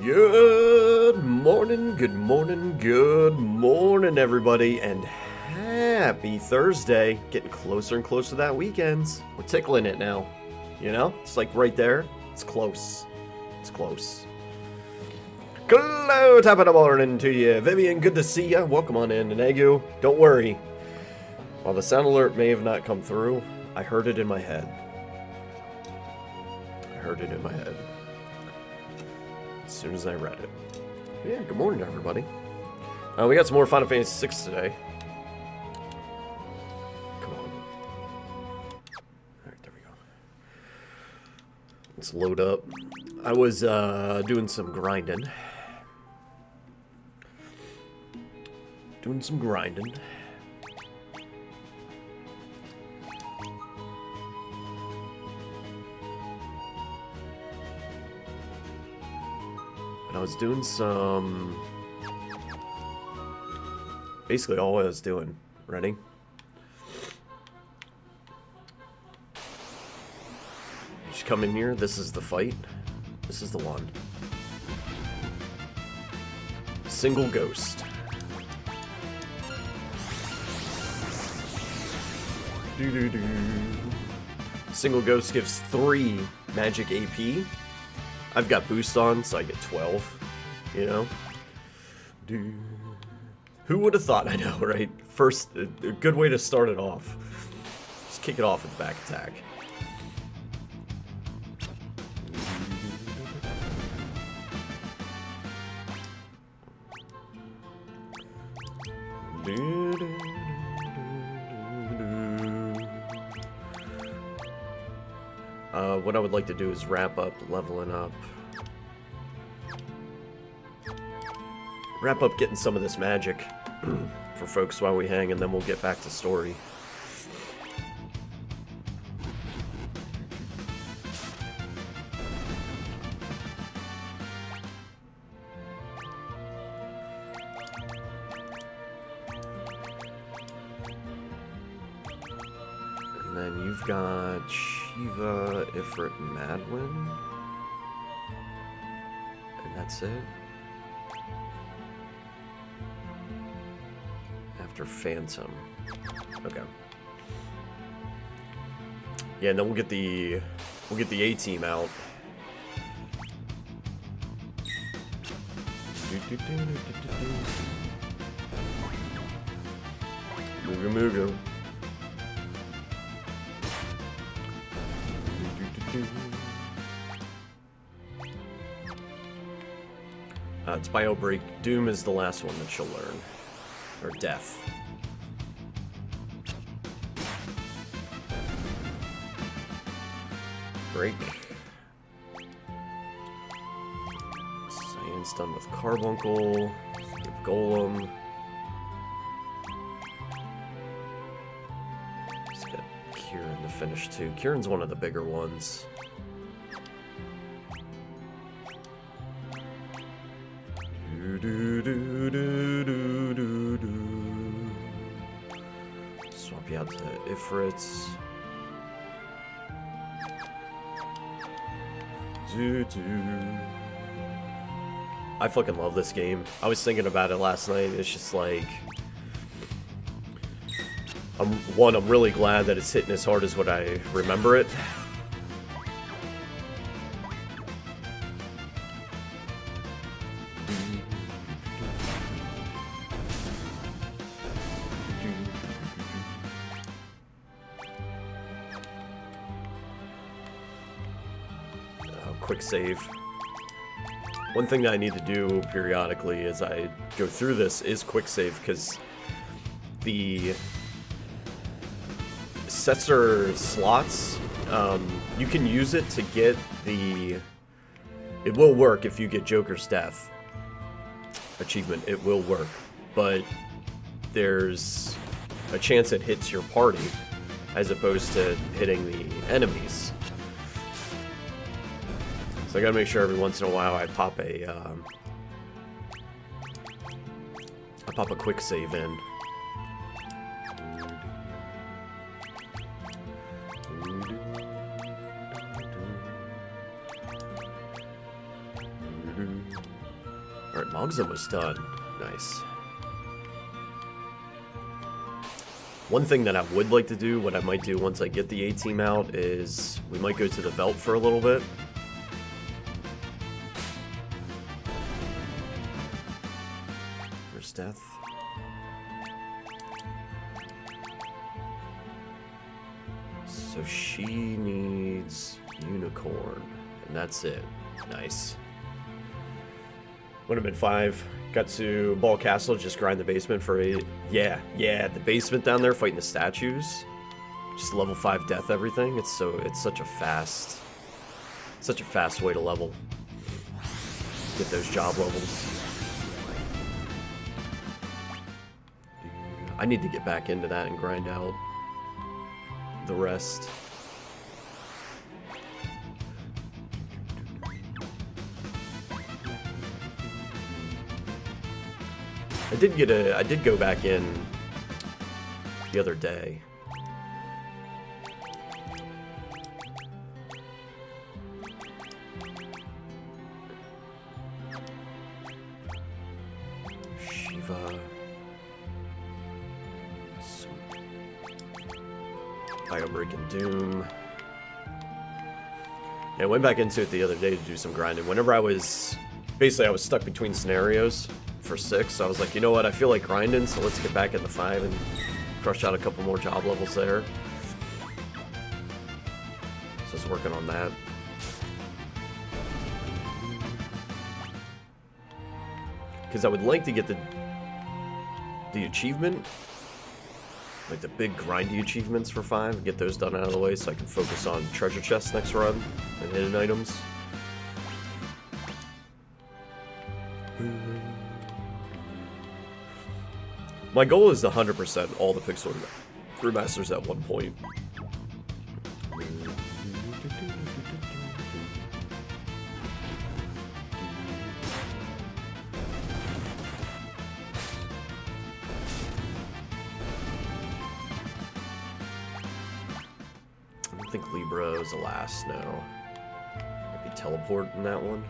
Good morning, everybody, and happy Thursday. Getting closer and closer to that weekends. We're tickling it now. You know? It's like right there. It's close. It's close. Hello, top of the morning to you. Vivian, good to see ya. Welcome on in. And Egu, don't worry. While the sound alert may have not come through, I heard it in my head. As soon as I read it. Yeah, good morning, everybody. We got some more Final Fantasy VI today. Come on. Alright, there we go. Let's load up. I was doing some grinding. I was doing some... Basically all I was doing. Ready? Just come in here. This is the fight. This is the one. Single ghost. Single ghost gives 3 magic AP. I've got boost on, so I get 12, you know? Who would have thought? I know, right? First, a good way to start it off. Just kick it off with the back attack. What I would like to do is wrap up leveling up. Wrap up getting some of this magic for folks while we hang, and then we'll get back to story. And then you've got Shiva, Ifrit, Madwin. And that's it. After Phantom. Okay. Yeah, and then we'll get the A-team out. Mugu. It's Bio Break. Doom is the last one that she'll learn. Or Death. Break. Science done with Carbuncle. Skip Golem. Let's get Kieran to finish too. Kieran's one of the bigger ones. Swap you out to Ifrits. I fucking love this game. I was thinking about it last night. It's just like... I'm really glad that it's hitting as hard as what I remember it. Quick save. One thing that I need to do periodically as I go through this is quick save, because the Setzer slots, you can use it to get the... It will work if you get Joker's Death achievement. It will work, but there's a chance it hits your party as opposed to hitting the enemies. So I gotta make sure every once in a while I pop a quick save in. Alright, Mog's almost done. Nice. One thing that I would like to do, what I might do once I get the A-team out, is we might go to the Veld for a little bit. First death. So she needs Unicorn, and that's it. Nice. Would have been 5. Got to Ball Castle, just grind the basement for a... Yeah, the basement down there fighting the statues. Just level 5 death everything. It's such a fast way to level. Get those job levels. I need to get back into that and grind out the rest. I did go back in the other day. Shiva. Bio-breaking Doom. Yeah, I went back into it the other day to do some grinding. Whenever I was stuck between scenarios for 6, so I was like, you know what, I feel like grinding, so let's get back into 5 and crush out a couple more job levels there. So I was working on that. Because I would like to get the achievement, like the big grindy achievements for 5, and get those done out of the way so I can focus on treasure chests next run and hidden items. My goal is 100% all the Pixel remasters at one point. I don't think Libra is the last, no. Might be teleport in that one.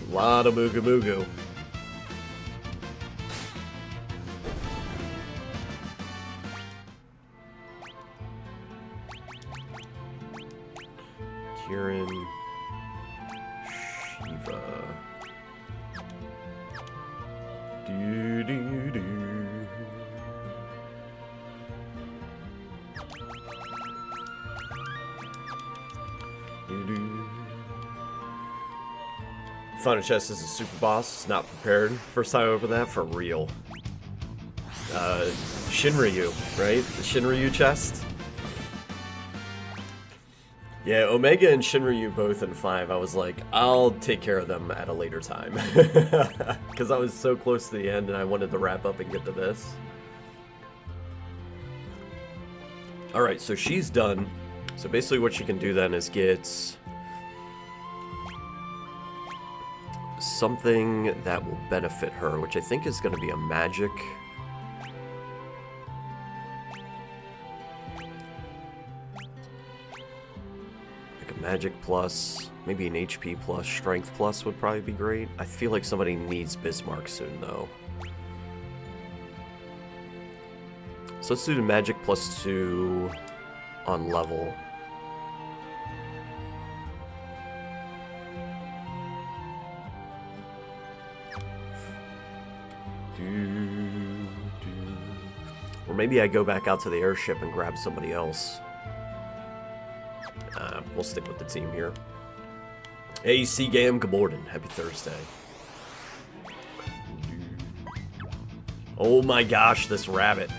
A lot of Mooga Mooga. Kieran. Shiva. Do do do. Do do. Final chest is a super boss. Not prepared. First time I opened that for real. Shinryu, right? The Shinryu chest. Yeah, Omega and Shinryu both in 5. I was like, I'll take care of them at a later time. Because I was so close to the end and I wanted to wrap up and get to this. Alright, so she's done. So basically what she can do then is get something that will benefit her, which I think is going to be a magic. Like a magic plus, maybe an HP plus, strength plus would probably be great. I feel like somebody needs Bismarck soon though. So let's do the magic plus 2 on level. Or maybe I go back out to the airship and grab somebody else. We'll stick with the team here. Hey, C-Gam, good morning. Happy Thursday. Oh my gosh, this rabbit.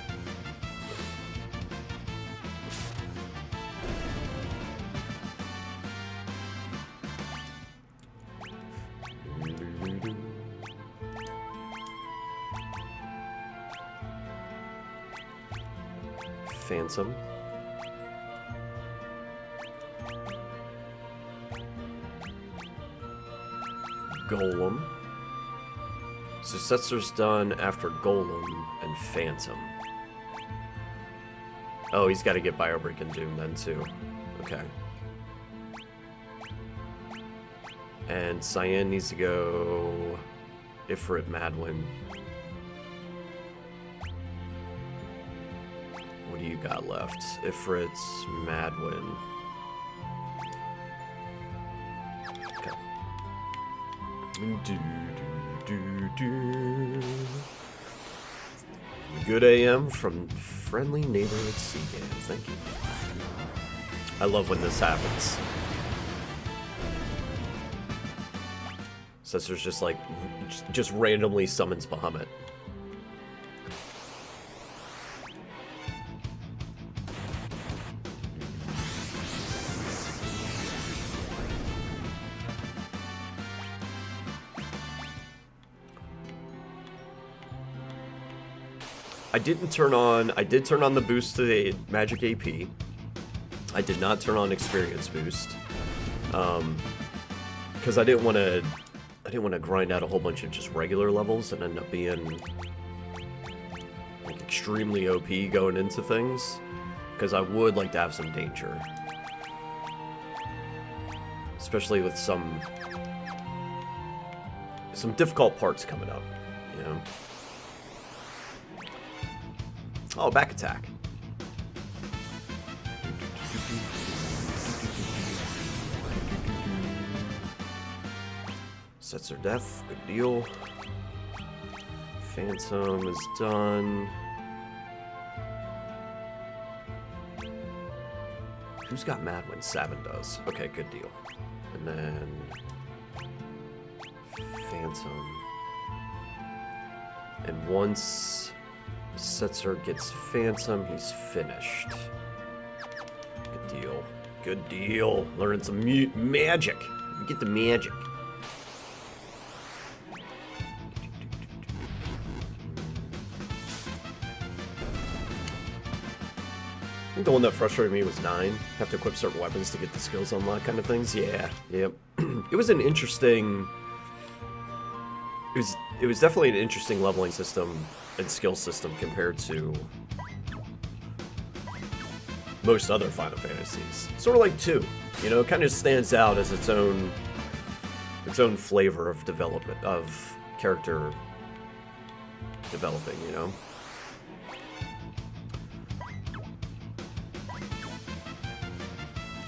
Phantom. Golem. Successor's done after Golem and Phantom. Oh, he's got to get Biobreak and Doom then, too. Okay. And Cyan needs to go Ifrit Madwin. What do you got left? Ifrit Madwin. Okay. Good AM from friendly neighborhood Seagan. Thank you. I love when this happens. Cesar's just like, just randomly summons Bahamut. I did turn on the boost to the magic AP. I did not turn on experience boost. Because I didn't want to grind out a whole bunch of just regular levels and end up being like extremely OP going into things. Because I would like to have some danger. Especially with some difficult parts coming up, you know. Oh, back attack. Sets her death. Good deal. Phantom is done. Who's got Madwin? Savin does. Okay, good deal. And then Phantom. And once Setzer gets Phantom, he's finished. Good deal. Good deal. Learning some magic. Get the magic. I think the one that frustrated me was 9. Have to equip certain weapons to get the skills unlocked kind of things. Yeah. Yep. It was an interesting... It was definitely an interesting leveling system and skill system compared to most other Final Fantasies. Sort of like 2, you know, it kind of stands out as its own flavor of development, of character developing, you know.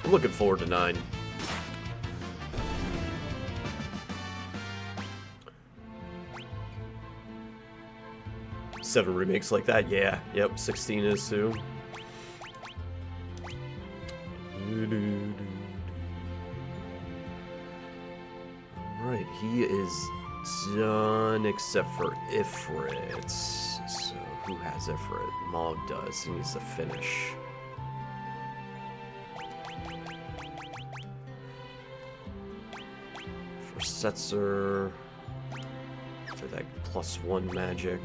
I'm looking forward to 9. Seven remakes like that, yeah. Yep, 16 is too. Alright, he is done except for Ifrit. So who has Ifrit? Mog does. He needs to finish. For Setzer, for that +1 magic.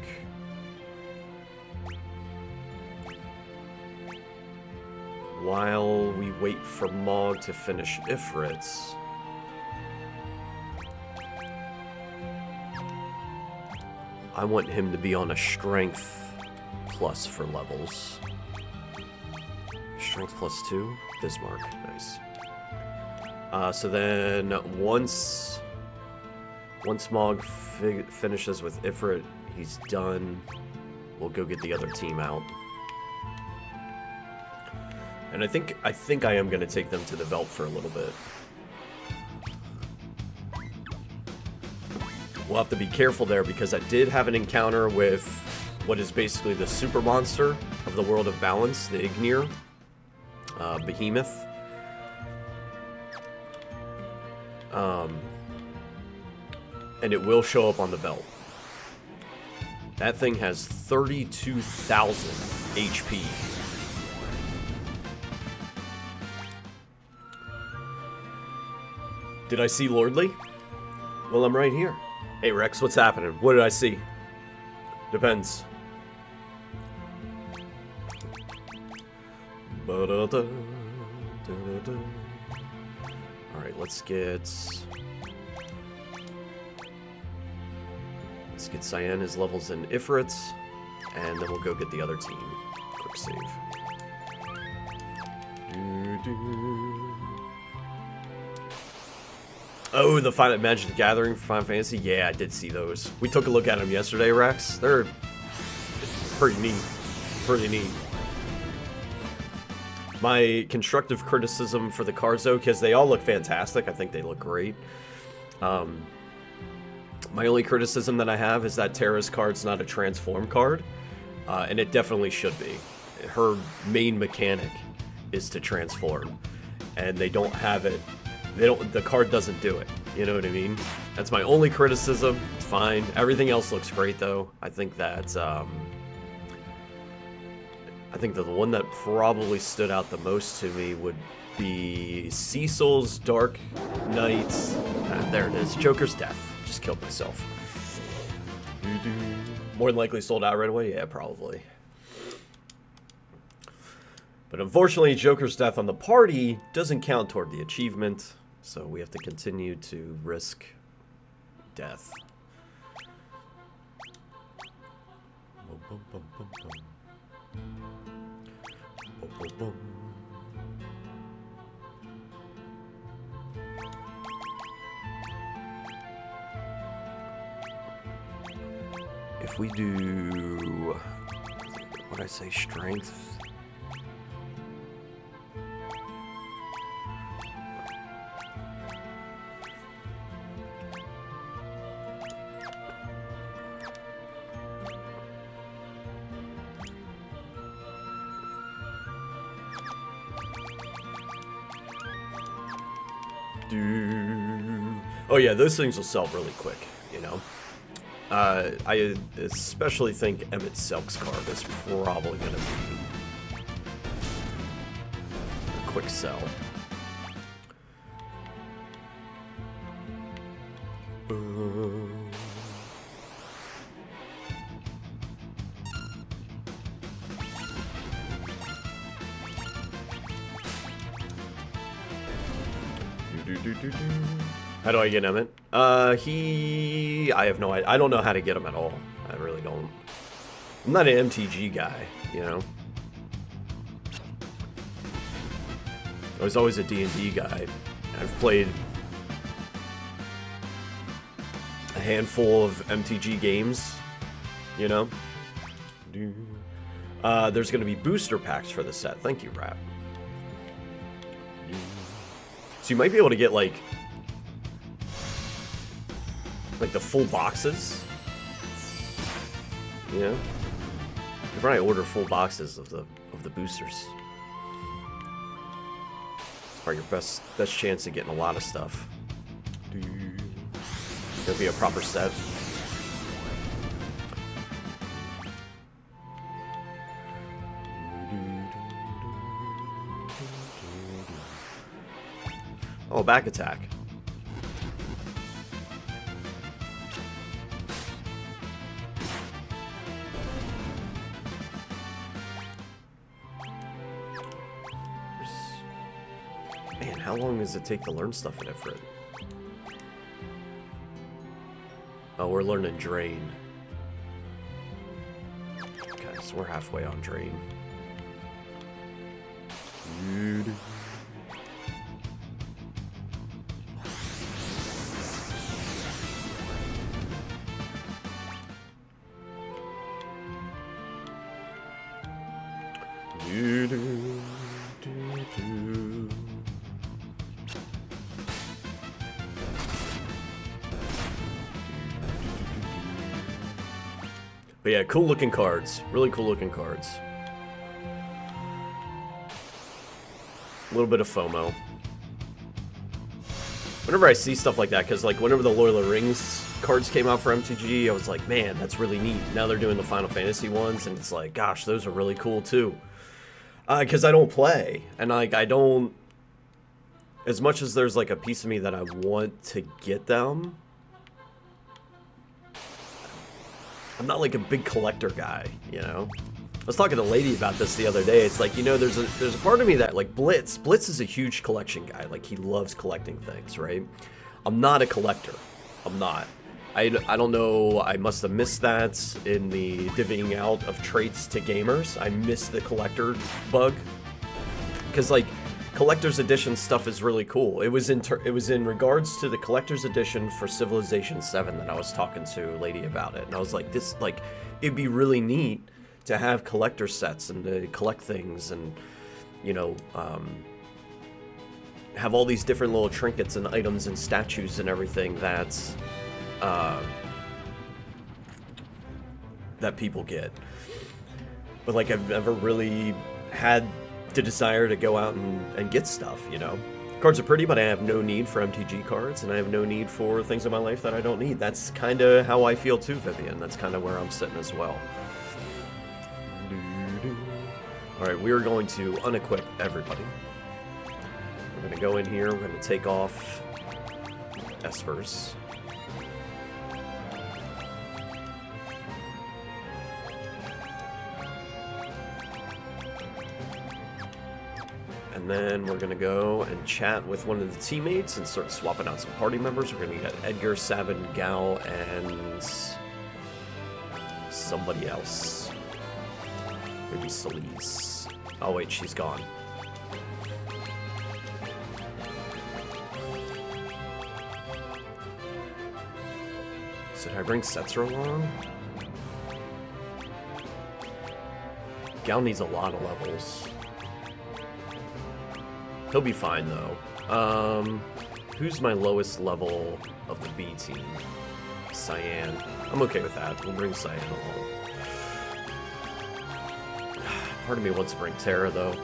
While we wait for Mog to finish Ifrit's, I want him to be on a strength plus for levels. Strength +2? Bismarck, nice. So then once Mog finishes with Ifrit, he's done. We'll go get the other team out. And I think I am going to take them to the Veldt for a little bit. We'll have to be careful there because I did have an encounter with what is basically the super monster of the World of Balance, the Ignir, Behemoth. And it will show up on the Veldt. That thing has 32,000 HP. Did I see Lordly? Well, I'm right here. Hey, Rex, what's happening? What did I see? Depends. Alright, let's get Cyan his levels in Ifrit, and then we'll go get the other team. Quick save. Oh, the Final Magic the Gathering for Final Fantasy? Yeah, I did see those. We took a look at them yesterday, Rex. They're pretty neat. Pretty neat. My constructive criticism for the cards, though, because they all look fantastic. I think they look great. My only criticism that I have is that Terra's card's not a transform card. And it definitely should be. Her main mechanic is to transform. And they don't have it. The card doesn't do it. You know what I mean? That's my only criticism. It's fine. Everything else looks great, though. I think that the one that probably stood out the most to me would be Cecil's Dark Knight. There it is. Joker's Death. Just killed myself. More than likely sold out right away? Yeah, probably. But unfortunately, Joker's Death on the party doesn't count toward the achievement. So we have to continue to risk death. If we do, what did I say, strength? Oh yeah, those things will sell really quick, you know. I especially think Emmett Selk's card is probably going to be a quick sell. How do I get Emmett? I have no idea. I don't know how to get him at all. I really don't. I'm not an MTG guy, you know. I was always a D&D guy. I've played a handful of MTG games, you know. There's going to be booster packs for the set. Thank you, Rap. So you might be able to get like the full boxes. Yeah. You could probably order full boxes of the boosters. It's probably your best chance of getting a lot of stuff. It'll be a proper set. Oh, back attack. Man, how long does it take to learn stuff in Ifrit? Oh, we're learning Drain. Okay, so we're halfway on Drain. But yeah, cool looking cards. Really cool looking cards. A little bit of FOMO. Whenever I see stuff like that, because like whenever the Lord of the Rings cards came out for MTG, I was like, man, that's really neat. Now they're doing the Final Fantasy ones, and it's like, gosh, those are really cool too. Because I don't play, and like I don't. As much as there's like a piece of me that I want to get them, I'm not like a big collector guy, you know. I was talking to a lady about this the other day. It's like, you know, there's a part of me that like Blitz is a huge collection guy. Like he loves collecting things, right? I'm not a collector. I'm not. I don't know. I must have missed that in the divvying out of traits to gamers. I missed the collector bug. Because like collector's edition stuff is really cool. It was in regards to the collector's edition for Civilization 7 that I was talking to a lady about it, and I was like, this, like, it'd be really neat to have collector sets and to collect things and, you know, have all these different little trinkets and items and statues and everything that people get. But, like, I've never really had the desire to go out and get stuff, you know? Cards are pretty, but I have no need for MTG cards, and I have no need for things in my life that I don't need. That's kind of how I feel too, Vivian. That's kind of where I'm sitting as well. Alright, we're going to unequip everybody. We're going to go in here, we're going to take off Espers. And then we're going to go and chat with one of the teammates and start swapping out some party members. We're going to get Edgar, Sabin, Gal, and somebody else. Maybe Celise. Oh wait, she's gone. So did I bring Setzer along? Gal needs a lot of levels. He'll be fine, though. Who's my lowest level of the B team? Cyan. I'm okay with that. We'll bring Cyan along. Part of me wants to bring Terra, though.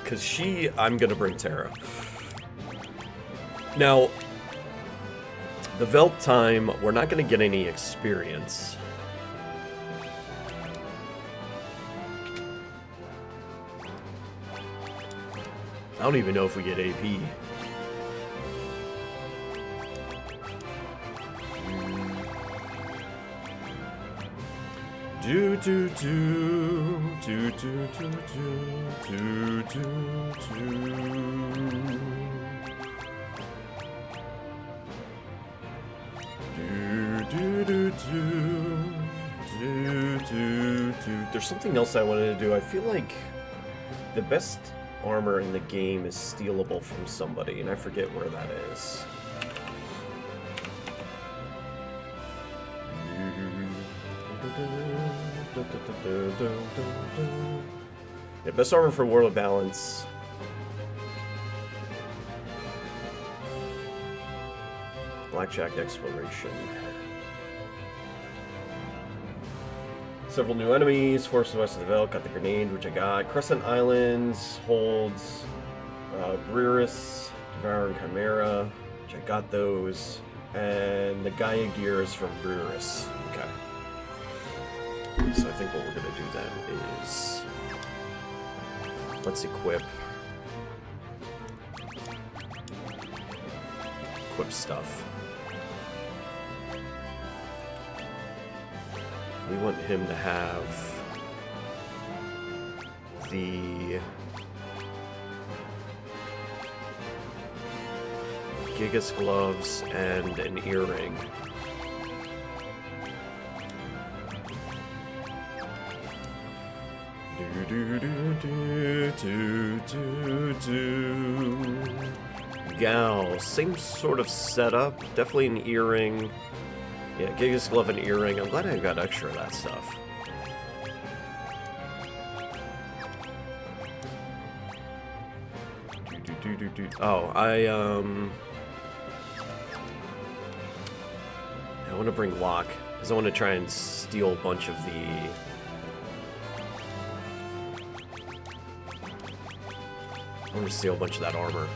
Because I'm going to bring Terra. Now, the Velp time, we're not going to get any experience. I don't even know if we get AP. Do do do do do do do do do. There's something else I wanted to do. I feel like the best armor in the game is stealable from somebody, and I forget where that is. Yeah, best armor for World of Balance. Blackjack Exploration. Several new enemies. Force the West of the Veldt. Got the grenade, which I got. Crescent Islands holds Breris, Devouring Chimera, which I got those. And the Gaia gear is from Breris. Okay. So I think what we're going to do then is... let's equip stuff. We want him to have the Gigas gloves and an earring. Gal, same sort of setup, definitely an earring. Yeah, Gigas glove and earring. I'm glad I got extra of that stuff. Oh, I want to bring Locke, because I want to try and steal a bunch of the... I want to steal a bunch of that armor.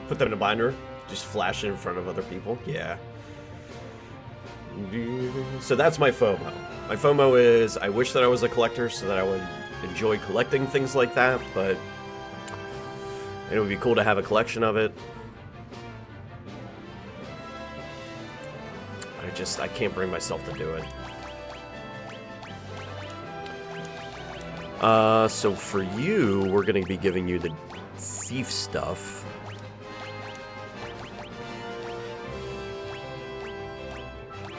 Put them in a binder, just flash it in front of other people. Yeah. So that's my FOMO. My FOMO is I wish that I was a collector so that I would enjoy collecting things like that, but it would be cool to have a collection of it. But I can't bring myself to do it. So for you, we're going to be giving you the thief stuff.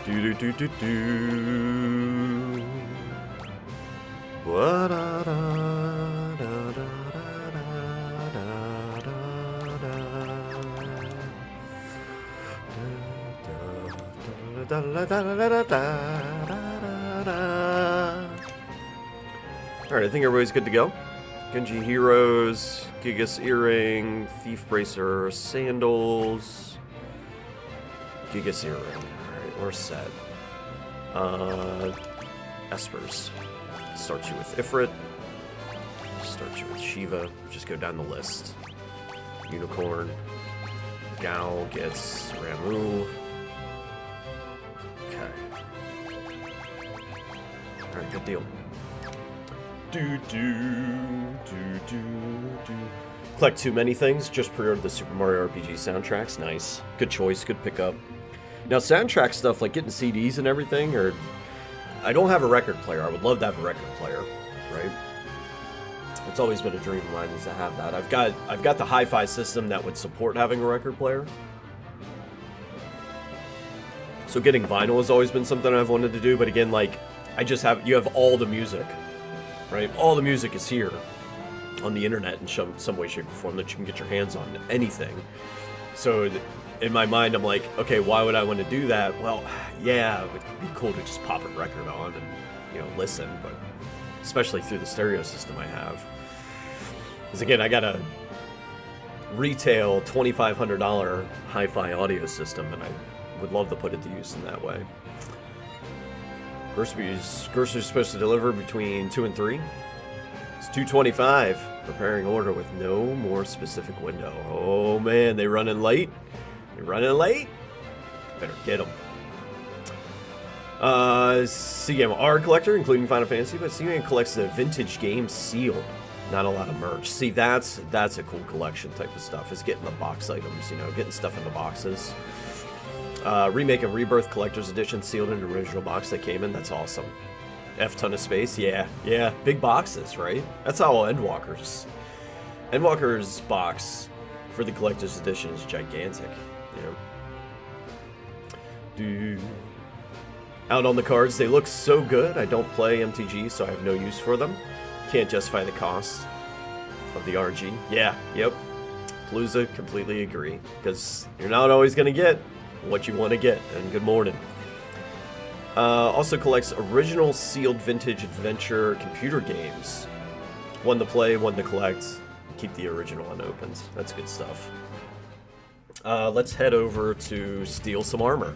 Do do do do do. What da da da da Alright, I think everybody's good to go. Genji Heroes, Gigas Earring, Thief Bracer, Sandals, Gigas Earring. Alright, we're set. Espers. Start you with Ifrit. Start you with Shiva. Just go down the list. Unicorn. Gao gets Ramu. Okay. Alright, good deal. Collect too many things. Just pre-ordered the Super Mario RPG soundtracks. Nice. Good choice. Good pickup. Now, soundtrack stuff, like getting CDs and everything, or... I don't have a record player. I would love to have a record player, right? It's always been a dream of mine is to have that. I've got the hi-fi system that would support having a record player. So getting vinyl has always been something I've wanted to do, but again, like, you have all the music, right? All the music is here on the internet in some way, shape, or form that you can get your hands on anything. So in my mind, I'm like, okay, why would I want to do that? Well, yeah, it would be cool to just pop a record on and, you know, listen, but especially through the stereo system I have. Because again, I got a retail $2,500 hi-fi audio system, and I would love to put it to use in that way. Groceries supposed to deliver between 2 and 3. It's 2:25. Preparing order with no more specific window. Oh man, they running late? They running late? Better get them. CMR collector, including Final Fantasy, but CMR collects the vintage game seal. Not a lot of merch. See, that's a cool collection type of stuff. Is getting the box items, you know, getting stuff in the boxes. Remake and Rebirth Collector's Edition sealed in the original box that came in. That's awesome. F-ton of space. Yeah. Big boxes, right? That's how Endwalker's box for the Collector's Edition is gigantic. You know? Out on the cards, they look so good. I don't play MTG, so I have no use for them. Can't justify the cost of the RG. Yeah, yep. Palooza, completely agree. Because you're not always going to get what you want to get. And good morning. Also collects original sealed vintage adventure computer games. One to play, one to collect. Keep the original unopened. That's good stuff. Let's head over to steal some armor.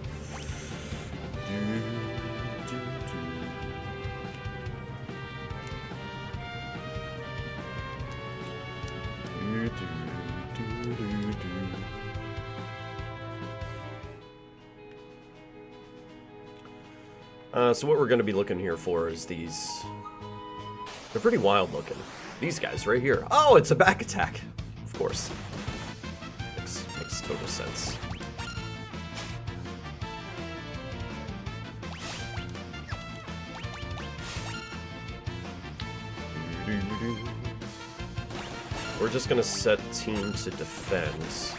So what we're going to be looking here for is these. They're pretty wild looking. These guys right here. Oh, it's a back attack. Of course. Makes total sense. We're just going to set team to defense.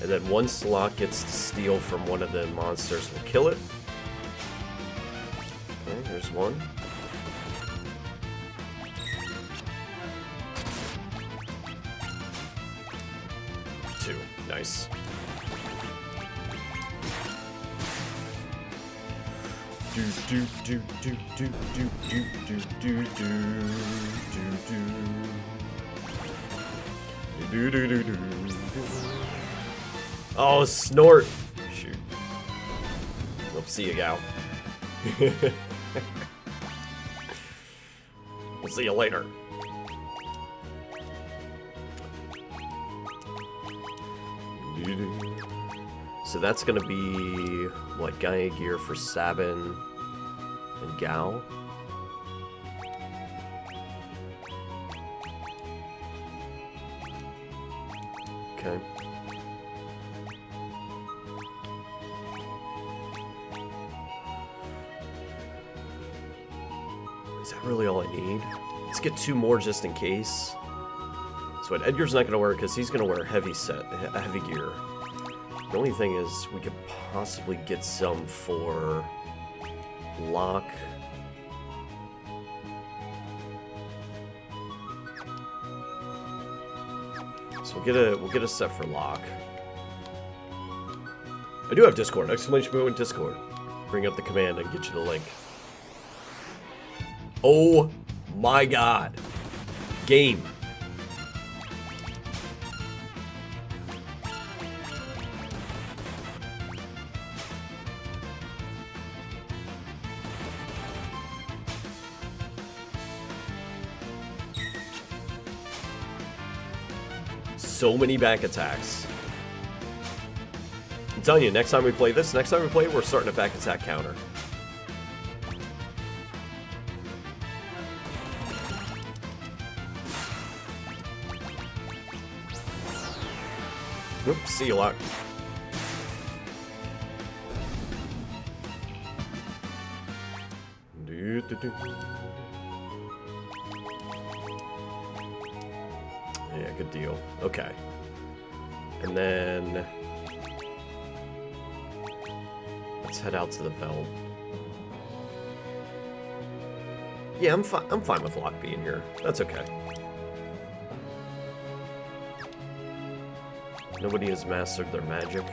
And then one slot gets to steal from one of the monsters. We'll kill it. Okay, there's one. Two. Nice. Oh, snort! Shoot. We'll see you, gal. We'll see you later. So that's gonna be what, Gaia gear for Sabin and Gao. Okay. Is that really all I need? Let's get 2 more just in case. So what Edgar's not gonna wear because he's gonna wear heavy gear. The only thing is we could possibly get some for lock. So we'll get a set for lock. I do have Discord. Exclamation point Discord. Bring up the command and get you the link. Oh my god. Game. So many back attacks. I'm telling you, next time we play this, we're starting a back attack counter. Oops, see you lot. Yeah, good deal. Okay. And then let's head out to the belt. Yeah, I'm fine with Locke being here. That's okay. Nobody has mastered their magic.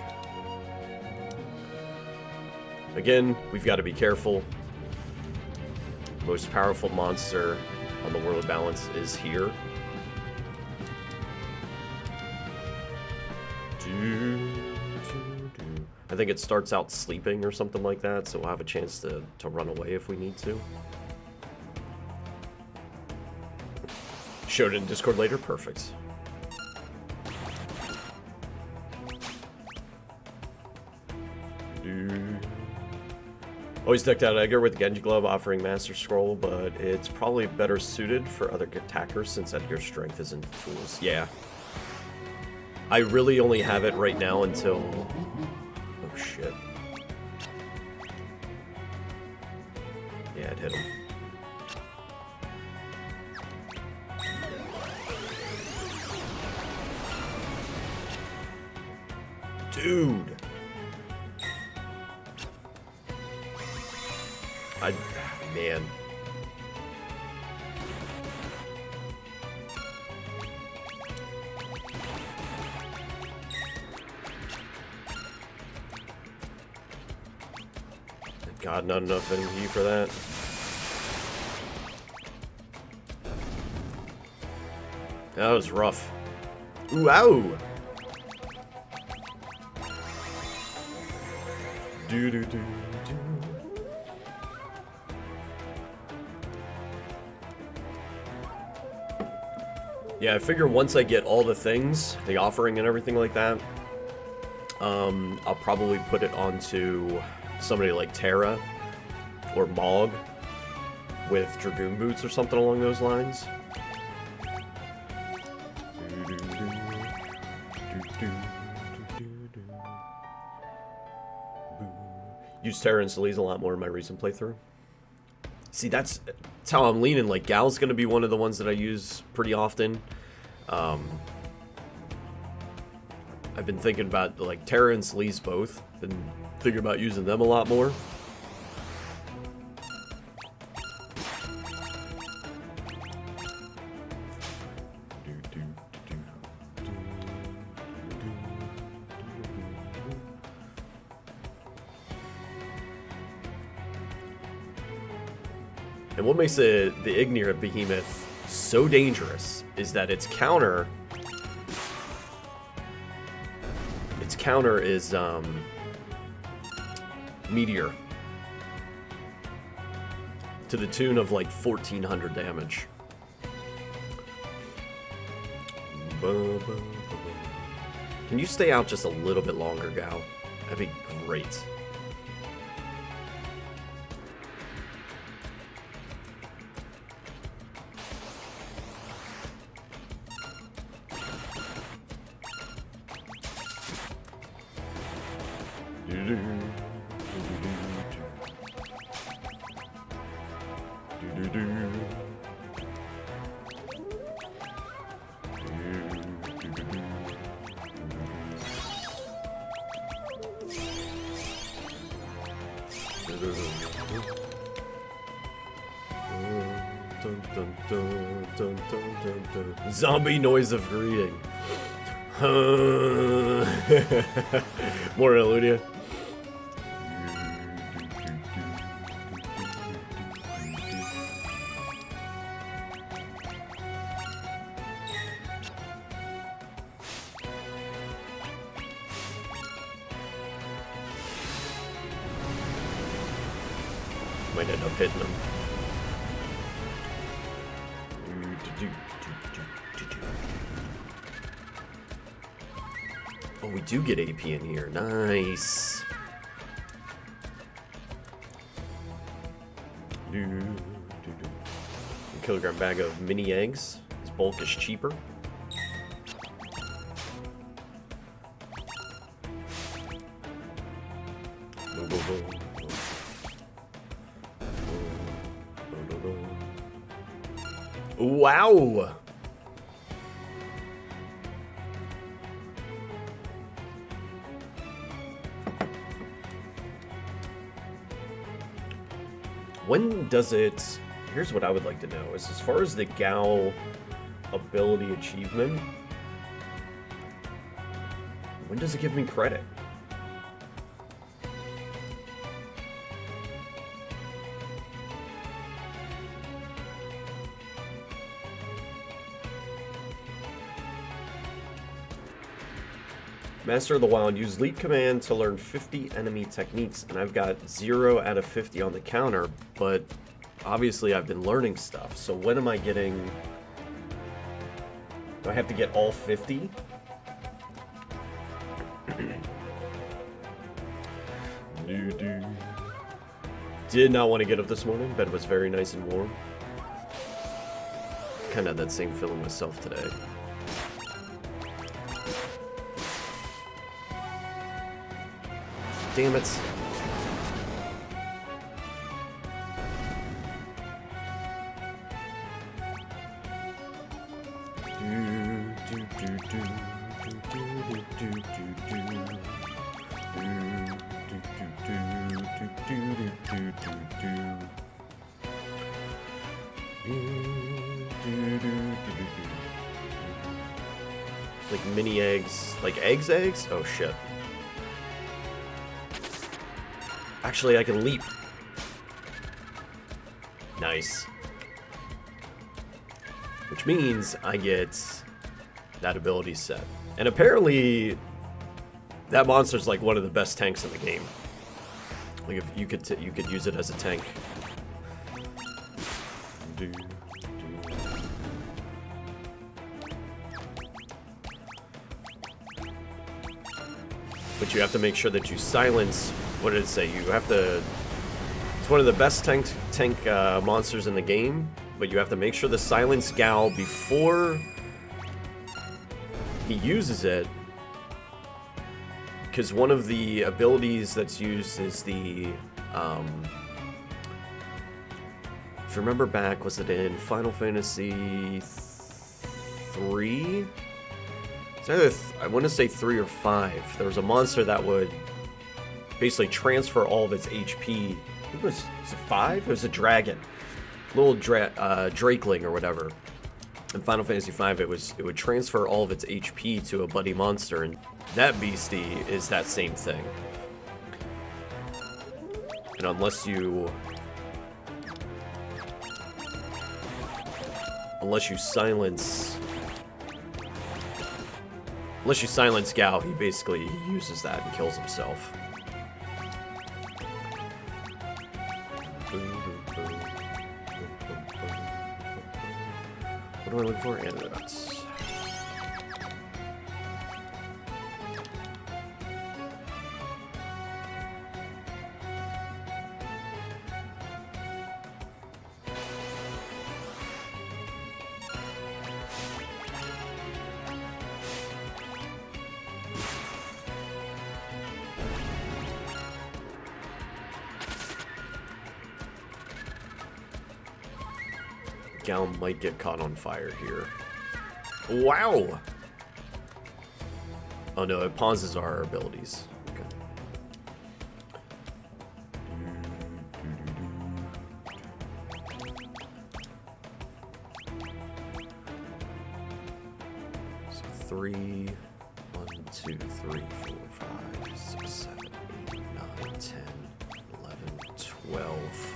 Again, we've got to be careful. Most powerful monster on the World of Balance is here. I think it starts out sleeping or something like that, so we'll have a chance to run away if we need to. Showed it in Discord later? Perfect. Always decked out Edgar with Genji Glove offering Master Scroll, but it's probably better suited for other attackers since Edgar's strength isn't tools. Yeah. I really only have it right now until... Oh, shit. Yeah, it hit him. Dude! Man. God, not enough energy for that. That was rough. Ooh, ow! Do-do-do. Yeah, I figure once I get all the things, the offering and everything like that, I'll probably put it onto somebody like Terra or Mog with Dragoon Boots or something along those lines. Use Terra and Celise a lot more in my recent playthrough. See, that's how I'm leaning. Like, Gal's going to be one of the ones that I use pretty often. I've been thinking about, like, Terra and Celise both. Been thinking about using them a lot more. And what makes the Ignir Behemoth so dangerous is that its counter is Meteor to the tune of like 1400 damage. Can you stay out just a little bit longer, Gal? That'd be great. Dun, dun, dun, dun, dun. Zombie noise of greeting. More Eludia. Might end up hitting them. Oh, we do get AP in here. Nice. A kilogram bag of mini eggs. This bulk is cheaper. Wow! When does it... Here's what I would like to know, is as far as the Gal ability achievement, when does it give me credit? Master of the Wild, use leap command to learn 50 enemy techniques, and I've got 0 out of 50 on the counter, but obviously I've been learning stuff, so when am I getting... Do I have to get all 50? Did not want to get up this morning. Bed was very nice and warm. Kind of had that same feeling myself today. Damn it. Like mini eggs. Like eggs? Oh shit. Actually, I can leap. Nice. Which means I get that ability set. And apparently, that monster's like one of the best tanks in the game. Like if you could use it as a tank. But you have to make sure that you silence. What did it say? You have to... It's one of the best tank monsters in the game, but you have to make sure to silence Gal before he uses it, because one of the abilities that's used is the... if you remember back, was it in Final Fantasy 3? It's either I want to say 3 or 5. There was a monster that would basically transfer all of its HP. I think was it 5? It was a dragon, little Drakeling or whatever. In Final Fantasy 5, it would transfer all of its HP to a buddy monster, and that beastie is that same thing. And unless you silence Gal, he basically uses that and kills himself. What do I look for? Antidotes. Gal might get caught on fire here. Wow! Oh no, it pauses our abilities. Okay. 3. 1, 2, 3, 4, 5, 6, 7, 8, 9, 10, 11, 12.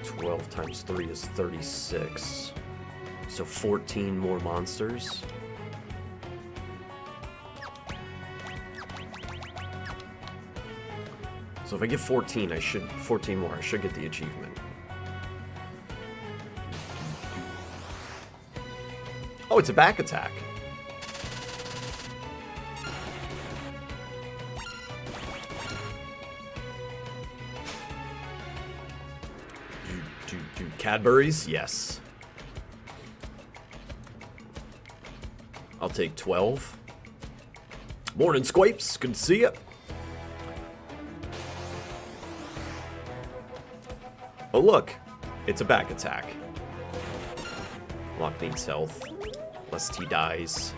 12 times 3 is 36. So 14 more monsters. So if I get 14 more, I should get the achievement. Oh, it's a back attack. Do Cadbury's? Yes. I'll take 12. Morning, Squapes. Good to see ya. Oh, look. It's a back attack. Locke needs health. Lest he dies.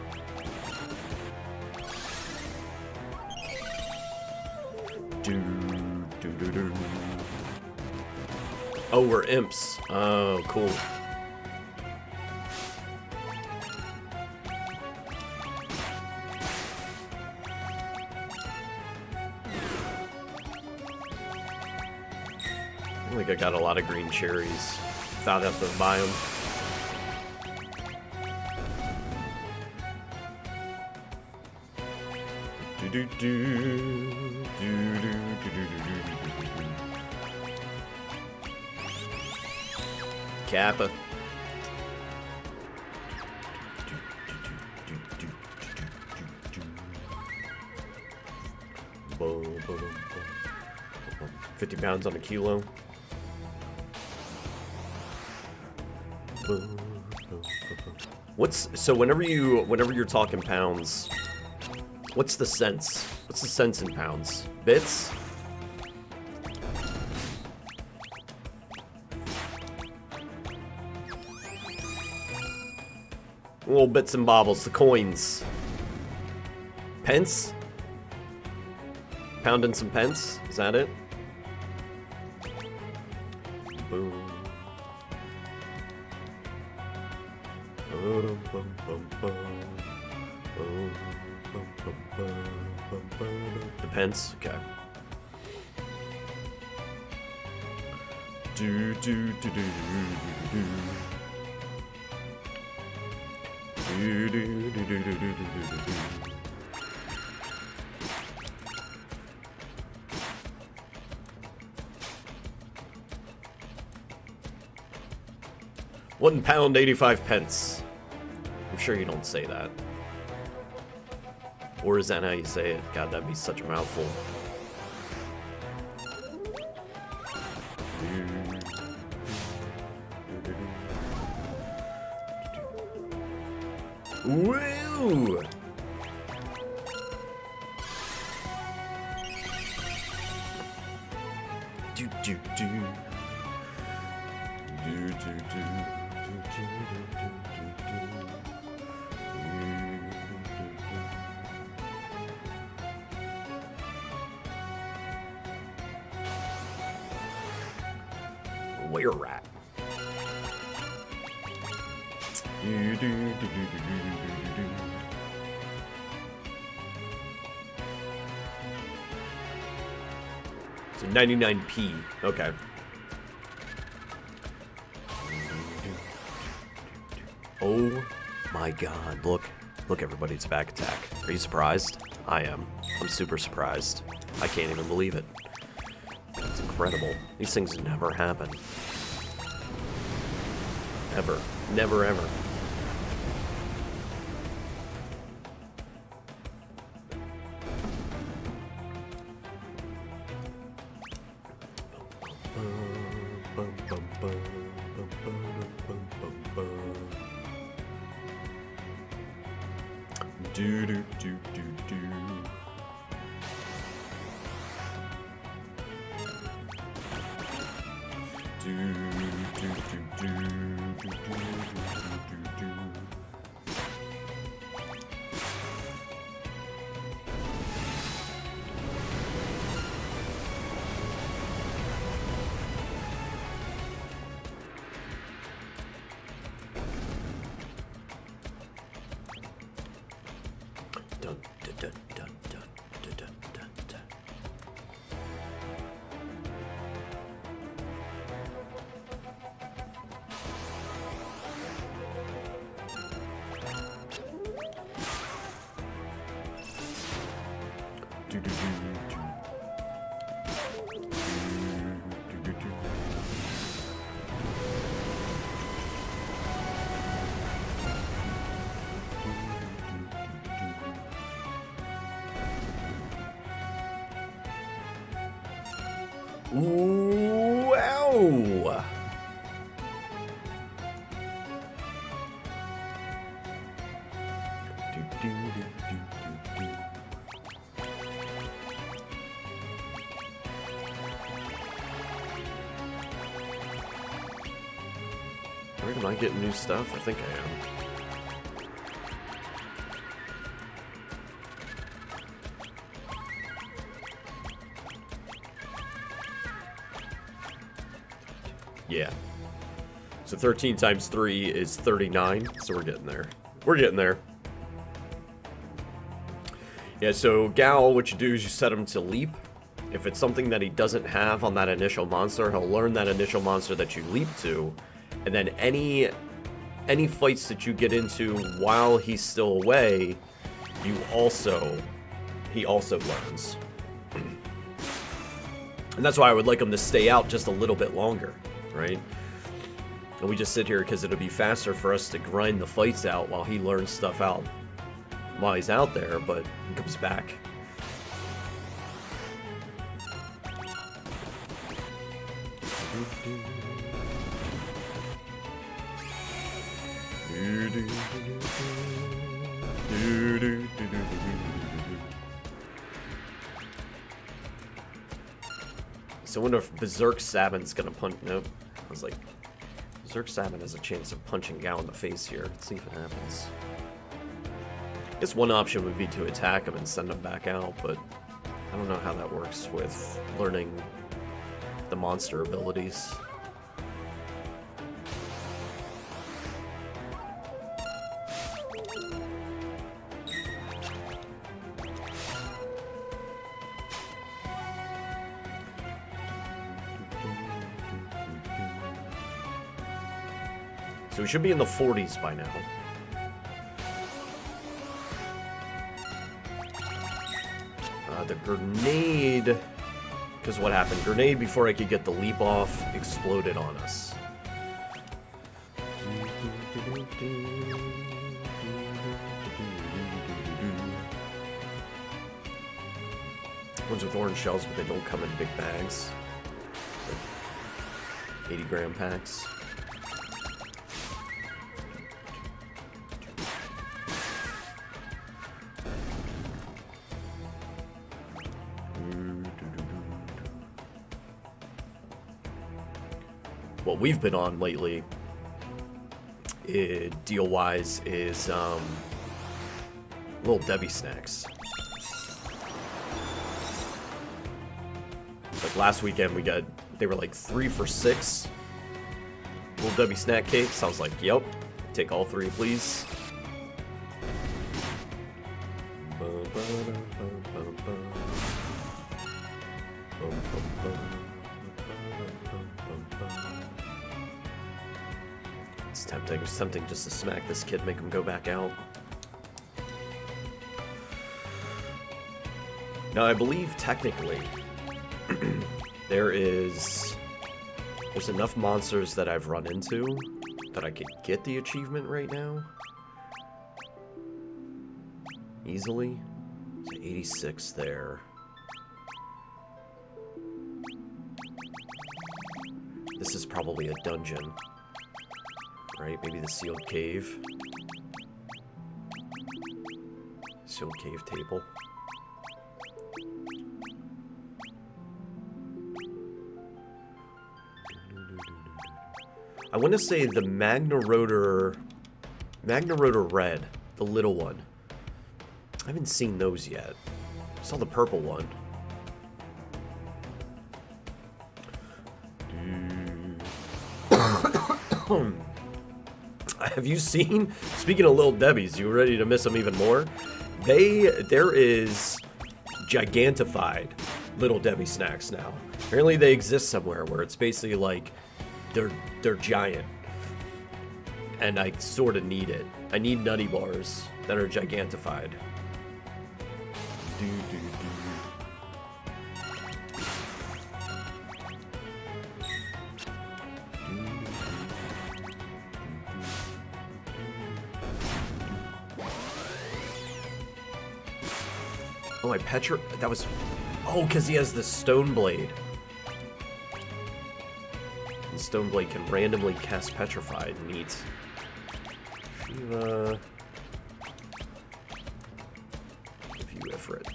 Do. Oh, we're imps. Oh, cool. I think I got a lot of green cherries. Thought I'd have to buy them. Kappa. £50 on a kilo. So whenever you're talking pounds, what's the cents? What's the cents in pounds? Bits? Little bits and bobbles, the coins. Pence? Pound in some pence? Is that it? Boom. The pence? Okay. Do do do do do do. Do do do do do do do. £1.85. I'm sure you don't say that. Or is that how you say it? God, that'd be such a mouthful. Woo! Do do do. Do do do. Where rat? So 99p. Okay. Oh my god, look everybody, it's a back attack. Are you surprised? I am. I'm super surprised. I can't even believe it. It's incredible. These things never happen. Ever. Never ever. Do do do do do. Do do do do do do do. dun, dun, dun, dun, dun, dun, dun, dun. Do, do, do, do. Do, do, do, do. Ooh, ow! Do, do, do, do, do, do. Am I getting new stuff? I think I am. Yeah. So 13 times 3 is 39, so we're getting there. We're getting there. Yeah, so Gal, what you do is you set him to leap. If it's something that he doesn't have on that initial monster, he'll learn that initial monster that you leap to, and then any fights that you get into while he's still away, he also learns. And that's why I would like him to stay out just a little bit longer, right? And we just sit here because it'll be faster for us to grind the fights out while he learns stuff out while he's out there, but he comes back. So I wonder if Berserk Sabin's gonna punch. Nope. I was like, Berserk Sabin has a chance of punching Gao in the face here. Let's see if it happens. I guess one option would be to attack him and send him back out, but I don't know how that works with learning the monster abilities. So we should be in the 40s by now. The grenade, because what happened? Grenade, before I could get the leap off, exploded on us. Ones with orange shells, but they don't come in big bags. Like 80-gram packs. What we've been on lately, deal-wise, is Little Debbie snacks. Like last weekend, they were like 3 for $6. Little Debbie snack cakes. I was like, yep, take all 3, please. It's tempting just to smack this kid, make him go back out. Now, I believe technically there's enough monsters that I've run into that I could get the achievement right now easily. So 86 there. This is probably a dungeon. Right, maybe the sealed cave. Sealed cave table. I want to say the Magna Rotor Red, the little one. I haven't seen those yet. I saw the purple one. Have you seen, speaking of Little Debbie's, you ready to miss them even more? There is gigantified Little Debbie snacks now. Apparently they exist somewhere where it's basically like they're giant. And I sort of need it. I need nutty bars that are gigantified. Oh, that was... Oh, because he has the stone blade. The stone blade can randomly cast petrified. Neat. Shiva. If you Ifrit.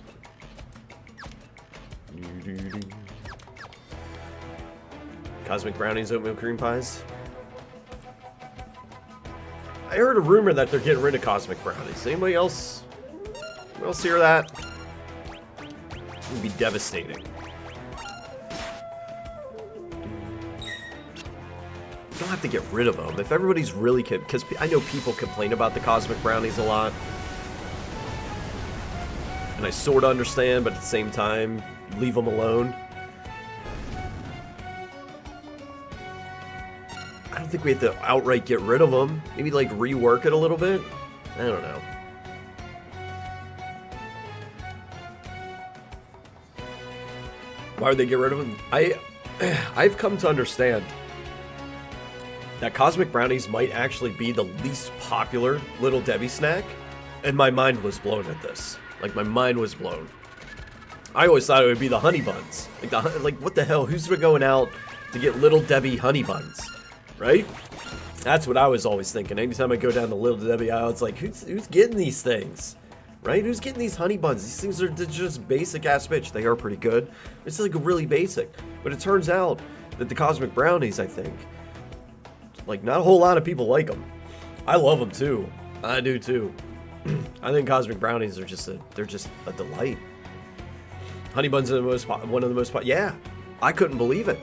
Cosmic brownies, oatmeal cream pies. I heard a rumor that they're getting rid of cosmic brownies. Anybody else hear that? It would be devastating. You don't have to get rid of them. If everybody's really... Because I know people complain about the cosmic brownies a lot. And I sort of understand, but at the same time, leave them alone. I don't think we have to outright get rid of them. Maybe, like, rework it a little bit. I don't know. Why would they get rid of them? I've come to understand that cosmic brownies might actually be the least popular Little Debbie snack, and my mind was blown at this. Like, my mind was blown. I always thought it would be the honey buns. Like what the hell? Who's going out to get Little Debbie honey buns? Right? That's what I was always thinking. Anytime I go down the Little Debbie aisle, it's like, who's getting these things? Right? Who's getting these honey buns? These things are just basic ass bitch. They are pretty good. It's like really basic. But it turns out that the cosmic brownies, I think, like not a whole lot of people like them. I love them too. I do too. I think cosmic brownies are they're just a delight. Honey buns are one of the most yeah. I couldn't believe it.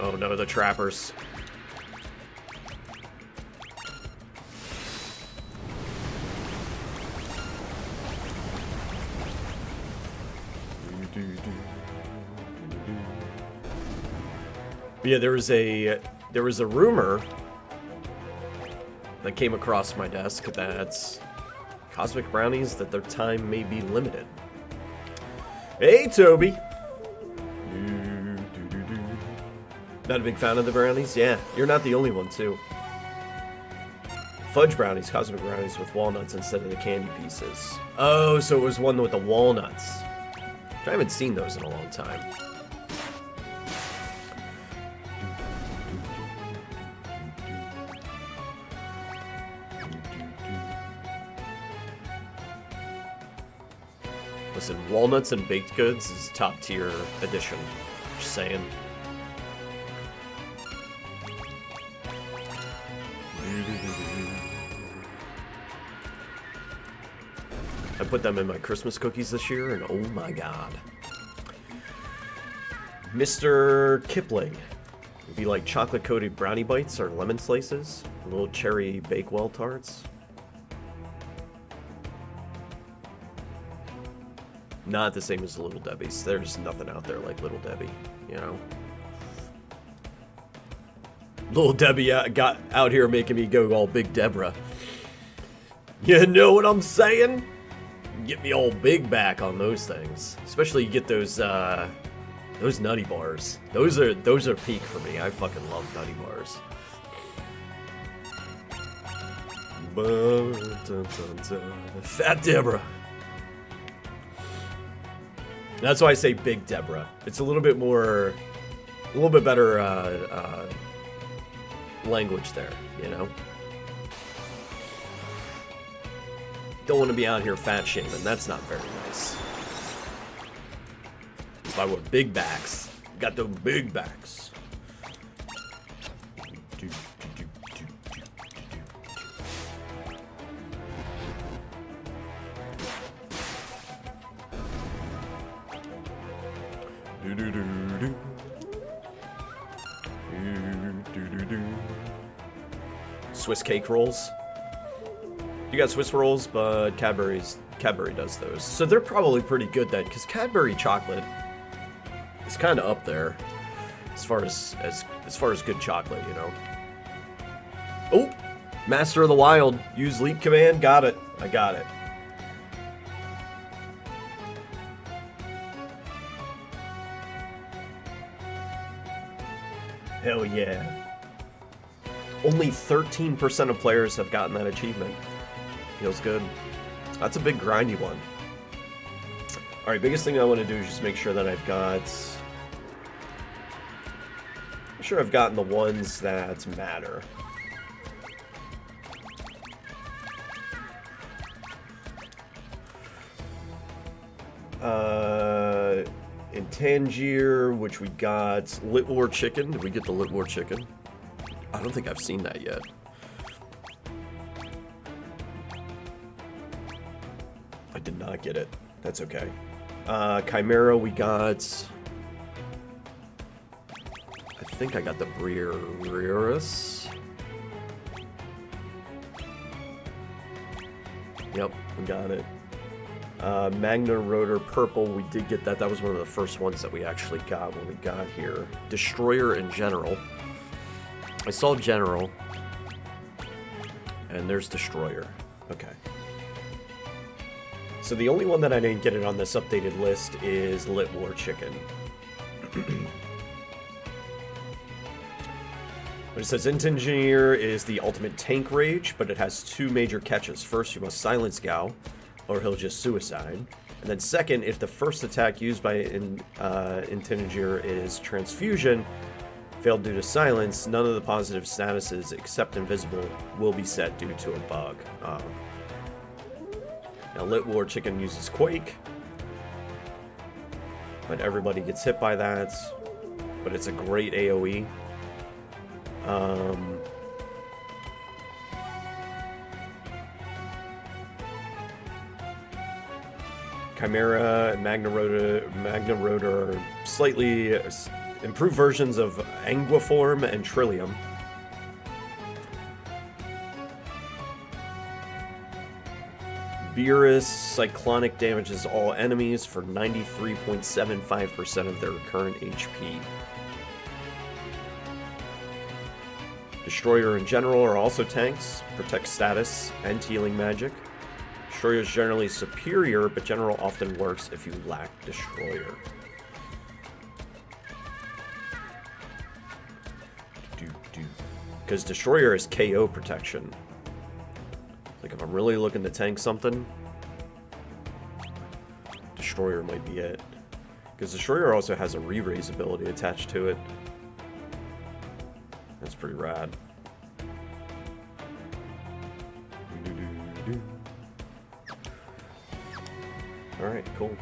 Oh no, the trappers. Yeah, there was a rumor that came across my desk that cosmic brownies, that their time may be limited. Hey, Toby. Not a big fan of the brownies? Yeah, you're not the only one, too. Fudge brownies, cosmic brownies with walnuts instead of the candy pieces. Oh, so it was one with the walnuts. I haven't seen those in a long time. Listen, walnuts and baked goods is top tier edition. Just saying. I put them in my Christmas cookies this year, and oh my god. Mr. Kipling. It'd be like chocolate-coated brownie bites or lemon slices. Little cherry Bakewell tarts. Not the same as the Little Debbie's. There's nothing out there like Little Debbie, you know? Little Debbie got out here making me go all Big Deborah. You know what I'm saying? Get me all big back on those things. Especially you get those nutty bars. Those are peak for me. I fucking love nutty bars. Fat Deborah. That's why I say Big Deborah. It's a little bit better language there, you know? Don't want to be out here fat shaming. That's not very nice. why we're big backs. Got the big backs. Swiss cake rolls. You got Swiss rolls, but Cadbury does those. So they're probably pretty good then, because Cadbury chocolate is kind of up there as far as good chocolate, you know. Oh, Master of the Wild. Use leap command. Got it. I got it. Hell yeah. Only 13% of players have gotten that achievement. Feels good. That's a big grindy one. Alright, biggest thing I want to do is just make sure that I've got... I'm sure I've gotten the ones that matter. In Tangier, which we got Lit War Chicken. Did we get the Lit War Chicken? I don't think I've seen that yet. I did not get it. That's okay. Chimera, we got... I think I got the Breerus. Yep, we got it. Magna Rotor Purple, we did get that. That was one of the first ones that we actually got when we got here. Destroyer in general. I saw General. And there's Destroyer. Okay. So the only one that I didn't get it on this updated list is Lit War Chicken. But it says Engineer is the ultimate tank rage, but it has two major catches. First, you must silence Gao, or he'll just suicide. And then second, if the first attack used by Engineer is Transfusion, failed due to silence, none of the positive statuses except invisible will be set due to a bug. Now Lit War Chicken uses Quake, but everybody gets hit by that, but it's a great AoE. Chimera and Magna Rotor are slightly improved versions of Anguiform and Trillium. Beerus Cyclonic damages all enemies for 93.75% of their current HP. Destroyer in general are also tanks, protect status, and healing magic. Destroyer is generally superior, but general often works if you lack Destroyer. Because Destroyer is KO protection. Like if I'm really looking to tank something, Destroyer might be it. Because Destroyer also has a re-raise ability attached to it. That's pretty rad. Alright, cool.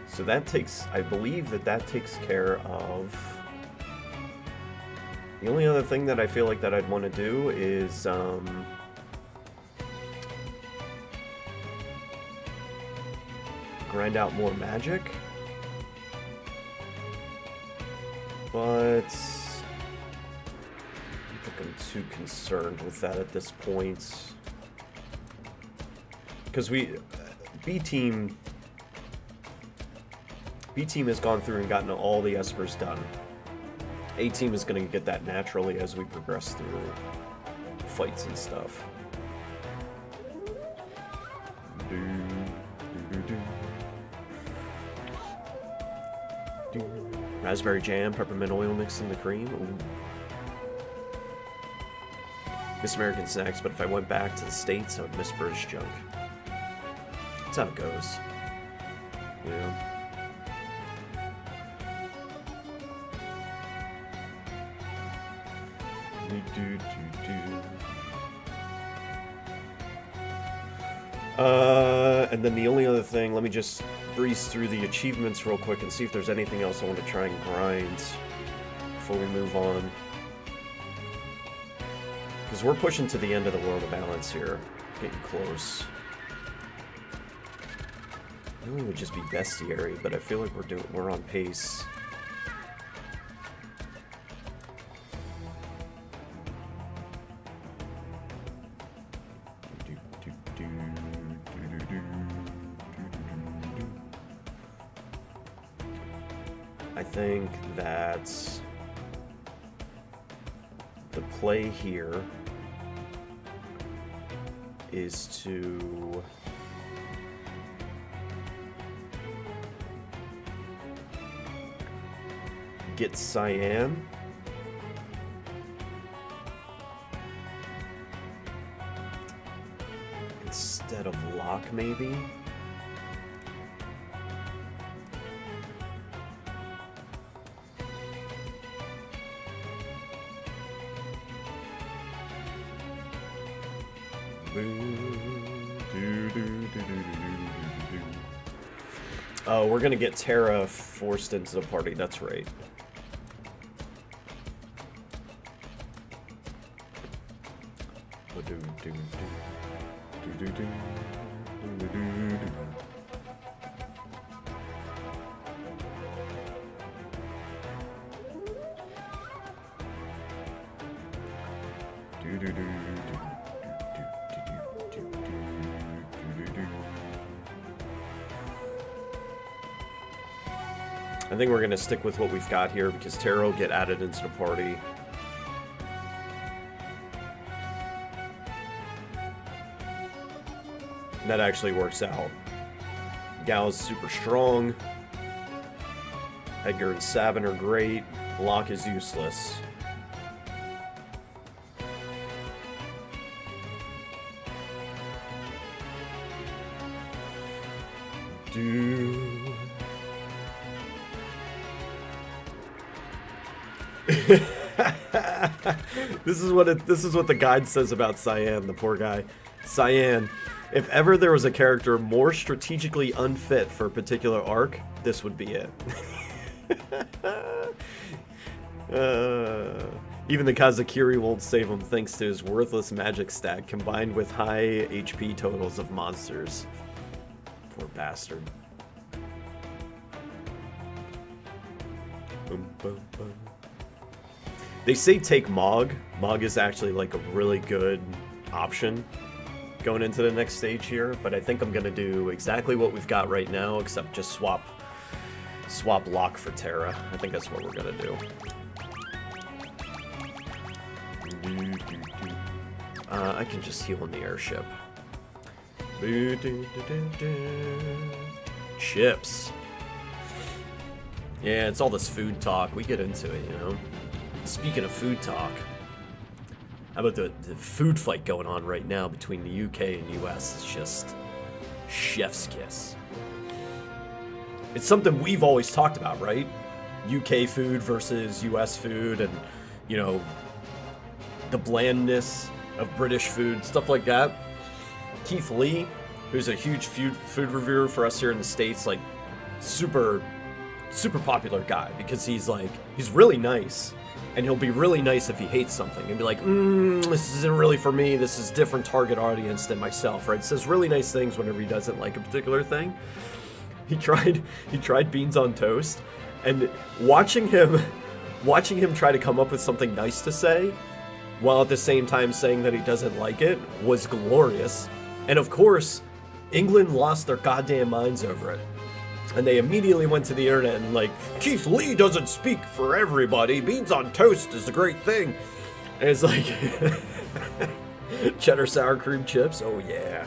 So that takes, I believe that takes care of... The only other thing that I feel like that I'd want to do is, grind out more magic. But I don't think I'm too concerned with that at this point. Because B-Team has gone through and gotten all the Espers done. A-Team is going to get that naturally as we progress through fights and stuff. Raspberry jam, peppermint oil mixed in the cream. Ooh. Miss American snacks, but if I went back to the States, I would miss British junk. That's how it goes. Yeah. And then the only other thing, let me just breeze through the achievements real quick and see if there's anything else I want to try and grind before we move on. Because we're pushing to the end of the world of balance here. Getting close. It really would just be bestiary, but I feel like we're on pace. I think that the play here is to get Cyan instead of Locke, maybe. Oh, we're gonna get Terra forced into the party, that's right. I think we're going to stick with what we've got here because Terra will get added into the party. And that actually works out. Gal's super strong. Edgar and Sabin are great. Locke is useless. This is what the guide says about Cyan, the poor guy. Cyan, if ever there was a character more strategically unfit for a particular arc, this would be it. Even the Kazakiri won't save him thanks to his worthless magic stack combined with high HP totals of monsters. Poor bastard. They say take Mog. Mog is actually like a really good option going into the next stage here, but I think I'm gonna do exactly what we've got right now, except just swap Locke for Terra. I think that's what we're gonna do. I can just heal in the airship. Chips. Yeah, it's all this food talk. We get into it, you know? Speaking of food talk, how about the food fight going on right now between the UK and US? It's just chef's kiss. It's something we've always talked about, right? UK food versus US food and, you know, the blandness of British food, stuff like that. Keith Lee, who's a huge food reviewer for us here in the States, like super popular guy because he's really nice. And he'll be really nice if he hates something and be like, this isn't really for me. This is different target audience than myself, right? Says really nice things whenever he doesn't like a particular thing. He tried beans on toast, and watching him try to come up with something nice to say, while at the same time saying that he doesn't like it, was glorious. And of course, England lost their goddamn minds over it. And they immediately went to the internet and like, Keith Lee doesn't speak for everybody. Beans on toast is a great thing. And it's like, cheddar sour cream chips. Oh yeah.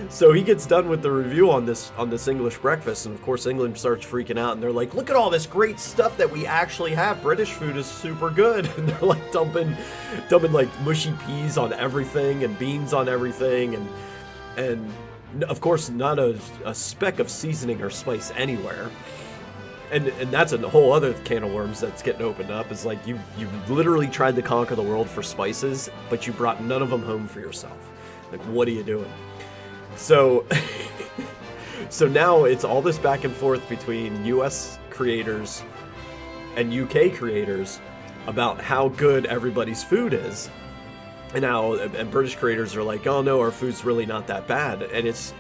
So he gets done with the review on this English breakfast, and of course England starts freaking out, and they're like, look at all this great stuff that we actually have. British food is super good. And they're like dumping like mushy peas on everything and beans on everything, and of course not a speck of seasoning or spice anywhere. And that's a whole other can of worms that's getting opened up. Is like you literally tried to conquer the world for spices, but you brought none of them home for yourself. Like, what are you doing? So, so now it's all this back and forth between U.S. creators and UK creators about how good everybody's food is, and British creators are like, oh no, our food's really not that bad, and it's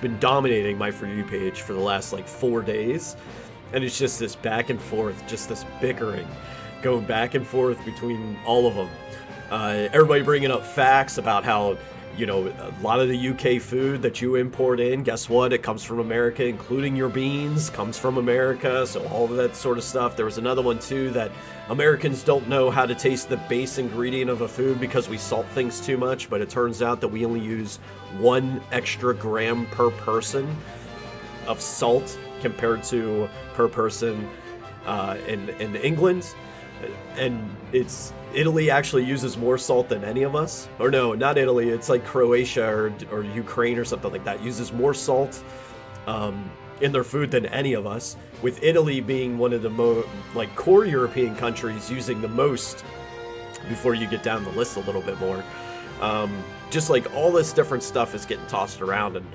been dominating my For You page for the last like 4 days, and it's just this back and forth, just this bickering, going back and forth between all of them. Everybody bringing up facts about how, you know, a lot of the UK food that you import in, guess what? It comes from America, including your beans, comes from America, so all of that sort of stuff. There was another one, too, that Americans don't know how to taste the base ingredient of a food because we salt things too much, but it turns out that we only use 1 extra gram per person of salt compared to per person in England. And Italy actually uses more salt than any of us. Or no, not Italy. It's like Croatia or Ukraine or something like that. Uses more salt in their food than any of us. With Italy being one of the core European countries using the most. Before you get down the list a little bit more, just like all this different stuff is getting tossed around, and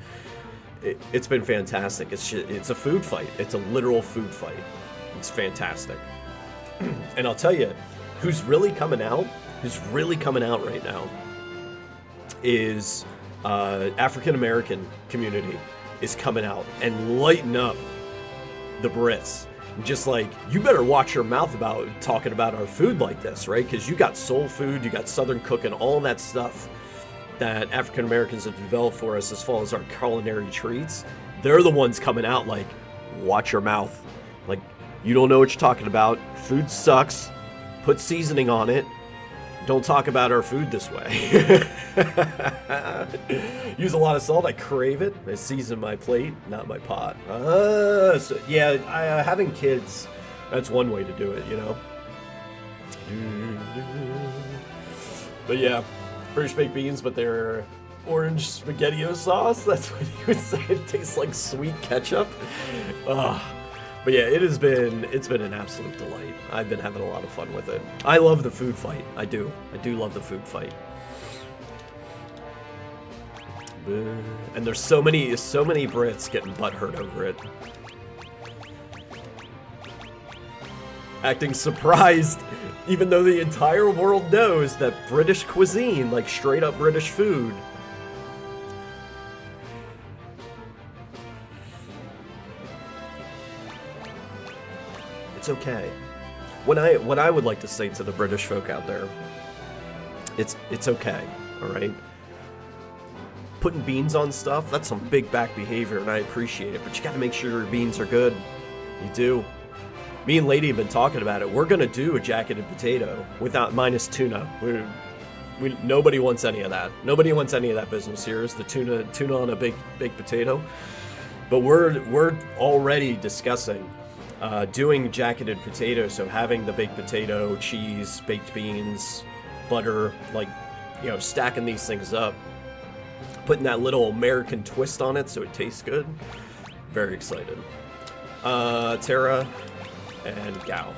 it's been fantastic. It's a food fight. It's a literal food fight. It's fantastic. And I'll tell you, who's really coming out right now is African American community is coming out and lighting up the Brits. Just like, you better watch your mouth about talking about our food like this, right? Because you got soul food, you got Southern cooking, all that stuff that African Americans have developed for us as far as our culinary treats. They're the ones coming out like, watch your mouth. Like, you don't know what you're talking about. Food sucks. Put seasoning on it. Don't talk about our food this way. Use a lot of salt. I crave it. I season my plate, not my pot. So, yeah, having kids, that's one way to do it, you know? But yeah, British baked beans, but they're orange spaghetti sauce. That's what you would say. It tastes like sweet ketchup. But yeah, it's been an absolute delight. I've been having a lot of fun with it. I love the food fight. I do love the food fight. And there's so many Brits getting butthurt over it. Acting surprised, even though the entire world knows that British cuisine, like straight up British food, it's okay. What I would like to say to the British folk out there, it's okay, all right? Putting beans on stuff, that's some big back behavior, and I appreciate it, but you gotta make sure your beans are good. You do. Me and Lady have been talking about it. We're gonna do a jacketed potato without minus tuna. Nobody wants any of that. Nobody wants any of that business here. Is the tuna on a big potato. But we're already discussing doing jacketed potato, so having the baked potato, cheese, baked beans, butter, like, you know, stacking these things up, putting that little American twist on it so it tastes good. Very excited. Terra and Gao.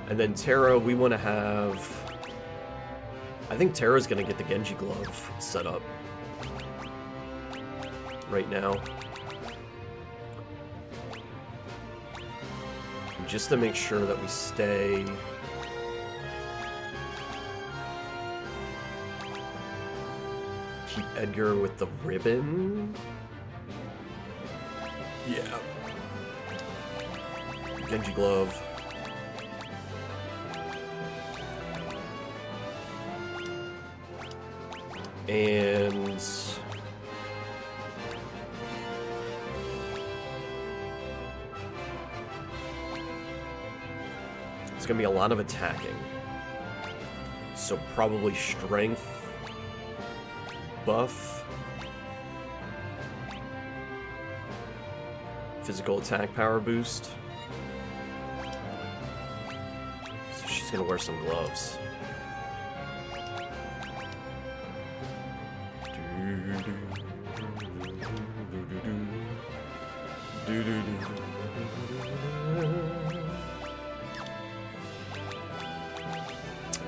And then Terra, we want to have... I think Terra's going to get the Genji glove set up right now. Just to make sure that we stay... Keep Edgar with the ribbon. Yeah. Genji glove. And it's gonna be a lot of attacking. So probably strength buff. physical attack power boost. So she's gonna wear some gloves.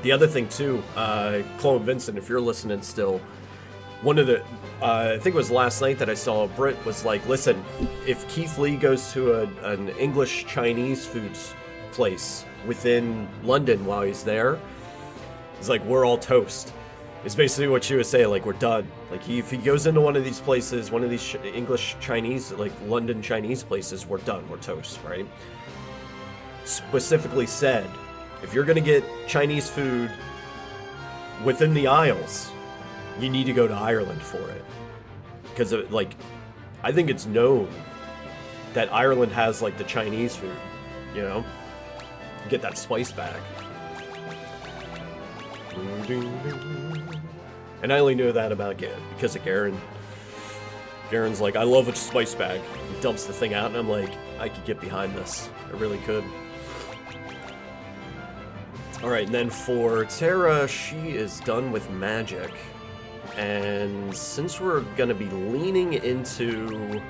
The other thing too, Chloe and Vincent, if you're listening still, one of the, I think it was last night that I saw Brit was like, listen, if Keith Lee goes to an English Chinese foods place within London while he's there, it's like, we're all toast. It's basically what she was saying, like, we're done. Like, if he goes into one of these places, one of these English Chinese, like London Chinese places, we're done, we're toast, right? Specifically said, if you're gonna get Chinese food within the Isles, you need to go to Ireland for it. Because, like, I think it's known that Ireland has, like, the Chinese food, you know? Get that spice back. And I only knew that about because of Garen. Garen's like, I love a spice bag. He dumps the thing out, and I'm like, I could get behind this. I really could. Alright, and then for Terra, she is done with magic. And since we're gonna be leaning into...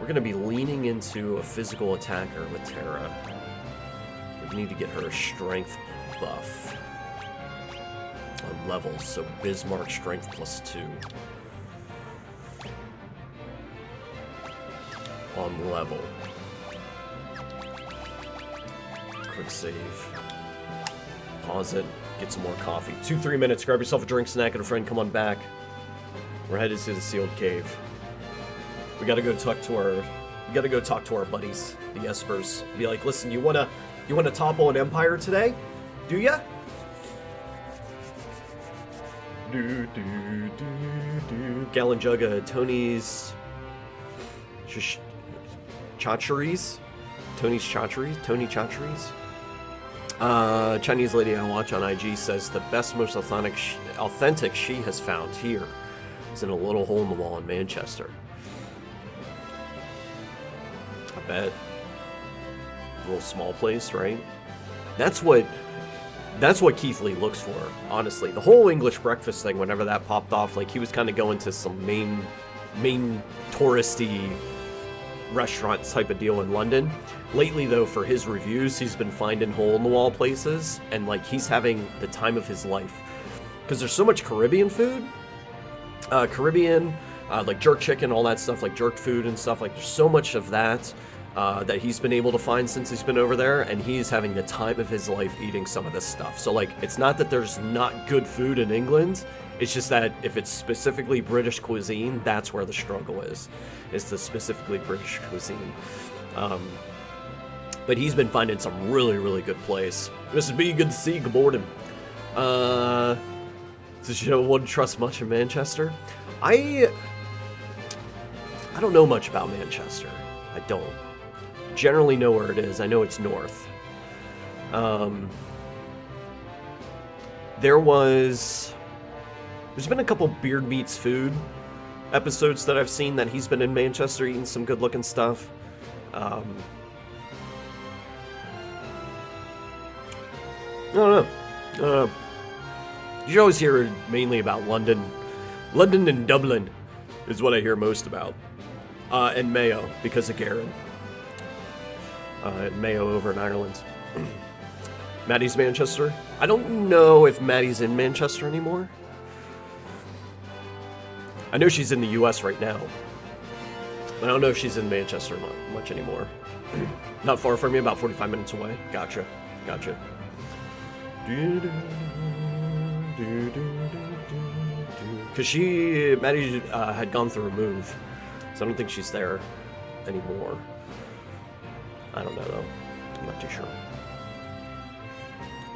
We're gonna be leaning into a physical attacker with Terra. We need to get her a strength buff. On levels, so Bismarck strength +2. On level. Quick save. Pause it. Get some more coffee. 2-3 minutes. Grab yourself a drink, snack, and a friend. Come on back. We're headed to the sealed cave. We gotta go talk to our. We gotta go talk to our buddies, the Espers. Be like, listen, you wanna topple an empire today? Do ya? Gallon jug of Tony's Chacheries. Tony's Chacheries? Tony Chacheries? Chinese lady I watch on IG says the best, most authentic she has found here is in a little hole in the wall in Manchester. I bet. A little small place, right? That's what Keith Lee looks for, honestly. The whole English breakfast thing, whenever that popped off, like, he was kind of going to some main touristy restaurant type of deal in London. Lately, though, for his reviews, he's been finding hole-in-the-wall places, and, like, he's having the time of his life. Because there's so much Caribbean food. Like jerk chicken, all that stuff, like jerk food and stuff. Like, there's so much of that that he's been able to find since he's been over there, and he's having the time of his life eating some of this stuff. So, like, it's not that there's not good food in England, it's just that if it's specifically British cuisine, that's where the struggle is the specifically British cuisine. But he's been finding some really, really good place. Mrs. B, good to see you, good morning. So you wouldn't trust much in Manchester? I don't know much about Manchester. I don't. Generally know where it is. I know it's north. There's been a couple Beard Meats Food episodes that I've seen that he's been in Manchester eating some good looking stuff. I don't know. You always hear mainly about London. London and Dublin is what I hear most about. And Mayo, because of Garen. Mayo over in Ireland. Maddie's Manchester. I don't know if Maddie's in Manchester anymore. I know she's in the US right now. But I don't know if she's in Manchester much anymore. Not far from you, about 45 minutes away. Gotcha. Because Maddie had gone through a move. So I don't think she's there anymore. I don't know though. I'm not too sure.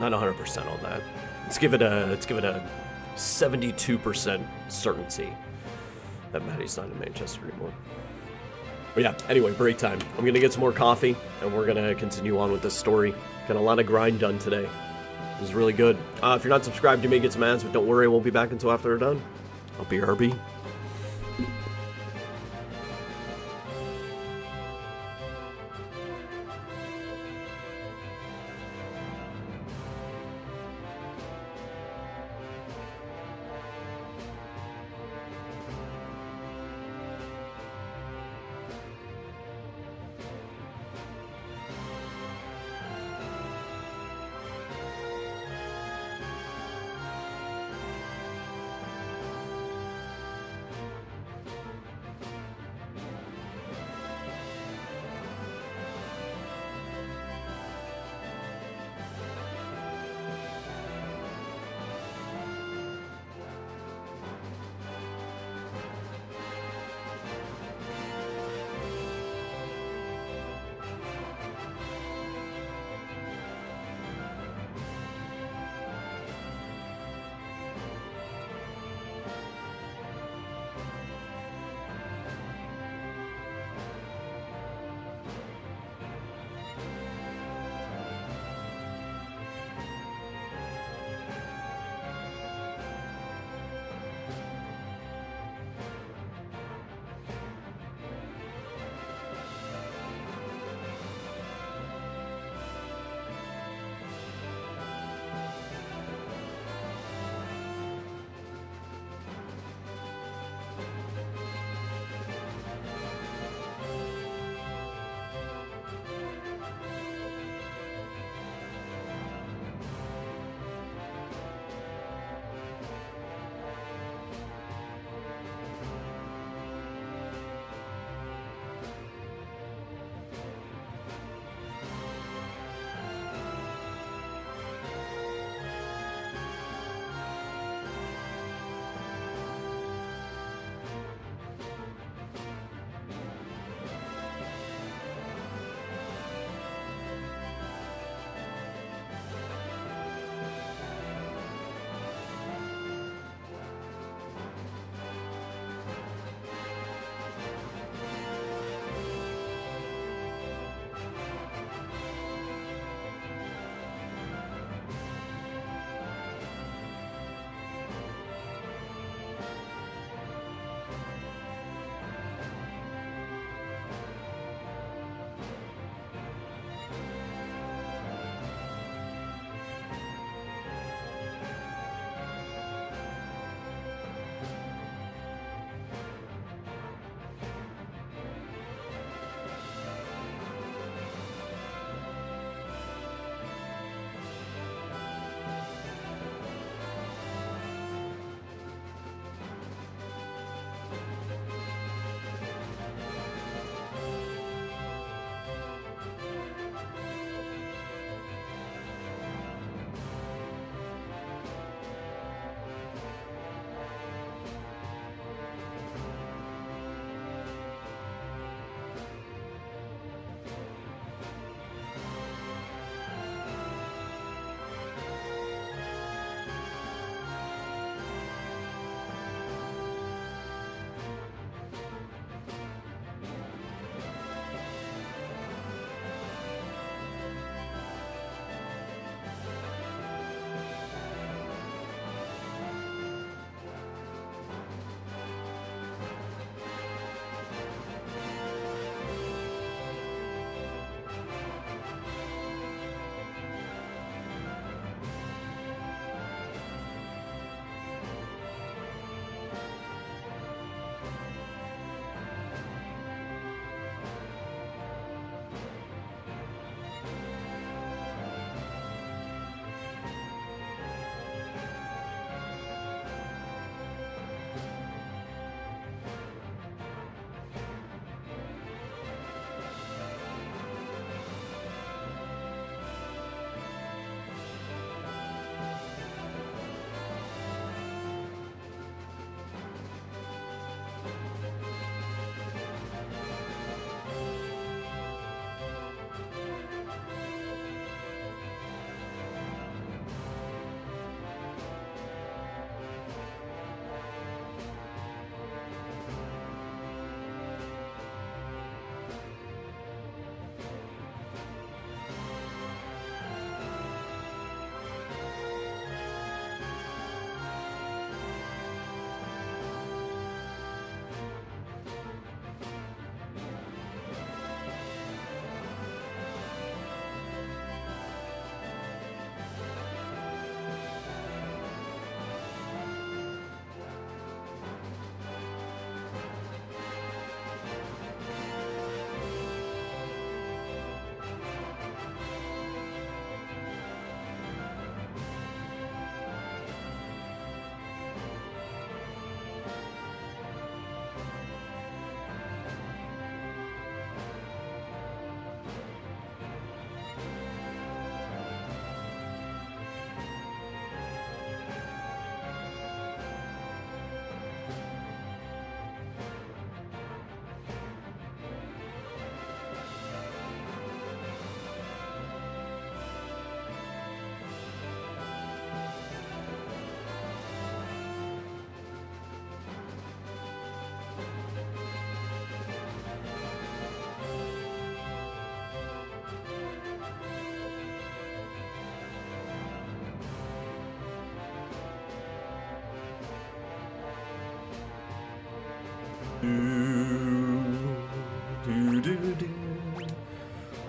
Not 100% on that. Let's give it a 72% certainty that Maddie's not in Manchester anymore. But yeah, anyway, break time. I'm gonna get some more coffee and we're gonna continue on with this story. Got a lot of grind done today. It was really good. If you're not subscribed, you may get some ads, but don't worry, I won't be back until after they're done. I'll be RB.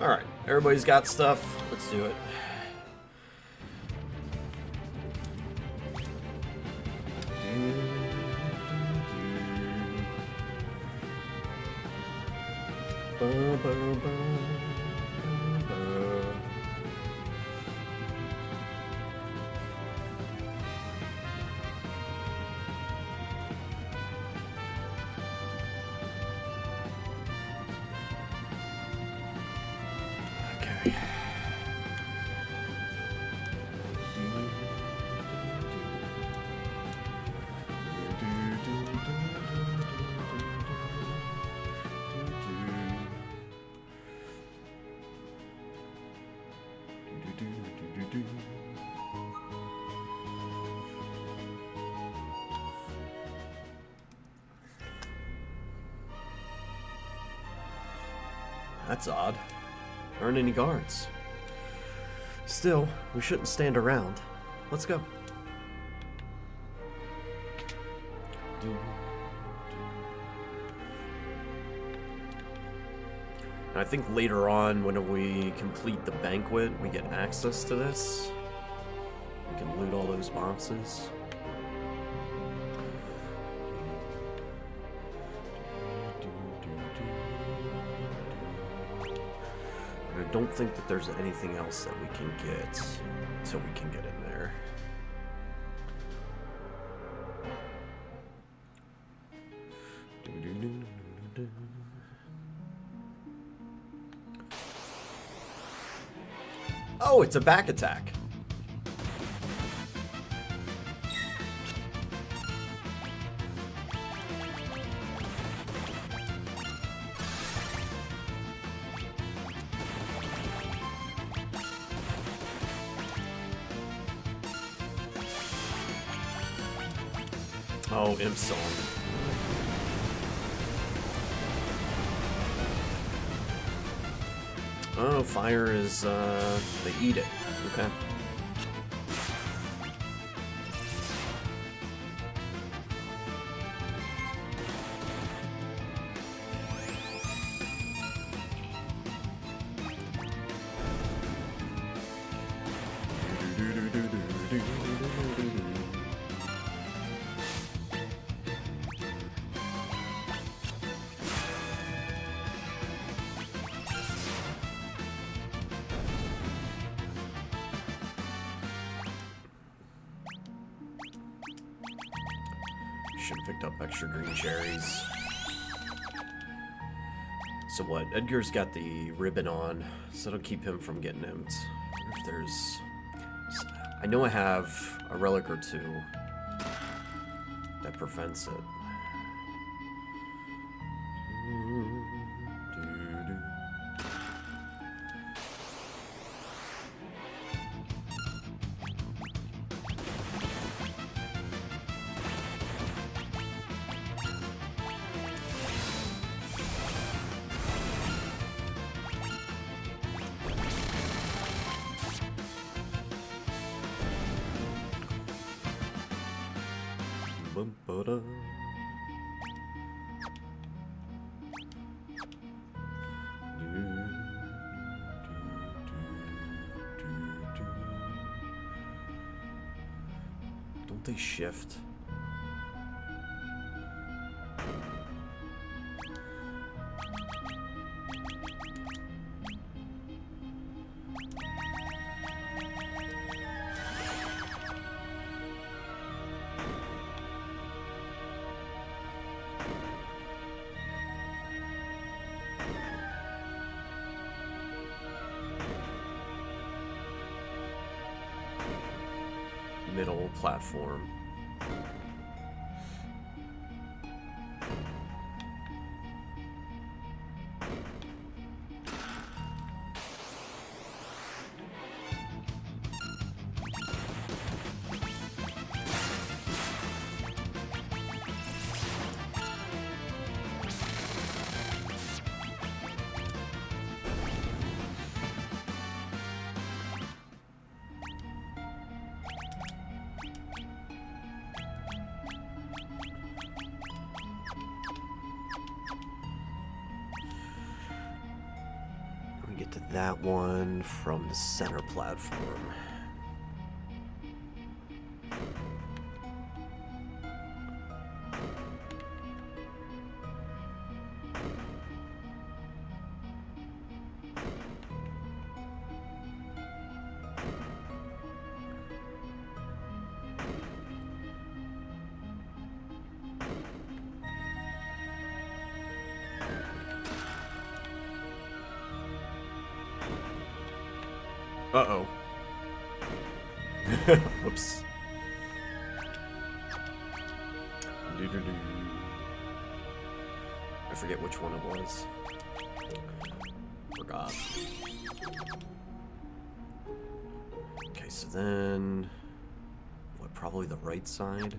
Alright, everybody's got stuff. Let's do it. That's odd. Aren't any guards. Still, we shouldn't stand around. Let's go. And I think later on, when we complete the banquet, we get access to this. We can loot all those boxes. I don't think that there's anything else that we can get until we can get in there. Oh, it's a back attack. Oh, Imp Song. Oh, fire is, they eat it. Okay. Should have picked up extra green cherries. So what? Edgar's got the ribbon on, so it'll keep him from getting imped. If there's... I know I have a relic or two that prevents it. Don't they shift? Middle platform. to that one from the center platform. Uh-oh. Whoops. I forget which one it was. Forgot. Okay, so then... what, probably the right side?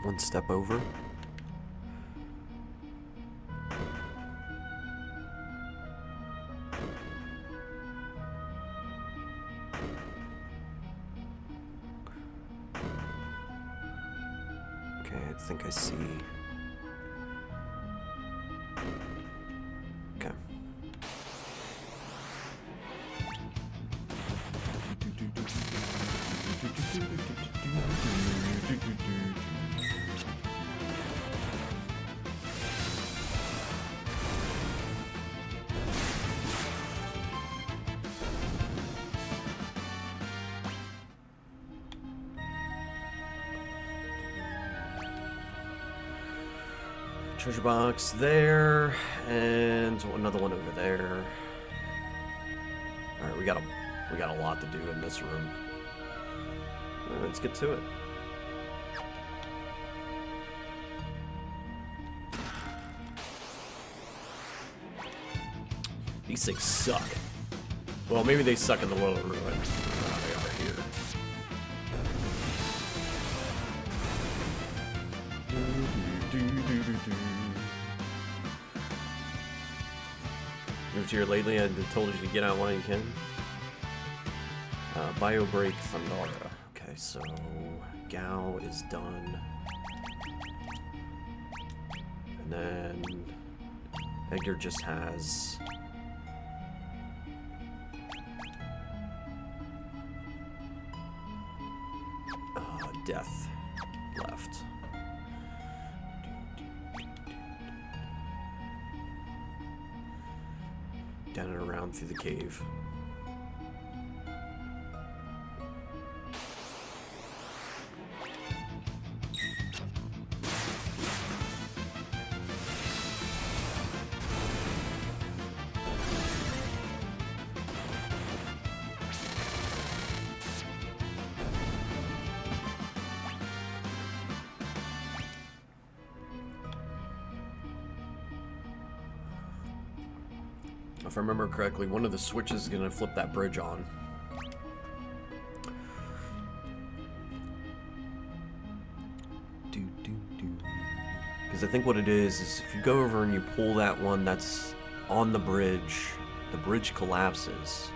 One step over. Okay, I think I see. Okay. Treasure box there, and another one over there. All right, we got a lot to do in this room. All right, let's get to it. These things suck. Well, maybe they suck in the lower room. They are here. Moved here lately. I told you to get out while you can. Bio break Thundara. Okay, so Gao is done, and then Edgar just has death left. Down and around through the cave. If I remember correctly, one of the switches is going to flip that bridge on. Because I think what it is if you go over and you pull that one that's on the bridge collapses.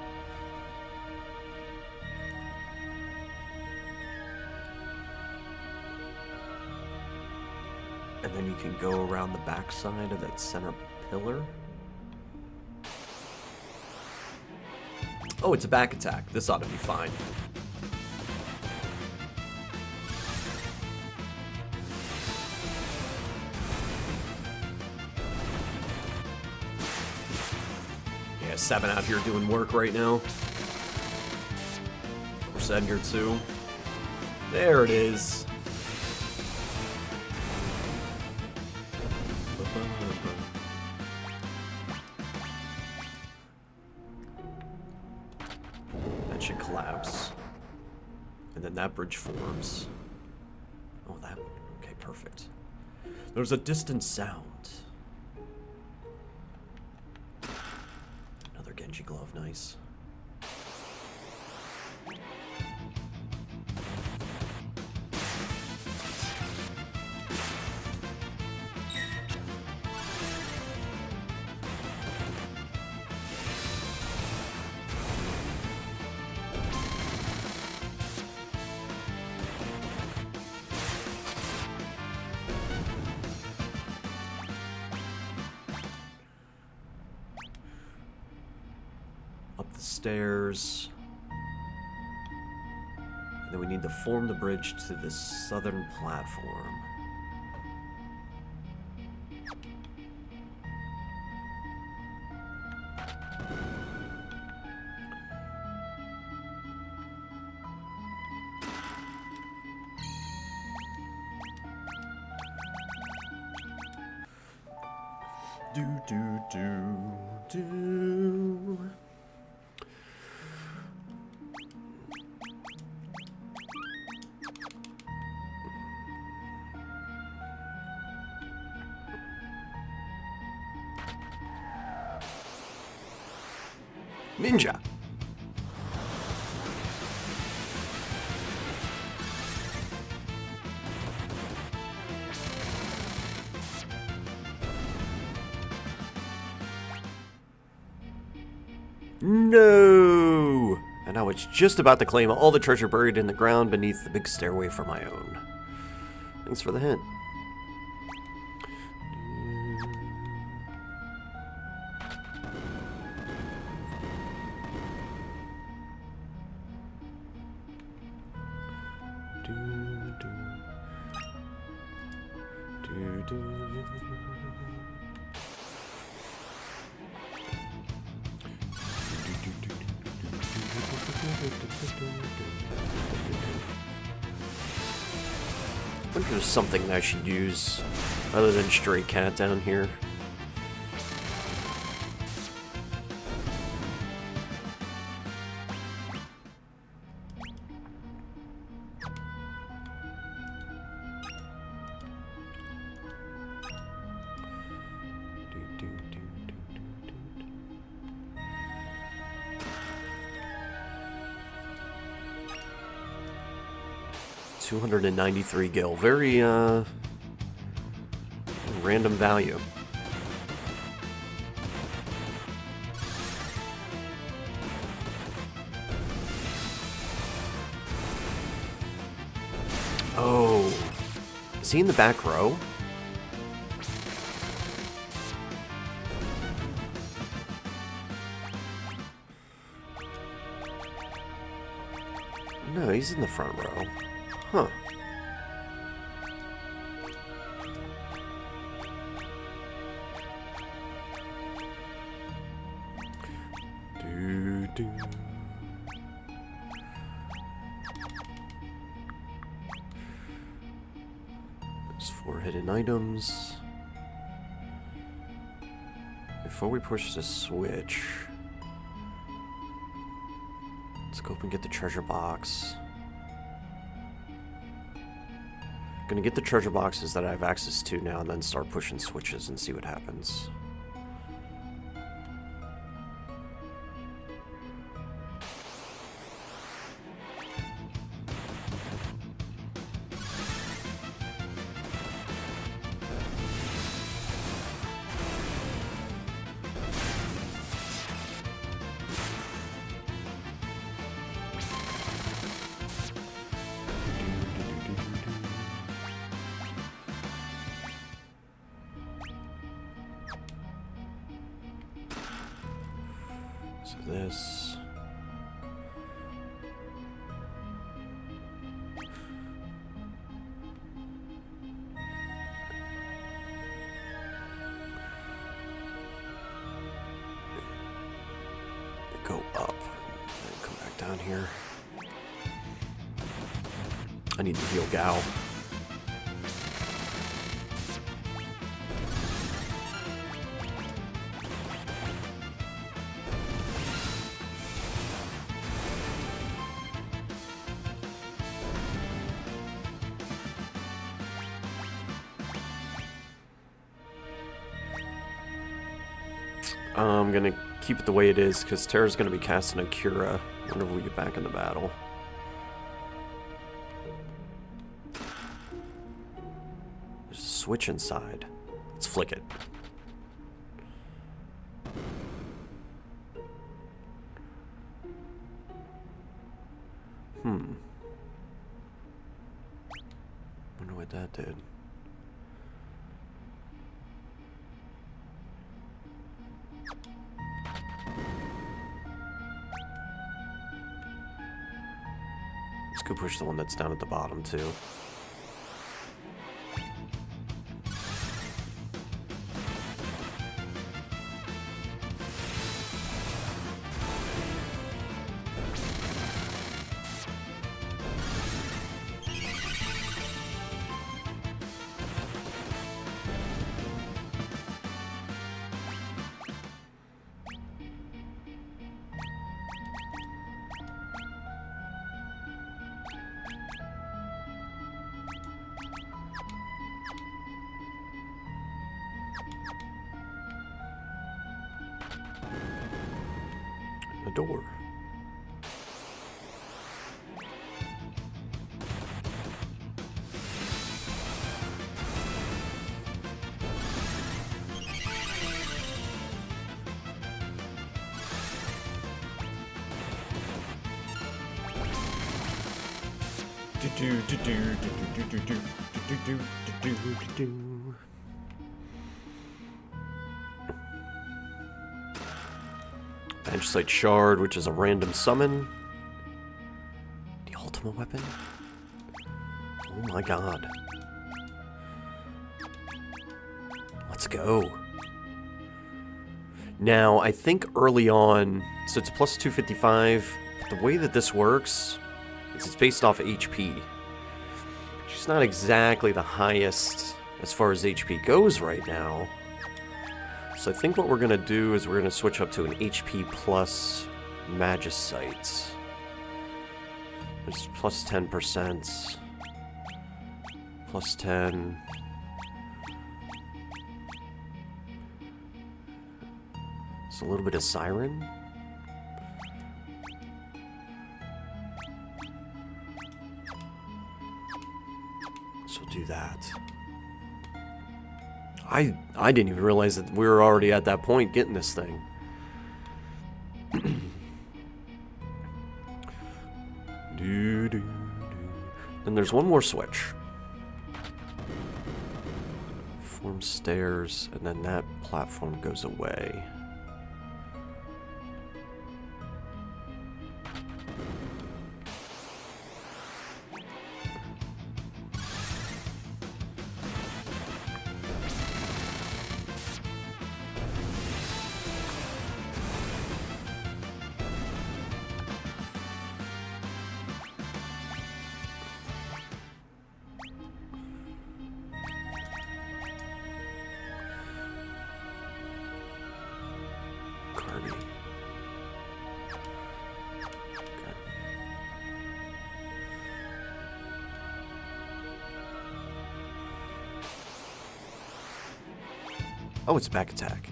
And then you can go around the backside of that center pillar. Oh, it's a back attack. This ought to be fine. Yeah, 7 out here doing work right now. Of course, Edgar too. There it is. That should collapse. And then that bridge forms. Oh, that one. Okay, perfect. There's a distant sound. Another Genji glove, nice. Up the stairs. And then we need to form the bridge to the southern platform. Do. Ninja. No! And now it's just about to claim all the treasure buried in the ground beneath the big stairway for my own. Thanks for the hint. I wonder if there's something I should use other than stray cat down here. $293 gil. Very, random value. Oh. Is he in the back row? No, he's in the front row. Huh. Do. There's 4 hidden items. Before we push the switch, let's go up and get the treasure box. Gonna get the treasure boxes that I have access to now and then start pushing switches and see what happens. So this. Go up and come back down here. I need to heal Gao. I'm gonna keep it the way it is, because Terra's gonna be casting a Cura whenever we get back in the battle. There's a switch inside. Let's flick it. Wonder what that did. Let's go push the one that's down at the bottom, too. A door. Benchlight Shard, which is a random summon. The ultimate weapon? Oh my god. Let's go. Now, I think early on, so it's plus 255, but the way that this works is it's based off HP. Which is not exactly the highest as far as HP goes right now. So I think what we're going to do is we're going to switch up to an HP plus Magicite. There's plus 10%. Plus 10. It's a little bit of Siren. So we'll do that. I didn't even realize that we were already at that point getting this thing. Then there's one more switch. Form stairs, and then that platform goes away. Oh, it's back attack.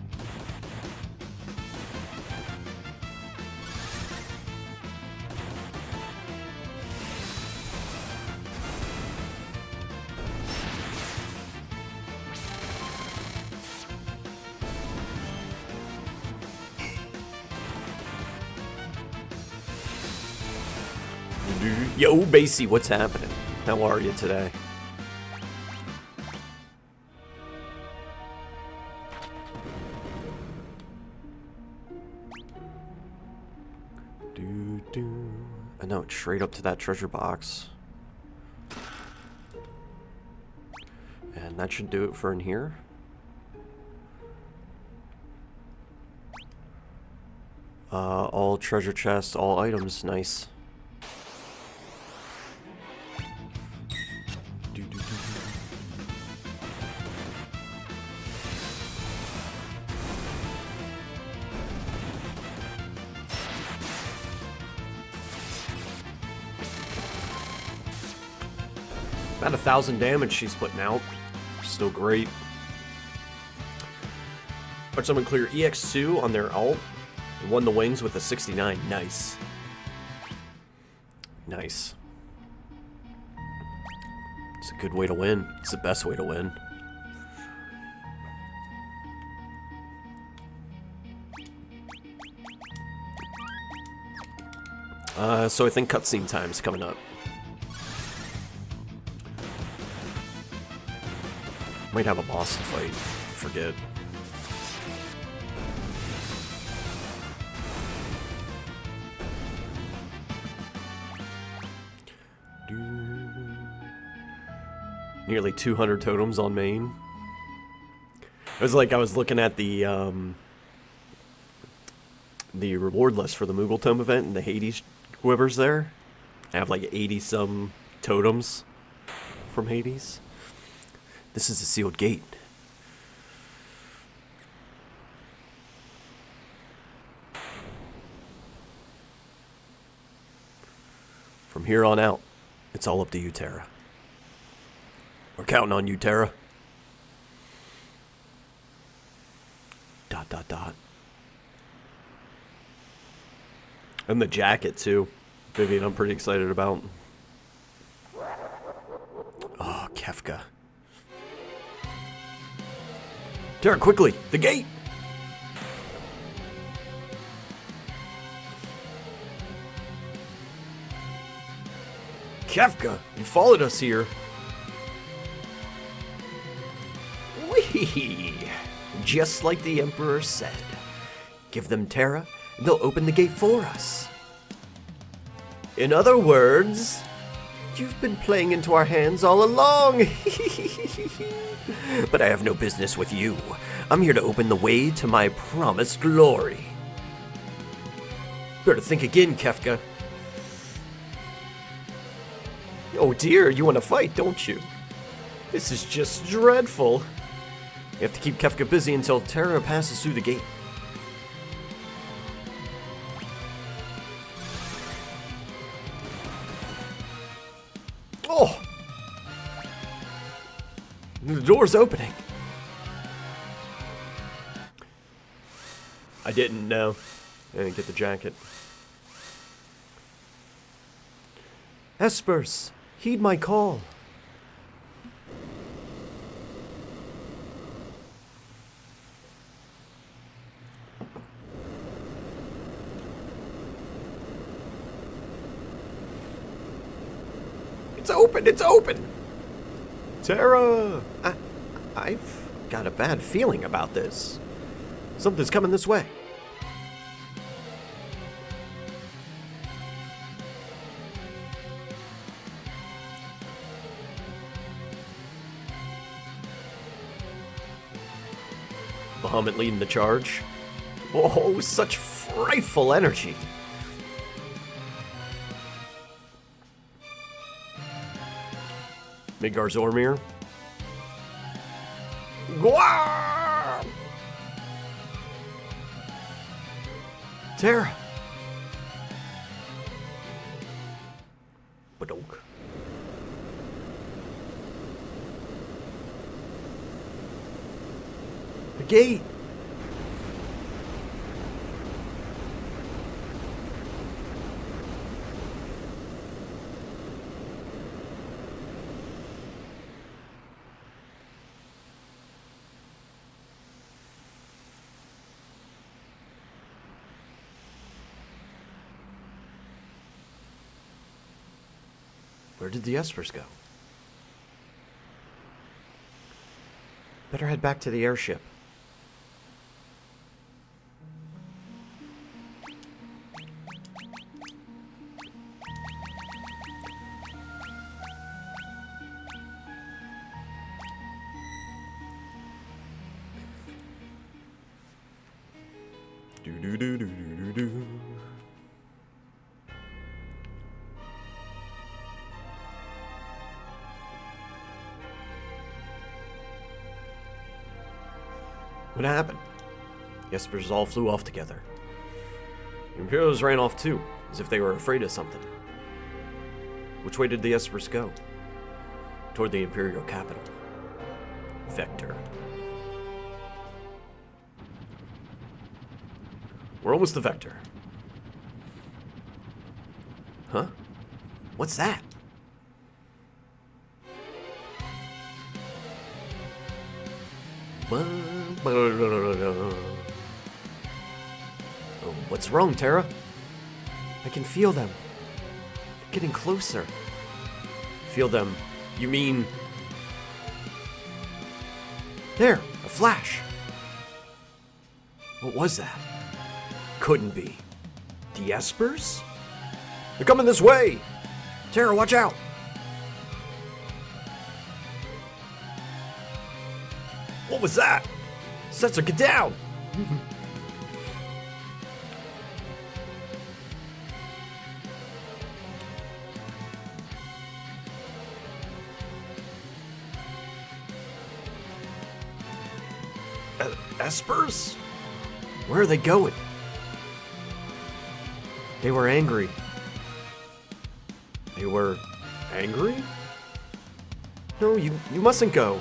Yo, Basie, what's happening? How are you today? I know, it's straight up to that treasure box. And that should do it for in here. All treasure chests, all items, nice. About 1,000 damage she's putting out. Still great. Watch someone clear EX2 on their ult and won the wings with a 69. Nice. Nice. It's a good way to win. It's the best way to win. So I think cutscene time's coming up. Might have a boss to fight. Forget. Nearly 200 totems on main. It was like I was looking at the reward list for the Moogle Tome event and the Hades quivers there. I have like 80-some totems from Hades. This is a sealed gate. From here on out, it's all up to you, Terra. We're counting on you, Terra. ... And the jacket, too. Vivian, I'm pretty excited about. Oh, Kefka. Terra, quickly! The gate! Kefka, you followed us here. Whee! Just like the Emperor said. Give them Terra, and they'll open the gate for us. In other words, you've been playing into our hands all along. But I have no business with you. I'm here to open the way to my promised glory. Better think again, Kefka. Oh dear, you want to fight, don't you? This is just dreadful. You have to keep Kefka busy until Terra passes through the gate. Oh! The door's opening. I didn't know. I didn't get the jacket. Espers, heed my call. It's open, it's open! Terra! I've got a bad feeling about this. Something's coming this way. Bahamut leading the charge. Oh, such frightful energy. Midgar's Ormir. Gwar! Terra. Badonk. The gate. Where did the Espers go? Better head back to the airship. Do-do-do-do-do-do. What happened? The Espers all flew off together. The Imperials ran off too, as if they were afraid of something. Which way did the Espers go? Toward the Imperial capital. Vector. We're almost the vector. Huh? What's that? Oh, what's wrong, Terra? I can feel them. They're getting closer. Feel them? You mean... There, a flash. What was that? Couldn't be. The Espers? They're coming this way! Terra, watch out! What was that? Setzer, get down! Espers? Where are they going? They were angry. They were angry? No, you mustn't go.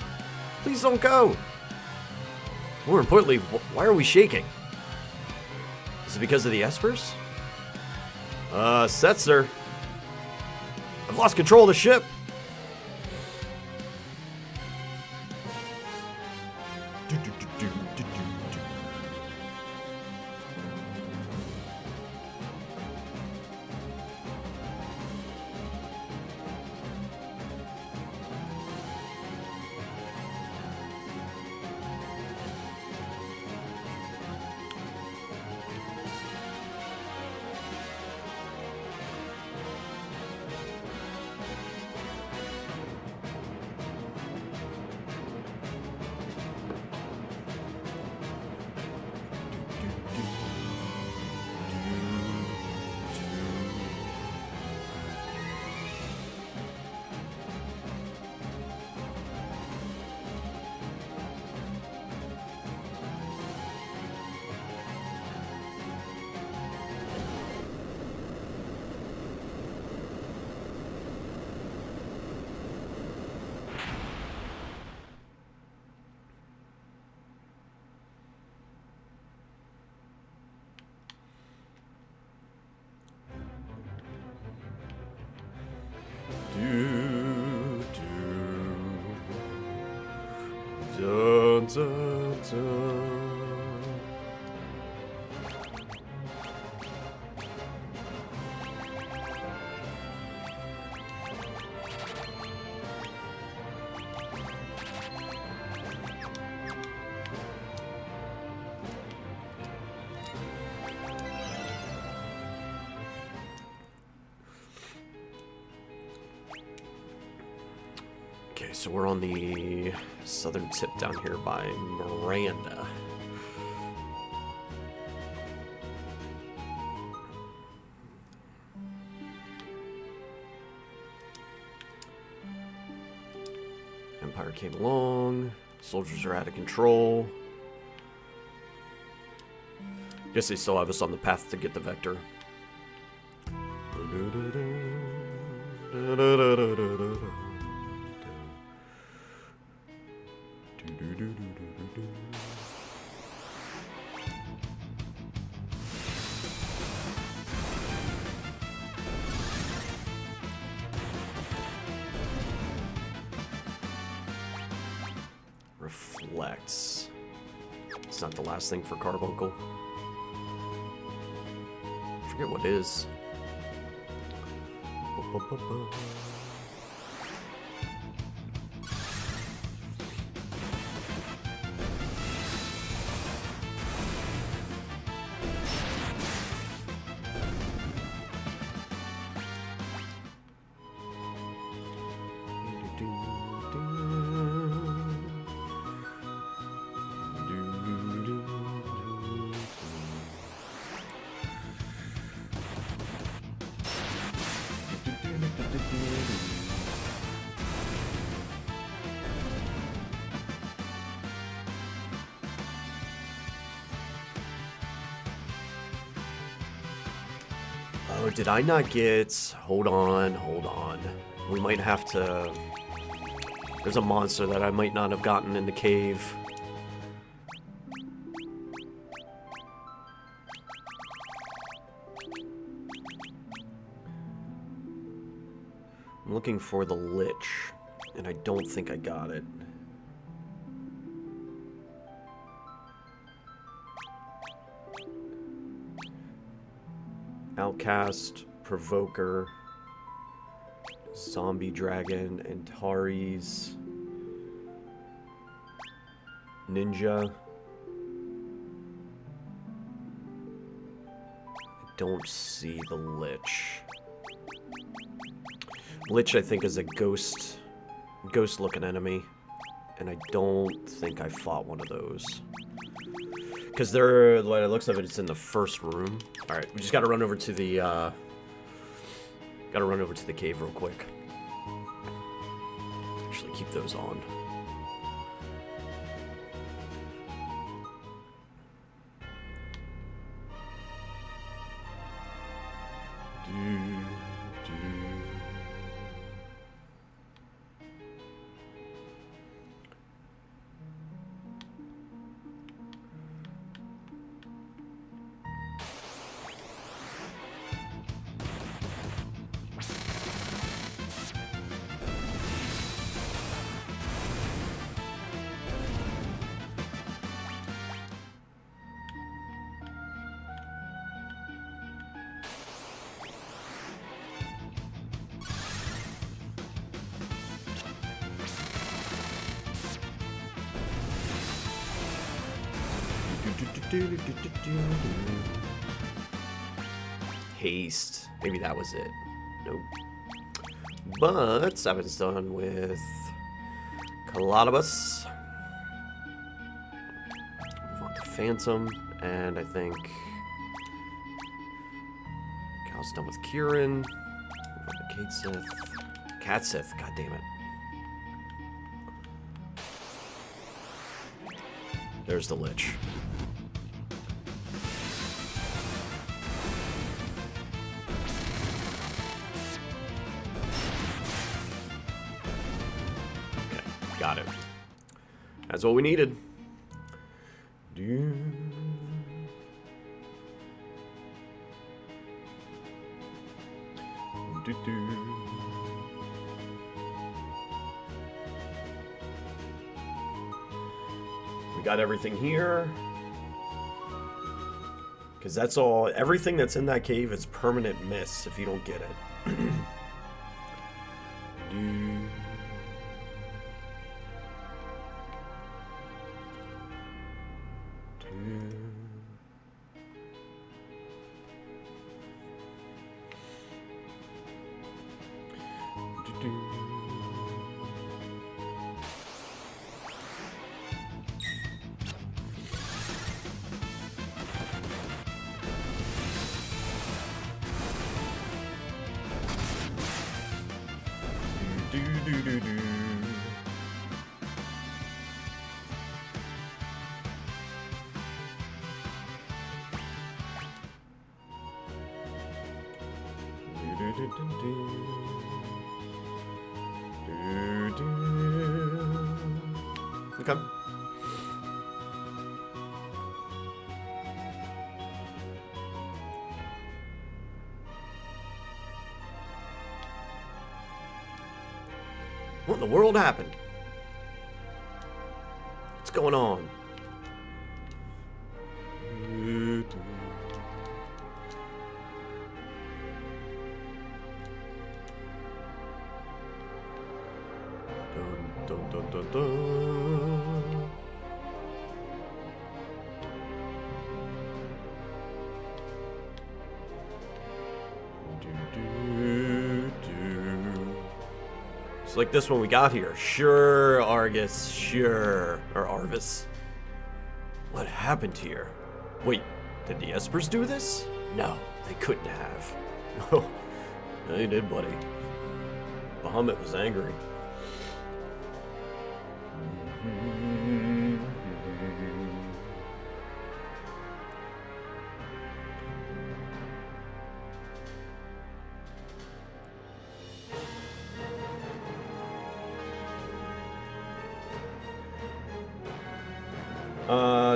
Please don't go. More importantly, why are we shaking? Is it because of the Espers? Setzer. I've lost control of the ship. Dun, dun, dun. Okay, so we're on the southern tip down here by Miranda. Empire came along. Soldiers are out of control. Guess they still have us on the path to get the vector. Reflects. It's not the last thing for Carbuncle. I forget what is. Oh, did I not get... Hold on. We might have to... There's a monster that I might not have gotten in the cave. I'm looking for the Lich, and I don't think I got it. Outcast, Provoker, Zombie Dragon, Antares, Ninja. I don't see the Lich. Lich, I think, is a ghost-looking enemy, and I don't think I fought one of those. Because they're, what it looks like, it's in the first room. All right, we just got to run over to the, cave real quick. Actually, keep those on. Haste. Maybe that was it. Nope. But I was done with Caladabus. Move on to Phantom, and I think Cal's done with Kieran. Move on to Catsith. God damn it. There's the Lich. Got it. That's what we needed. We got everything here. Because that's all. Everything that's in that cave is permanent miss if you don't get it. Okay. What in the world happened? What's going on? Dun, dun, dun, dun. It's like this one we got here. Sure, Argus, sure. Or Arvis. What happened here? Wait, did the Espers do this? No, they couldn't have. Oh, they did, buddy. Bahamut was angry.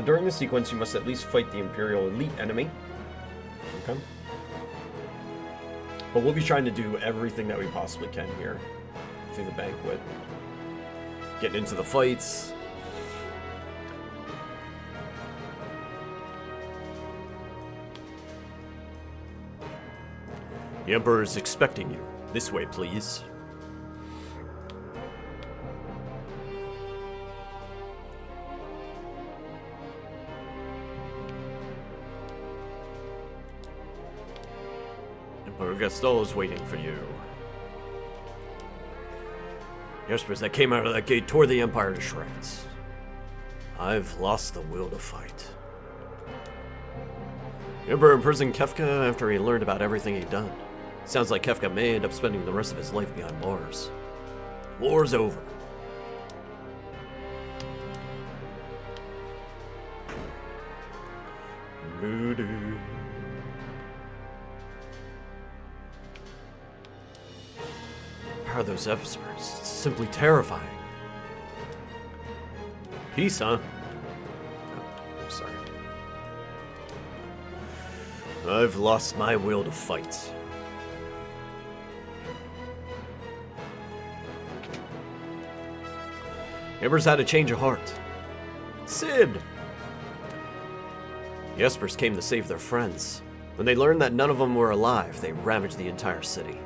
During the sequence, you must at least fight the Imperial elite enemy. Okay. But we'll be trying to do everything that we possibly can here through the banquet. Getting into the fights. The Emperor is expecting you. This way, please. Emperor Gaston is waiting for you. The Espers that came out of that gate tore the Empire to shreds. I've lost the will to fight. The Emperor imprisoned Kefka after he learned about everything he'd done. Sounds like Kefka may end up spending the rest of his life behind bars. War's over. How are those Espers? It's simply terrifying. Peace, huh? Oh, I'm sorry. I've lost my will to fight. Ember's had a change of heart. Sid! The Espers came to save their friends. When they learned that none of them were alive, they ravaged the entire city.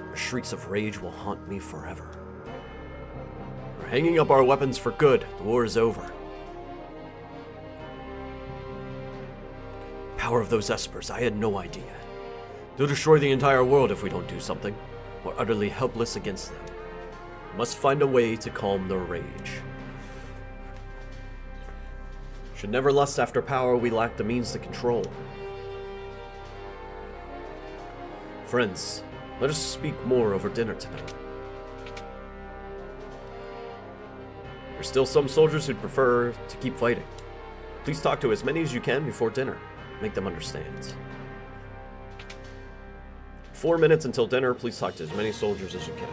Their shrieks of rage will haunt me forever. We're hanging up our weapons for good. The war is over. Power of those Espers, I had no idea. They'll destroy the entire world if we don't do something. We're utterly helpless against them. Must find a way to calm their rage. Should never lust after power we lack the means to control. Friends, let us speak more over dinner tonight. There's still some soldiers who'd prefer to keep fighting. Please talk to as many as you can before dinner. Make them understand. 4 minutes until dinner. Please talk to as many soldiers as you can.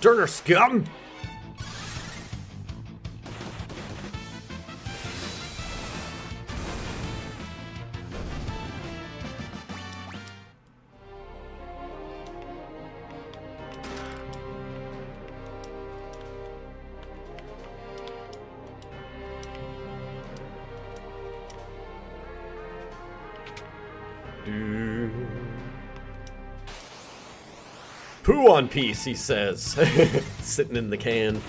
Turner scum! Poo on peace, he says. Sitting in the can.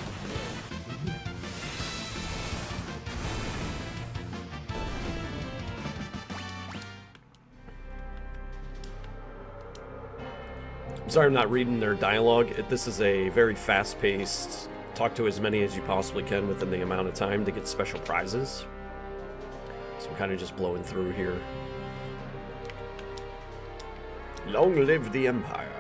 I'm sorry I'm not reading their dialogue. This is a very fast-paced, talk to as many as you possibly can within the amount of time to get special prizes. So I'm kind of just blowing through here. Long live the Empire.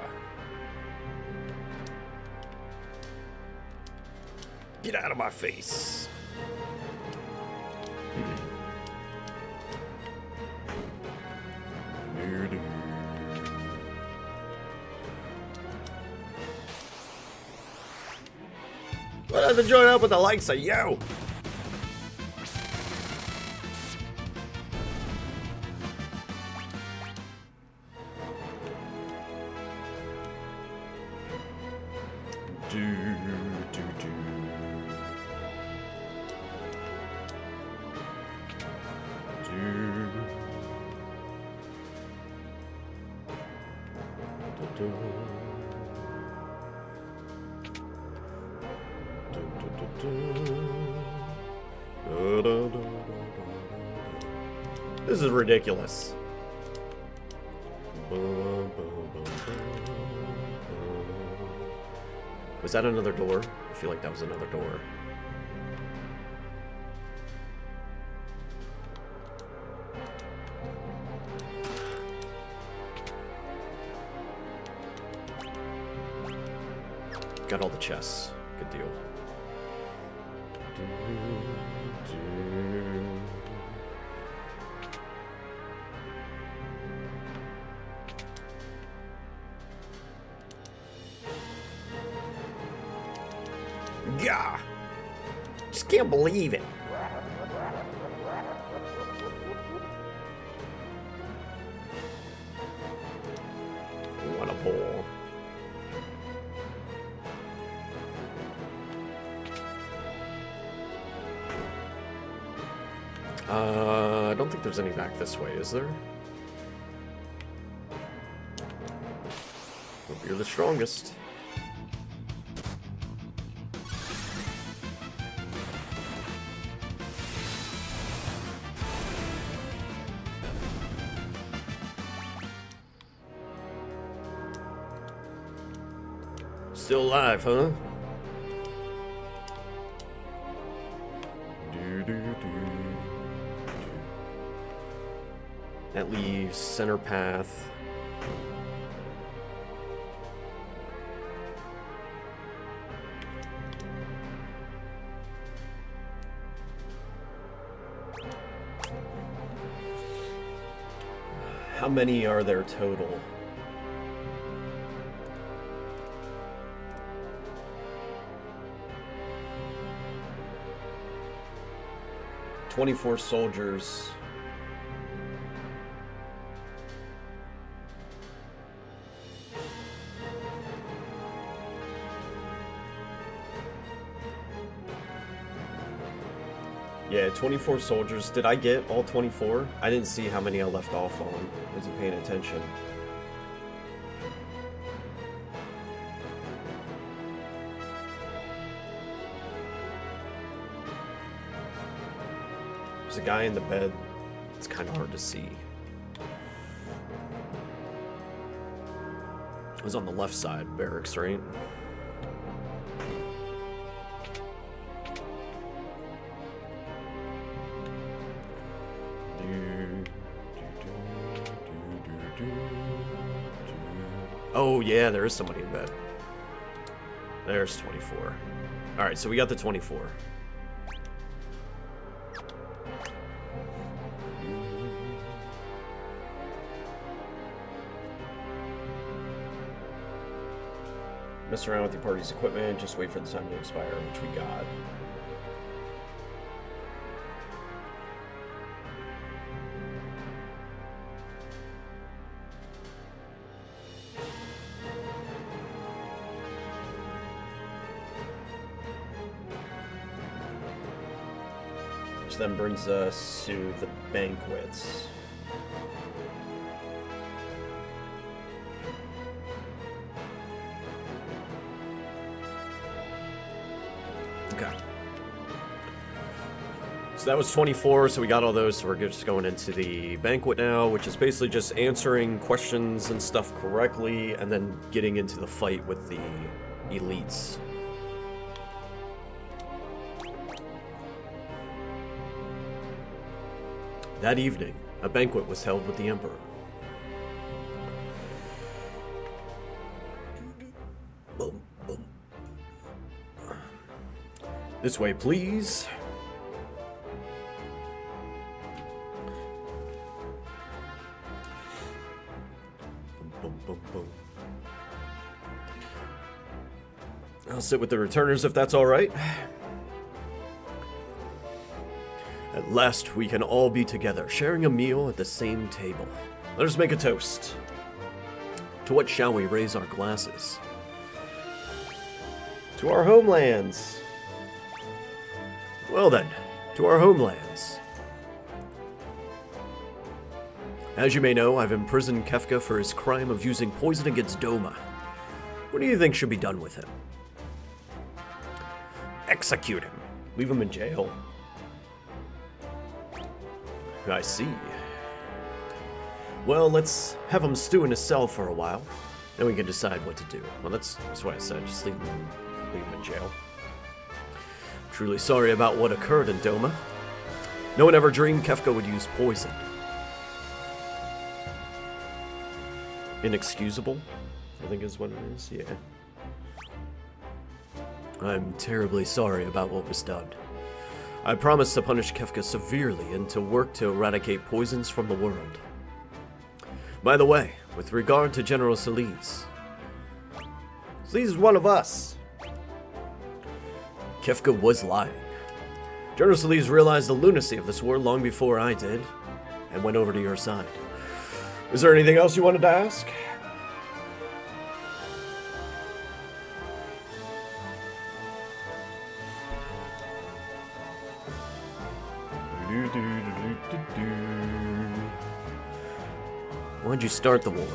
Get out of my face. What have to join up with the likes of you? This is ridiculous. Was that another door? I feel like that was another door. Got all the chests. Good deal. Gah! Just can't believe it. What a ball. I don't think there's any back this way, is there? Hope you're the strongest. Still alive, huh? That leaves center path. How many are there total? "24 soldiers. Yeah, 24 soldiers. Did I get all 24? I didn't see how many I left off on. I wasn't paying attention. There's a guy in the bed. It's kind of hard to see. It was on the left side, barracks, right? Oh, yeah, there is somebody in bed. There's 24. Alright, so we got the 24. Mess around with your party's equipment, just wait for the time to expire, which we got. Which then brings us to the banquets. Okay. So that was 24, so we got all those, so we're just going into the banquet now, which is basically just answering questions and stuff correctly, and then getting into the fight with the elites. That evening, a banquet was held with the Emperor. Boom, boom. This way, please. Boom, boom, boom. I'll sit with the returners if that's all right. At last, we can all be together, sharing a meal at the same table. Let us make a toast. To what shall we raise our glasses? To our homelands. Well then, to our homelands. As you may know, I've imprisoned Kefka for his crime of using poison against Doma. What do you think should be done with him? Execute him. Leave him in jail. I see. Well, let's have him stew in his cell for a while. Then we can decide what to do. Well, that's what I said. Just leave him in jail. Truly sorry about what occurred in Doma. No one ever dreamed Kefka would use poison. Inexcusable, I think is what it is, yeah. I'm terribly sorry about what was done. I promise to punish Kefka severely and to work to eradicate poisons from the world. By the way, with regard to General Solis. Solis is one of us. Kefka was lying. General Solis realized the lunacy of this war long before I did, and went over to your side. Is there anything else you wanted to ask? Why'd you start the war?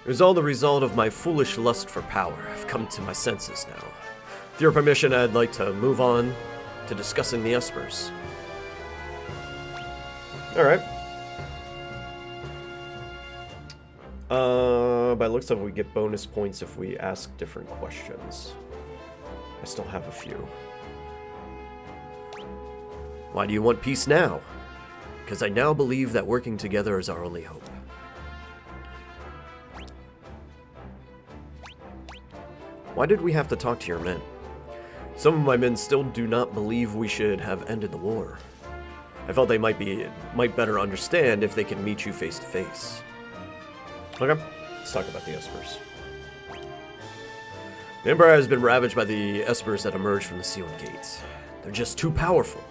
It was all the result of my foolish lust for power. I've come to my senses now. With your permission, I'd like to move on to discussing the Espers. Alright. By the looks of it, we get bonus points if we ask different questions. I still have a few. Why do you want peace now? Because I now believe that working together is our only hope. Why did we have to talk to your men? Some of my men still do not believe we should have ended the war. I felt they might better understand if they can meet you face to face. Okay, let's talk about the Espers. The Empire has been ravaged by the Espers that emerged from the sealed gates. They're just too powerful.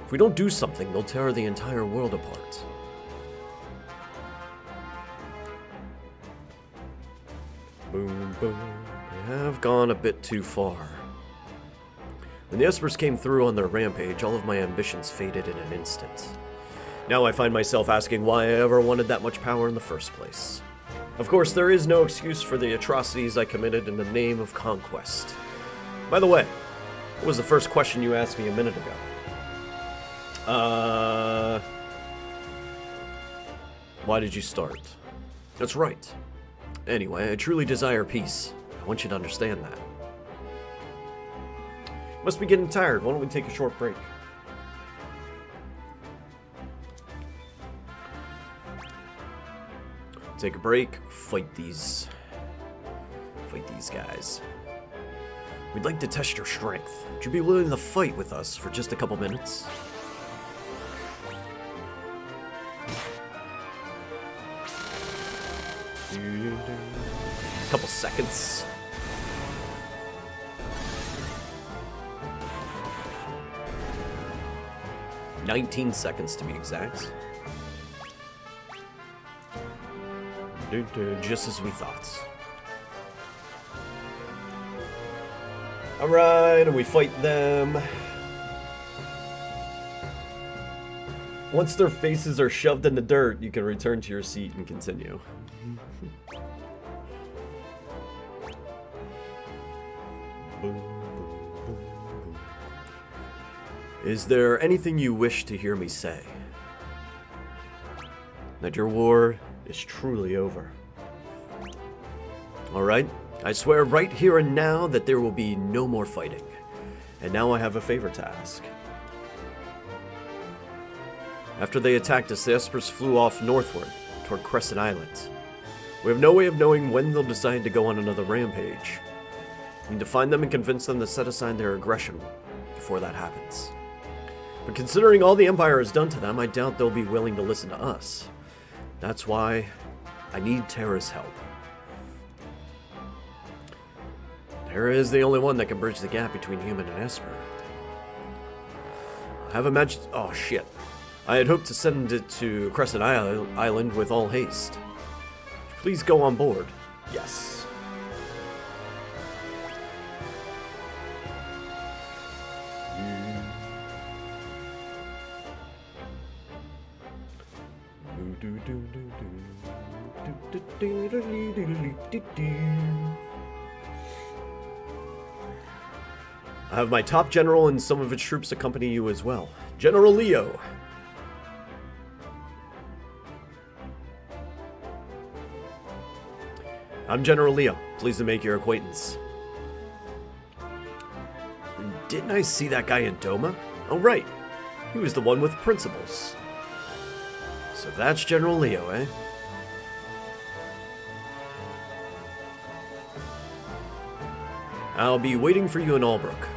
If we don't do something, they'll tear the entire world apart. Boom, boom. They have gone a bit too far. When the Espers came through on their rampage, all of my ambitions faded in an instant. Now I find myself asking why I ever wanted that much power in the first place. Of course, there is no excuse for the atrocities I committed in the name of conquest. By the way, what was the first question you asked me a minute ago? Why did you start? That's right. Anyway, I truly desire peace. I want you to understand that. Must be getting tired. Why don't we take a short break? Take a break. Fight these guys. We'd like to test your strength. Would you be willing to fight with us for just a couple minutes? Couple seconds. "19 seconds to be exact. Just as we thought. Alright, and we fight them. Once their faces are shoved in the dirt, you can return to your seat and continue. Is there anything you wish to hear me say? That your war is truly over. Alright, I swear right here and now that there will be no more fighting. And now I have a favor to ask. After they attacked us, the Espers flew off northward, toward Crescent Island. We have no way of knowing when they'll decide to go on another rampage. We need to find them and convince them to set aside their aggression before that happens. But considering all the Empire has done to them, I doubt they'll be willing to listen to us. That's why I need Terra's help. Terra is the only one that can bridge the gap between human and Esper. I have imagined... Oh, shit. I had hoped to send it to Crescent Island with all haste. Please go on board. Yes. I have my top general and some of its troops accompany you as well. General Leo. I'm General Leo. Pleased to make your acquaintance. Didn't I see that guy in Doma? Oh, right. He was the one with principles. So that's General Leo, eh? I'll be waiting for you in Albrook.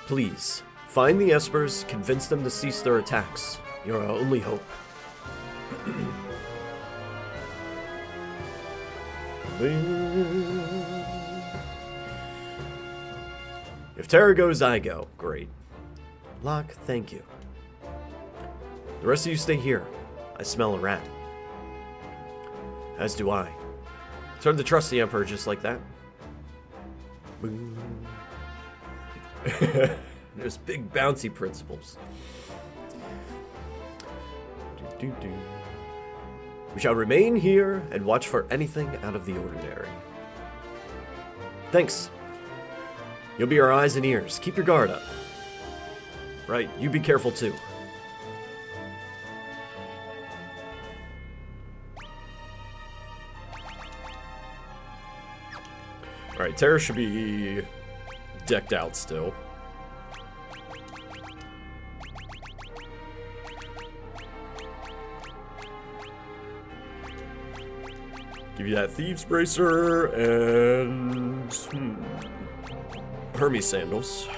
Please, find the Espers, convince them to cease their attacks. You're our only hope. If Terra goes, I go. Great. Locke, thank you. The rest of you stay here. I smell a rat. As do I. It's hard to trust the Emperor just like that. There's big bouncy principles. We shall remain here and watch for anything out of the ordinary. Thanks. You'll be our eyes and ears. Keep your guard up. Right, you be careful too. Alright, Terra should be decked out still. Give you that Thieves Bracer and Hermes Sandals.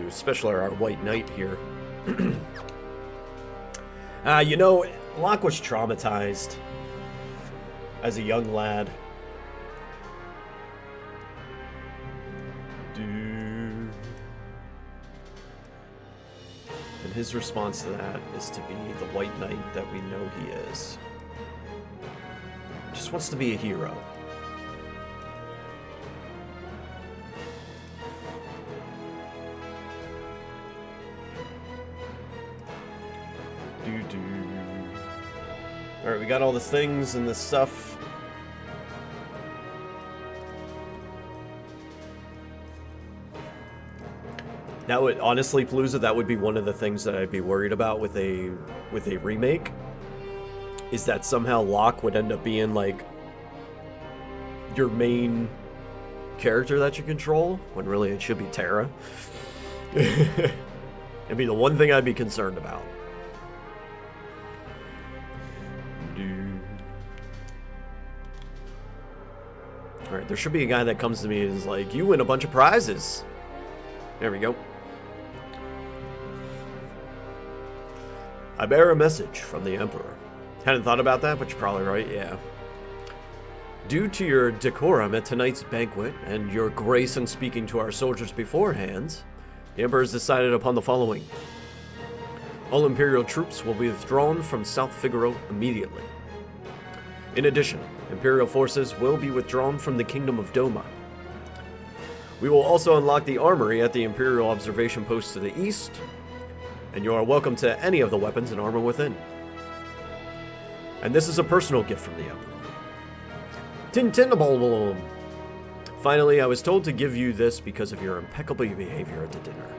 Especially our White Knight here. You know, Locke was traumatized as a young lad. And his response to that is to be the White Knight that we know he is. Just wants to be a hero. Alright, we got all the things and the stuff. That would, honestly, Palooza, that would be one of the things that I'd be worried about with a remake. Is that somehow Locke would end up being, like, your main character that you control, when really it should be Terra. It'd be the one thing I'd be concerned about. Alright, there should be a guy that comes to me and is like, you win a bunch of prizes. There we go. I bear a message from the Emperor. Hadn't thought about that, but you're probably right, yeah. Due to your decorum at tonight's banquet, and your grace in speaking to our soldiers beforehand, the Emperor has decided upon the following. All Imperial troops will be withdrawn from South Figaro immediately. In addition, Imperial forces will be withdrawn from the Kingdom of Doma. We will also unlock the armory at the Imperial observation post to the east, and you are welcome to any of the weapons and armor within. And this is a personal gift from the Emperor. Tintinable! Finally, I was told to give you this because of your impeccable behavior at the dinner.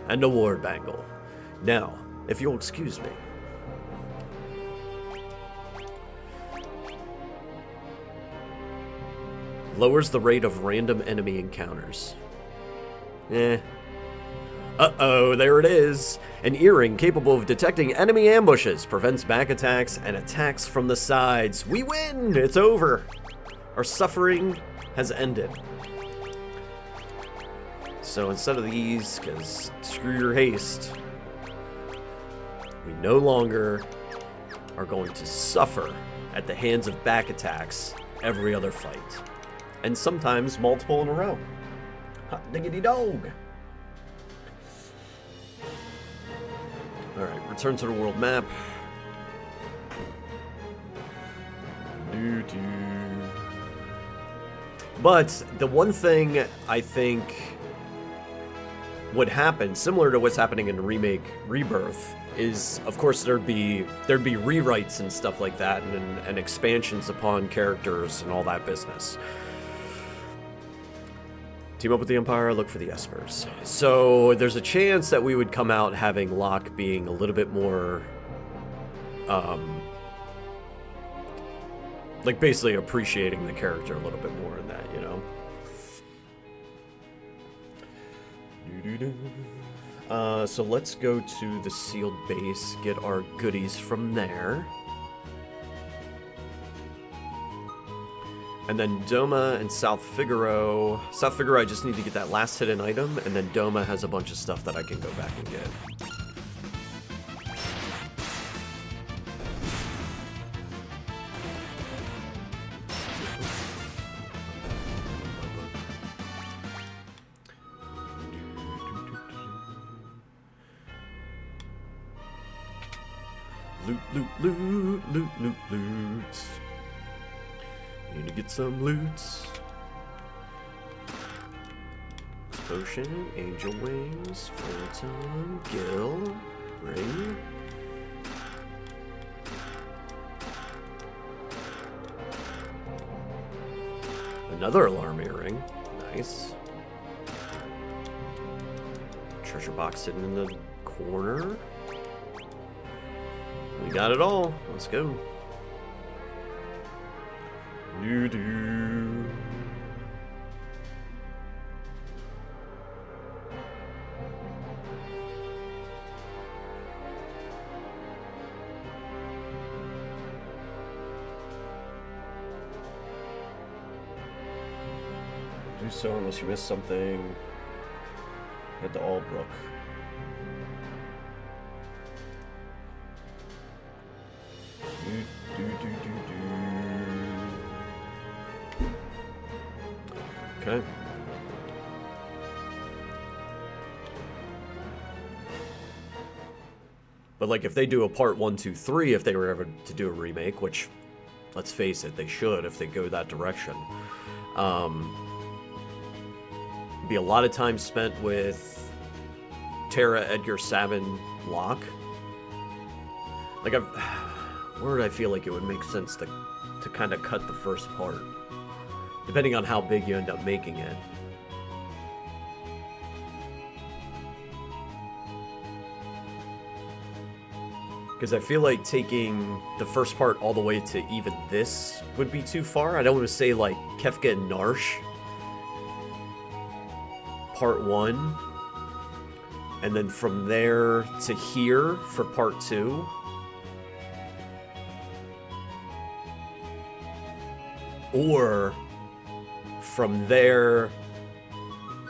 And a war bangle. Now, if you'll excuse me. Lowers the rate of random enemy encounters. Uh-oh, there it is. An earring capable of detecting enemy ambushes, prevents back attacks, and attacks from the sides. We win! It's over. Our suffering has ended. So instead of these, because screw your haste, we no longer are going to suffer at the hands of back attacks every other fight. And sometimes multiple in a row. Hot diggity dog! Alright, return to the world map. But the one thing I think would happen, similar to what's happening in Remake Rebirth, is of course there'd be rewrites and stuff like that, and expansions upon characters and all that business. Team up with the Empire, look for the Espers. So there's a chance that we would come out having Locke being a little bit more, like basically appreciating the character a little bit more in that, you know? So let's go to the sealed base, get our goodies from there. And then Doma and South Figaro. South Figaro, I just need to get that last hidden item, and then Doma has a bunch of stuff that I can go back and get. Loot, loot, loot, loot, loot, loot. Need to get some loots. Potion, angel wings, photon, gill, ring. Another alarm earring. Nice. Treasure box sitting in the corner. We got it all. Let's go. Doo-doo. Do so unless you miss something. Head to Albrook. Okay. But like if they do a part 1, 2, 3, if they were ever to do a remake, which let's face it, they should if they go that direction. Be a lot of time spent with Terra, Edgar, Sabin, Locke. Like where would I feel like it would make sense to kind of cut the first part? Depending on how big you end up making it. Because I feel like taking the first part all the way to even this would be too far. I don't want to say like Kefka and Narsh part 1. And then from there to here for part 2. Or from there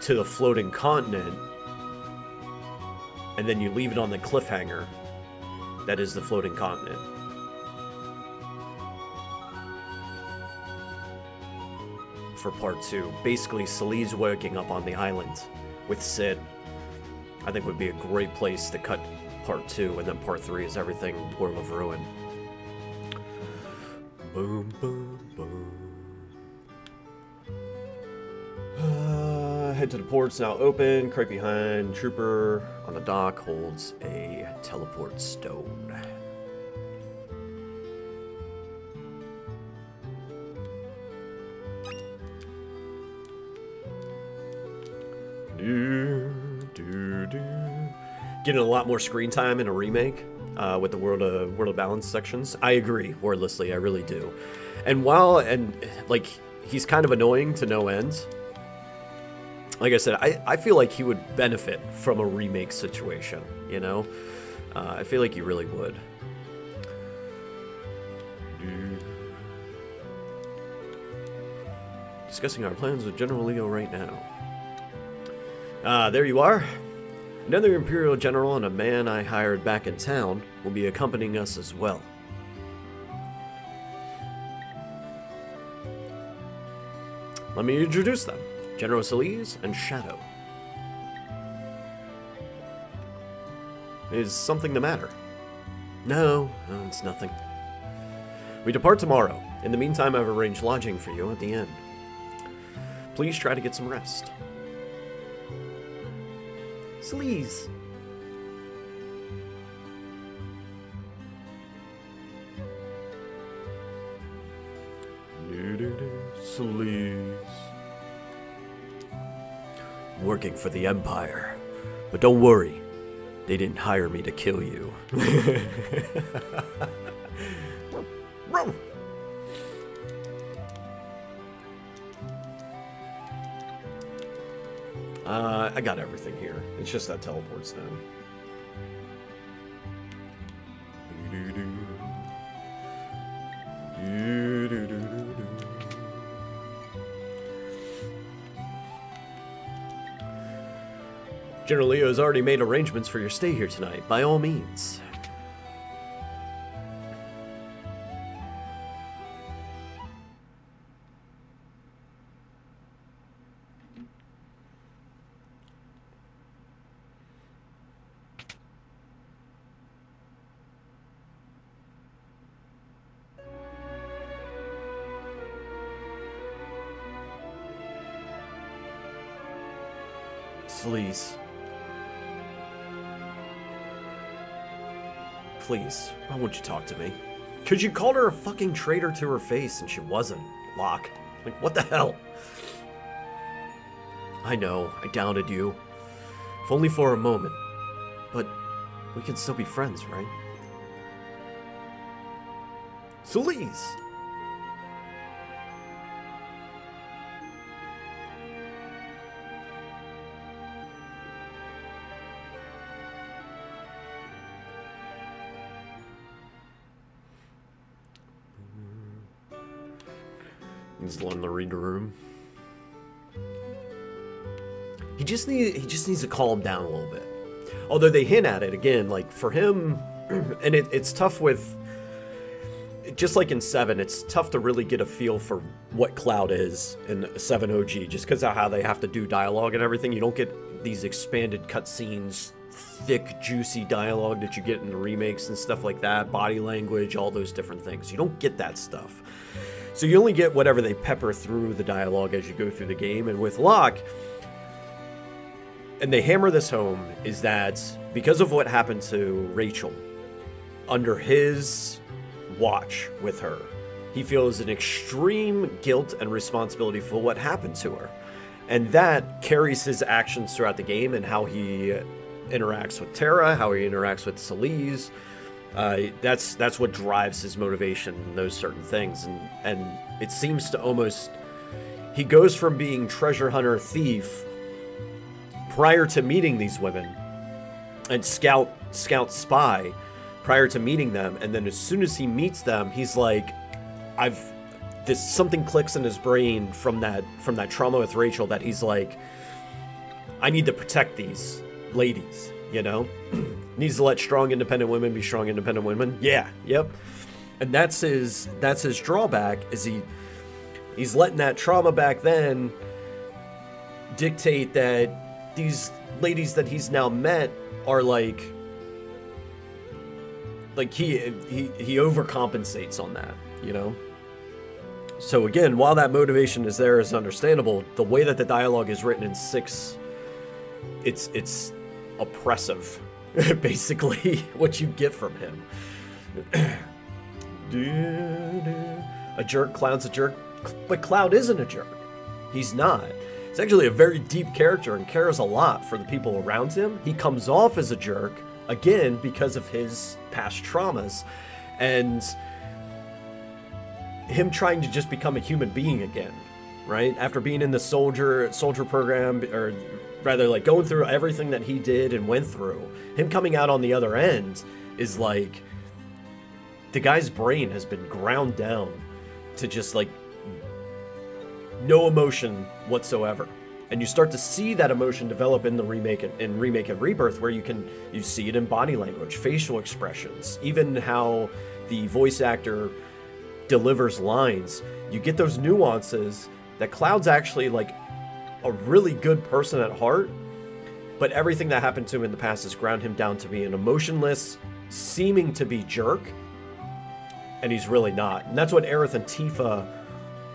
to the floating continent, and then you leave it on the cliffhanger that is the floating continent. For part 2. Basically, Salee's waking up on the island with Sid. I think would be a great place to cut part 2, and then part 3 is everything World of Ruin. Boom, boom, boom. Head to the port's now open. Crate behind. Trooper on the dock holds a teleport stone. Getting a lot more screen time in a remake with the World of Balance sections. I agree, wordlessly, I really do. And like he's kind of annoying to no end. Like I said, I feel like he would benefit from a remake situation, you know? I feel like he really would. Discussing our plans with General Leo right now. There you are. Another Imperial General and a man I hired back in town will be accompanying us as well. Let me introduce them. General Salees and Shadow. Is something the matter? No, it's nothing. We depart tomorrow. In the meantime, I've arranged lodging for you at the inn. Please try to get some rest. Salees. Salees. working for the Empire. But don't worry, they didn't hire me to kill you. I got everything here. It's just that teleport stone. General Leo has already made arrangements for your stay here tonight, by all means. Please. Please, why won't you talk to me? Because you called her a fucking traitor to her face and she wasn't, Locke. Like, what the hell? I know, I doubted you. If only for a moment. But we can still be friends, right? Please. He's letting the read the room. He just needs to calm down a little bit. Although they hint at it again, like for him, and it's tough with, just like in 7, it's tough to really get a feel for what Cloud is in 7 OG, just because of how they have to do dialogue and everything. You don't get these expanded cutscenes, thick, juicy dialogue that you get in the remakes and stuff like that, body language, all those different things. You don't get that stuff. So you only get whatever they pepper through the dialogue as you go through the game. And with Locke, and they hammer this home, is that because of what happened to Rachel, under his watch with her, he feels an extreme guilt and responsibility for what happened to her. And that carries his actions throughout the game and how he interacts with Terra, how he interacts with Celise. That's what drives his motivation in those certain things, and it seems to almost, he goes from being treasure hunter thief prior to meeting these women and scout spy prior to meeting them, and then as soon as he meets them, he's like, something clicks in his brain from that trauma with Rachel that he's like, I need to protect these ladies, you know? Needs to let strong, independent women be strong, independent women. Yeah, yep. And that's his drawback, is he's letting that trauma back then dictate that these ladies that he's now met are like he overcompensates on that, you know? So again, while that motivation is there, is understandable, the way that the dialogue is written in 6, it's oppressive. Basically, what you get from him. A jerk, Cloud's a jerk, but Cloud isn't a jerk. He's not. He's actually a very deep character and cares a lot for the people around him. He comes off as a jerk, again, because of his past traumas, and him trying to just become a human being again, right? After being in the soldier program, or rather, like, going through everything that he did and went through, him coming out on the other end is like, the guy's brain has been ground down to just like no emotion whatsoever. And you start to see that emotion develop in the remake and Rebirth, where you see it in body language, facial expressions, even how the voice actor delivers lines. You get those nuances that Cloud's actually like a really good person at heart, but everything that happened to him in the past has ground him down to be an emotionless, seeming to be jerk, and he's really not. And that's what Aerith and Tifa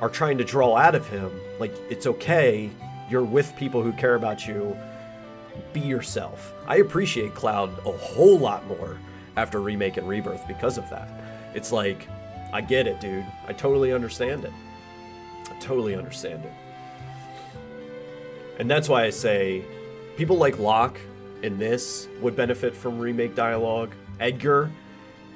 are trying to draw out of him. Like, it's okay, you're with people who care about you, be yourself. I appreciate Cloud a whole lot more after Remake and Rebirth because of that. It's like, I get it, dude. I totally understand it. I totally understand it. And that's why I say people like Locke in this would benefit from remake dialogue. Edgar,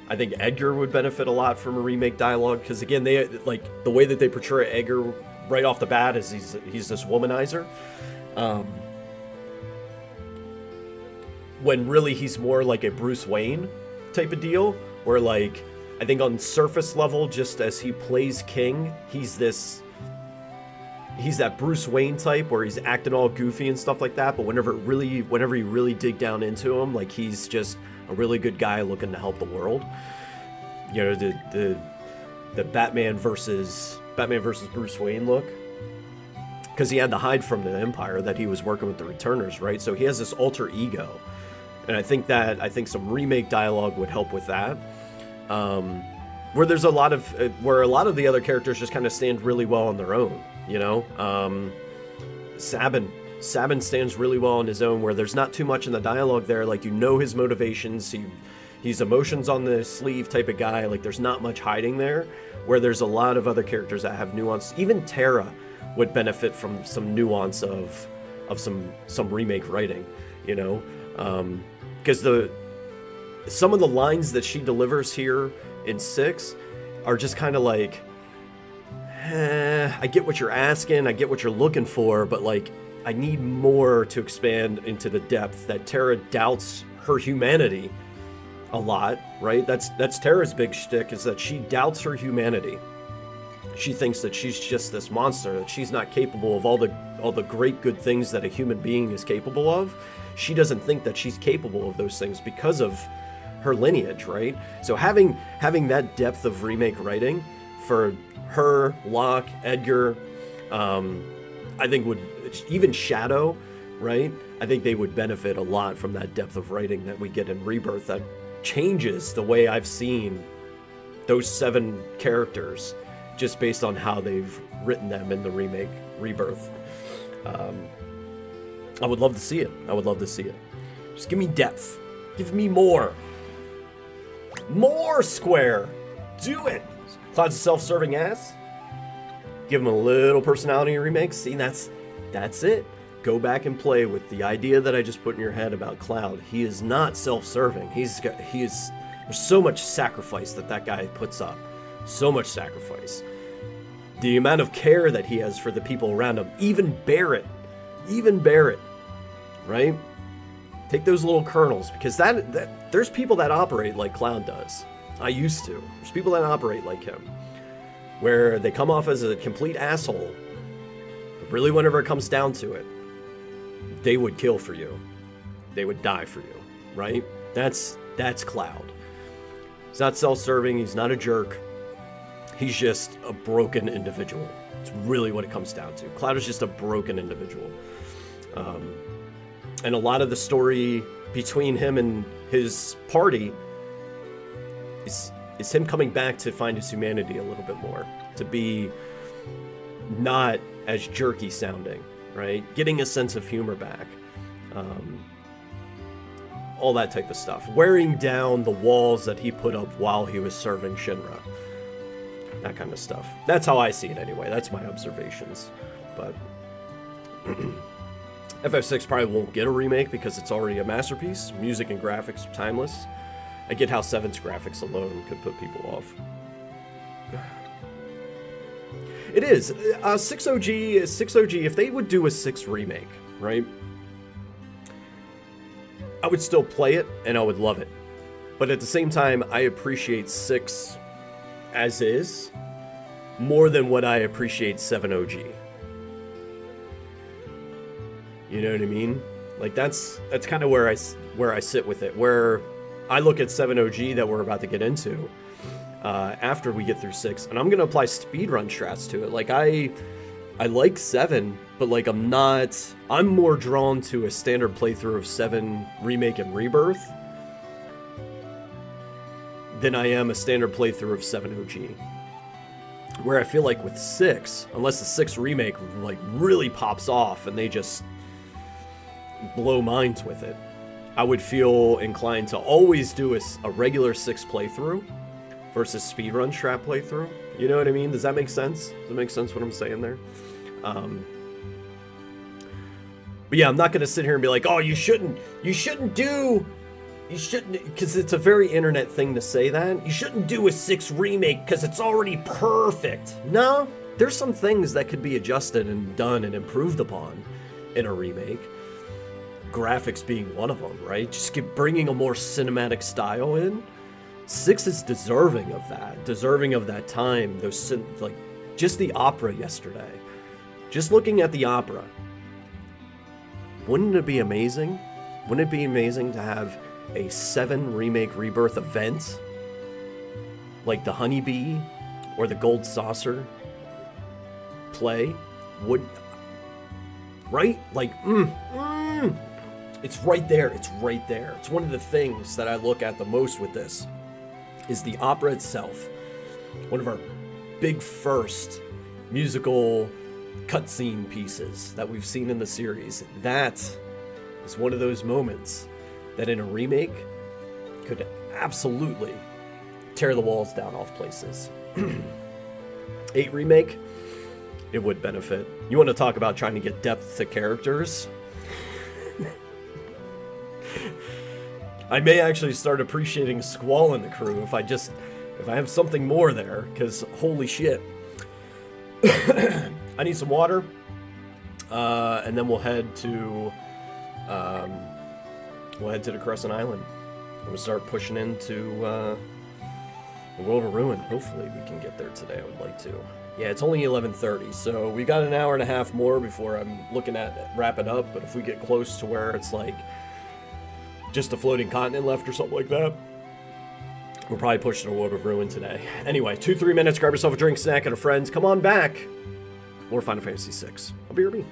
I think Edgar would benefit a lot from a remake dialogue, because again, they like the way that they portray Edgar right off the bat is he's this womanizer, when really he's more like a Bruce Wayne type of deal, where like I think on surface level, just as he plays King, he's that Bruce Wayne type where he's acting all goofy and stuff like that, but whenever you really dig down into him, like he's just a really good guy looking to help the world. You know, the Batman versus Bruce Wayne look, because he had to hide from the Empire that he was working with the Returners, right? So he has this alter ego, and I think some remake dialogue would help with that. Where there's a lot of the other characters just kind of stand really well on their own, you know. Sabin stands really well on his own, where there's not too much in the dialogue there. Like, you know his motivations, he's emotions on the sleeve type of guy. Like, there's not much hiding there, where there's a lot of other characters that have nuance. Even Terra would benefit from some nuance of some remake writing, you know, because some of the lines that she delivers here in 6 are just kind of like, I get what you're asking, I get what you're looking for, but like, I need more to expand into the depth that Terra doubts her humanity a lot, right? That's Terra's big shtick, is that she doubts her humanity. She thinks that she's just this monster, that she's not capable of all the great good things that a human being is capable of. She doesn't think that she's capable of those things because of her lineage, right? So having that depth of remake writing for her, Locke, Edgar, I think would, even Shadow, right? I think they would benefit a lot from that depth of writing that we get in Rebirth, that changes the way I've seen those 7 characters just based on how they've written them in the remake Rebirth. I would love to see it. I would love to see it. Just give me depth. Give me more. More Square. Do it. Cloud's a self-serving ass. Give him a little personality in remakes. See, that's it. Go back and play with the idea that I just put in your head about Cloud. He is not self-serving. There's so much sacrifice that guy puts up. So much sacrifice. The amount of care that he has for the people around him. Even Barrett, right? Take those little kernels, because that there's people that operate like Cloud does. I used to. There's people that operate like him, where they come off as a complete asshole, but really whenever it comes down to it, they would kill for you. They would die for you, right? That's Cloud. He's not self-serving, he's not a jerk. He's just a broken individual. It's really what it comes down to. Cloud is just a broken individual. And a lot of the story between him and his party is him coming back to find his humanity a little bit more, to be not as jerky sounding, right? Getting a sense of humor back. All that type of stuff. Wearing down the walls that he put up while he was serving Shinra. That kind of stuff. That's how I see it anyway. That's my observations. But FF6 probably won't get a remake because it's already a masterpiece. Music and graphics are timeless. I get how 7's graphics alone could put people off. It is. 6OG, if they would do a 6 remake, right? I would still play it and I would love it. But at the same time, I appreciate 6 as is more than what I appreciate 7OG. You know what I mean? Like, that's kind of where I sit with it. Where I look at 7OG that we're about to get into after we get through 6, and I'm gonna apply speedrun strats to it. Like, I like 7, but like I'm more drawn to a standard playthrough of 7 Remake and Rebirth than I am a standard playthrough of 7OG. Where I feel like with 6, unless the 6 remake like really pops off and they just blow minds with it, I would feel inclined to always do a regular 6 playthrough versus speedrun strat playthrough. You know what I mean? Does that make sense? Does that make sense what I'm saying there? But yeah, I'm not going to sit here and be like, oh, you shouldn't do, because it's a very internet thing to say that. You shouldn't do a 6 remake because it's already perfect. No, there's some things that could be adjusted and done and improved upon in a remake. Graphics being one of them, right? Just bringing a more cinematic style in. 6 is deserving of that time. Those, like, just the opera yesterday. Just looking at the opera. Wouldn't it be amazing? Wouldn't it be amazing to have a 7 remake rebirth event? Like the Honeybee or the Gold Saucer play? Right? Like, it's right there. It's right there. It's one of the things that I look at the most with this is the opera itself. One of our big first musical cutscene pieces that we've seen in the series. That is one of those moments that in a remake could absolutely tear the walls down off places. 8 remake, it would benefit. You want to talk about trying to get depth to characters? I may actually start appreciating Squall in the crew if I have something more there, because holy shit. I need some water, and then we'll head to the Crescent Island. We'll start pushing into the World of Ruin. Hopefully we can get there today. I would like to. Yeah, it's only 11:30, so we got an hour and a half more before I'm looking at wrapping up. But if we get close to where it's like just a floating continent left or something like that, we'll probably push to the World of Ruin today. Anyway, 2-3 minutes. Grab yourself a drink, snack, and a friends. Come on back. More Final Fantasy VI. I'll be RB.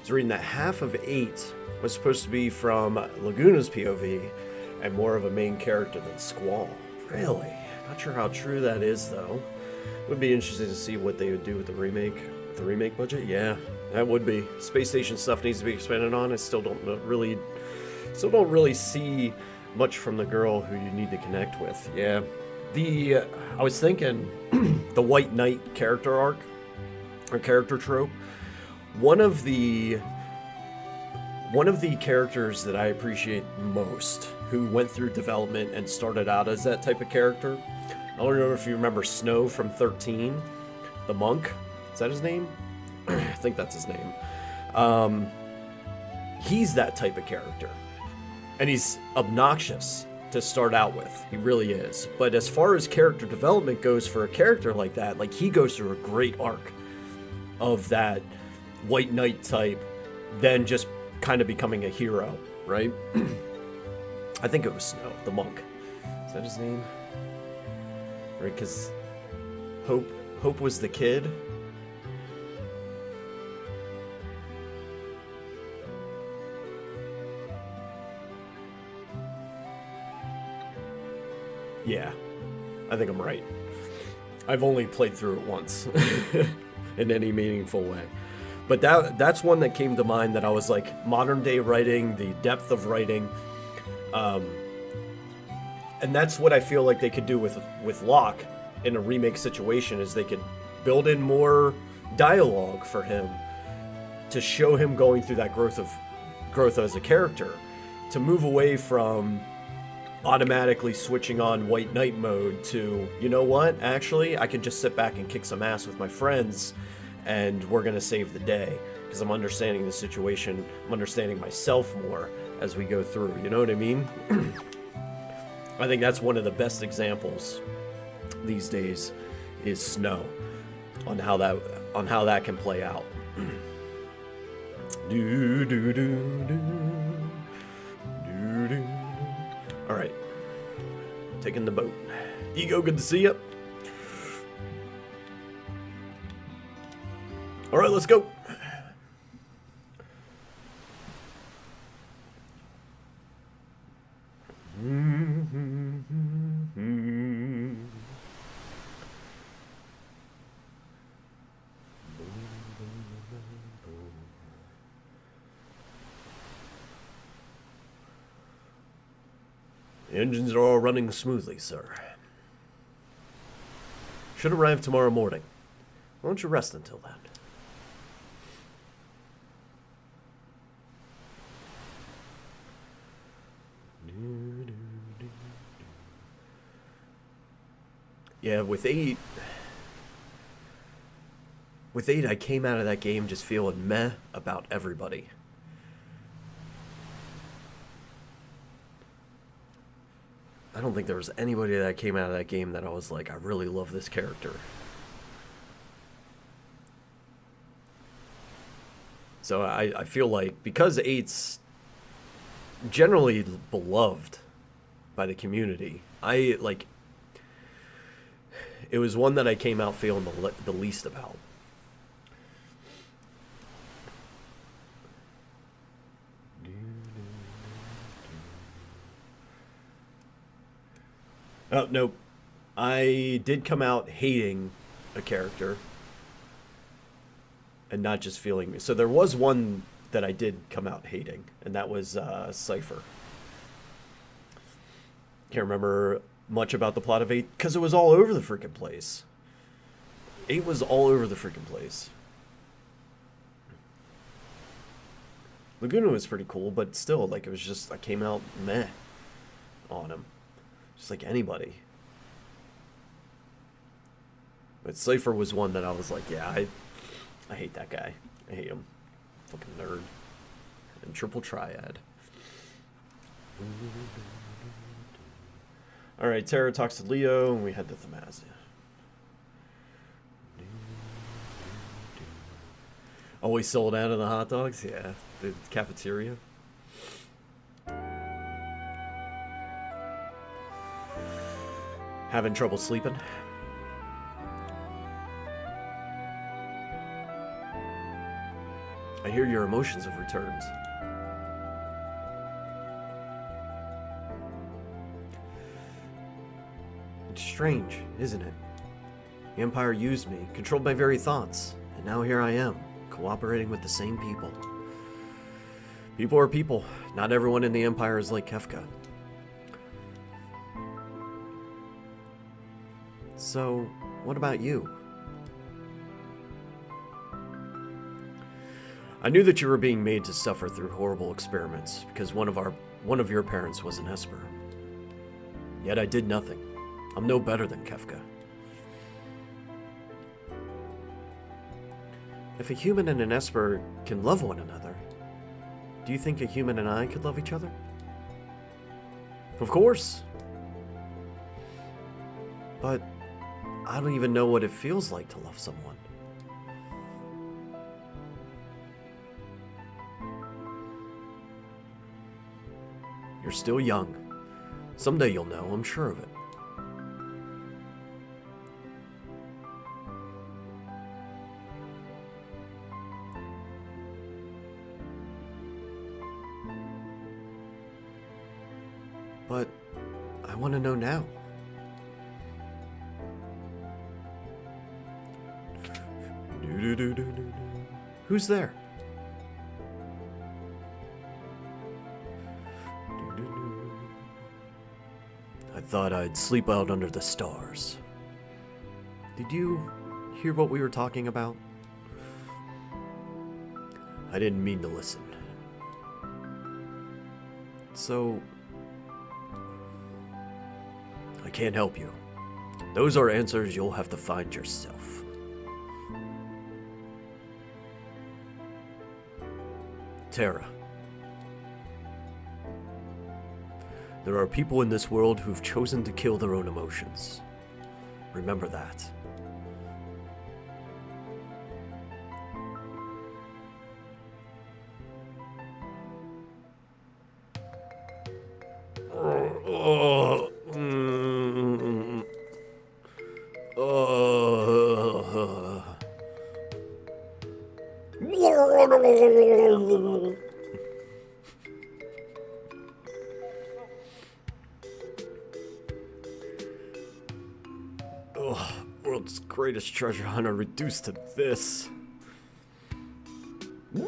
was reading that half of 8 was supposed to be from Laguna's POV and more of a main character than Squall. Really? Not sure how true that is, though. Would be interesting to see what they would do with the remake. The remake budget? Yeah, that would be. Space Station stuff needs to be expanded on. I still don't really see much from the girl who you need to connect with. Yeah. I was thinking the White Knight character arc or character trope. One of the characters that I appreciate most who went through development and started out as that type of character. I don't remember if you remember Snow from 13, the monk. Is that his name? I think that's his name. He's that type of character. And he's obnoxious to start out with. He really is. But as far as character development goes for a character like that, like he goes through a great arc of that White Knight type, then just kind of becoming a hero, right? I think it was Snow, the monk. Is that his name? Right, because Hope was the kid. Yeah, I think I'm right. I've only played through it once in any meaningful way. But that's one that came to mind that I was like, modern day writing, the depth of writing. And that's what I feel like they could do with Locke in a remake situation, is they could build in more dialogue for him to show him going through that growth as a character, to move away from automatically switching on White Knight mode to, you know what, actually, I can just sit back and kick some ass with my friends and we're going to save the day, because I'm understanding the situation, I'm understanding myself more as we go through, you know what I mean? I think that's one of the best examples these days is Snow on how that can play out. All right, taking the boat. Ego, good to see you. All right, let's go. The engines are all running smoothly, sir. Should arrive tomorrow morning. Why don't you rest until then? Yeah, with 8, I came out of that game just feeling meh about everybody. I don't think there was anybody that came out of that game that I was like, I really love this character. So I feel like, because 8's generally beloved by the community, it was one that I came out feeling the least about. Oh, nope. I did come out hating a character and not just feeling... So there was one that I did come out hating, and that was Cypher. Can't remember much about the plot of 8, because it was all over the freaking place. 8 was all over the freaking place. Laguna was pretty cool, but still, like, it was just, I came out meh on him. Just like anybody. But Cypher was one that I was like, yeah, I hate that guy. I hate him. Fucking nerd. And Triple Triad. Alright, Terra talks to Leo, and we head to Themazia. Always sold out of the hot dogs? Yeah. The cafeteria. Having trouble sleeping? I hear your emotions have returned. It's strange, isn't it? The Empire used me, controlled my very thoughts, and now here I am, cooperating with the same people. People are people. Not everyone in the Empire is like Kefka. So, what about you? I knew that you were being made to suffer through horrible experiments because one of your parents was an Esper. Yet I did nothing. I'm no better than Kefka. If a human and an Esper can love one another, do you think a human and I could love each other? Of course. But I don't even know what it feels like to love someone. You're still young. Someday you'll know, I'm sure of it. But I want to know now. Who's there? I thought I'd sleep out under the stars. Did you hear what we were talking about? I didn't mean to listen. So, I can't help you. Those are answers you'll have to find yourself. Terra. There are people in this world who've chosen to kill their own emotions. Remember that. World's greatest treasure hunter reduced to this. He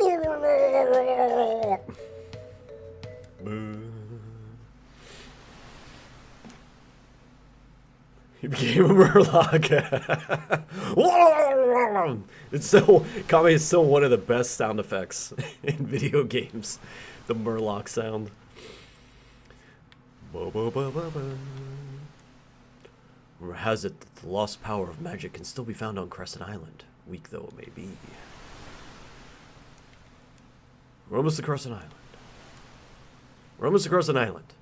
became a Murloc. It's so, Kami is still one of the best sound effects in video games. The Murloc sound. Rumor has it that the lost power of magic can still be found on Crescent Island, weak though it may be. We're almost to Crescent Island. We're almost to Crescent Island.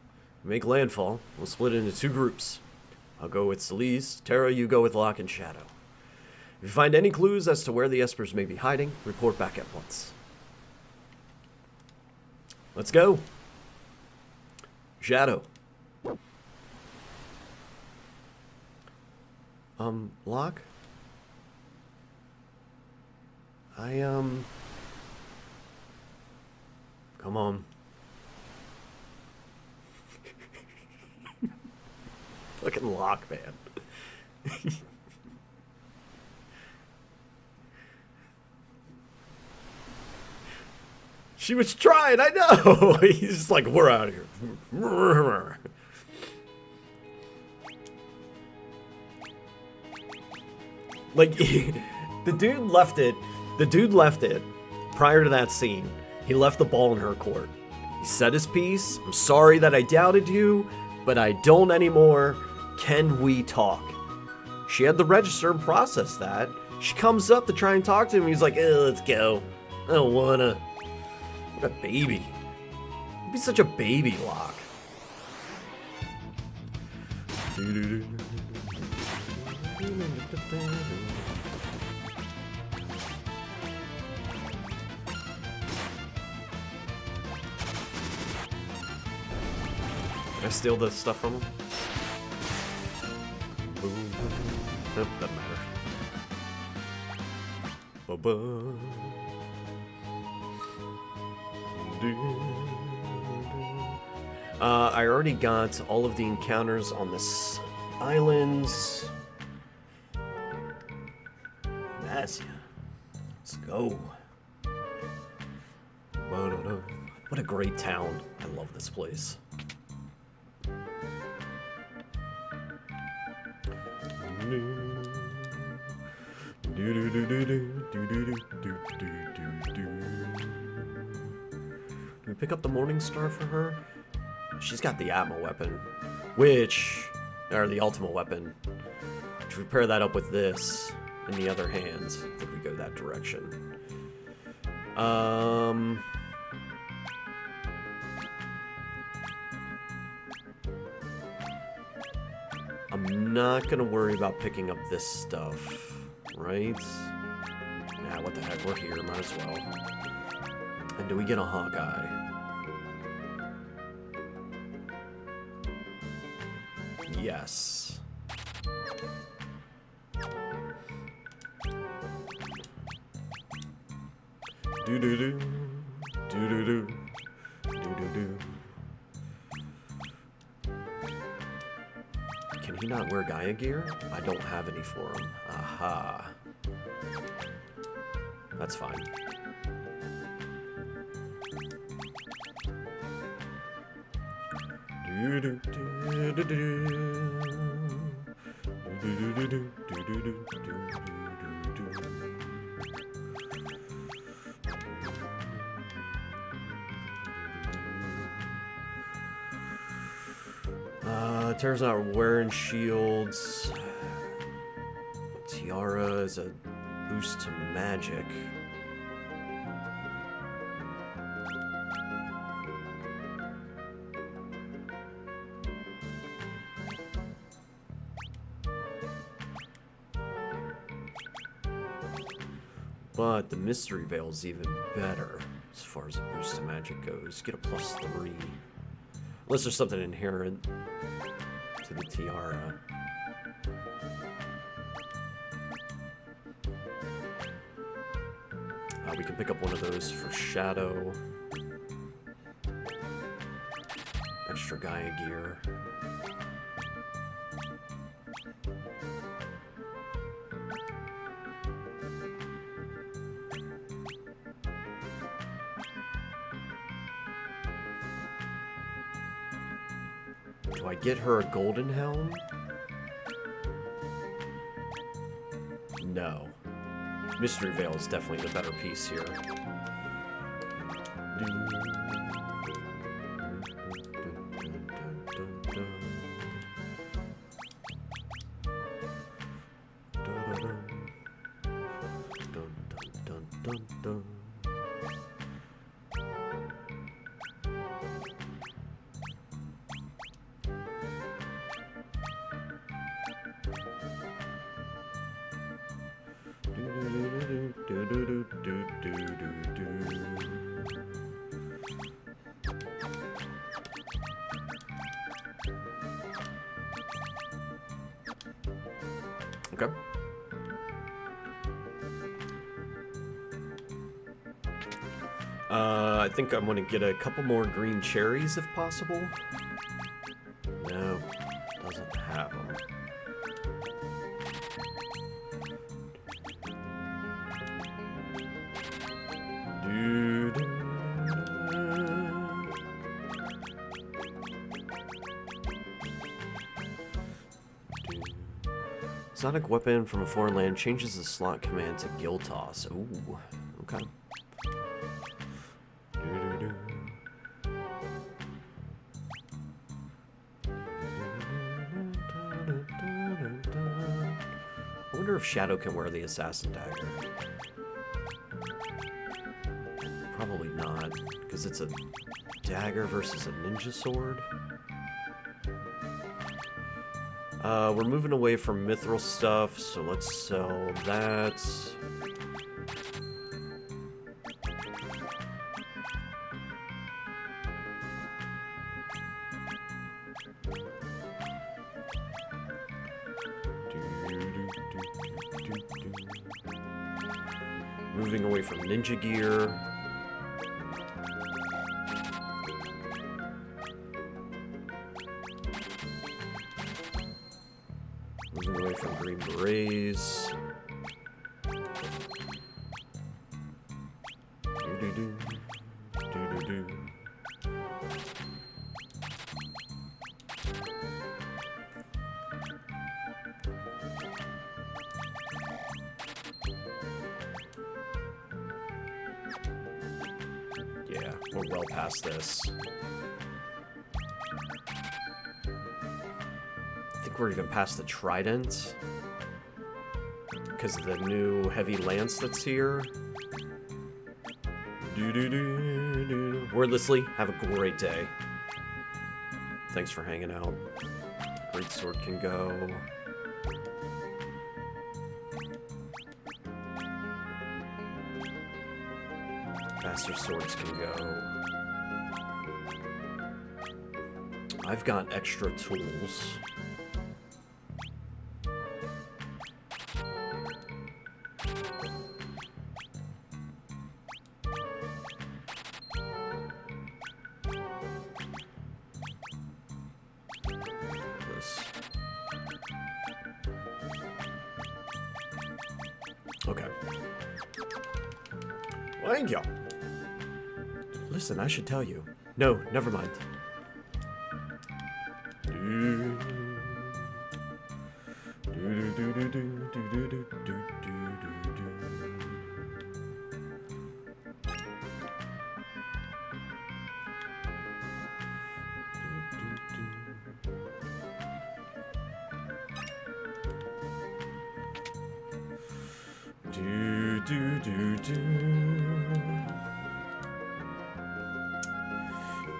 We make landfall, we'll split into two groups. I'll go with Celise. Terra, you go with Locke and Shadow. If you find any clues as to where the Espers may be hiding, report back at once. Let's go. Shadow. Locke? Come on. Fucking Locke, man. She was trying, I know! He's just like, we're out of here. Like, the dude left it prior to that scene. He left the ball in her court. He said his piece. I'm sorry that I doubted you, but I don't anymore. Can we talk? She had to register and process that. She comes up to try and talk to him. He's like, let's go. I don't wanna. What a baby. You'd be such a baby, Locke. Can I steal the stuff from him? Nope, doesn't matter. I already got all of the encounters on this islands. That's let's go. What a great town. I love this place. Do we pick up the Morning Star for her? She's got the Atma weapon, or the Ultima weapon. Should we pair that up with this in the other hand? I think we go that direction. I'm not gonna worry about picking up this stuff, right? Nah, what the heck, we're here, might as well. And do we get a Hawkeye? Yes. Do-do-do, do-do-do, do-do-do. Can he not wear Gaia gear? I don't have any for him. Aha. That's fine. Terra's not wearing shields. Tiara is a boost to magic. But the Mystery Veil is even better as far as a boost to magic goes. Get a +3. Unless there's something inherent to the Tiara. We can pick up one of those for Shadow. Extra Gaia gear. Do I get her a golden helm? No. Mystery Veil is definitely the better piece here. Okay. I think I'm going to get a couple more green cherries if possible. No, doesn't have them. Sonic weapon from a foreign land changes the slot command to Gill Toss. Ooh, okay. I wonder if Shadow can wear the Assassin Dagger. Probably not, because it's a dagger versus a ninja sword. We're moving away from mithril stuff, so let's sell that. Moving away from ninja gear. Moving away from green berets. Do-do-do. Do-do-do. Yeah, we're well past this. I think we're even past the trident because of the new heavy lance that's here. Wordlessly, have a great day. Thanks for hanging out. Great sword can go. Faster swords can go. I've got extra tools. Okay. Thank you. Listen, I should tell you. No, never mind.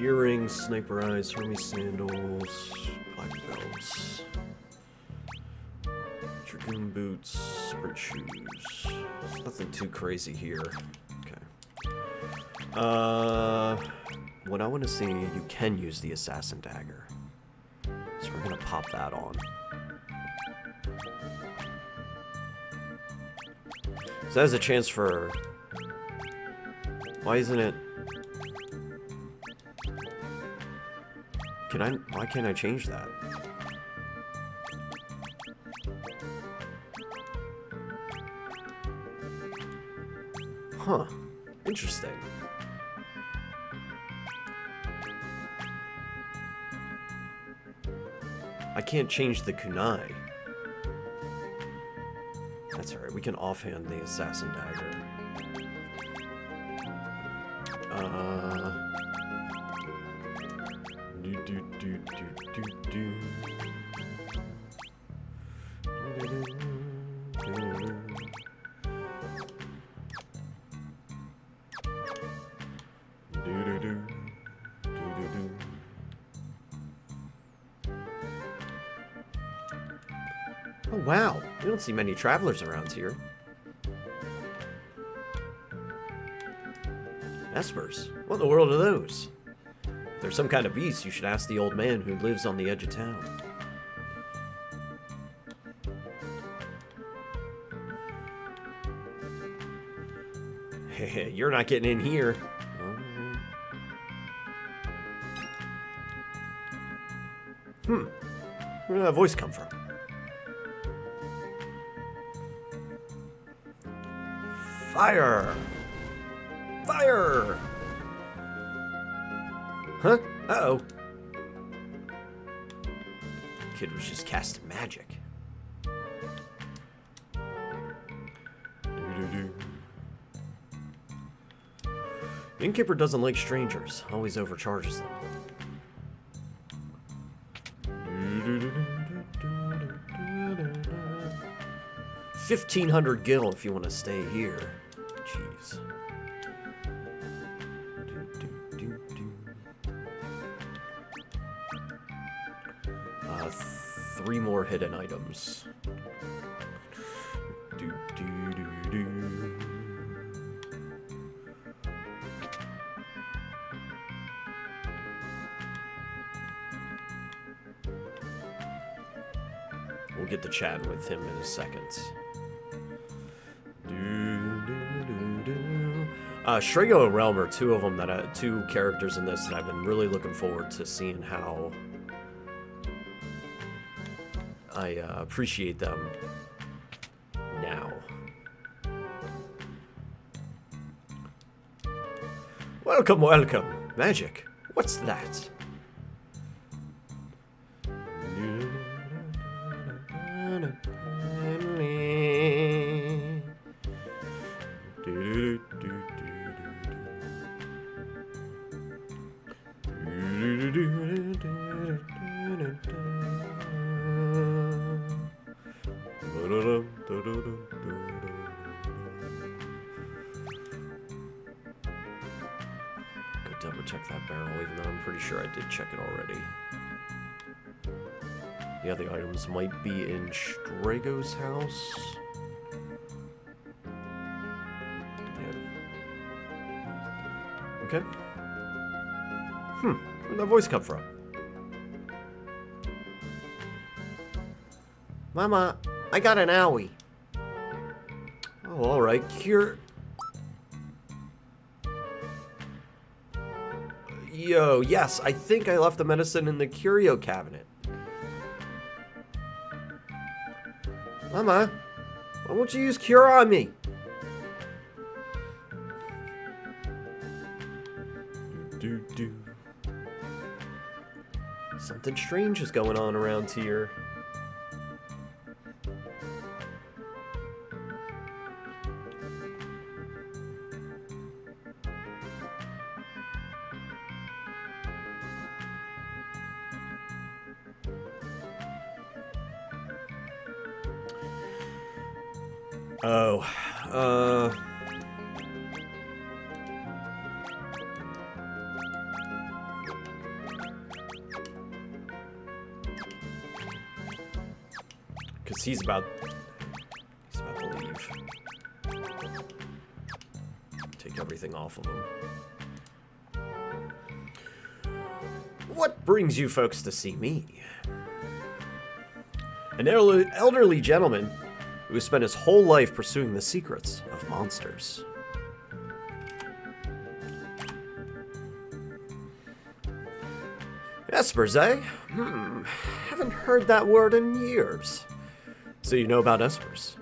Earrings, sniper eyes, Hermes sandals, black belts, dragoon boots, sprint shoes. Nothing too crazy here. Okay. What I want to see, you can use the assassin dagger. So we're gonna pop that on. So that has a chance for... Why isn't it... Can I... Why can't I change that? Huh. Interesting. I can't change the kunai. That's alright, we can offhand the assassin dagger. Oh wow, we don't see many travelers around here. Espers? What in the world are those? If there's some kind of beast, you should ask the old man who lives on the edge of town. Hey, you're not getting in here. Where did that voice come from? Fire! Fire! Huh? Uh-oh. Kid was just casting magic. The innkeeper doesn't like strangers, always overcharges them. 1,500 gil if you want to stay here. Jeez. 3 more hidden items. We'll get to chat with him in a second. Shrigo and Realm are two of them that two characters in this that I've been really looking forward to seeing how I appreciate them now. Welcome, welcome. Magic. What's that? Double check that barrel, even though I'm pretty sure I did check it already. The other items might be in Strago's house. Yeah. Okay. Where'd that voice come from? Mama, I got an owie. Oh, alright. Yo, yes, I think I left the medicine in the curio cabinet. Mama, why won't you use cure on me? Something strange is going on around here. Because he's about to leave. Take everything off of him. What brings you folks to see me? An elderly gentleman who has spent his whole life pursuing the secrets of monsters. Espers, eh? Haven't heard that word in years. So you know about Espers?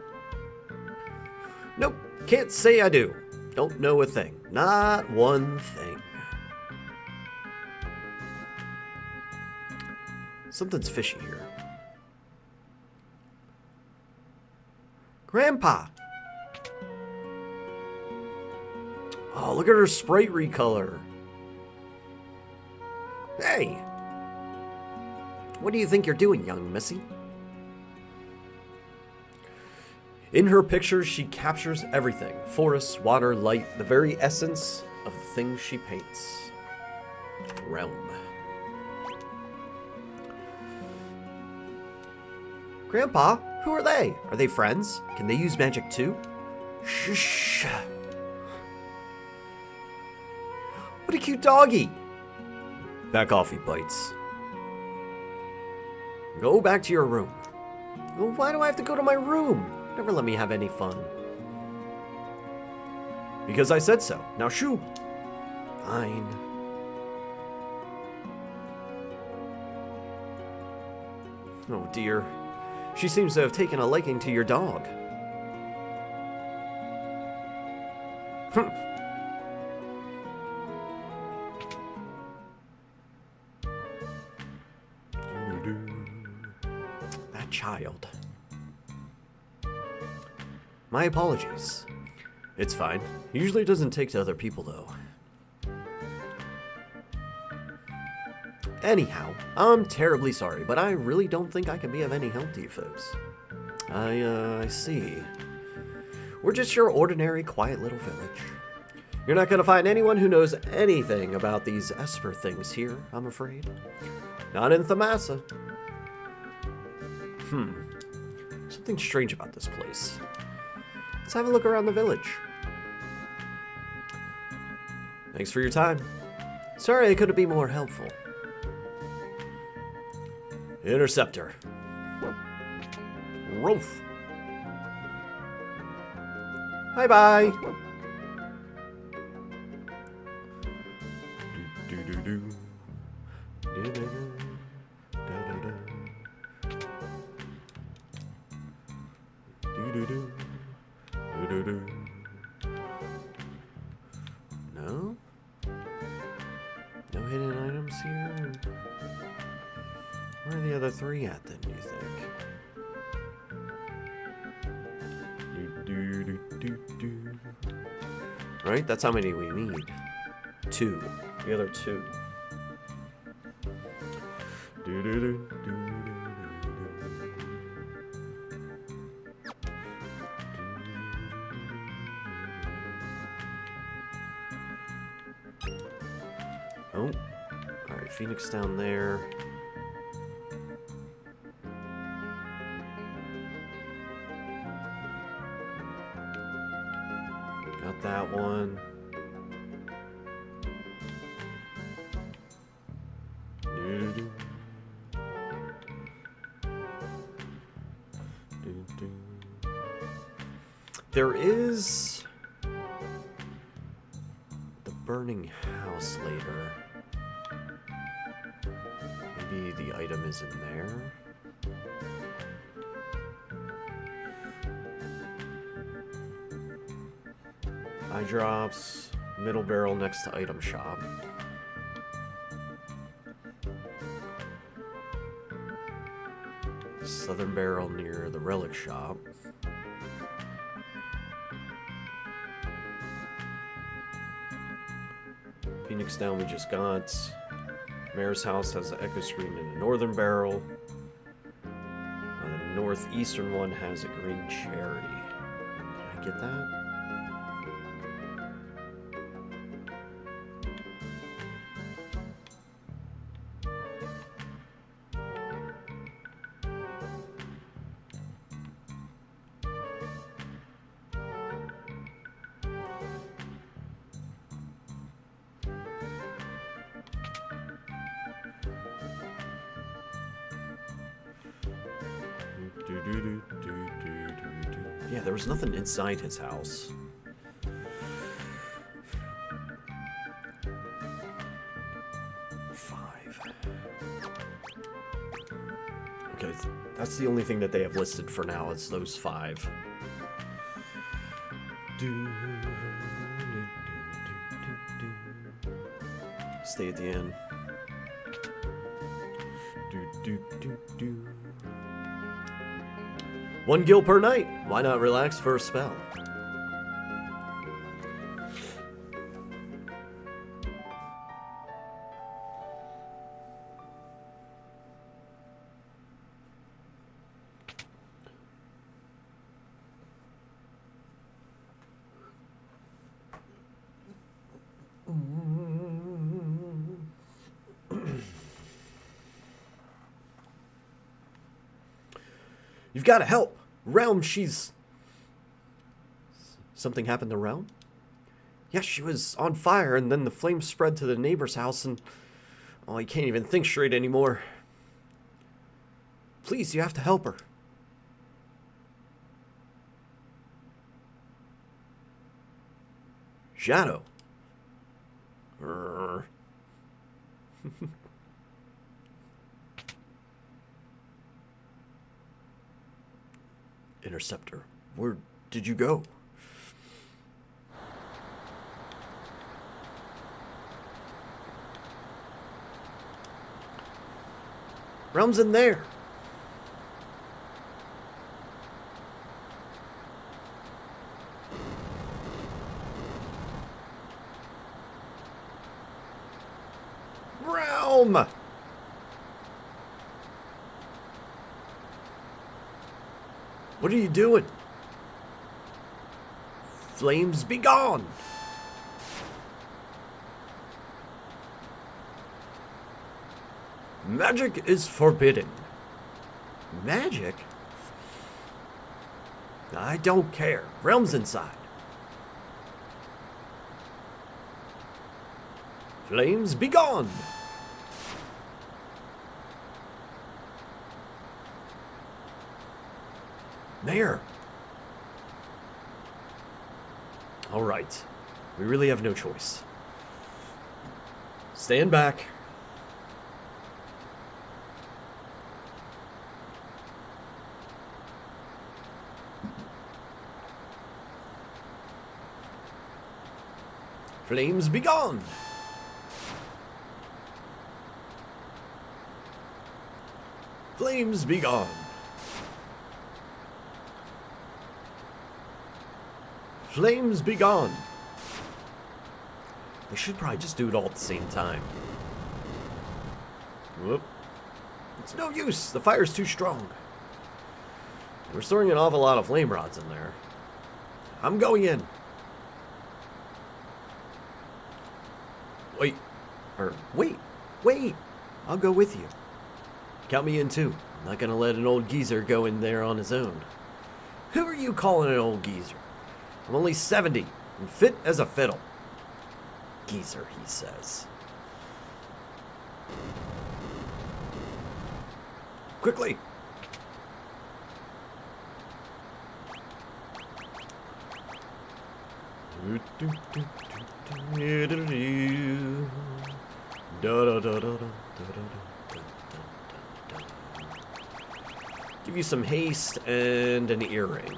Nope, can't say I do. Don't know a thing. Not one thing. Something's fishy here. Grandpa! Oh, look at her sprite recolor. Hey! What do you think you're doing, young missy? In her pictures, she captures everything. Forest, water, light, the very essence of the things she paints. Realm. Grandpa, who are they? Are they friends? Can they use magic too? Shh. What a cute doggy. Back off, he bites. Go back to your room. Well, why do I have to go to my room? Never let me have any fun. Because I said so. Now shoo. Fine. Oh dear. She seems to have taken a liking to your dog. That child. My apologies. It's fine. Usually doesn't take to other people, though. Anyhow, I'm terribly sorry, but I really don't think I can be of any help to you folks. I see. We're just your ordinary, quiet little village. You're not gonna find anyone who knows anything about these Esper things here, I'm afraid. Not in Thamasa. Something strange about this place. Let's have a look around the village. Thanks for your time. Sorry I couldn't be more helpful. Interceptor. Roof. Bye-bye. Where are the other 3 at then, do you think? Right? That's how many we need. 2. The other 2. Oh. Alright, Phoenix down there. Got that one. There is the burning house later. Maybe the item is in there. Eye drops, middle barrel next to item shop. Southern barrel near the relic shop. Phoenix down we just got. Mayor's house has an echo screen in the northern barrel. The northeastern one has a green cherry. Did I get that? Yeah, there was nothing inside his house. Five. Okay, that's the only thing that they have listed for now, is those 5. Stay at the end. One gil per night. Why not relax for a spell? You've got to help. Realm, she's... Something happened to Realm? Yes, she was on fire, and then the flames spread to the neighbor's house, and... Oh, I can't even think straight anymore. Please, you have to help her. Shadow. Interceptor, where did you go? Realm's in there. Realm! What are you doing? Flames be gone! Magic is forbidden. Magic? I don't care. Realm's inside. Flames be gone! Mayor! All right. We really have no choice. Stand back. Flames be gone! Flames be gone. Flames be gone. They should probably just do it all at the same time. Whoop. It's no use. The fire's too strong. We're storing an awful lot of flame rods in there. I'm going in. Wait. Wait. I'll go with you. Count me in too. I'm not gonna let an old geezer go in there on his own. Who are you calling an old geezer? I'm only 70 and fit as a fiddle. Geezer, he says. Quickly! Give you some haste and an earring.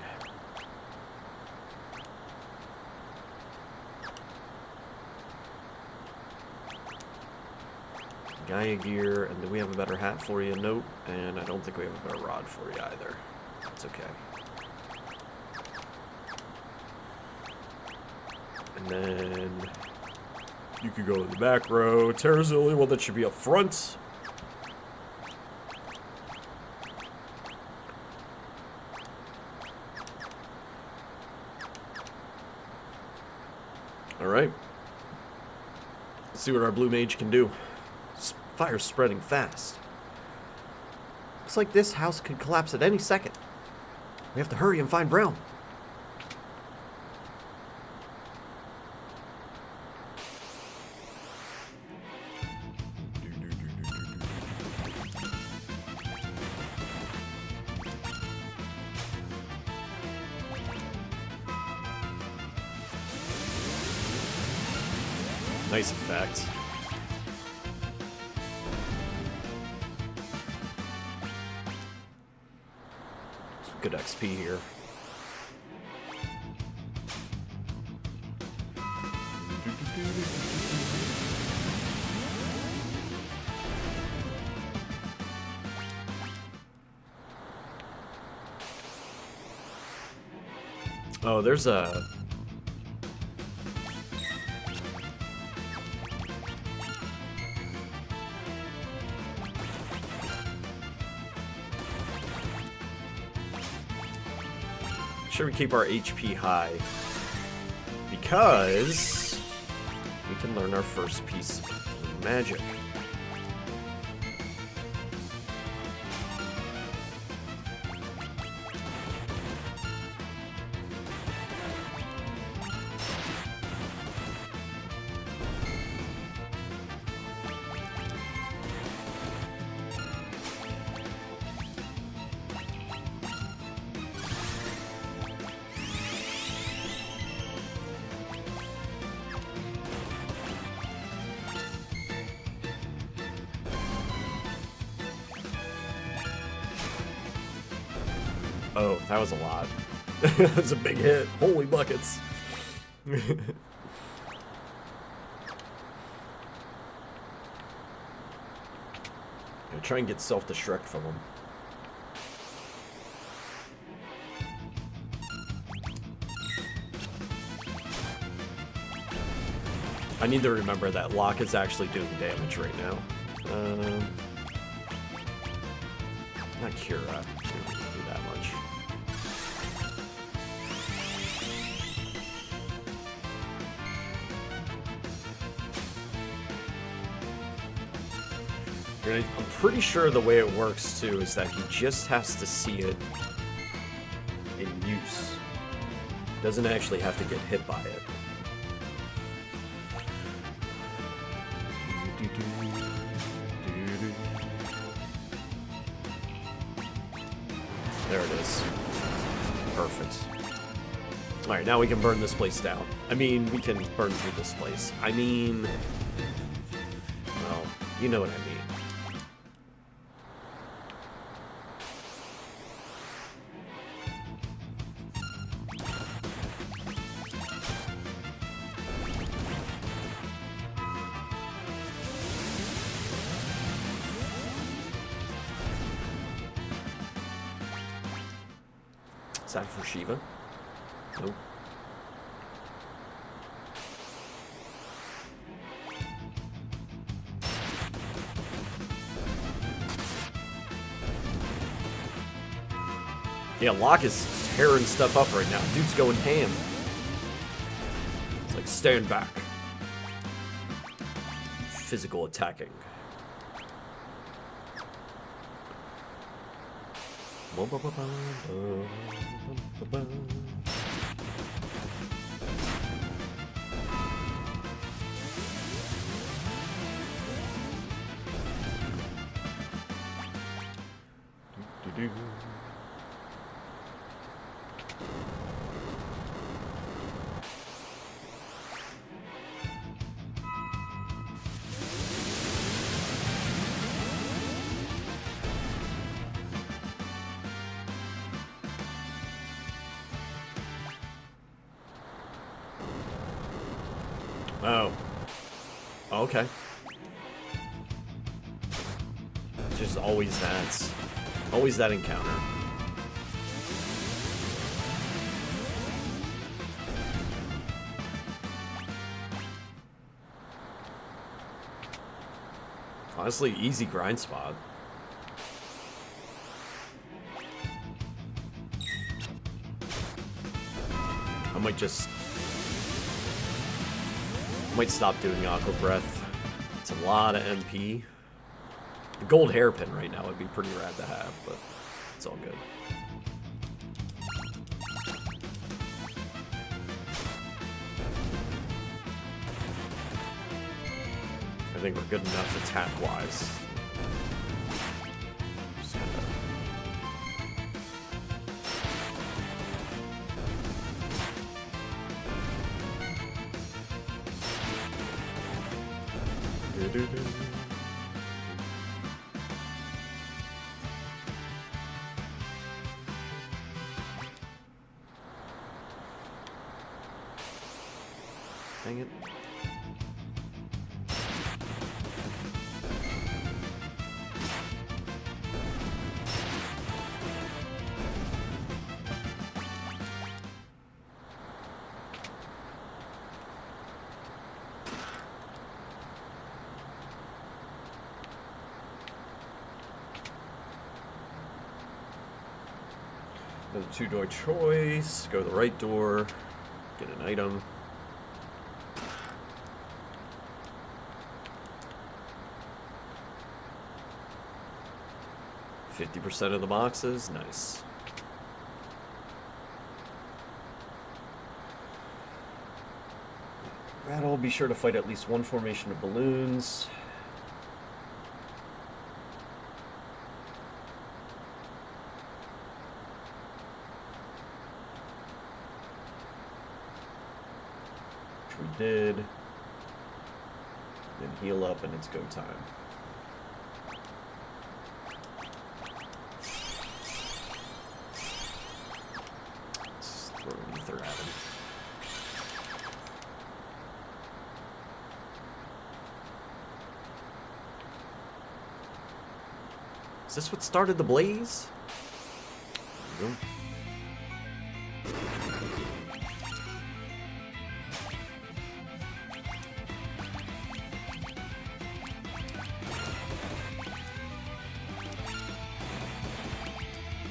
Gaia gear, and do we have a better hat for you? Nope, and I don't think we have a better rod for you either. That's okay. And then you could go in the back row. Terra's the only one that should be up front. Alright. Let's see what our blue mage can do. Fire's spreading fast. Looks like this house could collapse at any second. We have to hurry and find Brown. Nice effect. Good XP here. Oh, there's a... Sure we keep our HP high, because we can learn our first piece of magic. Oh, that was a lot. That was a big hit. Holy buckets. Try and get self-destruct from him. I need to remember that Locke is actually doing damage right now. Not Kira. Didn't do that much. I'm pretty sure the way it works too is that he just has to see it in use. Doesn't actually have to get hit by it. There it is. Perfect. Alright, now we can burn this place down. I mean, we can burn through this place. I mean... well, you know what I mean. Is that for Shiva? Nope. Yeah, Locke is tearing stuff up right now. Dude's going ham. It's like, stand back. Physical attacking. Oh. Okay. Just always that. Always that encounter. Honestly, easy grind spot. I might stop doing Aqua Breath. It's a lot of MP. The gold hairpin right now would be pretty rad to have, but it's all good. I think we're good enough attack-wise. Dang it. Another two-door choice. Go to the right door. Get an item. %50 of the boxes. Nice. Rattle, be sure to fight at least one formation of balloons. We did. Then heal up and it's go time. Let's throw an ether at him. Is this what started the blaze? There we go.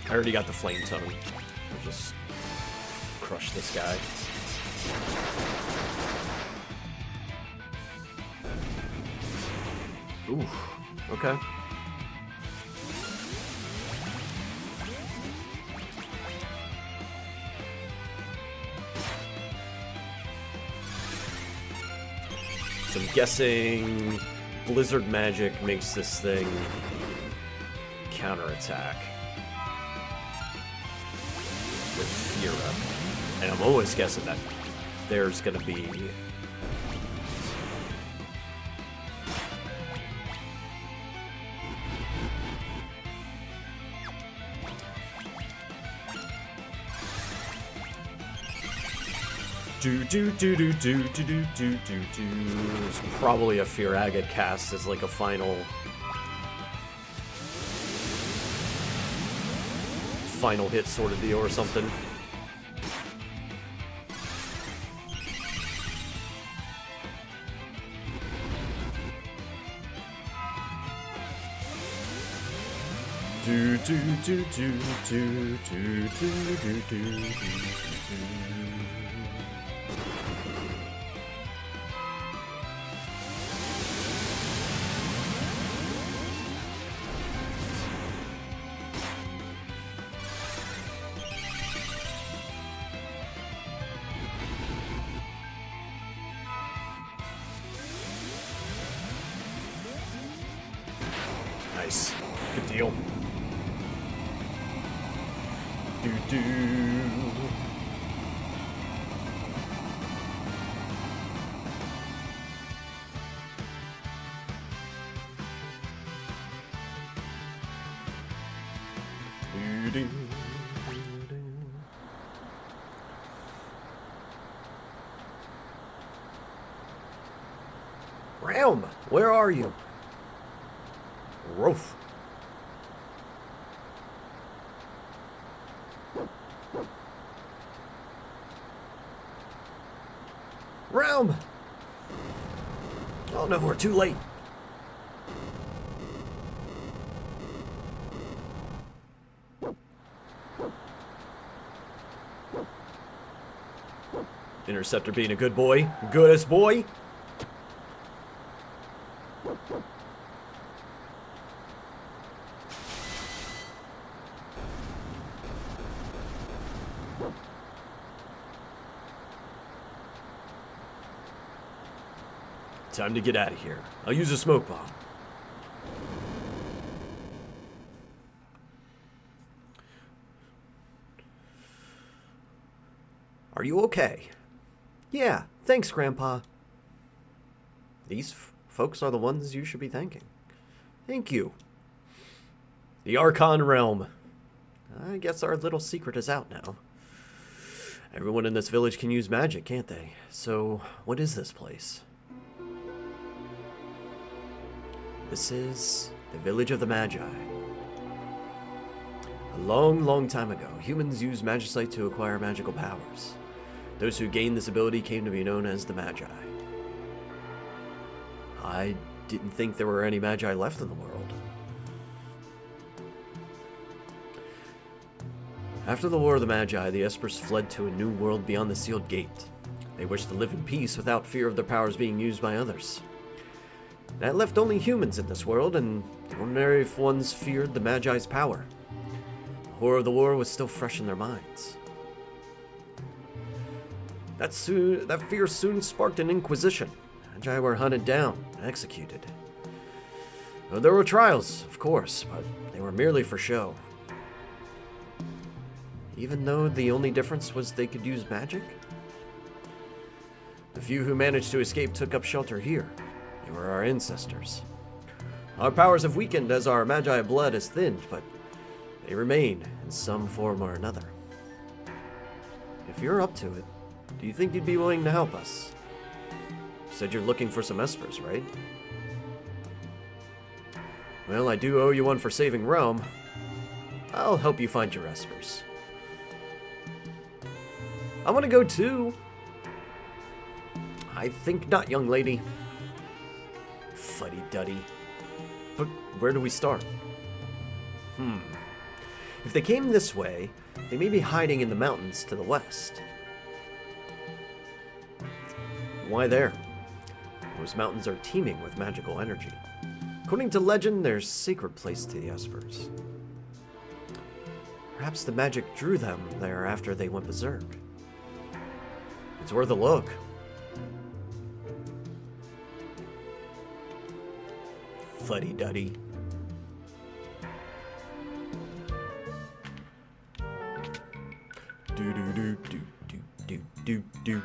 I already got the flame tongue. I'll just crush this guy. Ooh, okay. So I'm guessing Blizzard Magic makes this thing counterattack. And I'm always guessing that there's gonna be It's probably a Fear Agate cast as like a final hit sort of deal or something. Nice. Good deal. Do. Realm, where are you? Roof. Realm! Oh no, we're too late. Interceptor being a good boy. Goodest boy. Time to get out of here. I'll use a smoke bomb. Are you okay? Yeah, thanks, Grandpa. These folks are the ones you should be thanking. Thank you. The Archon Realm. I guess our little secret is out now. Everyone in this village can use magic, can't they? So, what is this place? This is the village of the Magi. A long, long time ago, humans used magicite to acquire magical powers. Those who gained this ability came to be known as the Magi. I didn't think there were any Magi left in the world. After the War of the Magi, the Espers fled to a new world beyond the sealed gate. They wished to live in peace without fear of their powers being used by others. That left only humans in this world, and the ordinary ones feared the Magi's power. The horror of the war was still fresh in their minds. That fear soon sparked an inquisition. Magi were hunted down and executed. Well, there were trials, of course, but they were merely for show. Even though the only difference was they could use magic? The few who managed to escape took up shelter here. They were our ancestors. Our powers have weakened as our Magi blood has thinned, but they remain in some form or another. If you're up to it, do you think you'd be willing to help us? You said you're looking for some Espers, right? Well, I do owe you one for saving Rome. I'll help you find your Espers. I want to go too. I think not, young lady. Fuddy-duddy. But where do we start? If they came this way, they may be hiding in the mountains to the west. Why there? Those mountains are teeming with magical energy. According to legend, they're a sacred place to the Espers. Perhaps the magic drew them there after they went berserk. It's worth a look. Fuddy-duddy. Do-do-do-do-do-do-do-do.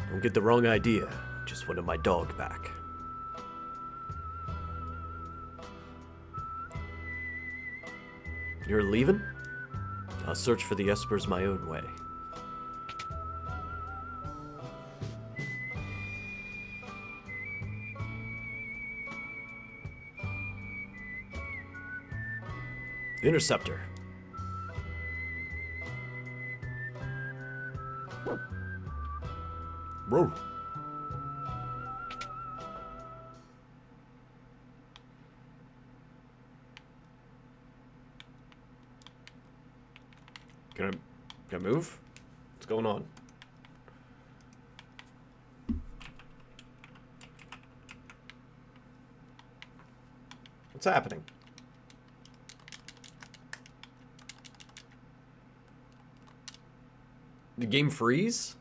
Don't get the wrong idea. Just wanted my dog back. You're leaving? I'll search for the Espers my own way. Interceptor. Bro. Can I move? What's going on? What's happening? The game freeze?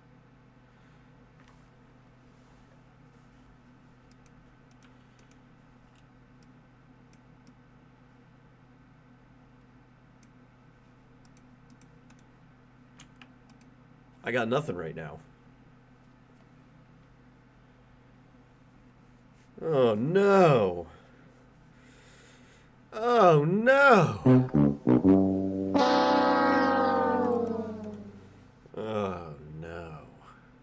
I got nothing right now. Oh no. Oh no. Oh no.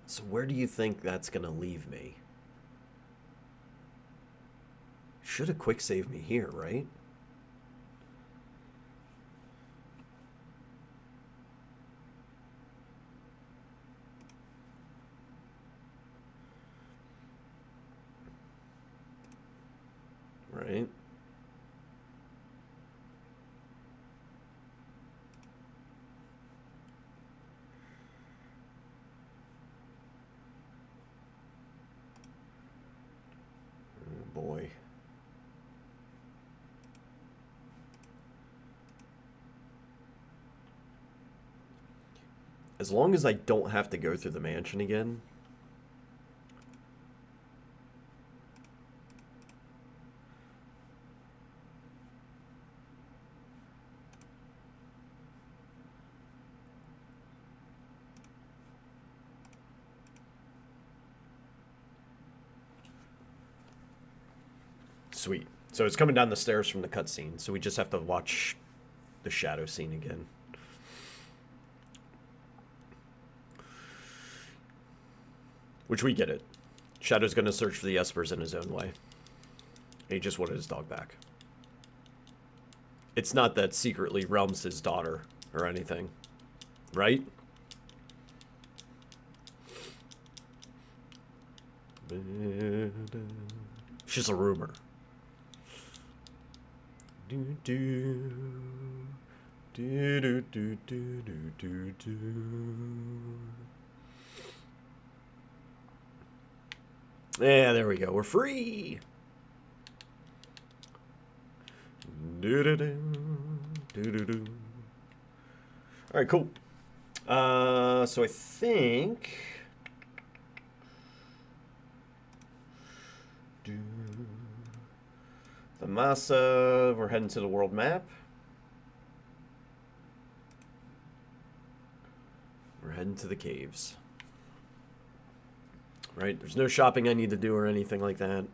So where do you think that's gonna leave me? Should have quick saved me here, right? Right? Oh boy. As long as I don't have to go through the mansion again. Sweet. So it's coming down the stairs from the cutscene, so we just have to watch the shadow scene again. Which we get it. Shadow's gonna search for the Espers in his own way. He just wanted his dog back. It's not that secretly Realm's his daughter or anything. Right? It's just a rumor. Yeah, there we go. We're free. All right, cool. So I think the massa. We're heading to the world map. We're heading to the caves. Right? There's no shopping I need to do or anything like that.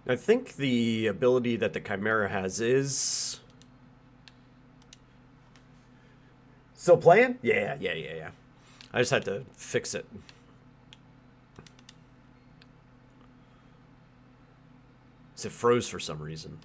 I think the ability that the Chimera has is... Still playing? Yeah. I just had to fix it. It froze for some reason.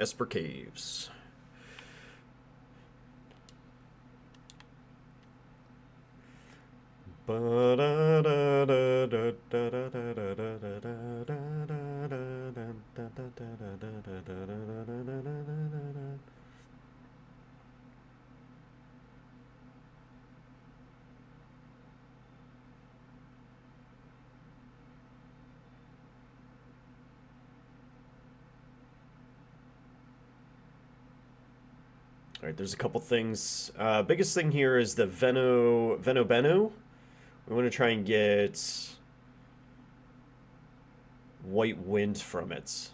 Esper Caves. All right, there's a couple things. Biggest thing here is the Veno Beno. We want to try and get white wind from it.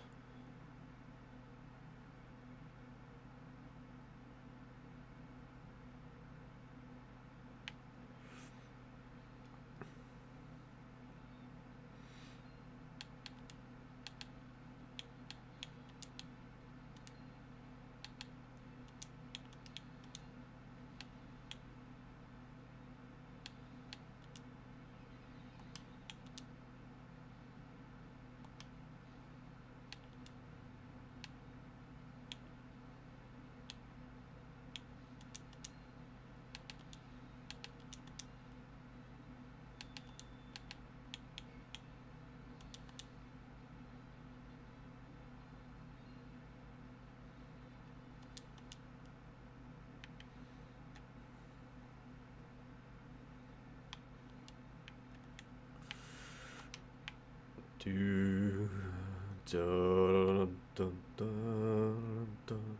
Do, dun, dun, dun, dun.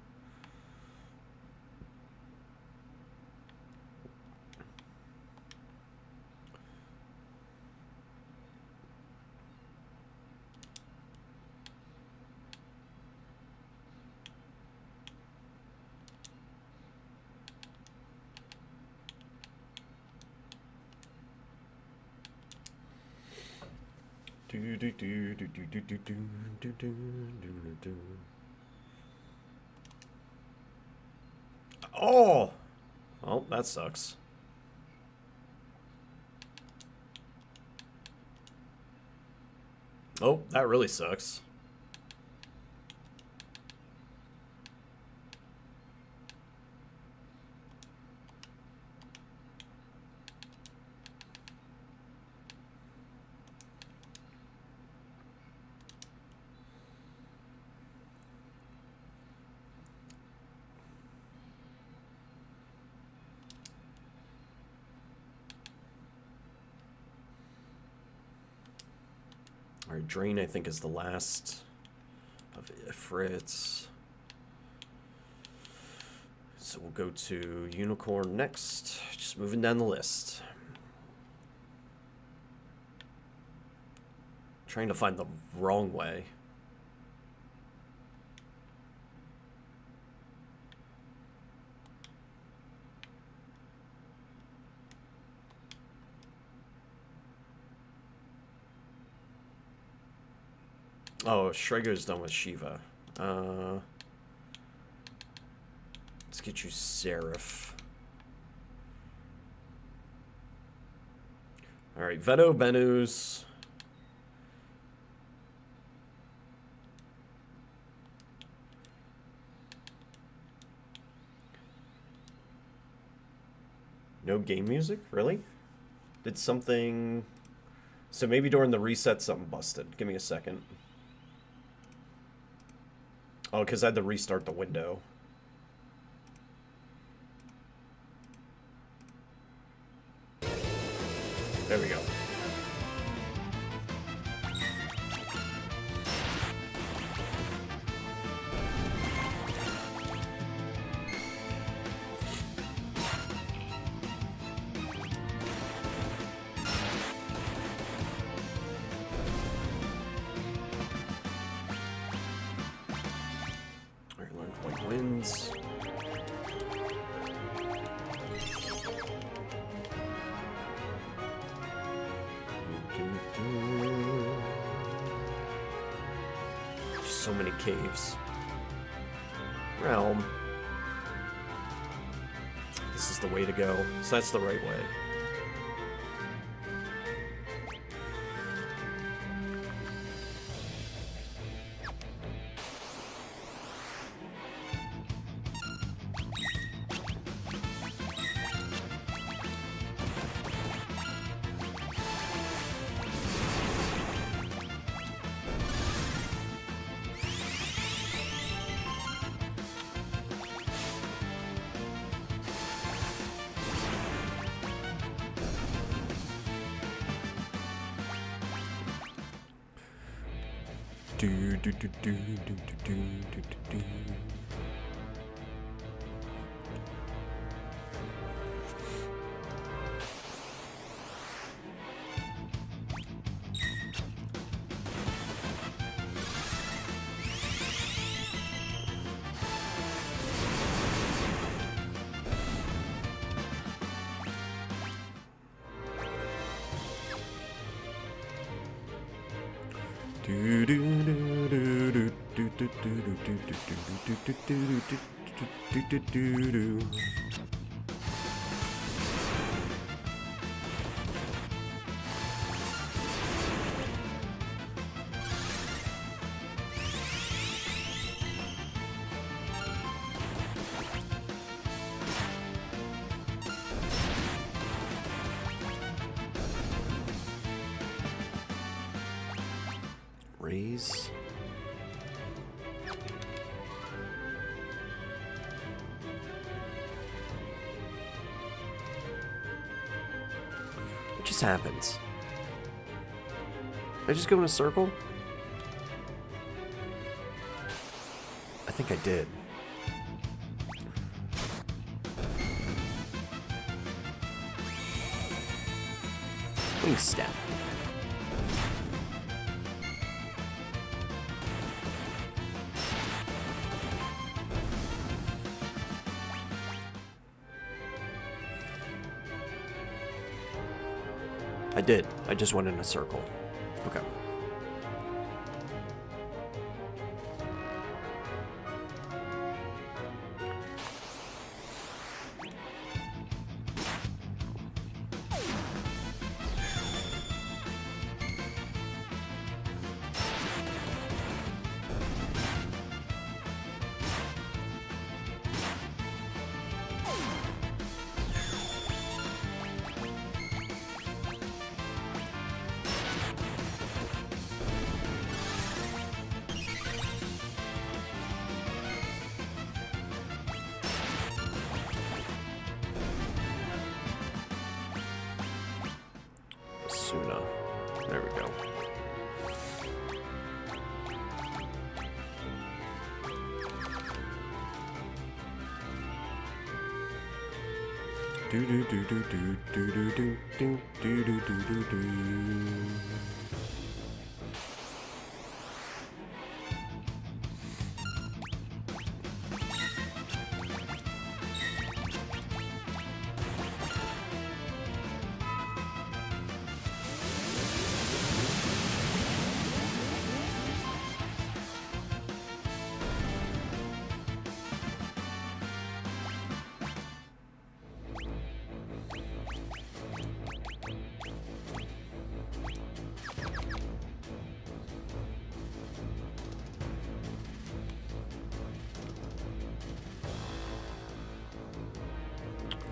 Oh! Well, that sucks. Oh, that really sucks. Alright, Drain, I think, is the last of Ifrits. So we'll go to Unicorn next. Just moving down the list. Trying to find the wrong way. Oh, Shrego's done with Shiva. Let's get you Seraph. Alright, Veto Benus. No game music? Really? Did something... So maybe during the reset something busted. Give me a second. Oh, because I had to restart the window. There we go. So many caves. Realm. This is the way to go. So that's the right way. Raise. It just happens. I just go in a circle? I think I did. Wing step. I did. I just went in a circle. Okay. There we go. Do do do do do do do do do do do do do.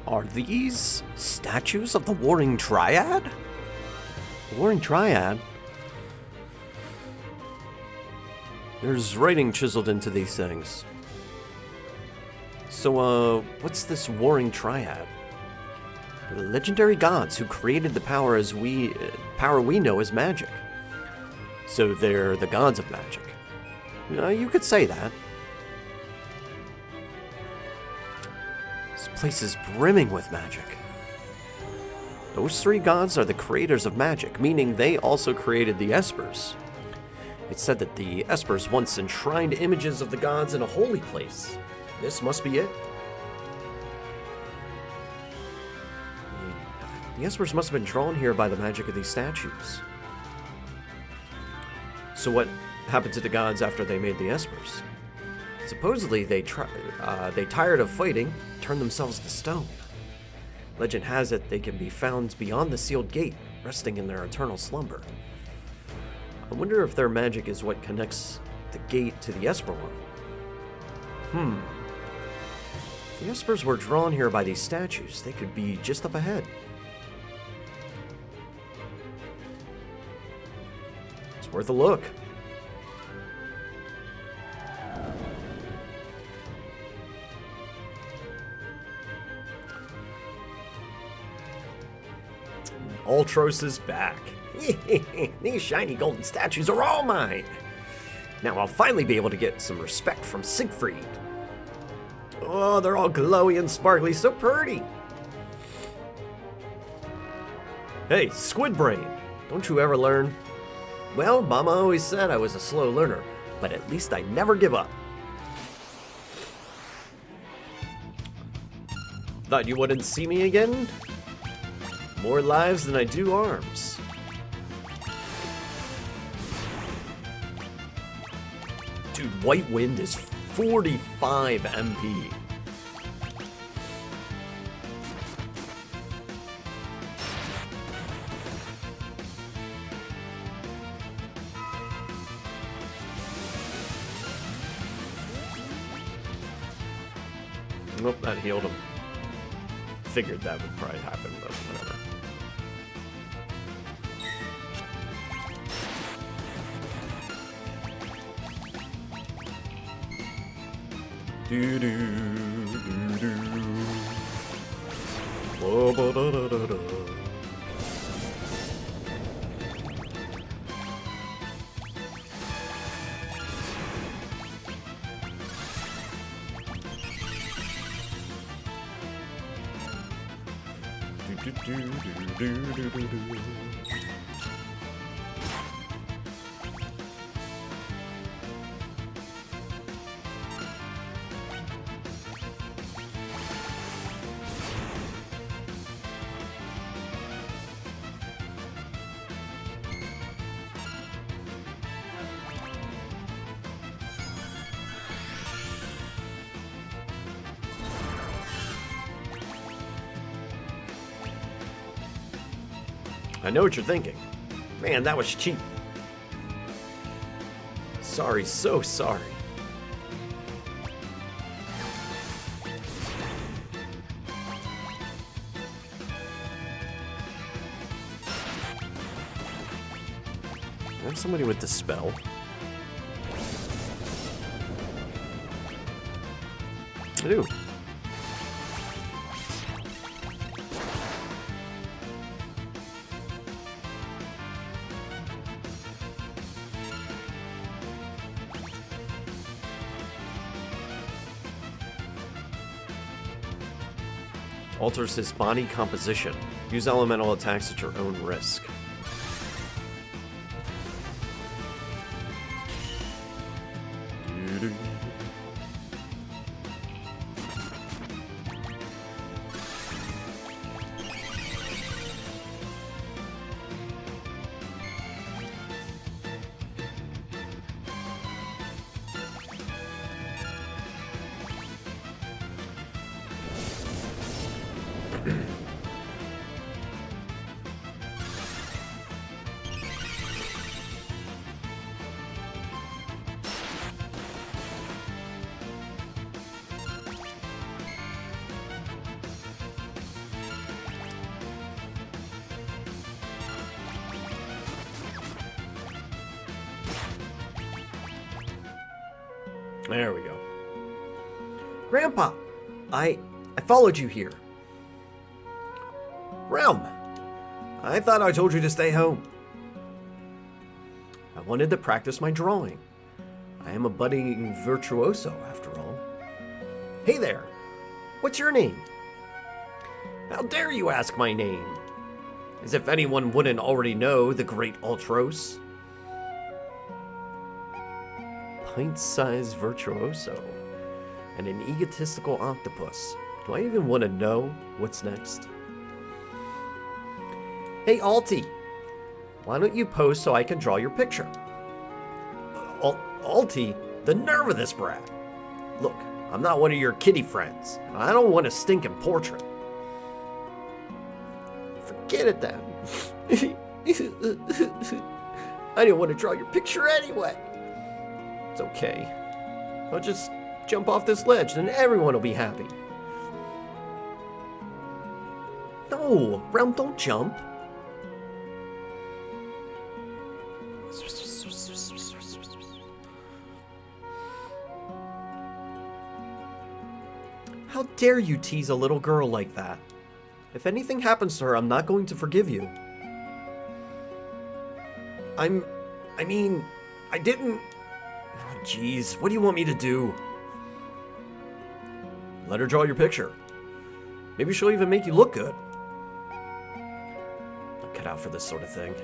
Are these statues of the Warring Triad? The Warring Triad? There's writing chiseled into these things. So, what's this Warring Triad? The legendary gods who created the power we know as magic. So they're the gods of magic. You could say that. This place is brimming with magic. Those three gods are the creators of magic, meaning they also created the Espers. It's said that the Espers once enshrined images of the gods in a holy place. This must be it. The Espers must have been drawn here by the magic of these statues. So what happened to the gods after they made the Espers? Supposedly they tired of fighting, turned themselves to stone. Legend has it they can be found beyond the sealed gate, resting in their eternal slumber. I wonder if their magic is what connects the gate to the Esper one. If the Espers were drawn here by these statues, they could be just up ahead. It's worth a look. Ultros is back. These shiny golden statues are all mine. Now I'll finally be able to get some respect from Siegfried. Oh, they're all glowy and sparkly, so pretty. Hey, Squid Brain, don't you ever learn? Well, Mama always said I was a slow learner, but at least I never give up. Thought you wouldn't see me again? More lives than I do arms. Dude, White Wind is 45 MP. Nope, that healed him. Figured that would probably happen, but whatever. Do do do do. Ba ba da da da da. I know what you're thinking. Man, that was cheap. Sorry, so sorry. I have somebody with Dispel. I do. Alters his body composition. Use elemental attacks at your own risk. There we go. Grandpa, I followed you here. Realm, I thought I told you to stay home. I wanted to practice my drawing. I am a budding virtuoso, after all. Hey there, what's your name? How dare you ask my name? As if anyone wouldn't already know the great Ultros. Pint-sized virtuoso and an egotistical octopus. Do I even want to know what's next? Hey, Alti, why don't you pose so I can draw your picture? Alti, the nerve of this brat. Look, I'm not one of your kitty friends. I don't want a stinking portrait. Forget it then. I didn't want to draw your picture anyway. It's okay. I'll just jump off this ledge, then everyone will be happy. No, Realm, don't jump. How dare you tease a little girl like that? If anything happens to her, I'm not going to forgive you. I mean, I didn't... Jeez, what do you want me to do? Let her draw your picture. Maybe she'll even make you look good. I'm cut out for this sort of thing.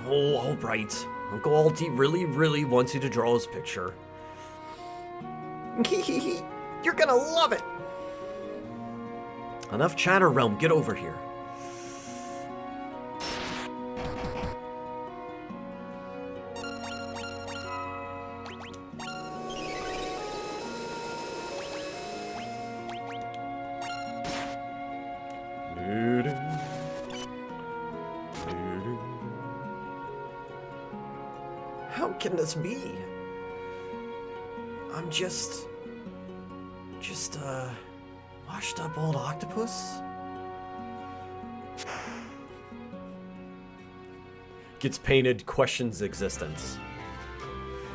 Oh, alright. Uncle Alti really wants you to draw his picture. You're gonna love it! Enough chatter, Realm. Get over here. How can this be? I'm just washed up old octopus? Gets painted, questions existence.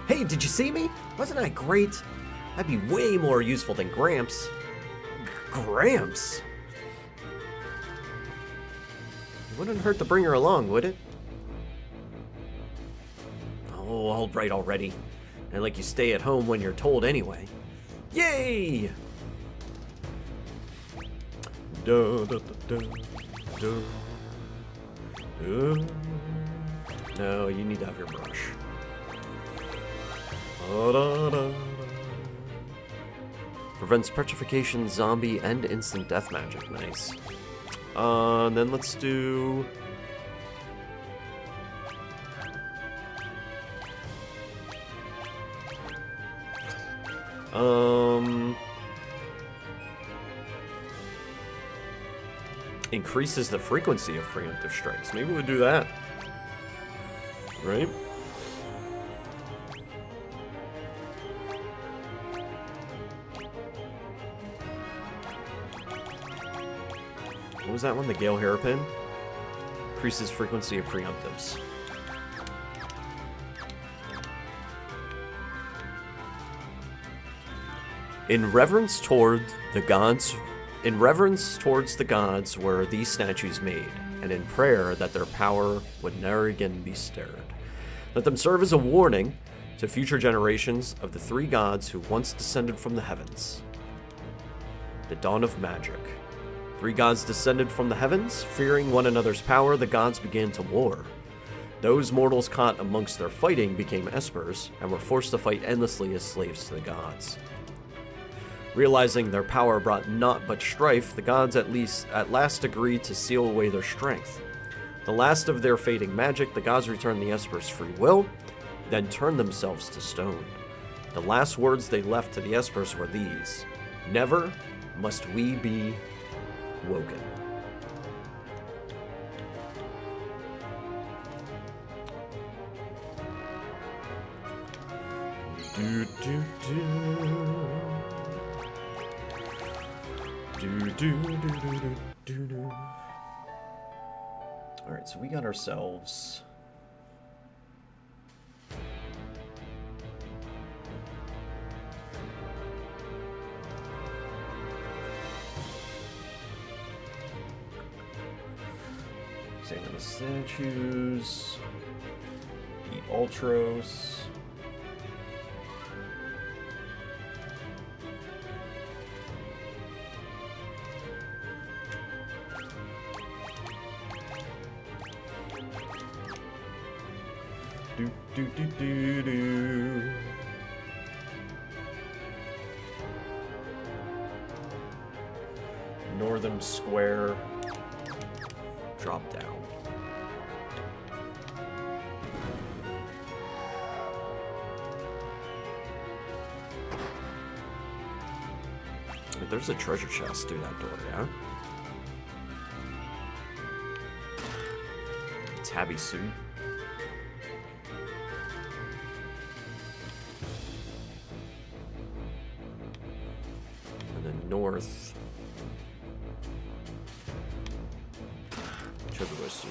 Hey, did you see me? Wasn't I great? I'd be way more useful than Gramps. Gramps? It wouldn't hurt to bring her along, would it? Oh, alright already. And like you stay at home when you're told anyway. Yay! Da, da, da, da, da. No, you need to have your brush. Da, da, da, da. Prevents petrification, zombie, and instant death magic. Nice. Then let's do... Increases the frequency of preemptive strikes. Maybe we'll do that. Right? What was that one? The Gale Hairpin? Increases frequency of preemptives. In reverence towards the gods were these statues made, and in prayer that their power would never again be stirred. Let them serve as a warning to future generations of the three gods who once descended from the heavens. The dawn of magic. Three gods descended from the heavens. Fearing one another's power, the gods began to war. Those mortals caught amongst their fighting became Espers, and were forced to fight endlessly as slaves to the gods. Realizing their power brought naught but strife, the gods at last agreed to seal away their strength. The last of their fading magic, the gods returned the Espers free will, then turned themselves to stone. The last words they left to the Espers were these: "Never must we be woken." Do do do. Alright, so we got ourselves examine the statues, eat Ultros. Do. Northern Square. Drop down. There's a treasure chest through that door, yeah? Tabby suit. North. Treasure suit.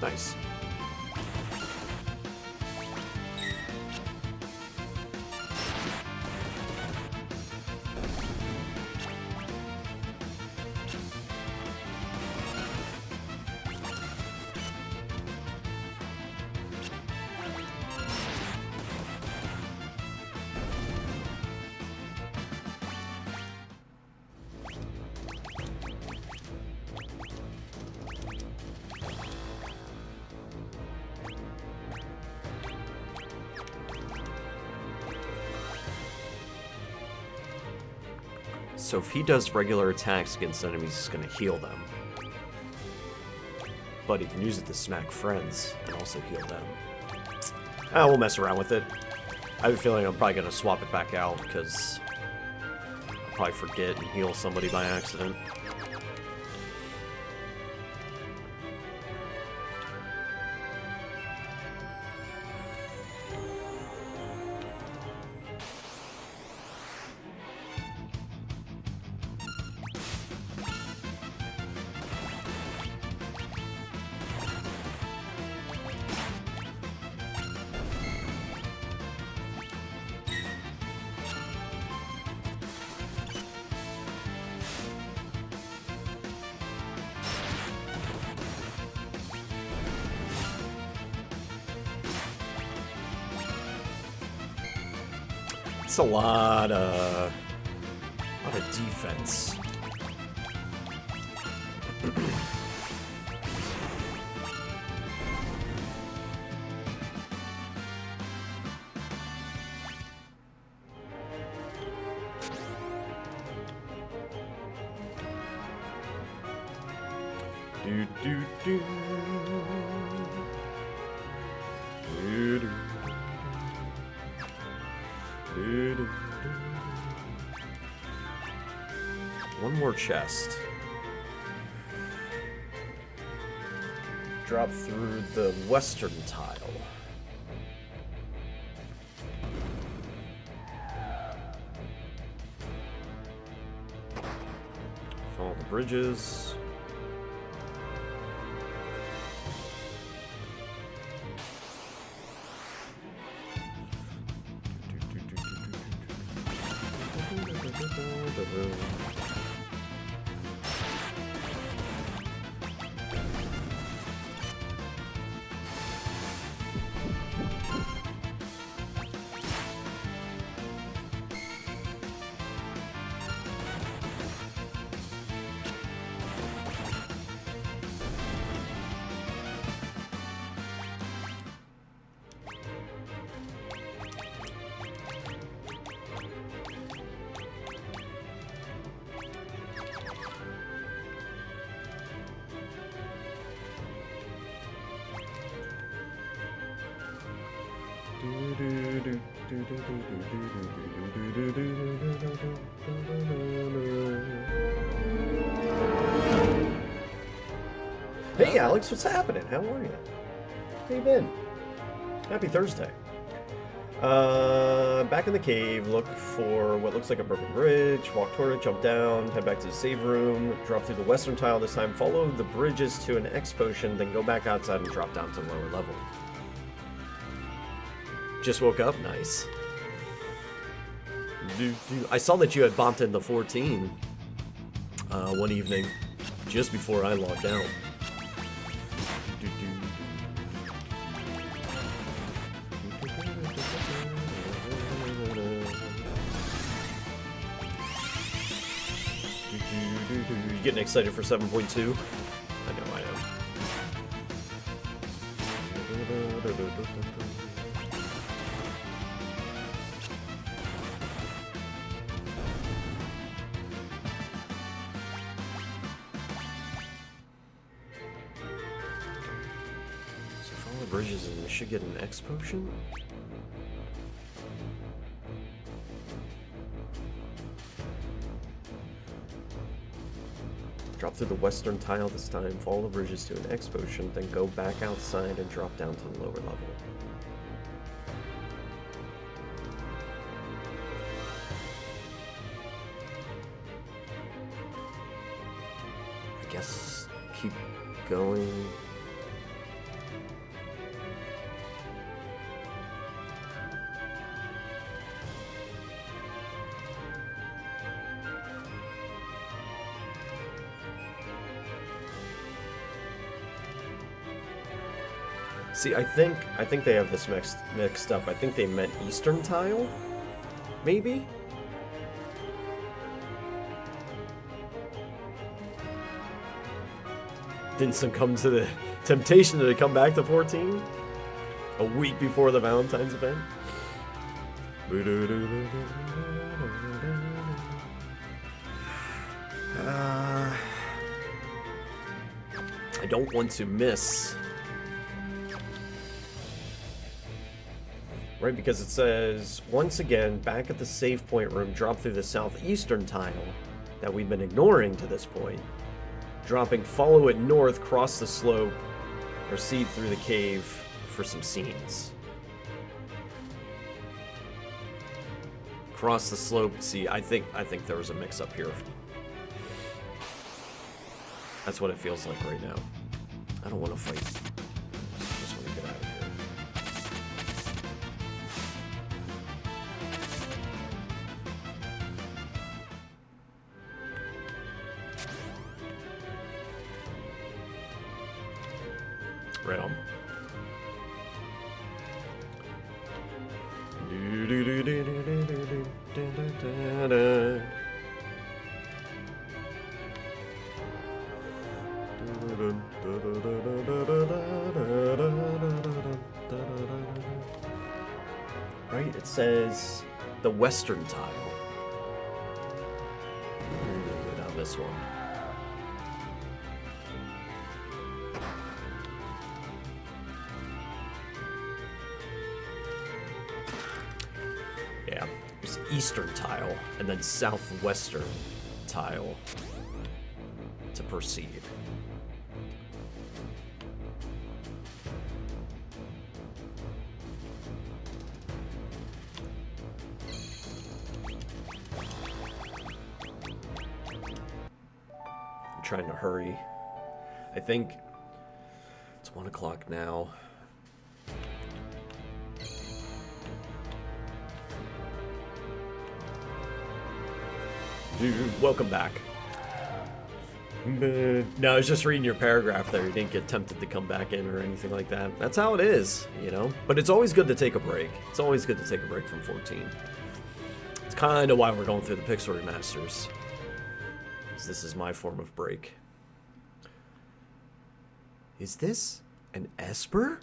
Nice. So if he does regular attacks against enemies, he's going to heal them. But he can use it to smack friends and also heal them. We'll mess around with it. I have a feeling I'm probably going to swap it back out because I'll probably forget and heal somebody by accident. takes a lot of defense. One more chest. Drop through the western tile. Follow the bridges. Hey Alex, what's happening? How are you? How you been? Happy Thursday. Back in the cave, look for what looks like a broken bridge, walk toward it, jump down, head back to the save room, drop through the western tile this time, follow the bridges to an X potion, then go back outside and drop down to the lower level. Just woke up? Nice. I saw that you had bopped into 14 one evening, just before I logged out. You getting excited for 7.2? I know I am. So follow the bridges and we should get an X potion? Drop through the western tile this time, follow the bridges to an X potion, then go back outside and drop down to the lower level. I guess keep going. See, I think they have this mixed up. I think they meant eastern tile, maybe? Didn't succumb to the temptation to come back to 14? A week before the Valentine's event? I don't want to miss. Right, because it says, once again, back at the save point room, drop through the southeastern tile that we've been ignoring to this point. Dropping, follow it north, cross the slope, proceed through the cave for some scenes. Cross the slope, see, I think there was a mix-up here. That's what it feels like right now. I don't want to fight. I just want to get out of here. Right on. Da-da. Right, it says the western tile. We're gonna go down this one. Yeah, there's eastern tile and then southwestern tile to proceed. I'm trying to hurry. I think it's 1 o'clock now. Dude, welcome back. No, I was just reading your paragraph there. You didn't get tempted to come back in or anything like that. That's how it is, you know? But it's always good to take a break. It's always good to take a break from 14. It's kind of why we're going through the Pixel remasters. This is my form of break. Is this an Esper?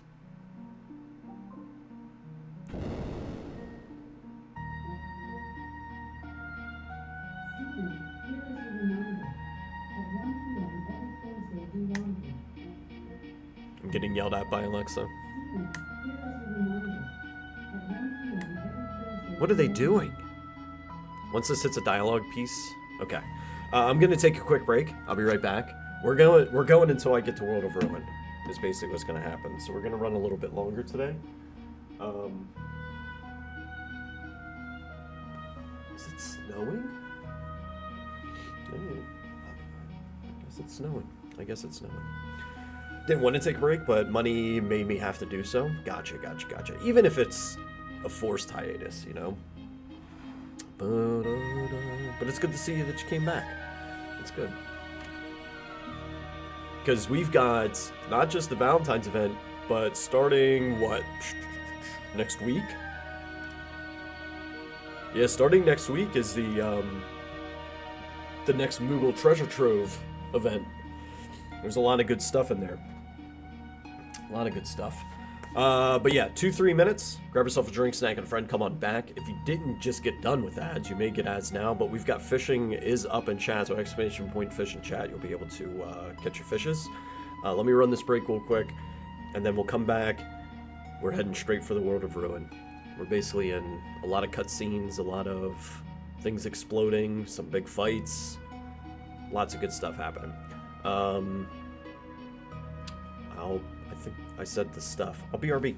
I'm getting yelled at by Alexa. What are they doing? Once this hits a dialogue piece, okay. I'm gonna take a quick break. I'll be right back. We're going until I get to World of Ruin. Is basically what's gonna happen. So we're gonna run a little bit longer today. Is it snowing? Oh, I guess it's snowing. I guess it's snowing. Didn't want to take a break, but money made me have to do so. Gotcha. Even if it's a forced hiatus, you know? But it's good to see that you came back. It's good. Because we've got not just the Valentine's event, but starting, what, next week? Yeah, starting next week is the next Moogle Treasure Trove event. There's a lot of good stuff in there. A lot of good stuff. But yeah, 2-3 minutes. Grab yourself a drink, snack, and a friend. Come on back. If you didn't just get done with ads, you may get ads now. But we've got fishing is up in chat, so exclamation point fish in chat. You'll be able to catch your fishes. Let me run this break real quick, and then we'll come back. We're heading straight for the World of Ruin. We're basically in a lot of cutscenes, a lot of things exploding, some big fights, lots of good stuff happening. I think I said the stuff. I'll BRB.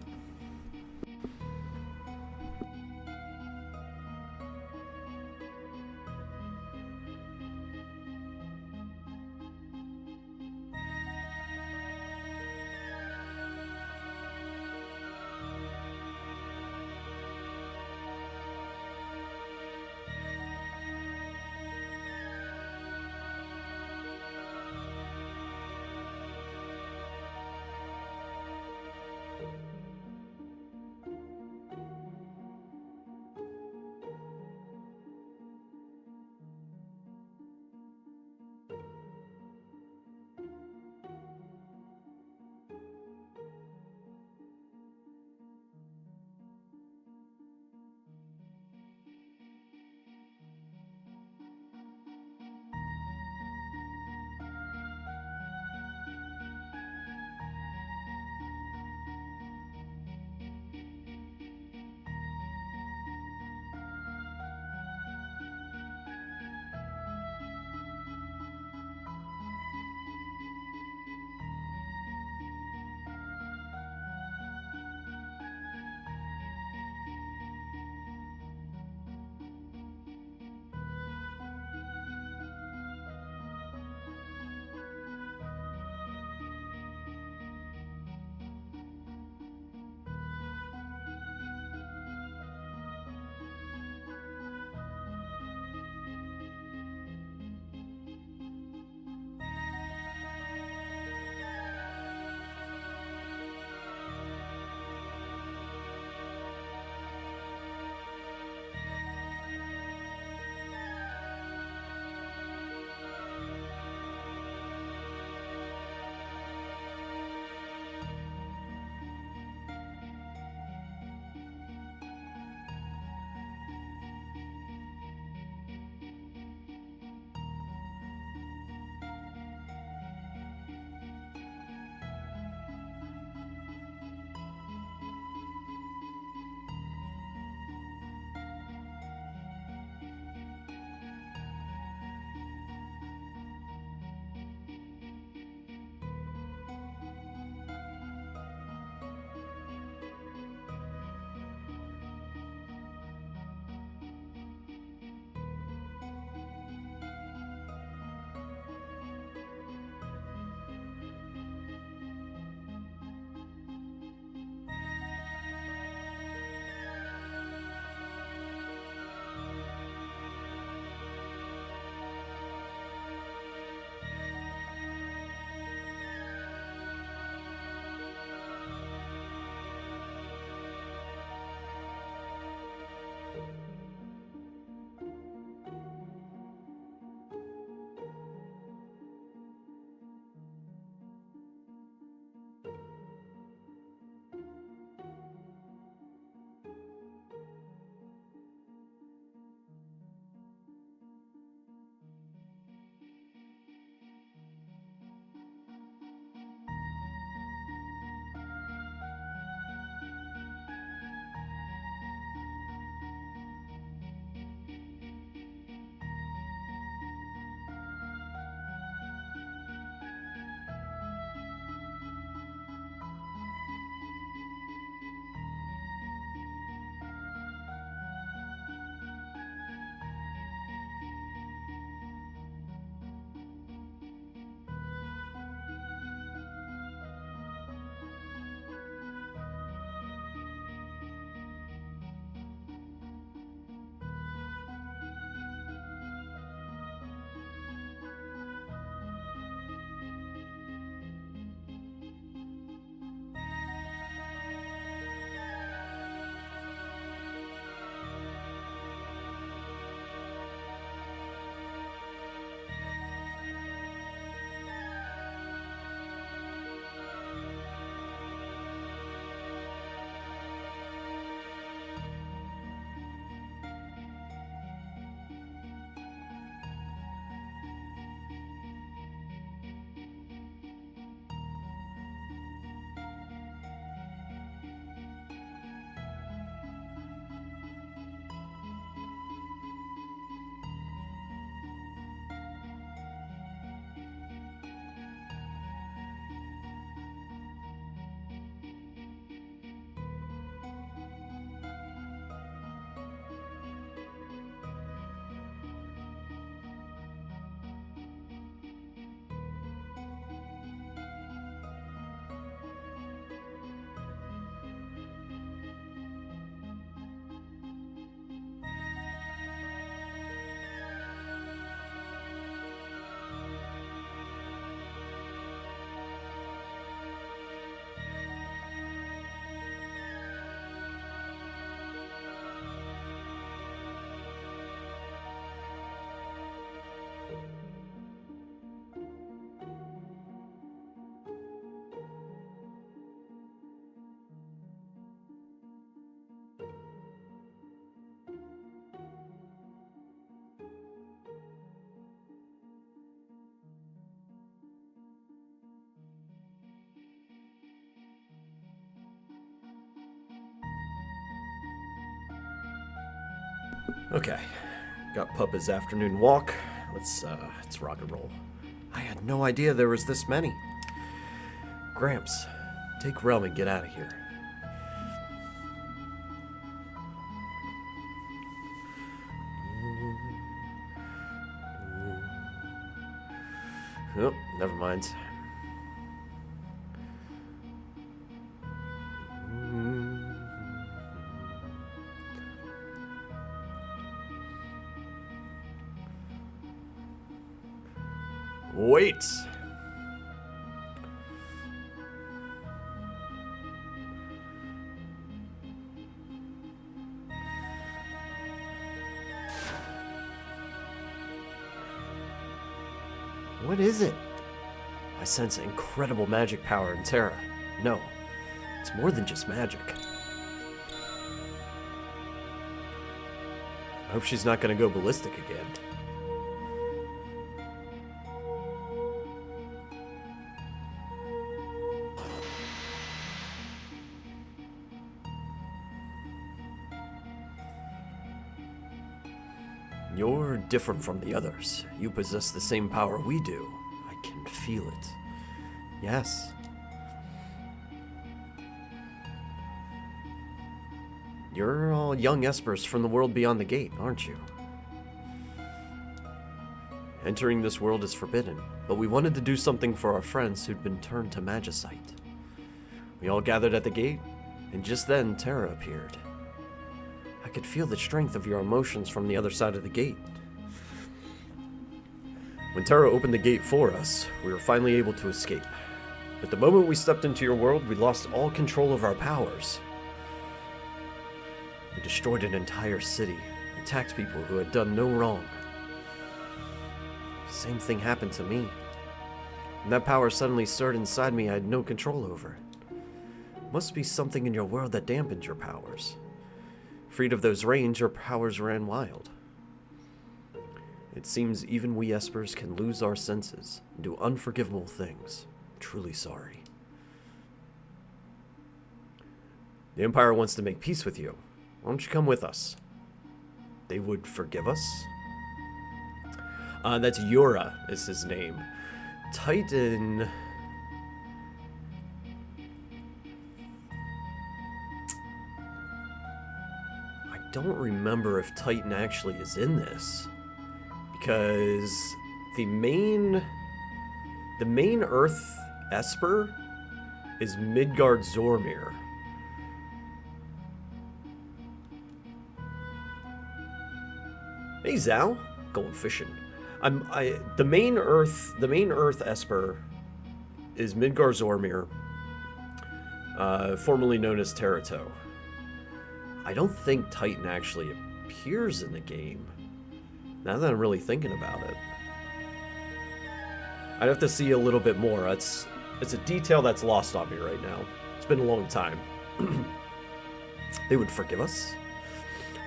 Okay, got Puppa's afternoon walk. Let's rock and roll. I had no idea there was this many. Gramps, take Realm and get out of here. Oh, never mind. Wait! What is it? I sense incredible magic power in Terra. No, it's more than just magic. I hope she's not going to go ballistic again. You're different from the others. You possess the same power we do. I can feel it. Yes. You're all young Espers from the world beyond the gate, aren't you? Entering this world is forbidden, but we wanted to do something for our friends who'd been turned to magicite. We all gathered at the gate, and just then Terra appeared. I could feel the strength of your emotions from the other side of the gate. When Terra opened the gate for us, we were finally able to escape. But the moment we stepped into your world, we lost all control of our powers. We destroyed an entire city, attacked people who had done no wrong. Same thing happened to me. When that power suddenly stirred inside me, I had no control over it. Must be something in your world that dampened your powers. Freed of those reins, your powers ran wild. It seems even we Espers can lose our senses and do unforgivable things. Truly sorry. The Empire wants to make peace with you. Why don't you come with us? They would forgive us? That's Yura is his name. Titan... I don't remember if Titan actually is in this, because the main Earth Esper is Midgard Zormir. Hey Zal, going fishing. The main Earth Esper is Midgard Zormir, formerly known as Terra. I don't think Titan actually appears in the game, now that I'm really thinking about it. I'd have to see a little bit more. It's a detail that's lost on me right now. It's been a long time. They would forgive us?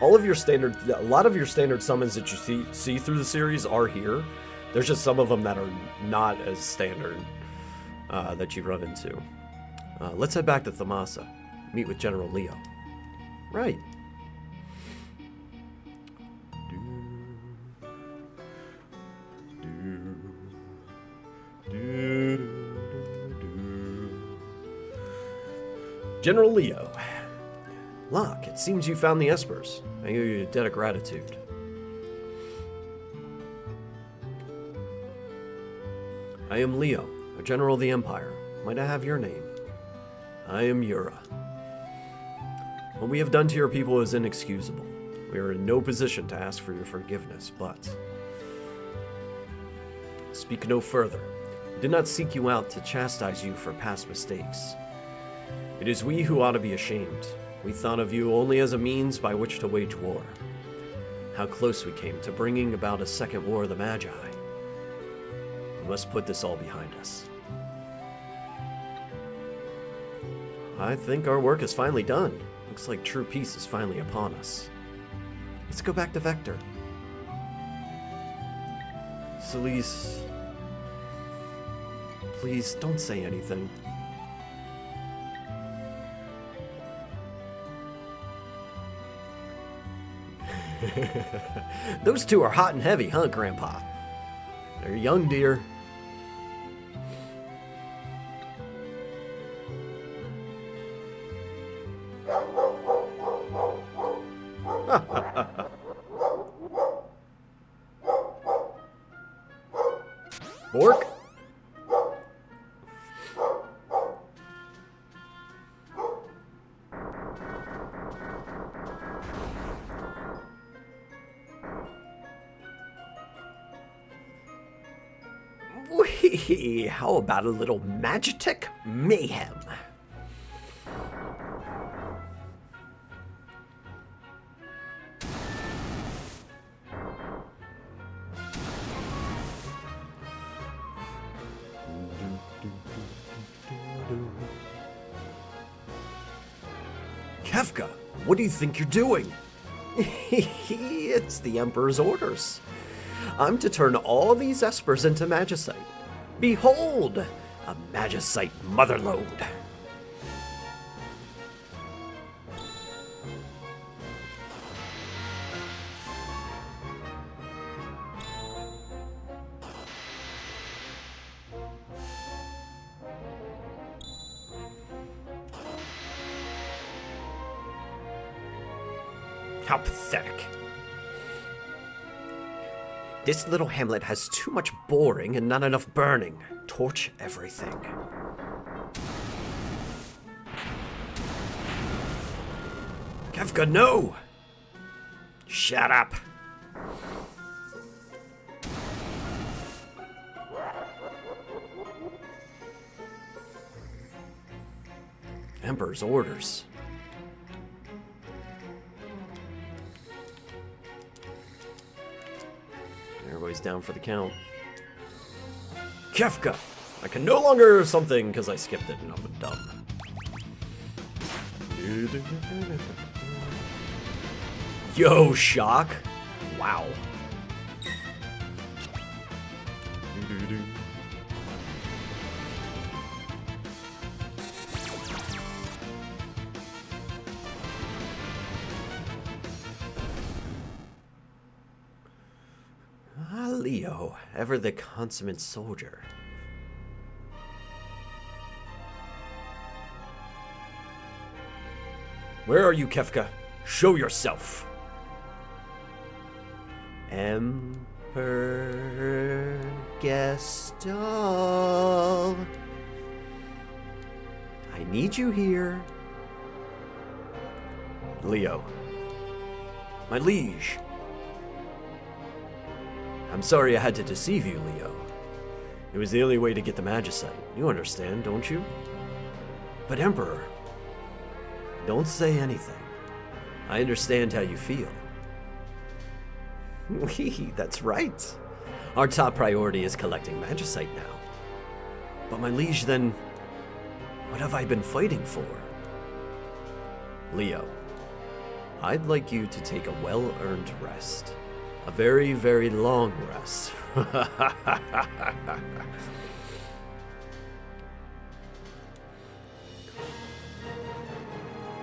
A lot of your standard summons that you see through the series are here. There's just some of them that are not as standard that you run into. Let's head back to Thamasa. Meet with General Leo. Right. General Leo. Locke, it seems you found the Espers. I owe you a debt of gratitude. I am Leo, a general of the Empire. Might I have your name? I am Yura. What we have done to your people is inexcusable. We are in no position to ask for your forgiveness, but... Speak no further. We did not seek you out to chastise you for past mistakes. It is we who ought to be ashamed. We thought of you only as a means by which to wage war. How close we came to bringing about a second war of the Magi. We must put this all behind us. I think our work is finally done. Looks like true peace is finally upon us. Let's go back to Vector. Celise, please don't say anything. Those two are hot and heavy, huh, Grandpa? They're young, dear. Bork? Whee! How about a little Magitek mayhem? Kefka, what do you think you're doing? It's the Emperor's orders. I'm to turn all these Espers into Magicite. Behold, a Magicite motherlode. How pathetic. This little hamlet has too much boring and not enough burning. Torch everything. Kefka, no! Shut up. Emperor's orders. Everybody's down for the count. Kefka! I can no longer something because I skipped it and I'm dumb. Yo, shock! Wow. Leo, ever the consummate soldier. Where are you, Kefka? Show yourself. Emperor Gestal. I need you here. Leo. My liege. I'm sorry I had to deceive you, Leo. It was the only way to get the Magicite. You understand, don't you? But Emperor, don't say anything. I understand how you feel. That's right. Our top priority is collecting Magicite now. But my liege, then, what have I been fighting for? Leo, I'd like you to take a well-earned rest. A very, very long rest.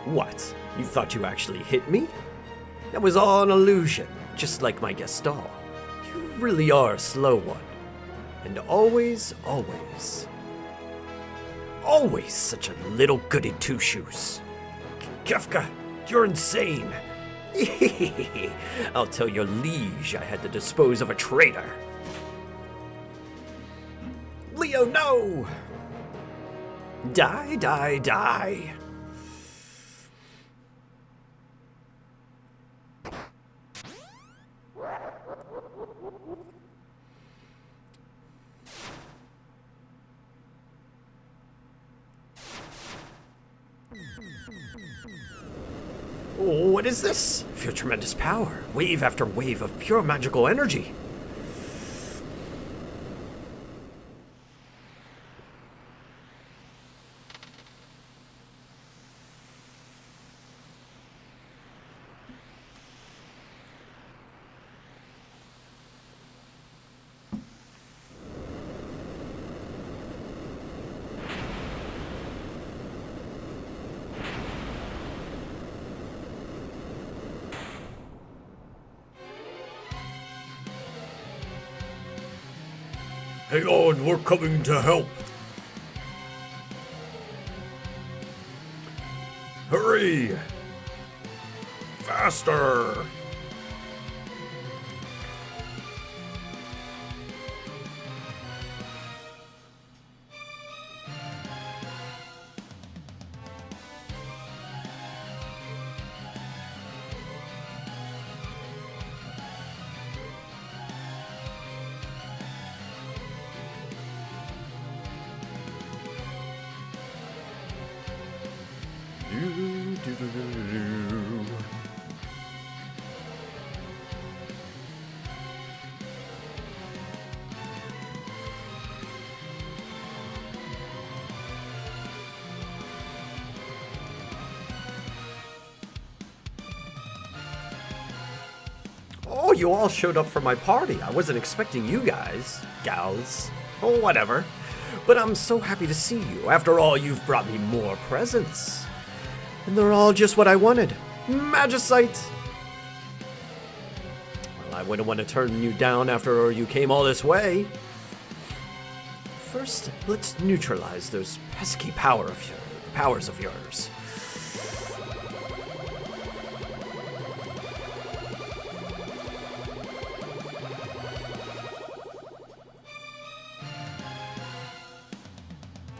What? You thought you actually hit me? That was all an illusion, just like my Gestal. You really are a slow one. And always, always, always such a little goody two-shoes. Kefka, you're insane. I'll tell your liege I had to dispose of a traitor. Leo, no! Die, die, die. What is this? Feel tremendous power. Wave after wave of pure magical energy. Hang on, we're coming to help. Hurry! Faster! Oh, you all showed up for my party. I wasn't expecting you guys, gals, or whatever. But I'm so happy to see you. After all, you've brought me more presents. And they're all just what I wanted. Magicite! Well, I wouldn't want to turn you down after you came all this way. First, let's neutralize those pesky powers of yours.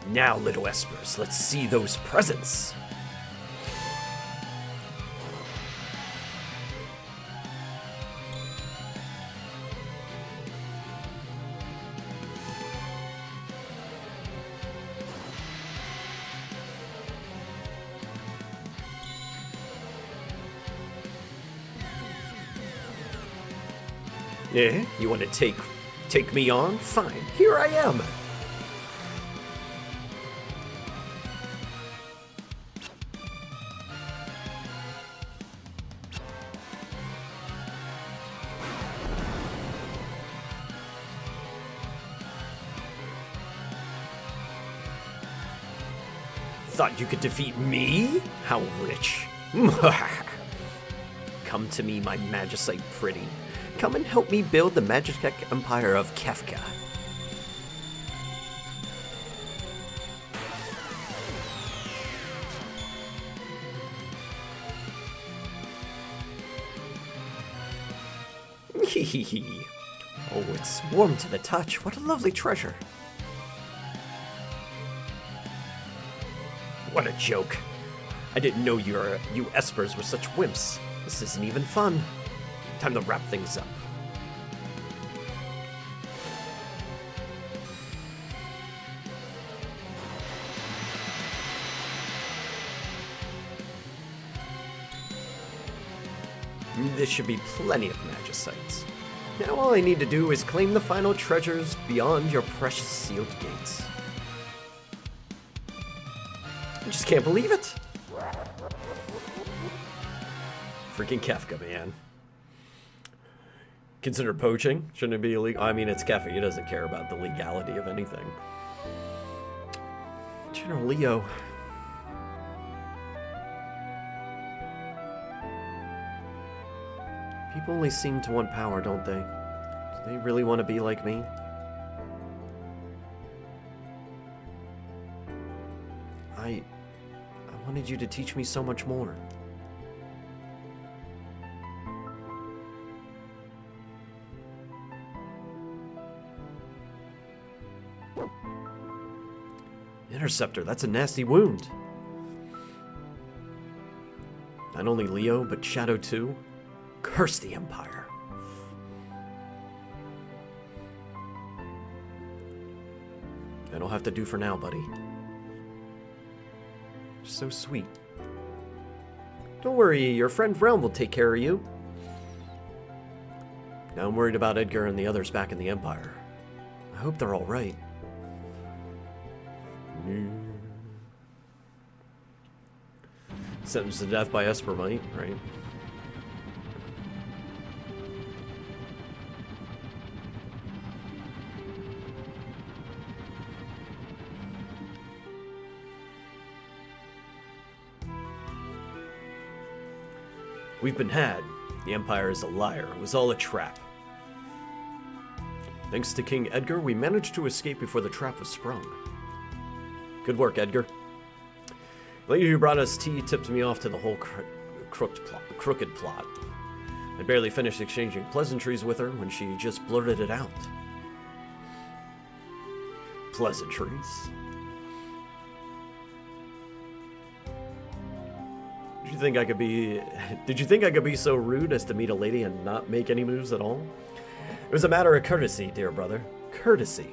Now, little Espers, let's see those presents. Yeah, you want to take me on? Fine, here I am. Thought you could defeat me? How rich. Come to me, my Magicite pretty. Come and help me build the Magitek Empire of Kefka. Oh, it's warm to the touch. What a lovely treasure. What a joke. I didn't know you Espers were such wimps. This isn't even fun. Time to wrap things up. This should be plenty of Magicites. Now all I need to do is claim the final treasures beyond your precious sealed gates. I just can't believe it. Freaking Kefka, man. Consider poaching? Shouldn't it be illegal? I mean, it's Kefka. He doesn't care about the legality of anything. General Leo. People only seem to want power, don't they? Do they really want to be like me? I wanted you to teach me so much more. Interceptor, that's a nasty wound. Not only Leo, but Shadow too. Curse the Empire. That'll have to do for now, buddy. So sweet. Don't worry, your friend Realm will take care of you. Now I'm worried about Edgar and the others back in the Empire. I hope they're all right. Sentenced to death by Espermite, right? We've been had. The Empire is a liar. It was all a trap. Thanks to King Edgar, we managed to escape before the trap was sprung. Good work, Edgar. The lady who brought us tea tipped me off to the whole crooked plot. I barely finished exchanging pleasantries with her when she just blurted it out. Pleasantries? Did you think I could be so rude as to meet a lady and not make any moves at all? It was a matter of courtesy, dear brother. Courtesy.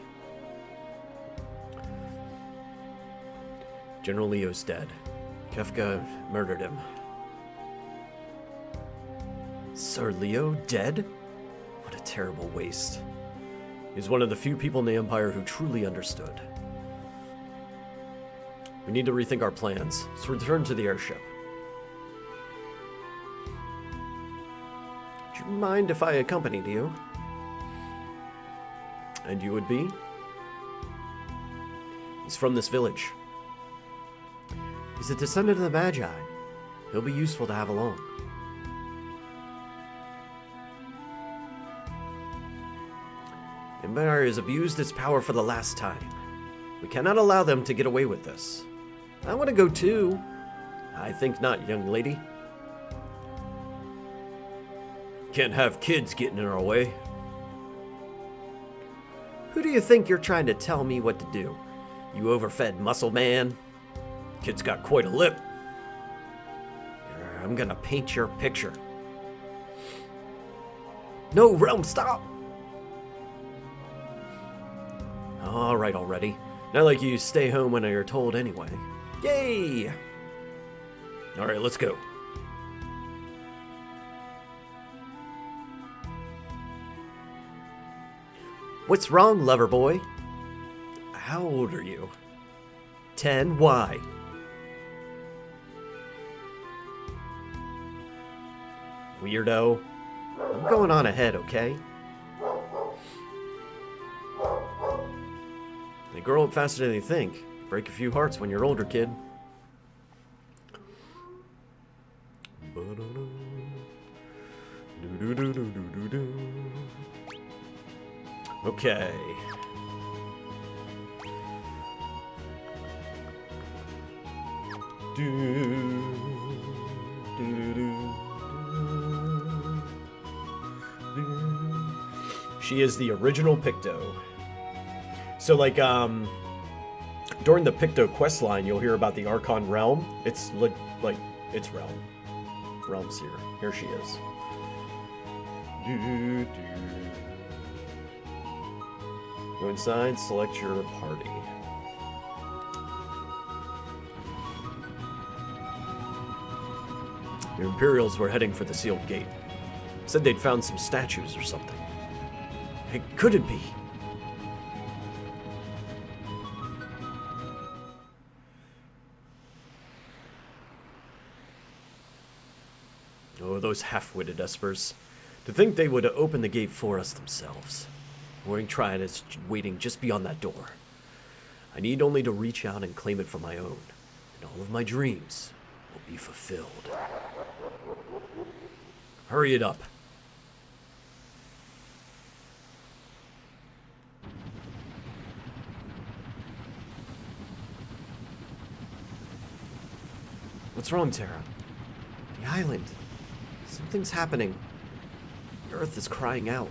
General Leo's dead. Kefka murdered him. Sir Leo dead? What a terrible waste. He's one of the few people in the Empire who truly understood. We need to rethink our plans. Let's return to the airship. Would you mind if I accompanied you? And you would be? He's from this village. He's a descendant of the Magi. He'll be useful to have along. The Empire has abused its power for the last time. We cannot allow them to get away with this. I want to go too. I think not, young lady. Can't have kids getting in our way. Who do you think you're trying to tell me what to do? You overfed muscle man? Kid's got quite a lip. I'm gonna paint your picture. No, Realm, stop! Alright already. Not like you stay home when you're told anyway. Yay! Alright, let's go. What's wrong, lover boy? How old are you? 10? Why? Weirdo. I'm going on ahead, okay? They grow up faster than you think. Break a few hearts when you're older, kid. Okay. She is the original Picto. So, like, during the Picto quest line, you'll hear about the Archon Realm. It's like it's Realm. Realm's here. Here she is. Go inside, select your party. The Imperials were heading for the sealed gate. Said they'd found some statues or something. It couldn't be. Oh, those half-witted Espers. To think they would open the gate for us themselves. Warring Triad is waiting just beyond that door. I need only to reach out and claim it for my own, and all of my dreams will be fulfilled. Hurry it up. What's wrong, Terra? The island. Something's happening. The Earth is crying out.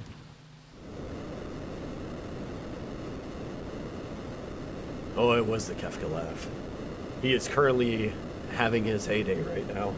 Oh, it was the Kefka laugh. He is currently having his heyday right now.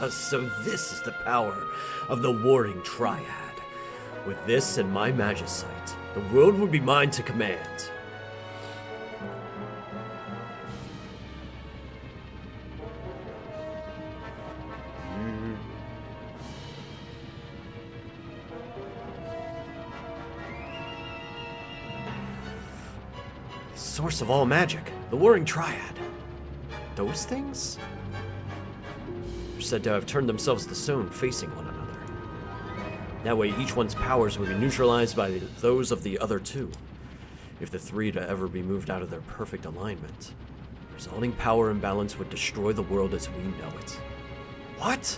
So this is the power of the Warring Triad. With this and my Magicite, the world will be mine to command. Source of all magic, the Warring Triad. Those things? Are said to have turned themselves to stone, facing one another. That way, each one's powers would be neutralized by those of the other two, if the three to ever be moved out of their perfect alignment. The resulting power imbalance would destroy the world as we know it. What?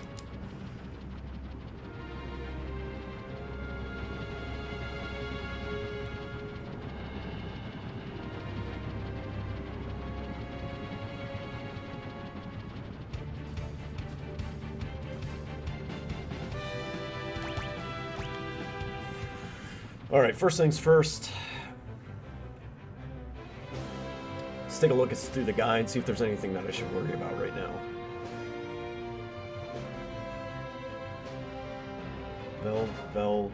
Alright, first things first. Let's take a look through the guide, see if there's anything that I should worry about right now. Bell.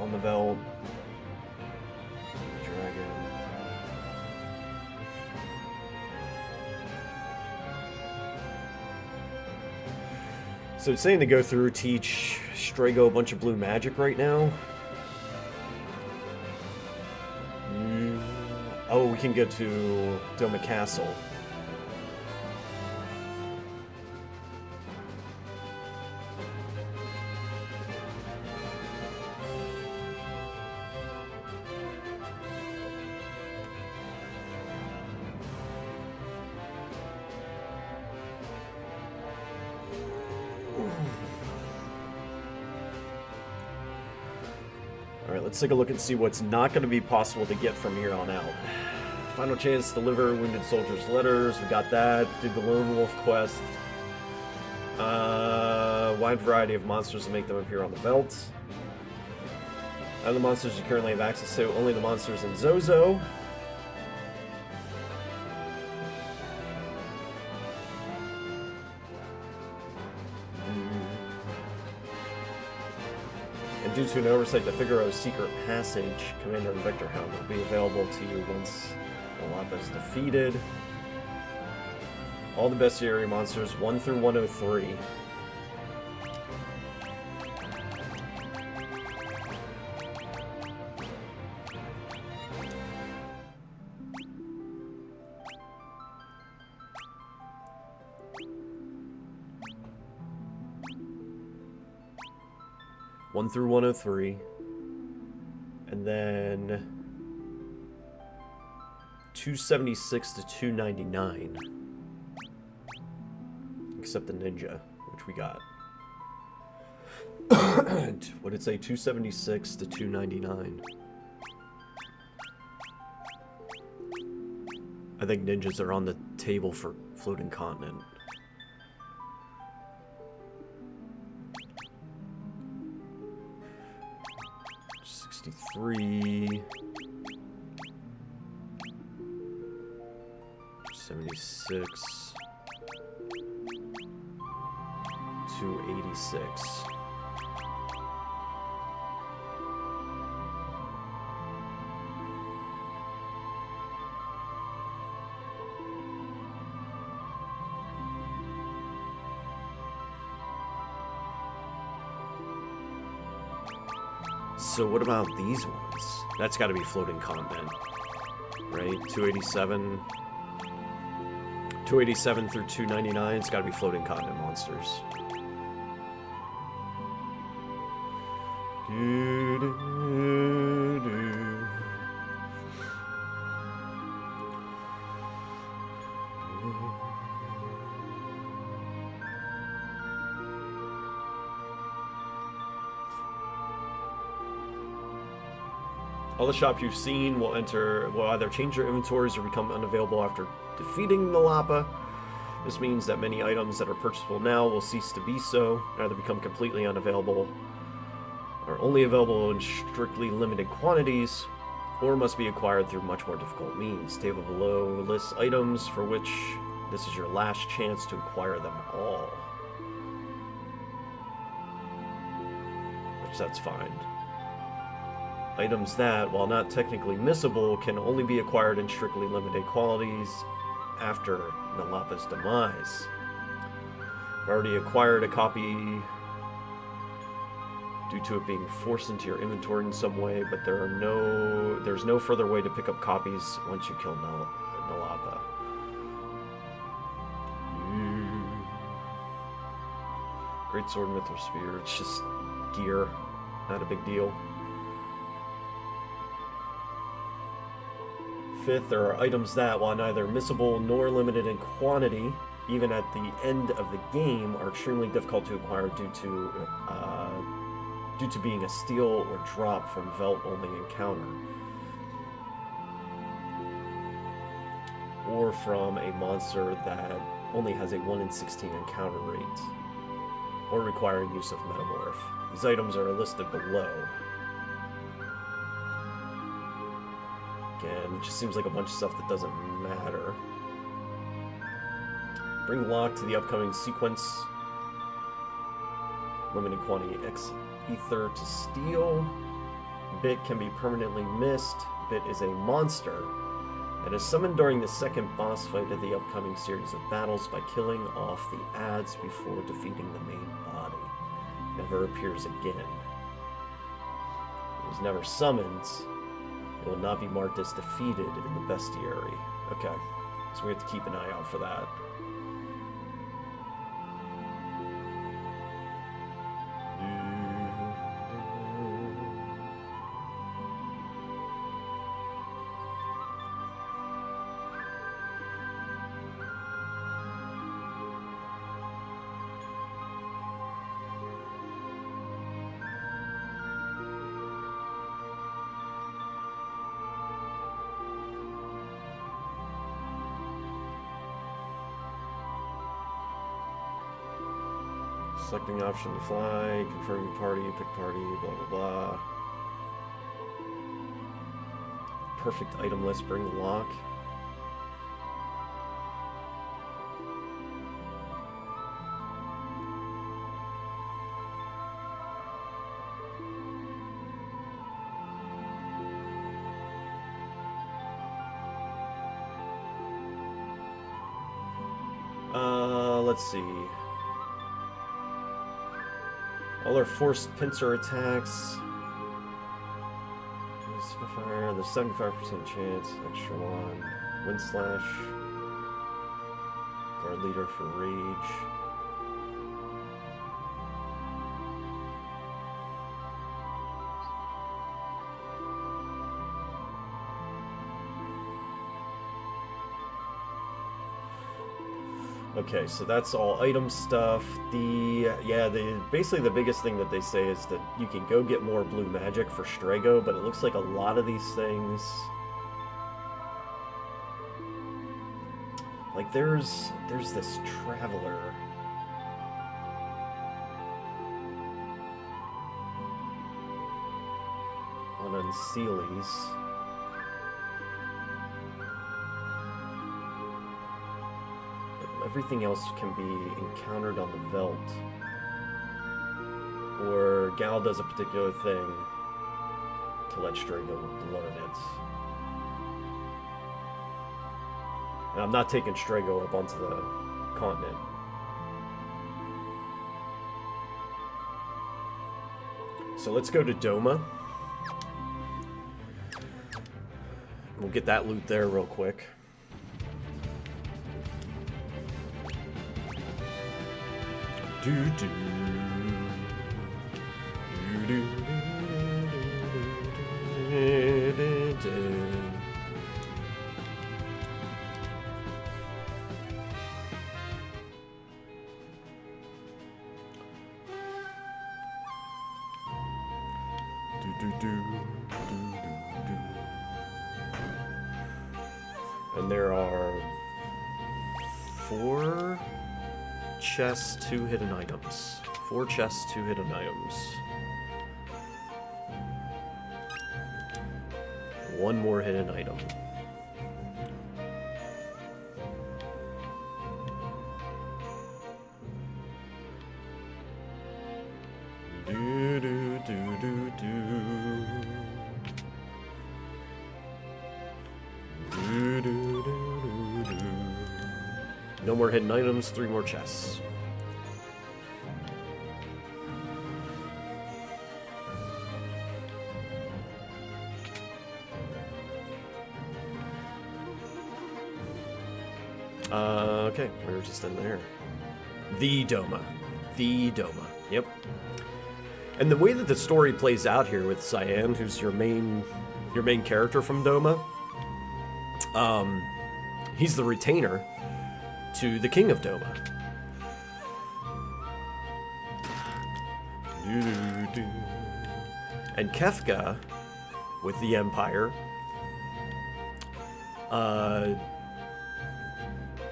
On the bell. Dragon. So it's saying to go through, teach Strago a bunch of blue magic right now. Oh, we can go to Doma Castle. Alright, let's take a look and see what's not going to be possible to get from here on out. Final chance to deliver wounded soldiers' letters. We got that. Did the Lone Wolf quest. Wide variety of monsters to make them appear on the belt. Out of the monsters you currently have access to, only the monsters in Zozo. And due to an oversight, the Figaro's secret passage, Commander and Vector Hound, will be available to you once Alapa is defeated. All the bestiary monsters, 1 through 103. One through 103, and then 276 to 299, except the ninja, which we got. What did it say? 276 to 299. I think ninjas are on the table for Floating Continent. Three 76 286. So what about these ones? That's got to be floating content, right? 287 through 299, it's got to be floating continent monsters. All the shops you've seen will either change their inventories or become unavailable after defeating the Lapa. This means that many items that are purchasable now will cease to be so, either become completely unavailable are only available in strictly limited quantities, or must be acquired through much more difficult means. Table below lists items for which this is your last chance to acquire them all. Which that's fine. Items that, while not technically missable, can only be acquired in strictly limited quantities after Nalapa's demise. I've already acquired a copy due to it being forced into your inventory in some way, but there's no further way to pick up copies once you kill Nalapa. Great sword, mithril spear, it's just gear, not a big deal. Fifth, there are items that, while neither missable nor limited in quantity, even at the end of the game, are extremely difficult to acquire due to being a steal or drop from Velt-only encounter, or from a monster that only has a 1 in 16 encounter rate, or requiring use of Metamorph. These items are listed below. Again, it just seems like a bunch of stuff that doesn't matter. Bring lock to the upcoming sequence. Limited quantity X ether to steal. Bit can be permanently missed. Bit is a monster that is summoned during the second boss fight of the upcoming series of battles by killing off the adds before defeating the main body. Never appears again. It was never summoned. It will not be marked as defeated in the bestiary. Okay, so we have to keep an eye out for that. Selecting the option to fly, confirming party, pick party, blah blah blah. Perfect item list, bring lock. Let's see. All our forced pincer attacks. Fire, there's 75% chance. Extra one. Wind slash. Guard leader for rage. Okay, so that's all item stuff. Basically the biggest thing that they say is that you can go get more blue magic for Strago, but it looks like a lot of these things, like there's this traveler. On Unseelies. Everything else can be encountered on the Velt. Or Gal does a particular thing to let Strago learn it. And I'm not taking Strago up onto the continent. So let's go to Doma. We'll get that loot there real quick. And there are 4 chests, 2 hidden items. 4 chests, 2 hidden items. One more hidden item. Do, do, do, do, do. Do, do, do, do, do. No more hidden items, 3 more chests. Okay, we were just in there. The Doma. The Doma. Yep. And the way that the story plays out here with Cyan, who's your main character from Doma, he's the retainer to the King of Doma. And Kefka, with the Empire,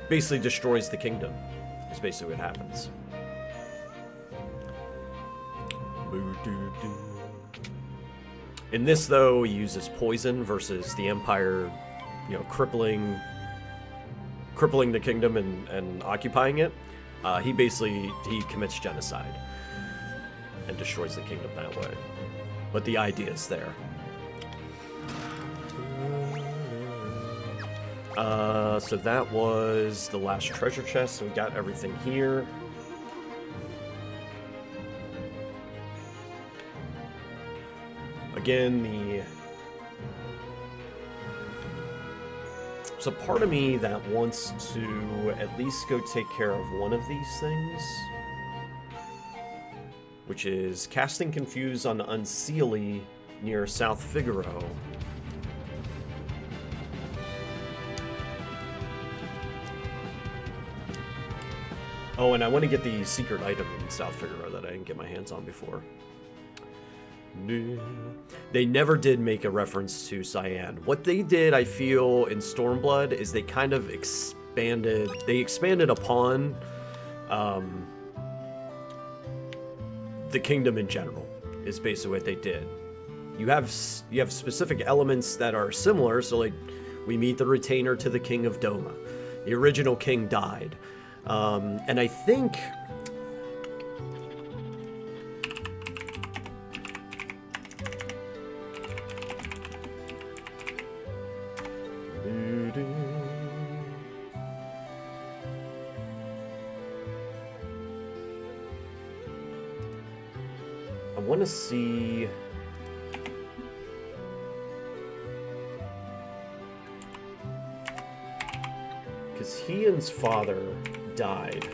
basically destroys the kingdom, is basically what happens. In this, though, he uses poison versus the Empire, you know, crippling the kingdom and occupying it. He commits genocide and destroys the kingdom that way. But the idea is there. So that was the last treasure chest, so we got everything here. Again, there's a part of me that wants to at least go take care of one of these things, which is casting Confuse on Unseelie near South Figaro. Oh, and I want to get the secret item in South Figaro that I didn't get my hands on before. They never did make a reference to Cyan. What they did, I feel, in Stormblood is they kind of expanded upon the kingdom in general, is basically what they did. You have specific elements that are similar, so like we meet the retainer to the King of Doma. The original king died. And I think I want to see because Hien's father died.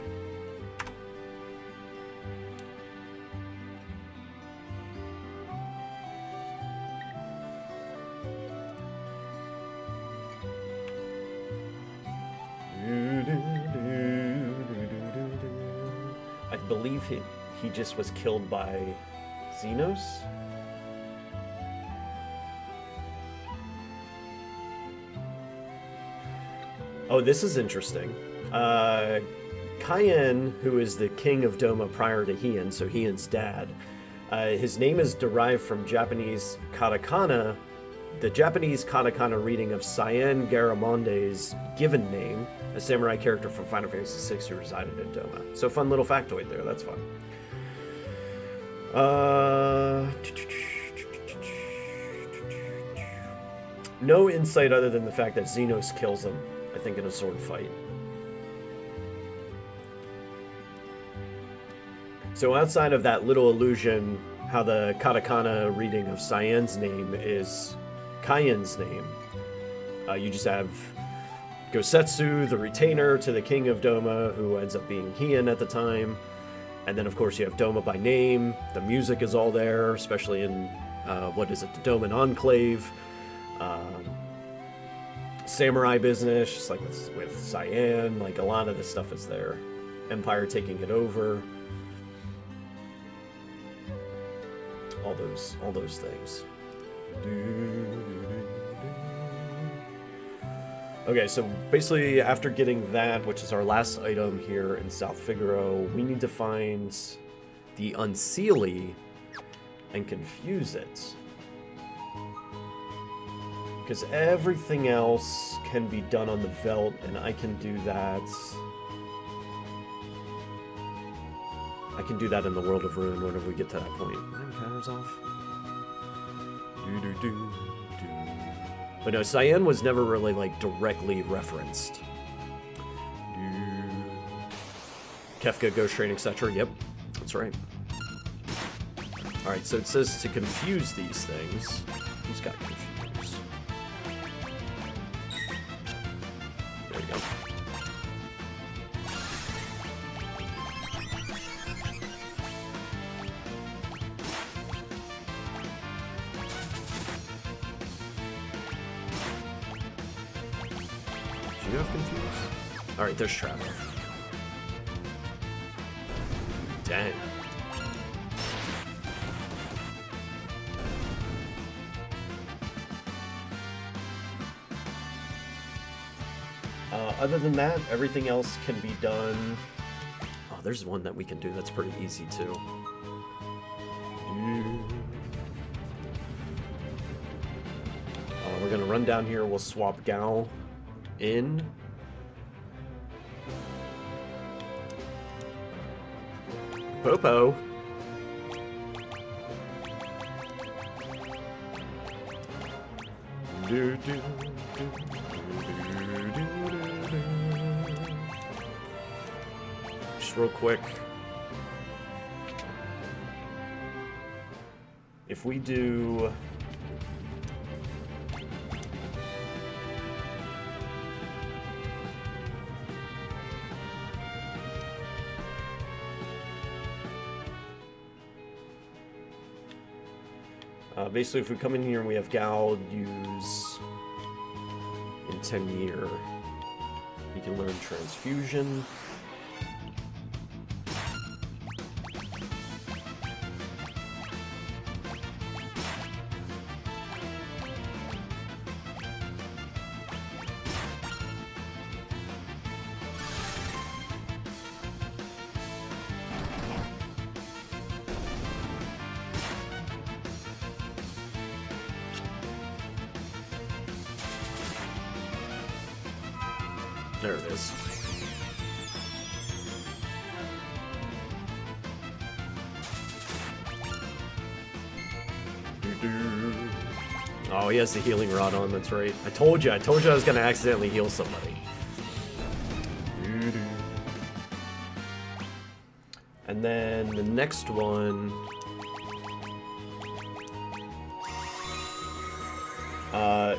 I believe he just was killed by Xenos. Oh, this is interesting. Cayenne, who is the king of Doma prior to Hien, so Hien's dad, his name is derived from Japanese katakana, the Japanese katakana reading of Cyan Garamonde's given name, a samurai character from Final Fantasy VI who resided in Doma. So fun little factoid there, that's fun. No insight other than the fact that Xenos kills him, I think, in a sword fight. So outside of that little illusion, how the katakana reading of Cyan's name is Cayenne's name, you just have Gosetsu, the retainer to the King of Doma, who ends up being Hien at the time. And then, of course, you have Doma by name. The music is all there, especially in, the Doman Enclave. Samurai business, just like with Cyan, like a lot of this stuff is there. Empire taking it over. All those things. Okay, so basically after getting that, which is our last item here in South Figaro, we need to find the Unseelie and confuse it. Because everything else can be done on the Veldt, and I can do that. I can do that in the World of Ruin whenever we get to that point. Nine counters off. But no, Cyan was never really, like, directly referenced. Kefka, Ghost Train, etc. Yep, that's right. Alright, so it says to confuse these things. Who's got confused? There we go. Do you have confused? Alright, there's Traveler. Dang. Other than that, everything else can be done. Oh, there's one that we can do that's pretty easy too. We're gonna run down here. We'll swap Gal in. Popo. Just real quick. If we do... basically, if we come in here and we have Gal use in 10 year, he can learn Transfusion. There it is. Oh, he has the healing rod on, that's right. I told you I was gonna accidentally heal somebody. And then the next one...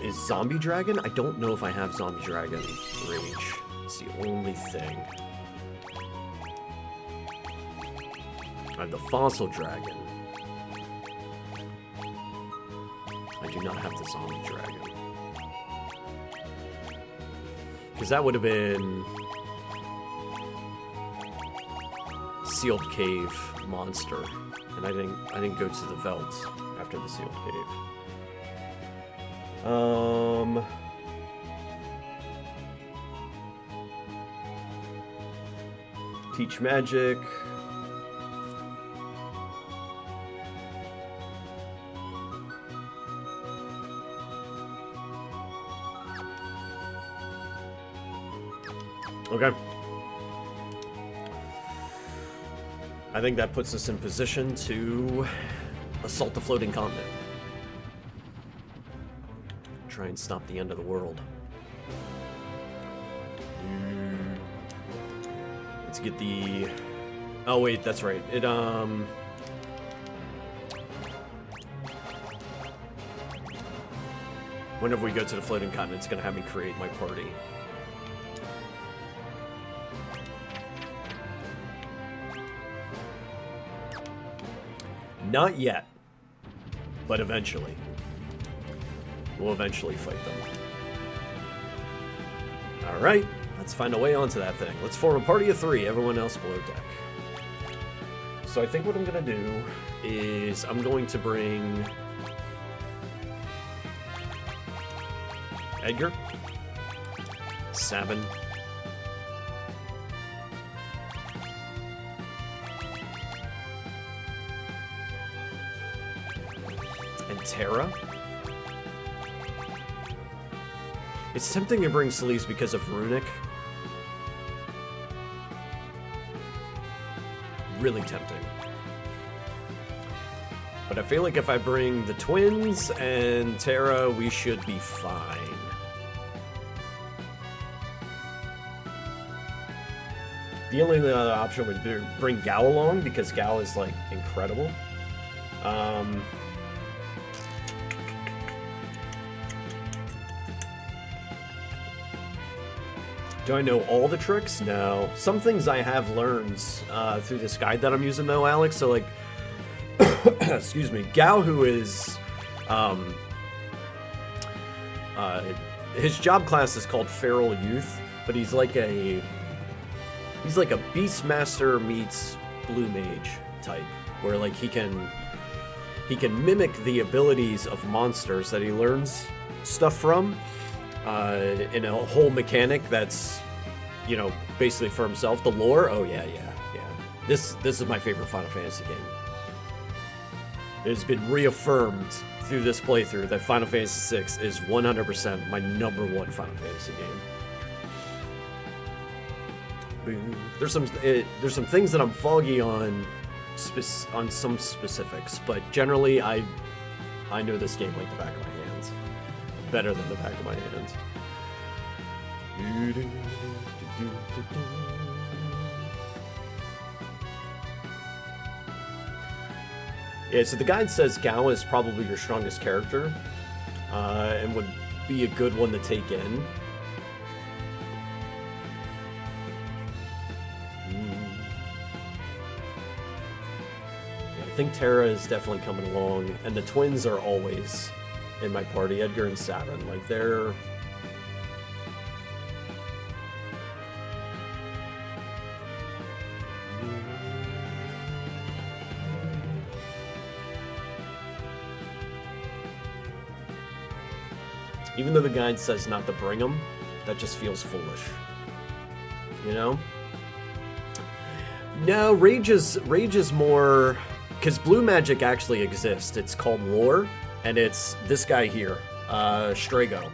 is Zombie Dragon? I don't know if I have Zombie Dragon Rage. It's the only thing. I have the Fossil Dragon. I do not have the Zombie Dragon. Because that would have been... Sealed Cave Monster. And I didn't go to the Veldt after the Sealed Cave. Teach Magic. Okay. I think that puts us in position to assault the floating continent. Try and stop the end of the world. Let's get the... Oh wait, that's right. It, whenever we go to the floating continent, it's gonna have me create my party. Not yet, but eventually. We'll eventually fight them. Alright, let's find a way onto that thing. Let's form a party of 3, everyone else below deck. So I think what I'm going to do is I'm going to bring Edgar, Sabin, and Terra. It's tempting to bring Celise because of Runic. Really tempting. But I feel like if I bring the twins and Terra, we should be fine. The only other option would be bring Gao along, because Gao is, like, incredible. Do I know all the tricks? No. Some things I have learned through this guide that I'm using, though, Alex. So, like, excuse me, Gao, who is, his job class is called Feral Youth, but he's like a Beastmaster meets Blue Mage type, where, like, he can mimic the abilities of monsters that he learns stuff from, in a whole mechanic that's, you know, basically for himself. The lore, oh yeah. This is my favorite Final Fantasy game. It has been reaffirmed through this playthrough that Final Fantasy VI is 100% my #1 Final Fantasy game. There's some things that I'm foggy on some specifics, but generally I know this game like the back of my hands, better than the back of my hands. Yeah, so the guide says Gao is probably your strongest character, and would be a good one to take in. Yeah, I think Terra is definitely coming along, and the twins are always in my party, Edgar and Saturn. Like, they're... Even though the guide says not to bring them, that just feels foolish. You know? No, Rage is more... Because blue magic actually exists. It's called lore, and it's this guy here, Strago.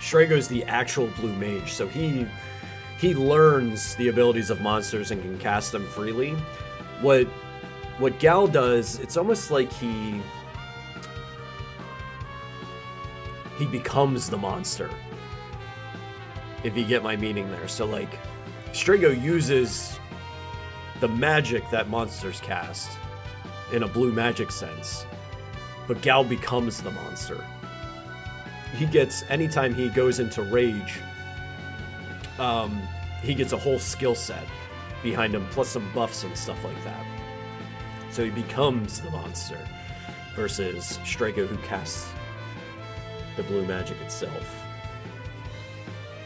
Strago's the actual blue mage, so he learns the abilities of monsters and can cast them freely. What Gal does, it's almost like he becomes the monster, if you get my meaning there. So, like, Strago uses the magic that monsters cast in a blue magic sense, but Gal becomes the monster. He gets, anytime he goes into rage, he gets a whole skill set behind him, plus some buffs and stuff like that. So he becomes the monster, versus Strago, who casts the blue magic itself.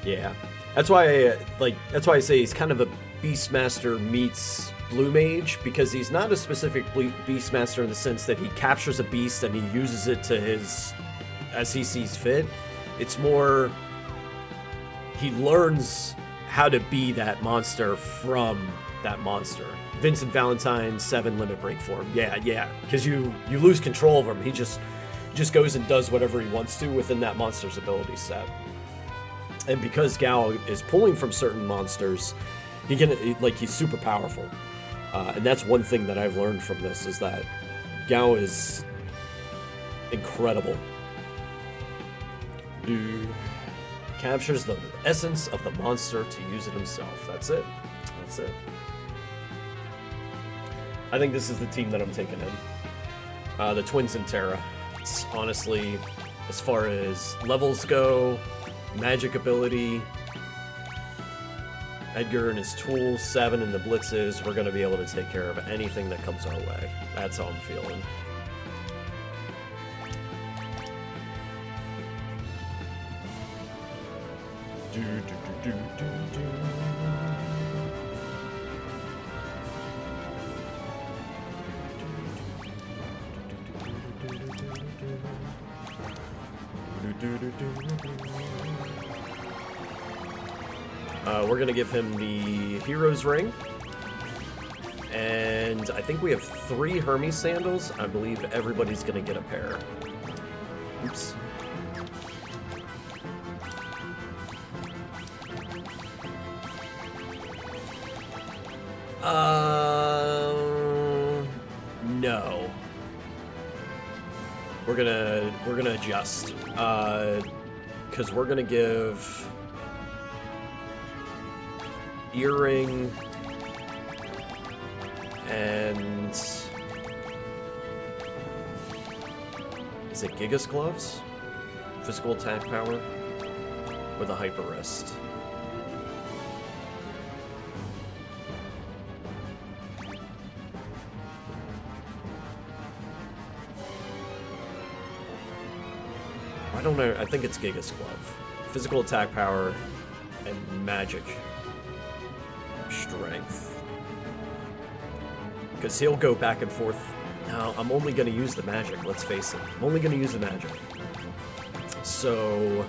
Yeah, that's why I say he's kind of a Beastmaster meets Blue Mage, because he's not a specific Beastmaster in the sense that he captures a beast and he uses it to his, as he sees fit. It's more, he learns how to be that monster from that monster. Vincent Valentine 7 Limit Break form. Yeah, because you lose control of him. He just goes and does whatever he wants to within that monster's ability set. And because Gao is pulling from certain monsters, he's super powerful. And that's one thing that I've learned from this, is that Gao is incredible. Captures the essence of the monster to use it himself. That's it. I think this is the team that I'm taking in. The twins and Terra. It's honestly, as far as levels go, magic ability, Edgar and his tools, 7 and the blitzes, we're going to be able to take care of anything that comes our way. That's how I'm feeling. We're going to give him the Hero's Ring. And I think we have 3 Hermes Sandals. I believe everybody's going to get a pair. Oops. No. We're gonna adjust. Because we're gonna give earring and is it Gigas gloves? Physical attack power or the hyper wrist? I don't know. I think it's Gigas glove. Physical attack power and magic strength. Because he'll go back and forth. No, I'm only going to use the magic, let's face it. I'm only going to use the magic. So,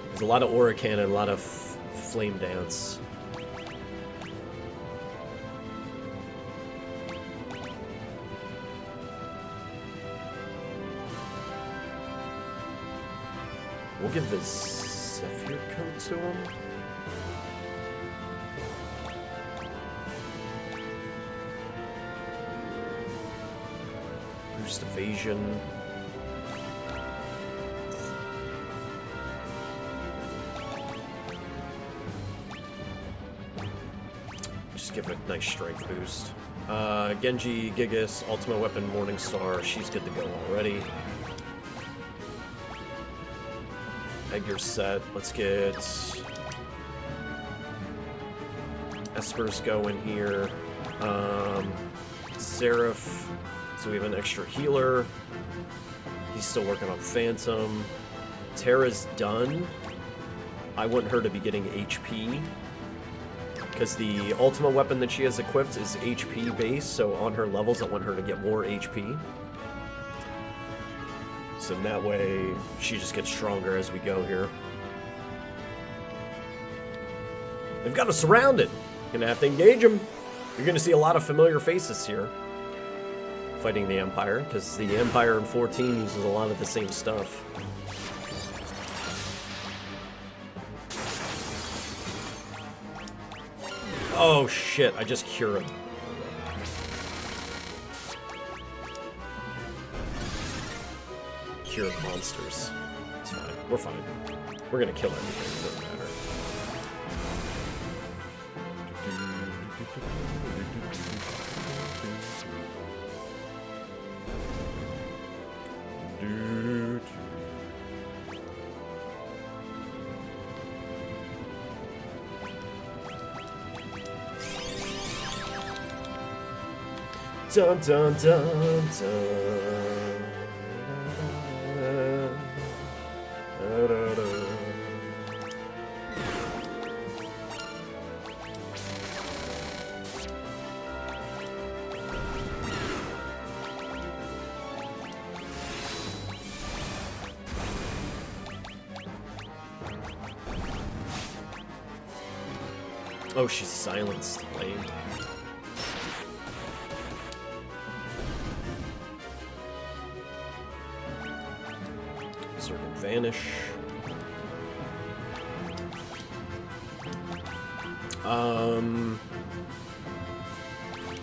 there's a lot of aura cannon, a lot of flame dance. We'll give the Zephyr coat to him. Boost evasion. Just give it a nice strength boost. Genji, Gigas, Ultimate Weapon, Morningstar. She's good to go already. Edgar's set. Let's get Espers going here. Seraph. So we have an extra healer. He's still working on Phantom. Terra's done. I want her to be getting HP. Because the ultimate weapon that she has equipped is HP based, so on her levels I want her to get more HP. So in that way, she just gets stronger as we go here. They've got us surrounded. Gonna have to engage them. You're gonna see a lot of familiar faces here. Fighting the Empire, because the Empire in 14 uses a lot of the same stuff. Oh shit, I just cured him. Cured monsters. It's fine. We're fine. We're gonna kill everything. It doesn't matter. Dun dun dun dun. Da, da, da. Oh, she's silenced. Lame. Vanish.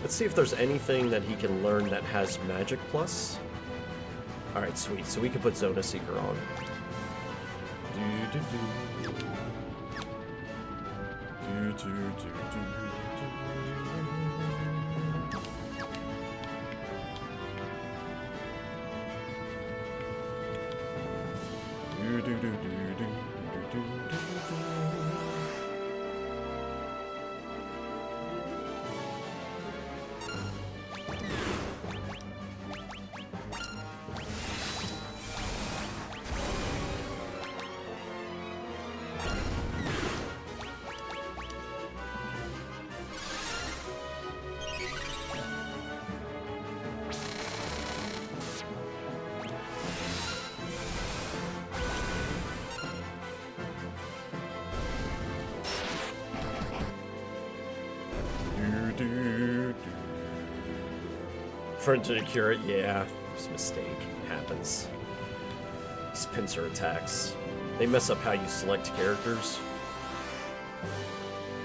Let's see if there's anything that he can learn that has magic plus. Alright, sweet. So we can put Zona Seeker on. For him to cure it, yeah. It's a mistake. It happens. These pincer attacks. They mess up how you select characters.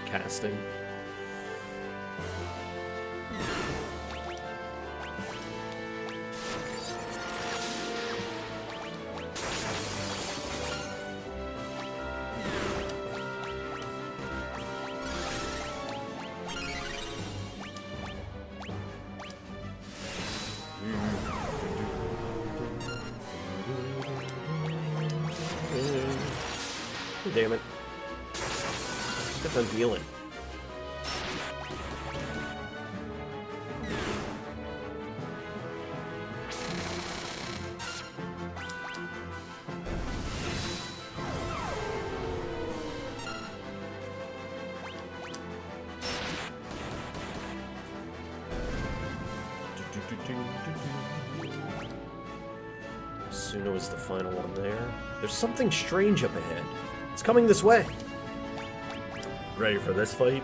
Casting. Damn it. Get them healing. Suno is the final one there. There's something strange up ahead. It's coming this way. Ready for this fight?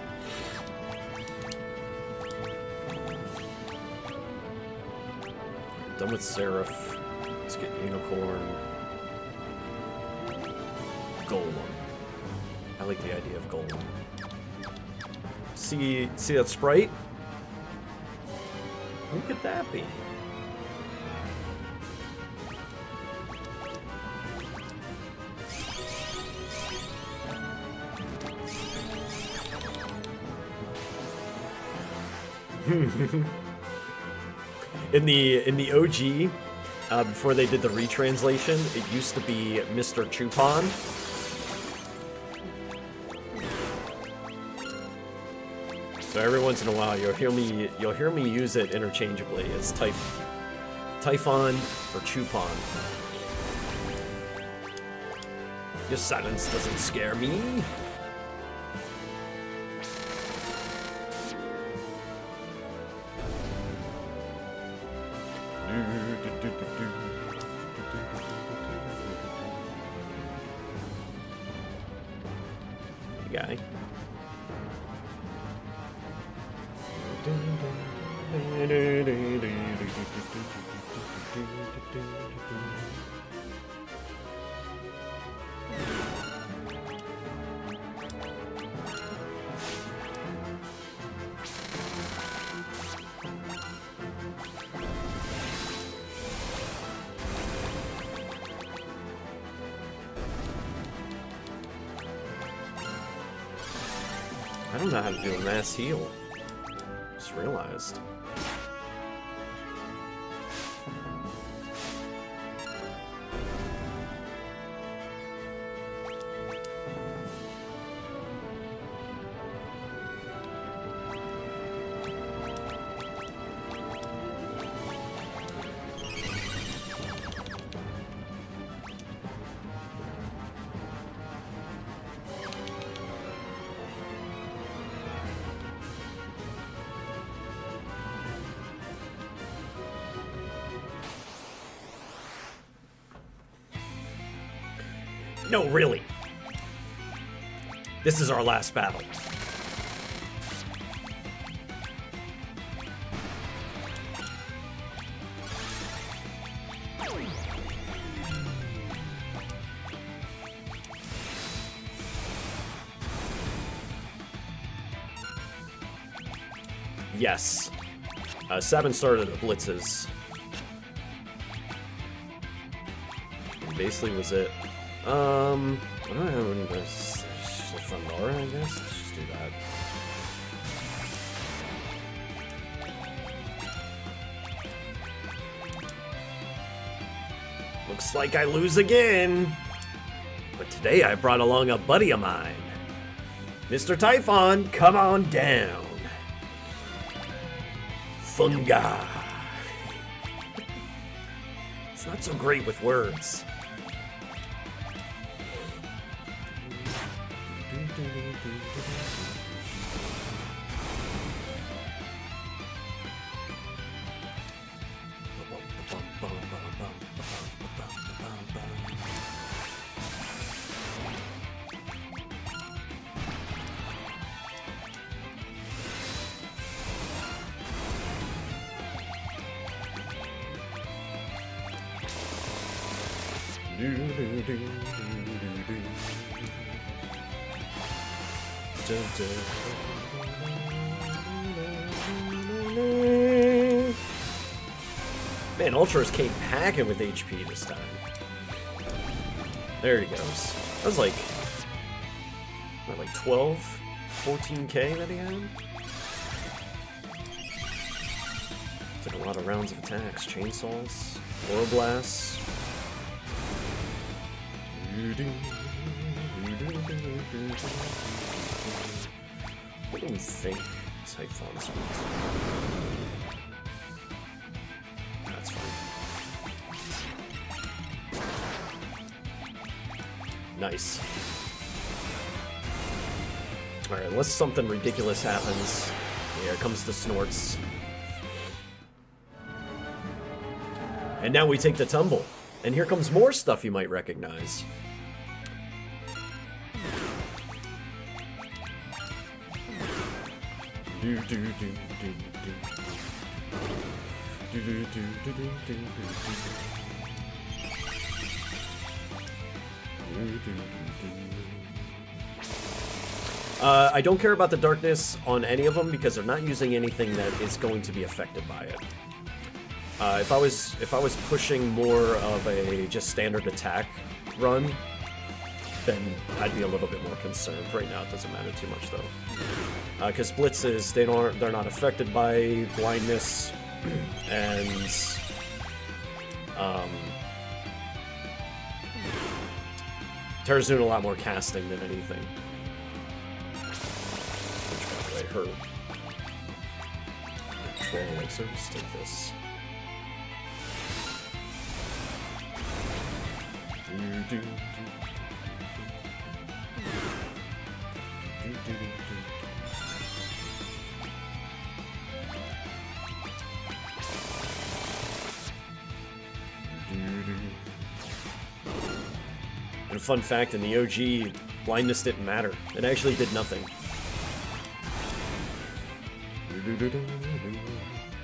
Done with Seraph. Let's get Unicorn. Golem. I like the idea of Golem. See that sprite? Who could that be? In the OG, before they did the retranslation, it used to be Mr. Chupon. So every once in a while, you'll hear me use it interchangeably as Typhon or Chupon. Your silence doesn't scare me. Guy. I don't know how to do a mass heal. Just realized. No, really. This is our last battle. Yes. 7 started the blitzes. And basically was it. I don't know when there's Thundara, I guess. Let's just do that. Looks like I lose again. But today I brought along a buddy of mine. Mr. Typhon, come on down. Funga. It's not so great with words. Man, Ultras came packing with HP this time. There he goes. That was like 12, 14k that he had? Took a lot of rounds of attacks. Chainsaws, Aura Blasts. What do we think Typhon's with? That's fine. Nice. Alright, unless something ridiculous happens. Here comes the snorts. And now we take the tumble. And here comes more stuff you might recognize. I don't care about the darkness on any of them because they're not using anything that is going to be affected by it. If I was pushing more of a just standard attack run, then I'd be a little bit more concerned. Right now, it doesn't matter too much though, because blitzes they're not affected by blindness, and Terra's doing a lot more casting than anything. Which, by the way, hurt. Control laser, let's take this. And a fun fact, in the OG, blindness didn't matter. It actually did nothing.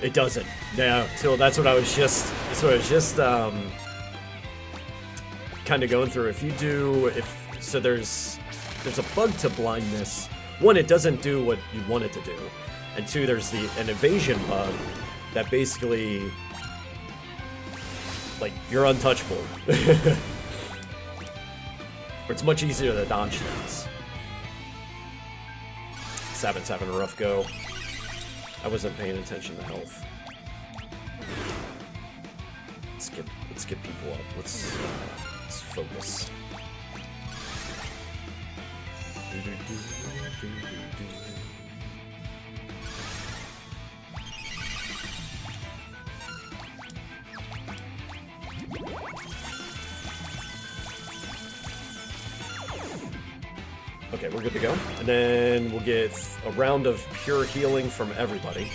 It doesn't. Yeah, so that's what I was just kind of going through. If you do, so there's a bug to blindness. One, it doesn't do what you want it to do, and two, there's an evasion bug that basically, like, you're untouchable. It's much easier to dodge things. Sabin's having a rough go. I wasn't paying attention to health. Let's get people up. Let's focus. Okay, we're good to go. And then we'll get a round of pure healing from everybody.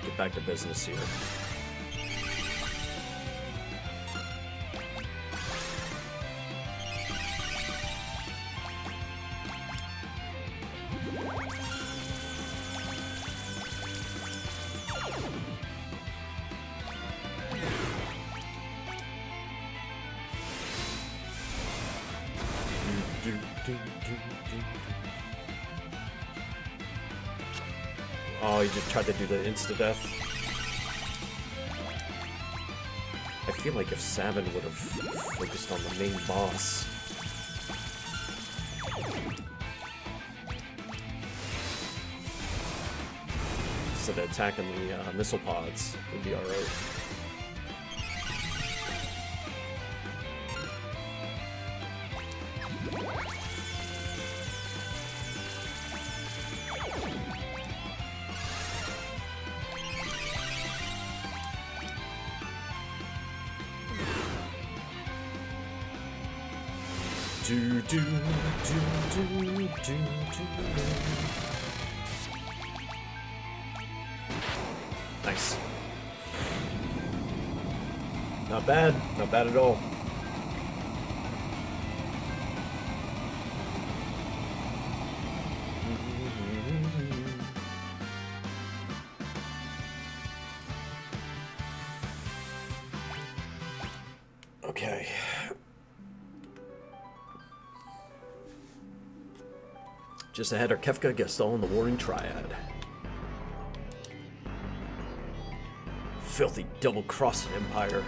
Get back to business here. Oh, you just tried to do the insta-death. I feel like if Sabin would have focused on the main boss. Instead of attacking the missile pods, would be alright. Nice. Not bad. Not bad at all. Okay. Just ahead are Kefka, Gaston, and the Warring Triad. Filthy double-crossing Empire.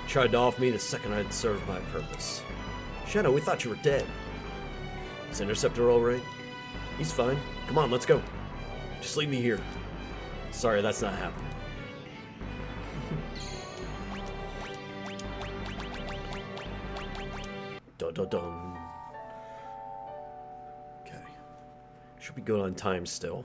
Tried to off me the second I'd served my purpose. Shadow, we thought you were dead. Is Interceptor alright? He's fine. Come on, let's go. Just leave me here. Sorry, that's not happening. Dun dun dun. Should be good on time still.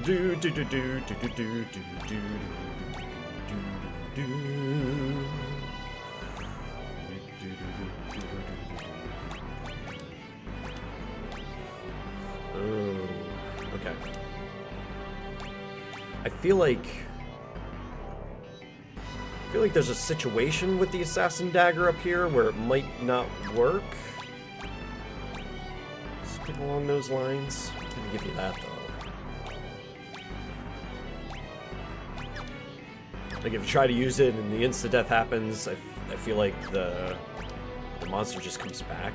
Do do do do do do do do do do do. Oh, okay. I feel like there's a situation with the assassin dagger up here where it might not work. Something along those lines. I'm gonna give you that though. Like if you try to use it and the insta-death happens, I feel like the monster just comes back.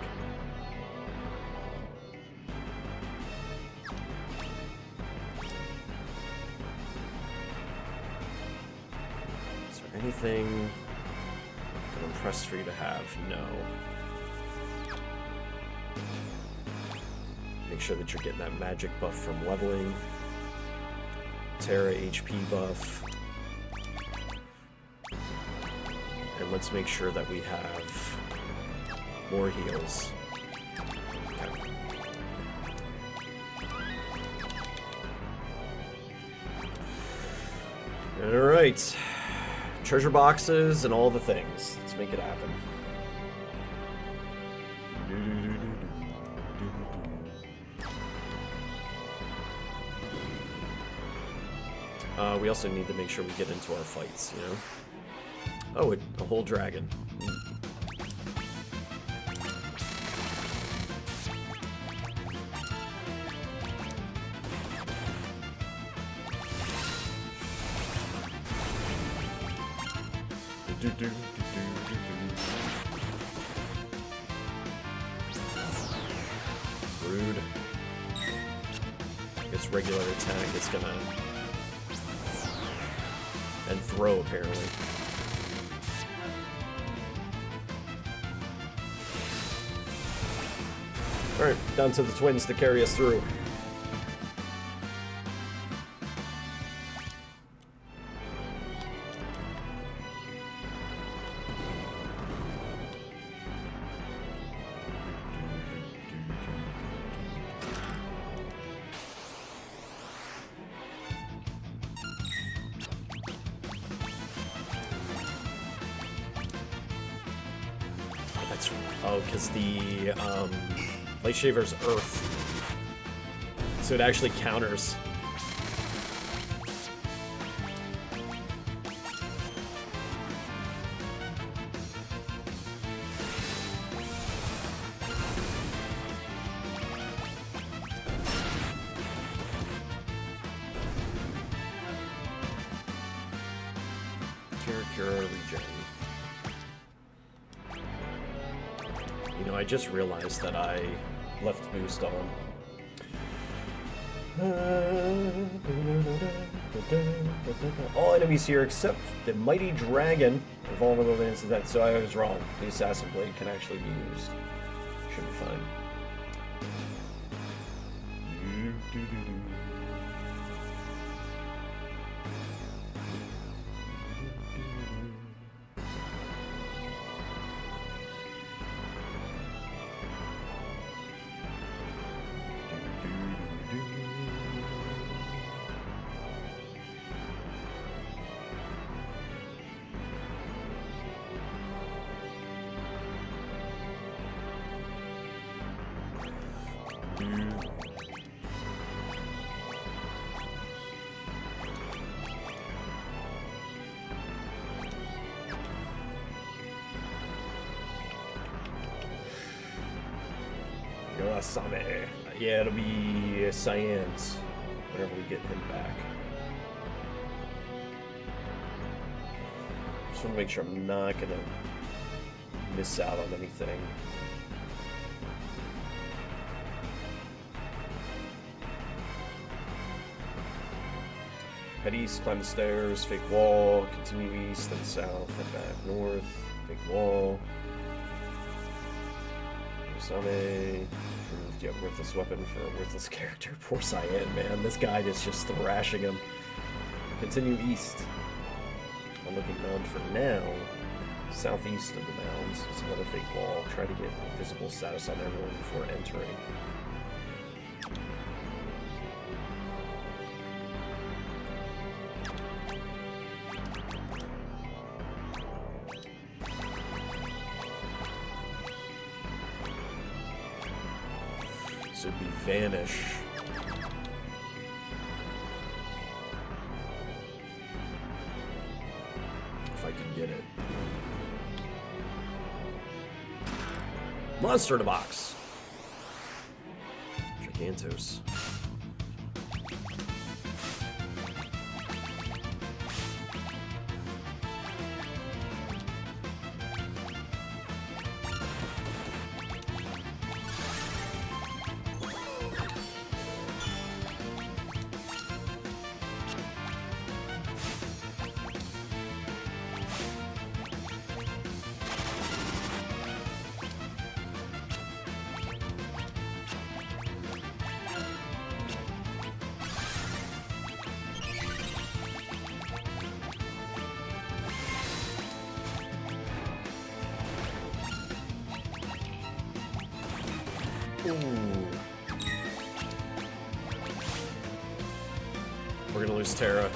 Is there anything that I'm pressed for you to have? No. Make sure that you're getting that magic buff from leveling. Terra HP buff. And let's make sure that we have more heals. Okay. Alright. Treasure boxes and all the things. Let's make it happen. We also need to make sure we get into our fights, you know? Oh, a whole dragon. Rude. I guess regular attack is gonna... And throw, apparently. Alright, down to the twins to carry us through. That's... Oh, because the, Light Shaver's Earth. So it actually counters. Cure regen. You know, I just realized that I left boost on. All enemies here except the mighty dragon are vulnerable to incident, so I was wrong. The assassin blade can actually be used. Should be fine. Same. Yeah, it'll be Cyan's whenever we get him back. Just want to make sure I'm not gonna miss out on anything. Head east, climb the stairs, fake wall, continue east, then south, then back north, fake wall. Same. Yeah, worthless weapon for a worthless character. Poor Cyan, man. This guy is just thrashing him. Continue east. I'm looking mound for now. Southeast of the mounds is another fake wall. Try to get visible status on everyone before entering. So it'd be vanish. If I can get it. Monster in a box. Gigantos. Ooh. We're gonna lose Terra.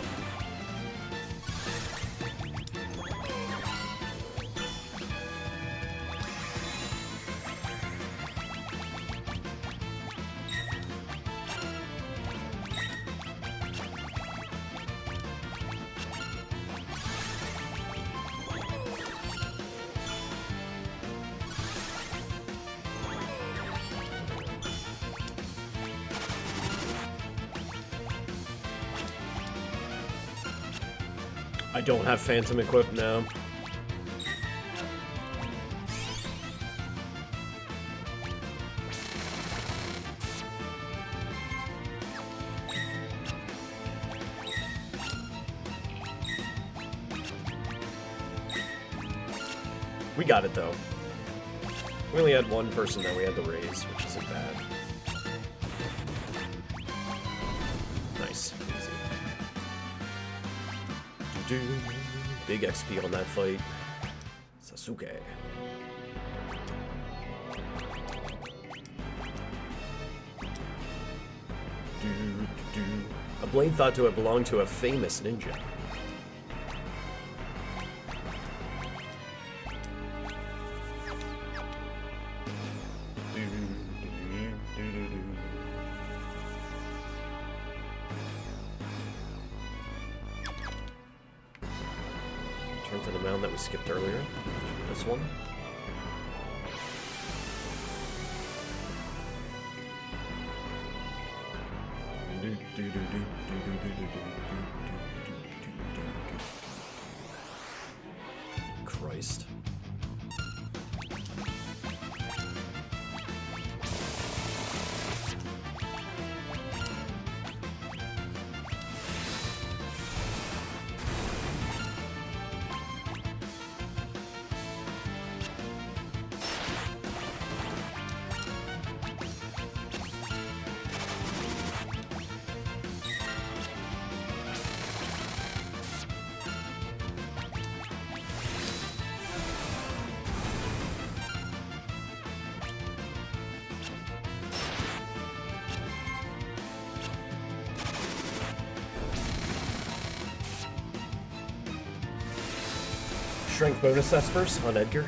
I don't have Phantom equipped now. We got it though. We only had one person that we had to raise, which isn't bad. Nice. Easy. Big XP on that fight. Sasuke. A blade thought to have belonged to a famous ninja. Turn to the mound that we skipped earlier. This one. Christ. Strength bonus Espers on Edgar.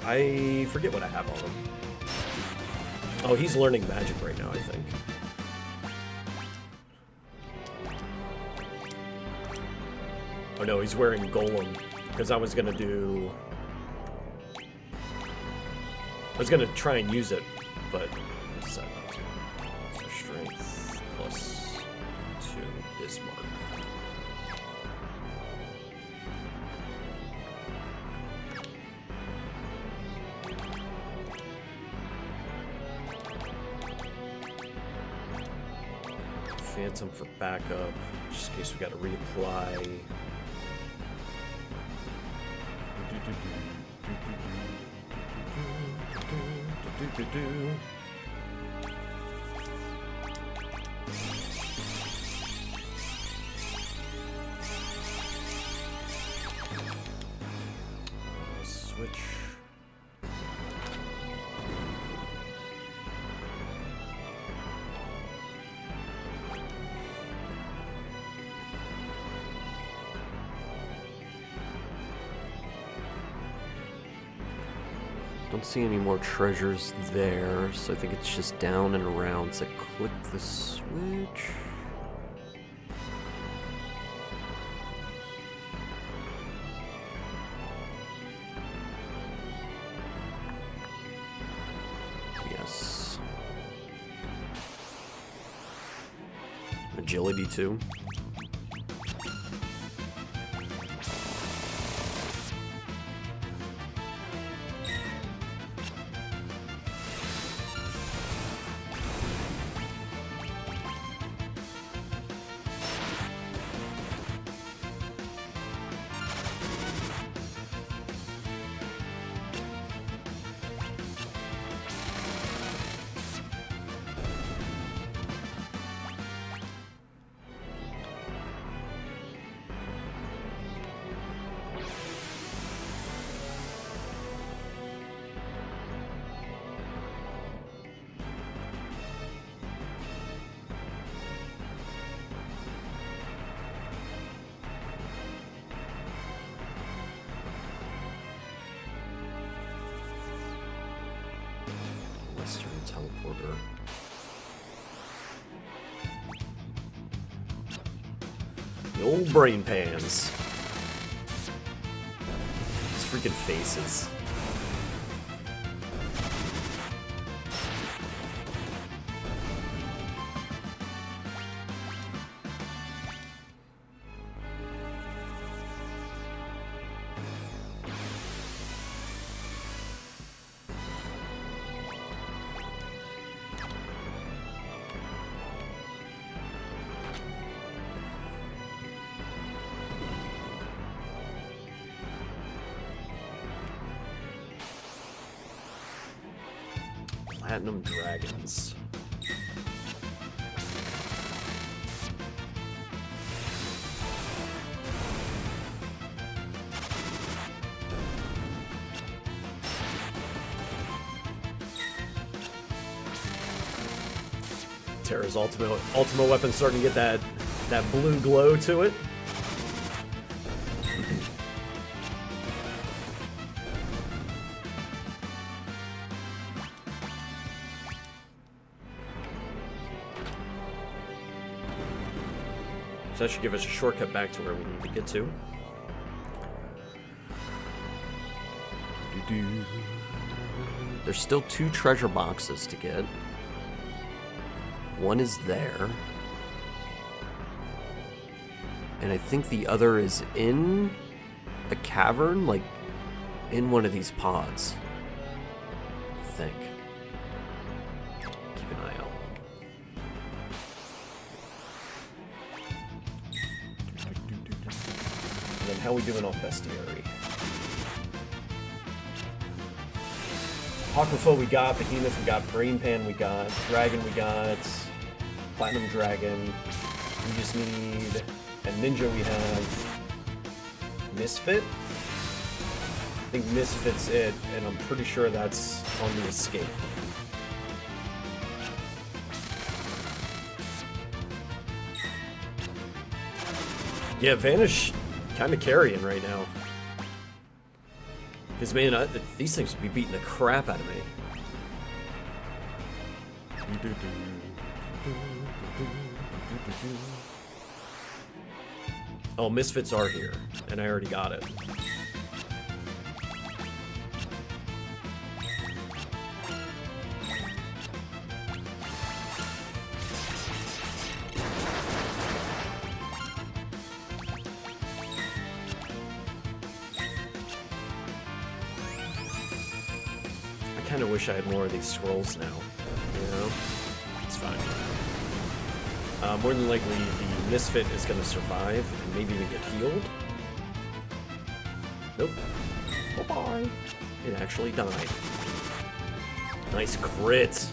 I forget what I have on him. Oh, he's learning magic right now, I think. Oh no, he's wearing Golem. Because I was gonna do... I was gonna try and use it, but I decided not to. So strength plus 2 Bismarck. Phantom for backup, just in case we gotta reapply. Don't see any more treasures there, so I think it's just down and around. So click the switch. Yes. Agility too. Teleporter. The old brain pans. These freaking faces. Platinum dragons. Terra's ultimate weapon starting to get that blue glow to it. So that should give us a shortcut back to where we need to get to. There's still 2 treasure boxes to get. One is there. And I think the other is in a cavern, like in one of these pods. I think. Keep an eye out. And then how we doing on bestiary? Apocrypha we got, Behemoth we got, Brain Pan we got, Dragon we got, Platinum Dragon. We just need a Ninja we have. Misfit? I think Misfit's it, and I'm pretty sure that's on the escape. Yeah, Vanish kind of carrying right now. Because, man, these things would be beating the crap out of me. Oh, Misfits are here, and I already got it. I kind of wish I had more of these scrolls now, you know? It's fine. More than likely, the Misfit is going to survive and maybe even get healed. Nope. Bye-bye. It actually died. Nice crit.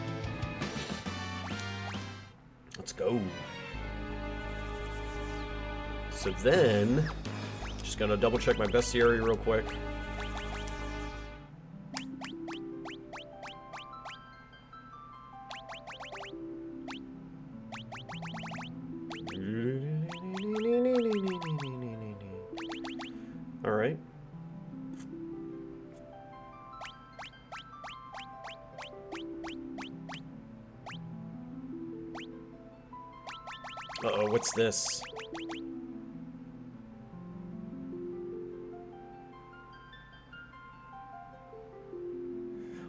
Let's go. So then, just gonna double check my bestiary real quick. Uh-oh, what's this?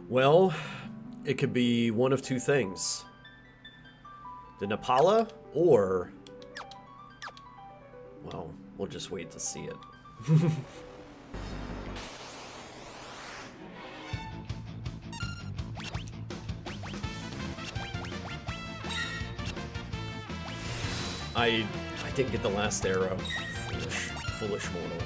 Well, it could be one of two things. The Nepala, or... Well, we'll just wait to see it. I didn't get the last arrow. Foolish mortal.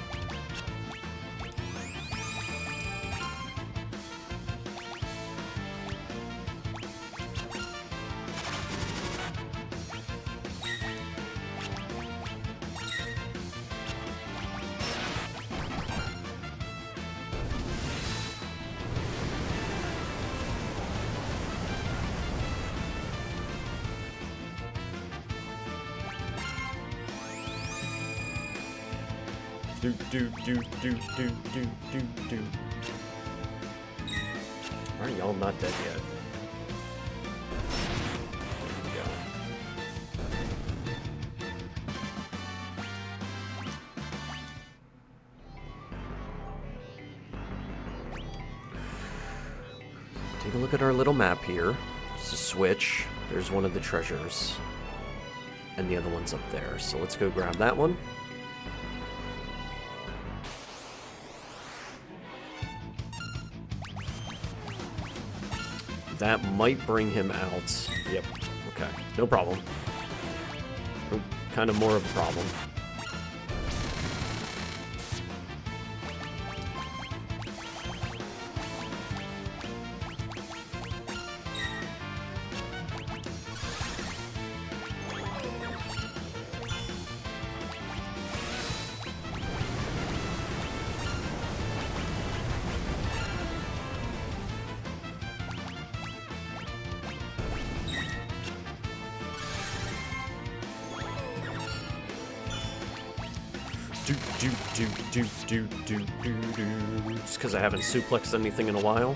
Do. Why are y'all not dead yet? There we go. Take a look at our little map here. It's a switch. There's one of the treasures. And the other one's up there. So let's go grab that one. That might bring him out. Yep. Okay. No problem. Kind of more of a problem. Just because I haven't suplexed anything in a while.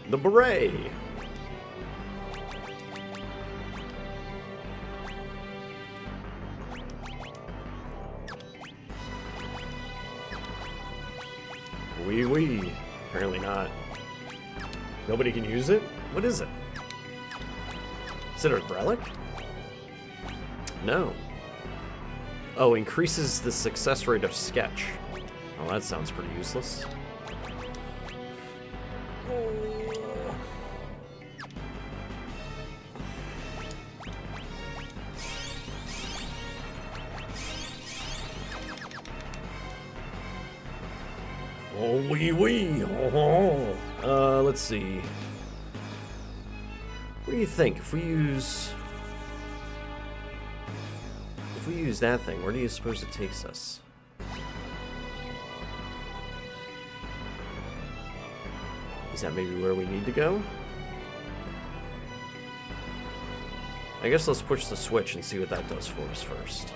The beret. Wee. Apparently not. Nobody can use it? What is it? Is it a relic? No. Oh, increases the success rate of sketch. Oh, that sounds pretty useless. Oh, wee. Oh. Let's see. What do you think? If we use that thing, where do you suppose it takes us? Is that maybe where we need to go? I guess let's push the switch and see what that does for us first.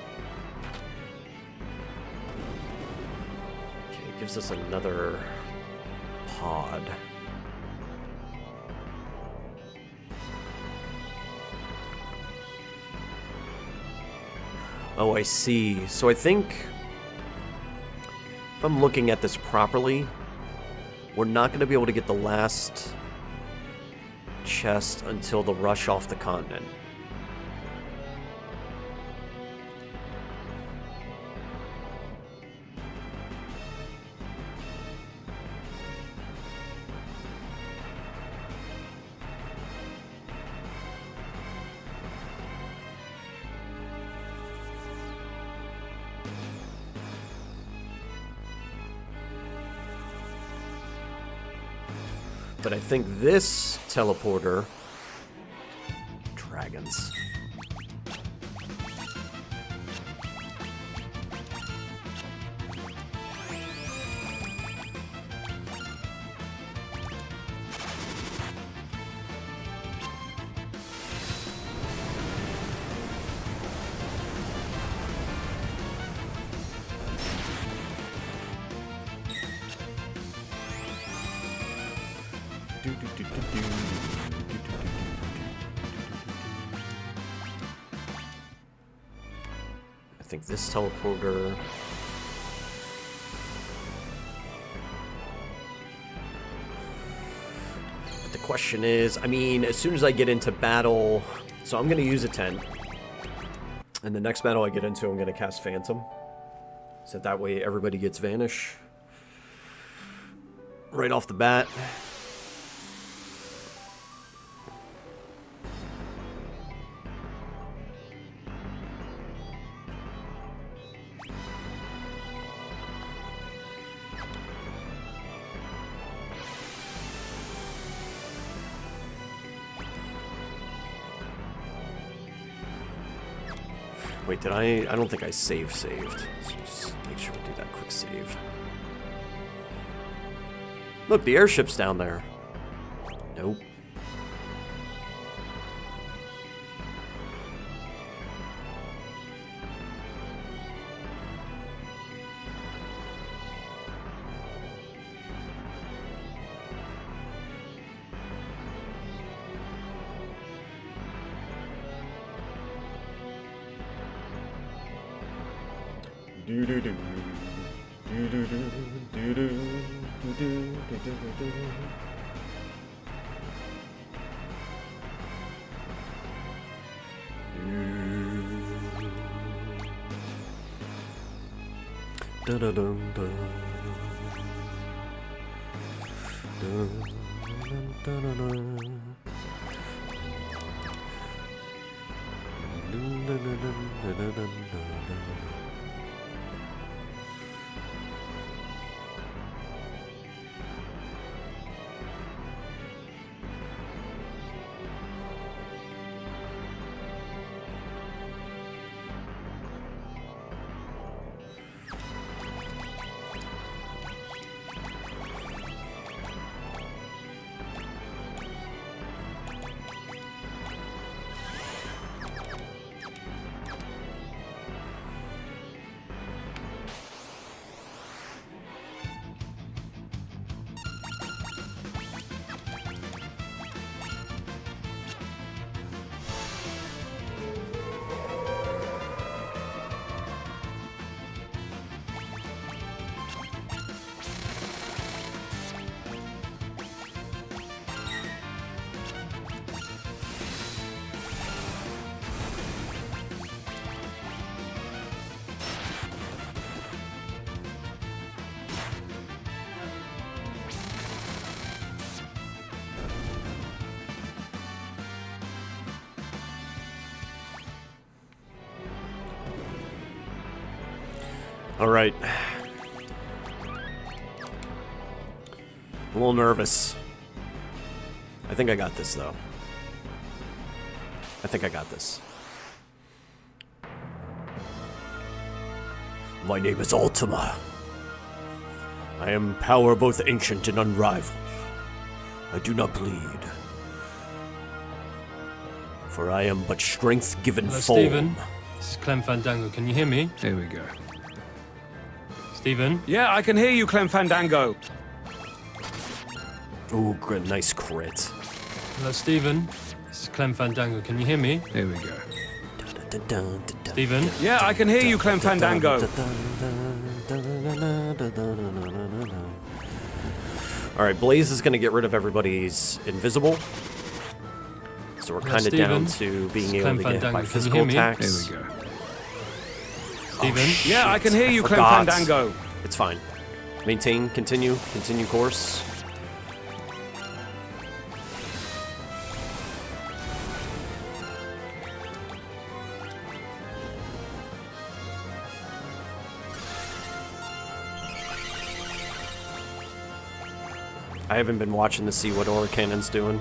Okay, it gives us another pod. Oh, I see. So I think, if I'm looking at this properly, we're not going to be able to get the last chest until the rush off the continent. But I think this teleporter... Dragons. I think this teleporter. But the question is, I mean, as soon as I get into battle, so I'm gonna use a tent. And the next battle I get into, I'm gonna cast Phantom. So that way everybody gets Vanish. Right off the bat. Wait, did I don't think I saved. So just make sure we do that quick save. Look, the airship's down there. Nope. Do do do do do do do do do do do. Da da da da. Da da da da. All right. A little nervous. I think I got this, though. I think I got this. My name is Ultima. I am power both ancient and unrivaled. I do not bleed. For I am but strength given Hello, form. Stephen. This is Clem Fandango. Can you hear me? Here we go. Stephen? Yeah, I can hear you, Clem Fandango. Ooh, nice crit. Hello, Stephen. This is Clem Fandango. Can you hear me? Here we go. Stephen? Yeah, I can hear you, Clem Fandango. Alright, Blaze is going to get rid of everybody's invisible. So we're kind of down to being able to get by physical attacks. Here we go. Stephen? Yeah, I can hear you, Clem Fandango. It's fine. Maintain, continue course. I haven't been watching to see what Aura Cannon's doing.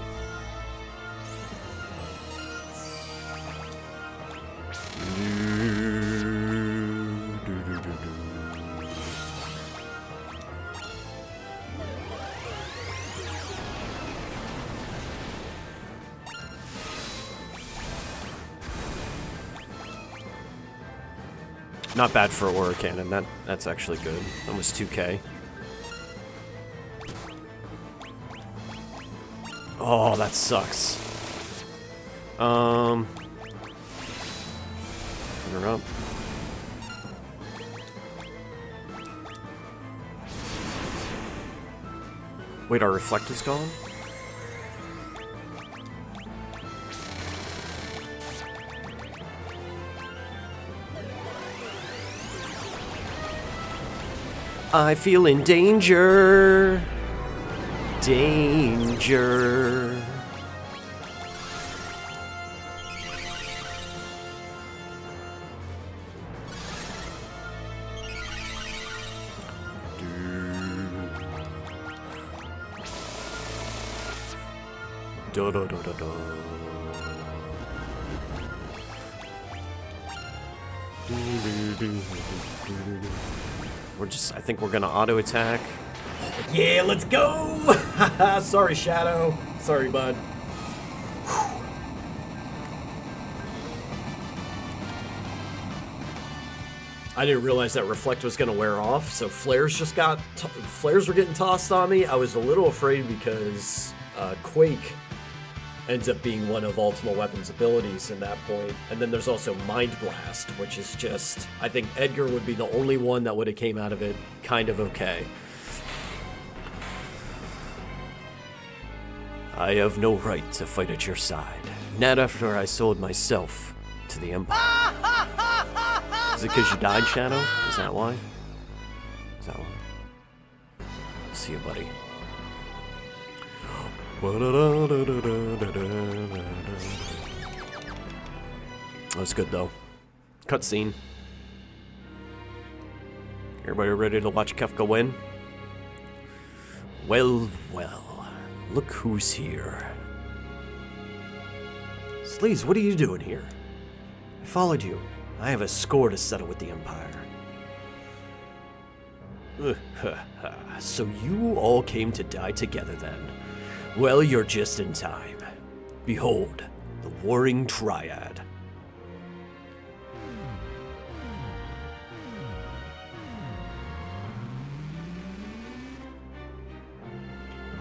Not bad for Aura Cannon. That's actually good. Almost 2K. Oh, that sucks. Turn her up. Wait, our reflector's gone? I feel in danger. Danger. Da da da da da. I think we're gonna auto attack. Yeah, let's go! Sorry, Shadow. Sorry, bud. I didn't realize that Reflect was gonna wear off, so flares were getting tossed on me. I was a little afraid because Quake ends up being one of Ultimate Weapon's abilities in that point. And then there's also Mind Blast, which is just, I think Edgar would be the only one that would have came out of it kind of okay. I have no right to fight at your side. Not after I sold myself to the Empire. Is it because you died, Shadow? Is that why? Is that why? See you, buddy. That's good though. Cutscene. Everybody ready to watch Kefka win? Well, well. Look who's here. Sleaze, what are you doing here? I followed you. I have a score to settle with the Empire. So you all came to die together then? Well, you're just in time. Behold, the Warring Triad.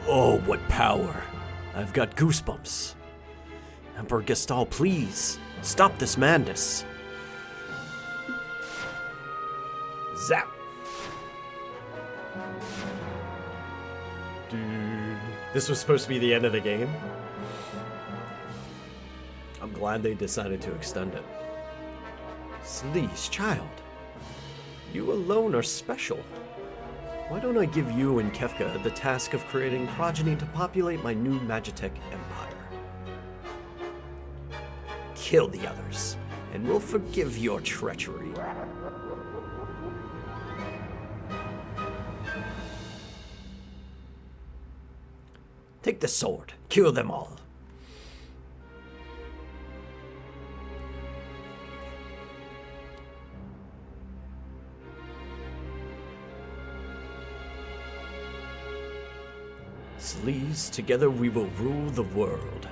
Oh, what power. I've got goosebumps. Emperor Gestal, please, stop this madness. Zap. This was supposed to be the end of the game. I'm glad they decided to extend it. Sleaze, child. You alone are special. Why don't I give you and Kefka the task of creating progeny to populate my new Magitech empire? Kill the others, and we'll forgive your treachery. Take the sword. Kill them all. Sleaze, together we will rule the world.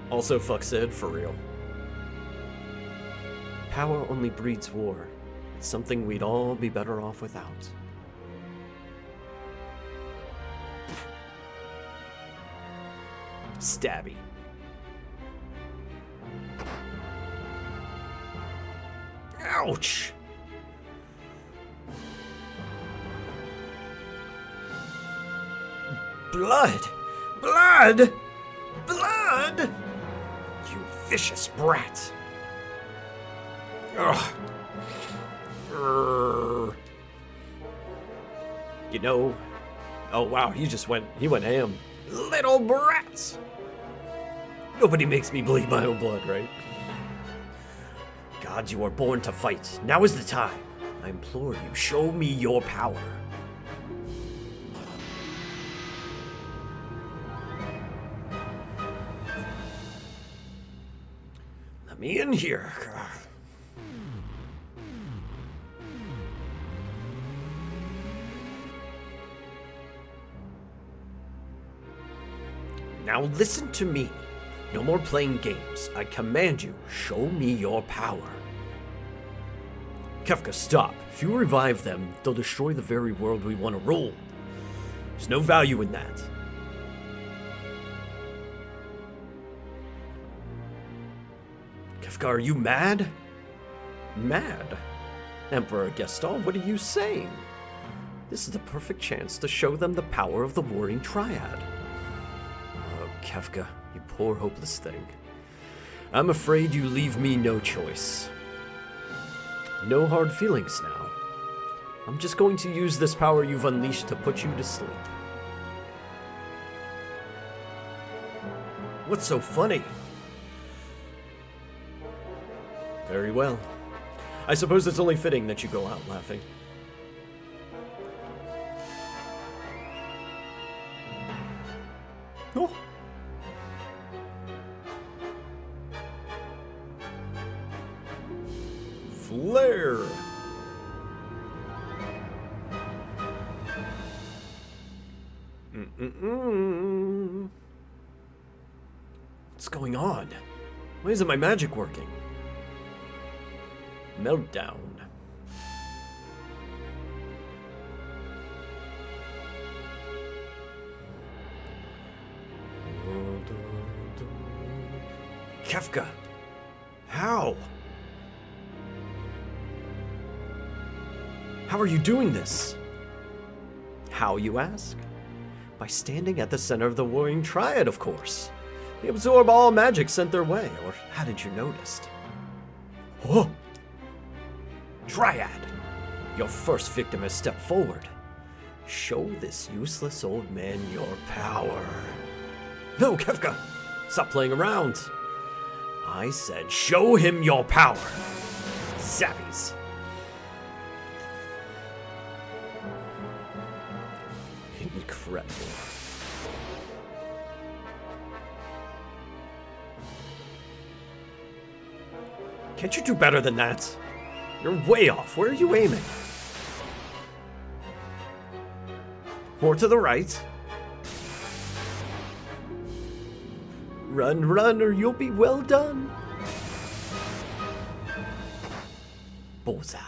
Also, fuck Sid, for real. Power only breeds war. It's something we'd all be better off without. Stabby. Ouch! Blood! Blood! Blood! You vicious brat! Ugh. You know... Oh wow, he went ham. Little brats! Nobody makes me bleed my own blood, right? Gods, you are born to fight. Now is the time. I implore you, show me your power. Let me in here. Now listen to me. No more playing games. I command you, show me your power. Kefka, stop. If you revive them, they'll destroy the very world we want to rule. There's no value in that. Kefka, are you mad? Mad? Emperor Gaston, what are you saying? This is the perfect chance to show them the power of the Warring Triad. Oh, Kefka, you poor hopeless thing. I'm afraid you leave me no choice. No hard feelings now. I'm just going to use this power you've unleashed to put you to sleep. What's so funny? Very well. I suppose it's only fitting that you go out laughing. Oh. Flare. What's going on? Why isn't my magic working? Meltdown. Kefka! How? How are you doing this? How, you ask? By standing at the center of the Warring Triad, of course. They absorb all magic sent their way, or hadn't you noticed? Oh! Triad! Your first victim has stepped forward. Show this useless old man your power. No, Kefka! Stop playing around! I said show him your power! Zappies! Incredible. Can't you do better than that? You're way off. Where are you aiming? More to the right. Run, run, or you'll be well done. Bullseye.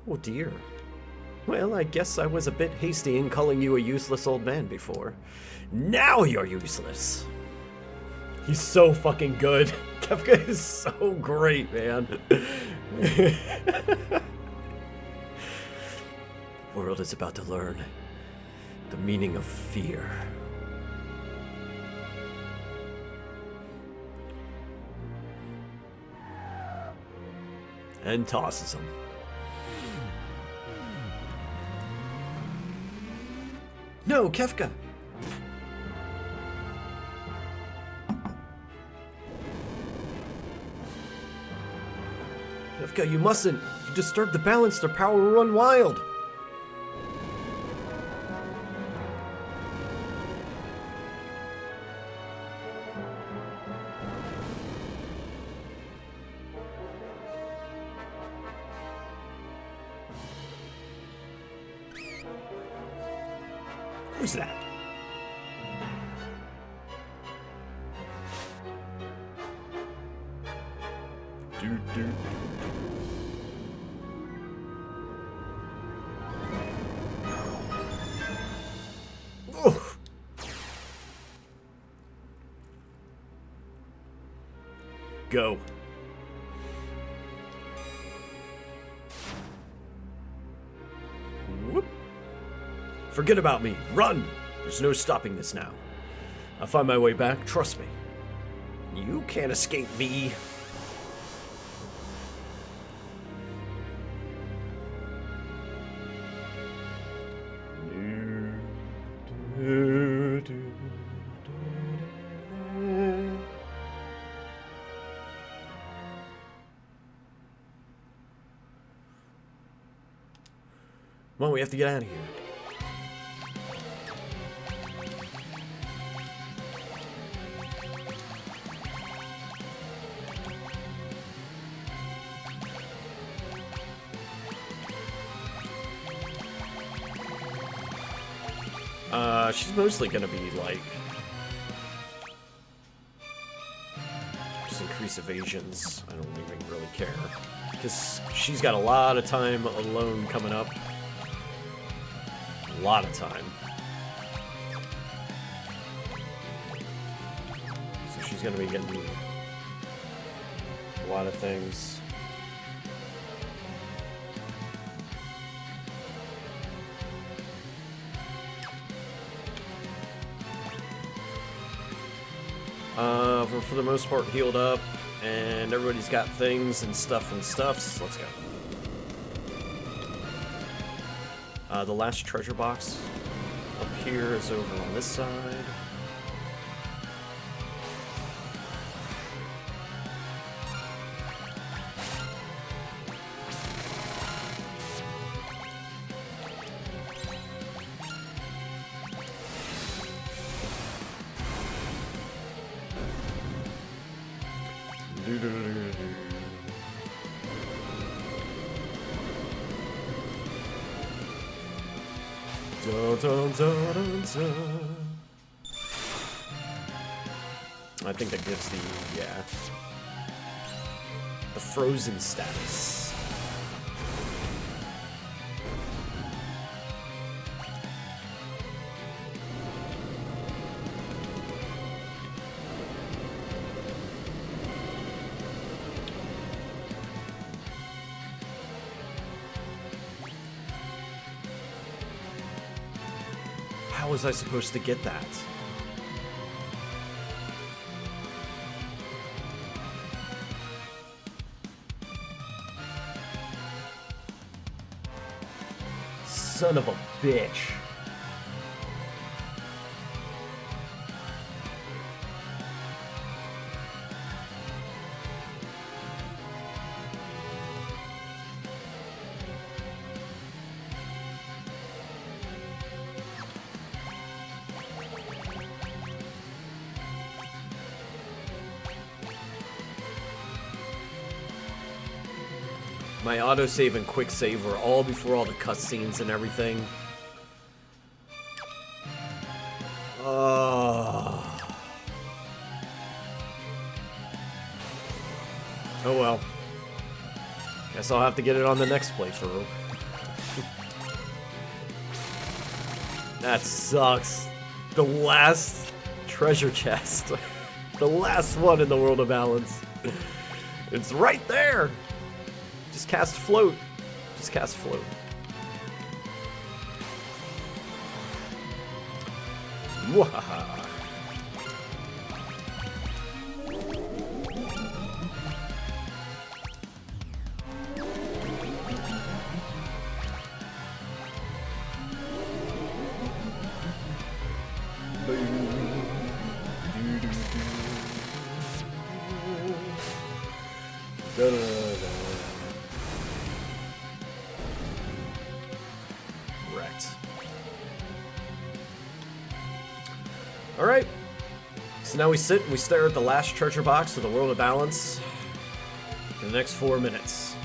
Oh dear. Well, I guess I was a bit hasty in calling you a useless old man before. Now you're useless. He's so fucking good. Kefka is so great, man. The world is about to learn the meaning of fear. And tosses him. No, Kefka! Kefka, you mustn't. If you disturb the balance, their power will run wild. Who's that? Oh. Go. Whoop. Forget about me. Run! There's no stopping this now. I'll find my way back, trust me. You can't escape me. Come on, we have to get out of here. She's mostly gonna be like just increasing increase evasions. I don't even really care. Because she's got a lot of time alone coming up. A lot of time. So she's going to be getting a lot of things. We're for the most part healed up, and everybody's got things and stuffs. Let's go. The last treasure box up here is over on this side. I think that gives the frozen status. How was I supposed to get that? Son of a bitch. My autosave and quick save were all before all the cutscenes and everything. Oh well. Guess I'll have to get it on the next playthrough. That sucks. The last treasure chest. The last one in the World of Balance. It's right there! Just cast float. Just cast float. Mwahaha. Alright, so now we sit and we stare at the last treasure box of the World of Balance for the next 4 minutes.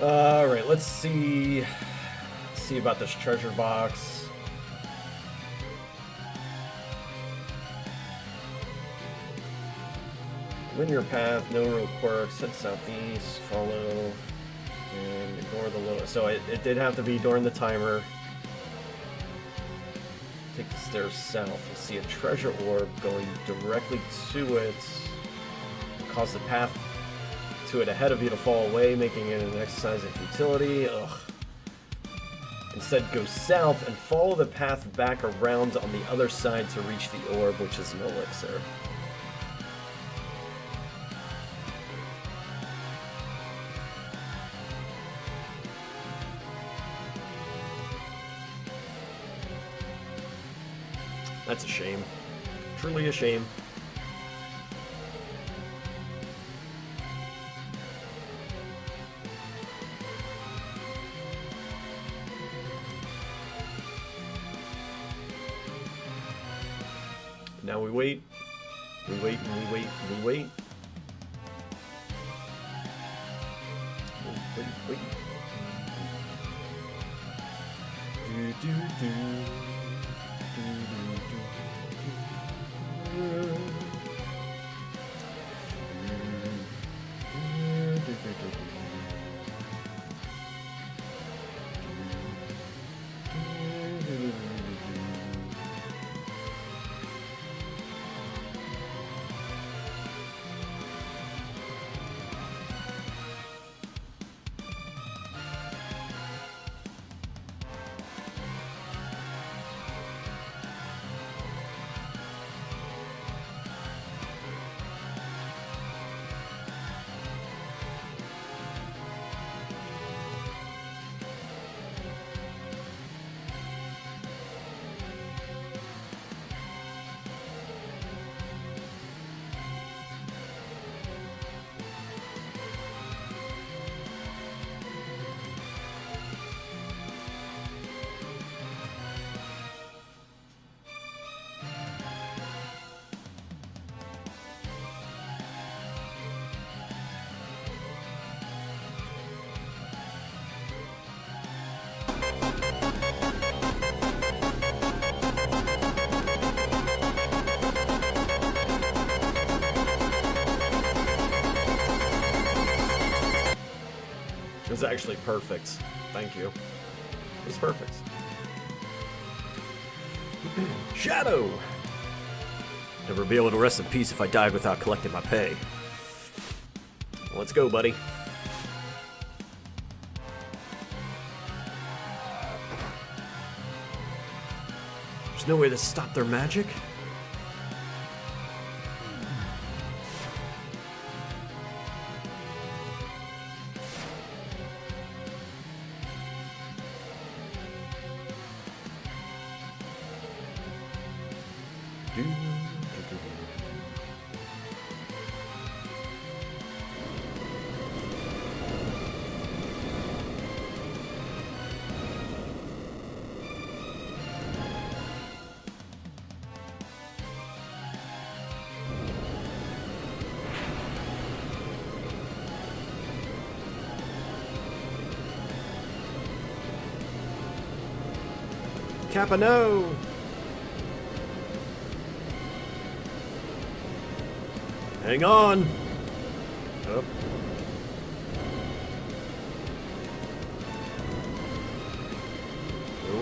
Alright, let's see about this treasure box. Linear path, no real quirks, head southeast, follow, and ignore the low. So it did have to be during the timer. Take the stairs south. You'll see a treasure orb going directly to it. Cause the path to it ahead of you to fall away, making it an exercise in futility. Ugh. Instead, go south and follow the path back around on the other side to reach the orb, which is an elixir. That's a shame. Truly a shame. Now we wait. We wait and we wait and we wait. Wait. Do. It was actually perfect. Thank you. It was perfect. Shadow! Never be able to rest in peace if I died without collecting my pay. Let's go, buddy. There's no way to stop their magic? Kappa, no! Hang on! Oh.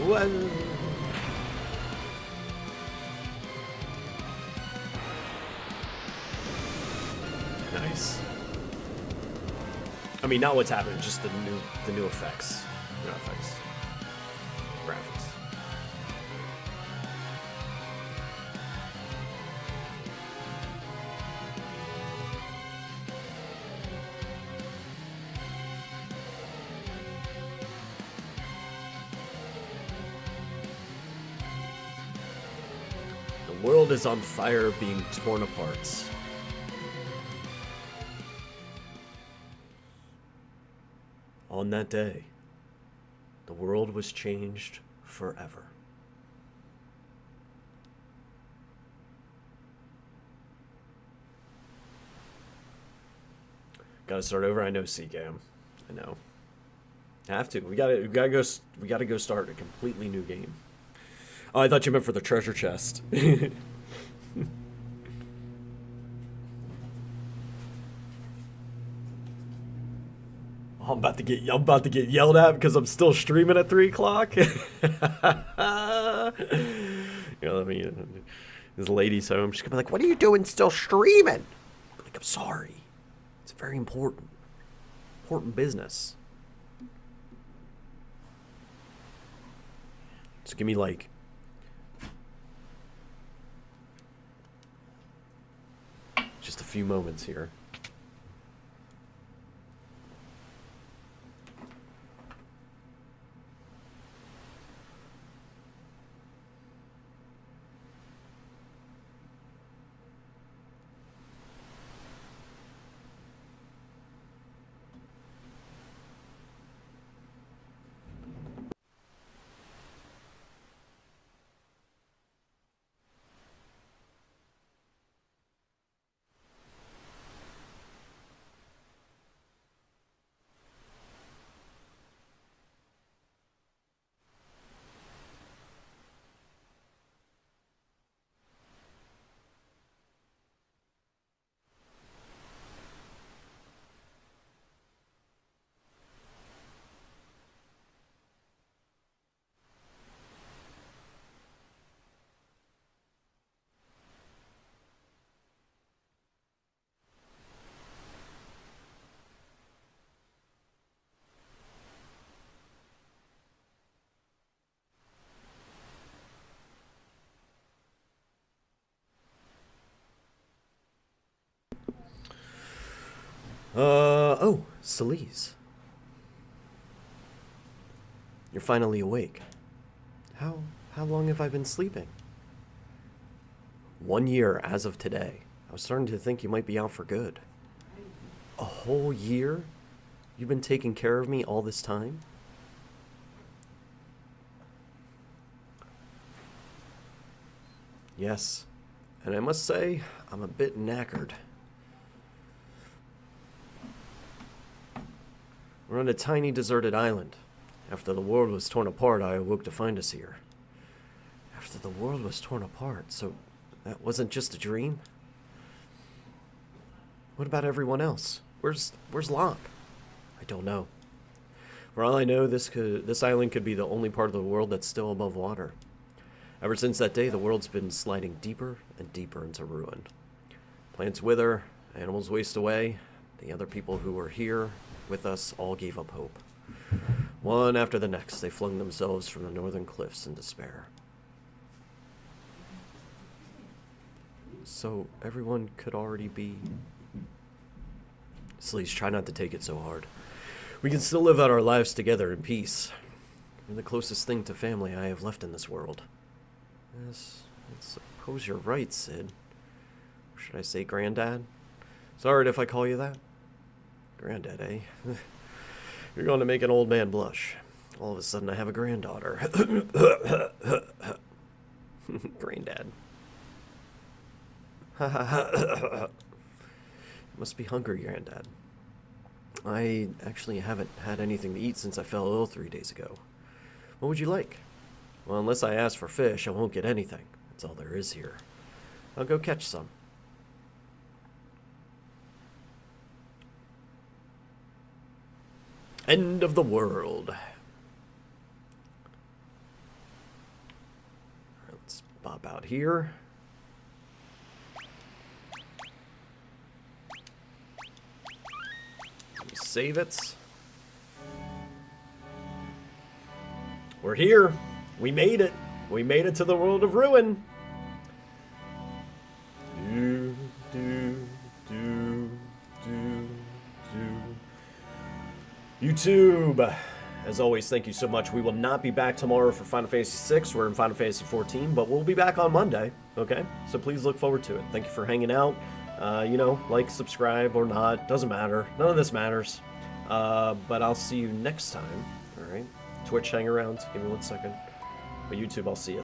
Well. Nice. I mean, not what's happening, just the new effects. New effects. Graphics. The world is on fire, being torn apart. On that day, the world was changed forever. Gotta start over. I know, CGAM. I know. I have to. We gotta go start a completely new game. Oh, I thought you meant for the treasure chest. I'm about to get yelled at because I'm still streaming at 3 o'clock. Let me. This lady's home. She's gonna be like, "What are you doing still streaming?" I'm like, I'm sorry. It's very important. Important business. So give me like just a few moments here. Oh, Celise. You're finally awake. How long have I been sleeping? 1 year as of today. I was starting to think you might be out for good. A whole year? You've been taking care of me all this time? Yes, and I must say, I'm a bit knackered. We're on a tiny deserted island. After the world was torn apart, I awoke to find us here. After the world was torn apart, so that wasn't just a dream? What about everyone else? Where's Locke? I don't know. For all I know, this island could be the only part of the world that's still above water. Ever since that day, the world's been sliding deeper and deeper into ruin. Plants wither, animals waste away. The other people who were here with us all gave up hope. One after the next, they flung themselves from the northern cliffs in despair. So everyone could already be... Please try not to take it so hard. We can still live out our lives together in peace. You're the closest thing to family I have left in this world. Yes, I suppose you're right, Sid. Or should I say Granddad? Sorry if I call you that. Granddad, eh? You're going to make an old man blush. All of a sudden I have a granddaughter. Granddad. Must be hungry, Granddad. I actually haven't had anything to eat since I fell ill 3 days ago. What would you like? Well, unless I ask for fish, I won't get anything. That's all there is here. I'll go catch some. End of the world. Alright, let's pop out here. Save it. We're here. We made it. We made it to the world of ruin. YouTube, as always, thank you so much. We will not be back tomorrow for Final Fantasy VI. We're in Final Fantasy XIV, but we'll be back on Monday, okay? So please look forward to it. Thank you for hanging out. Like, subscribe, or not. Doesn't matter. None of this matters. But I'll see you next time, all right? Twitch, hang around. Give me 1 second. But YouTube, I'll see you.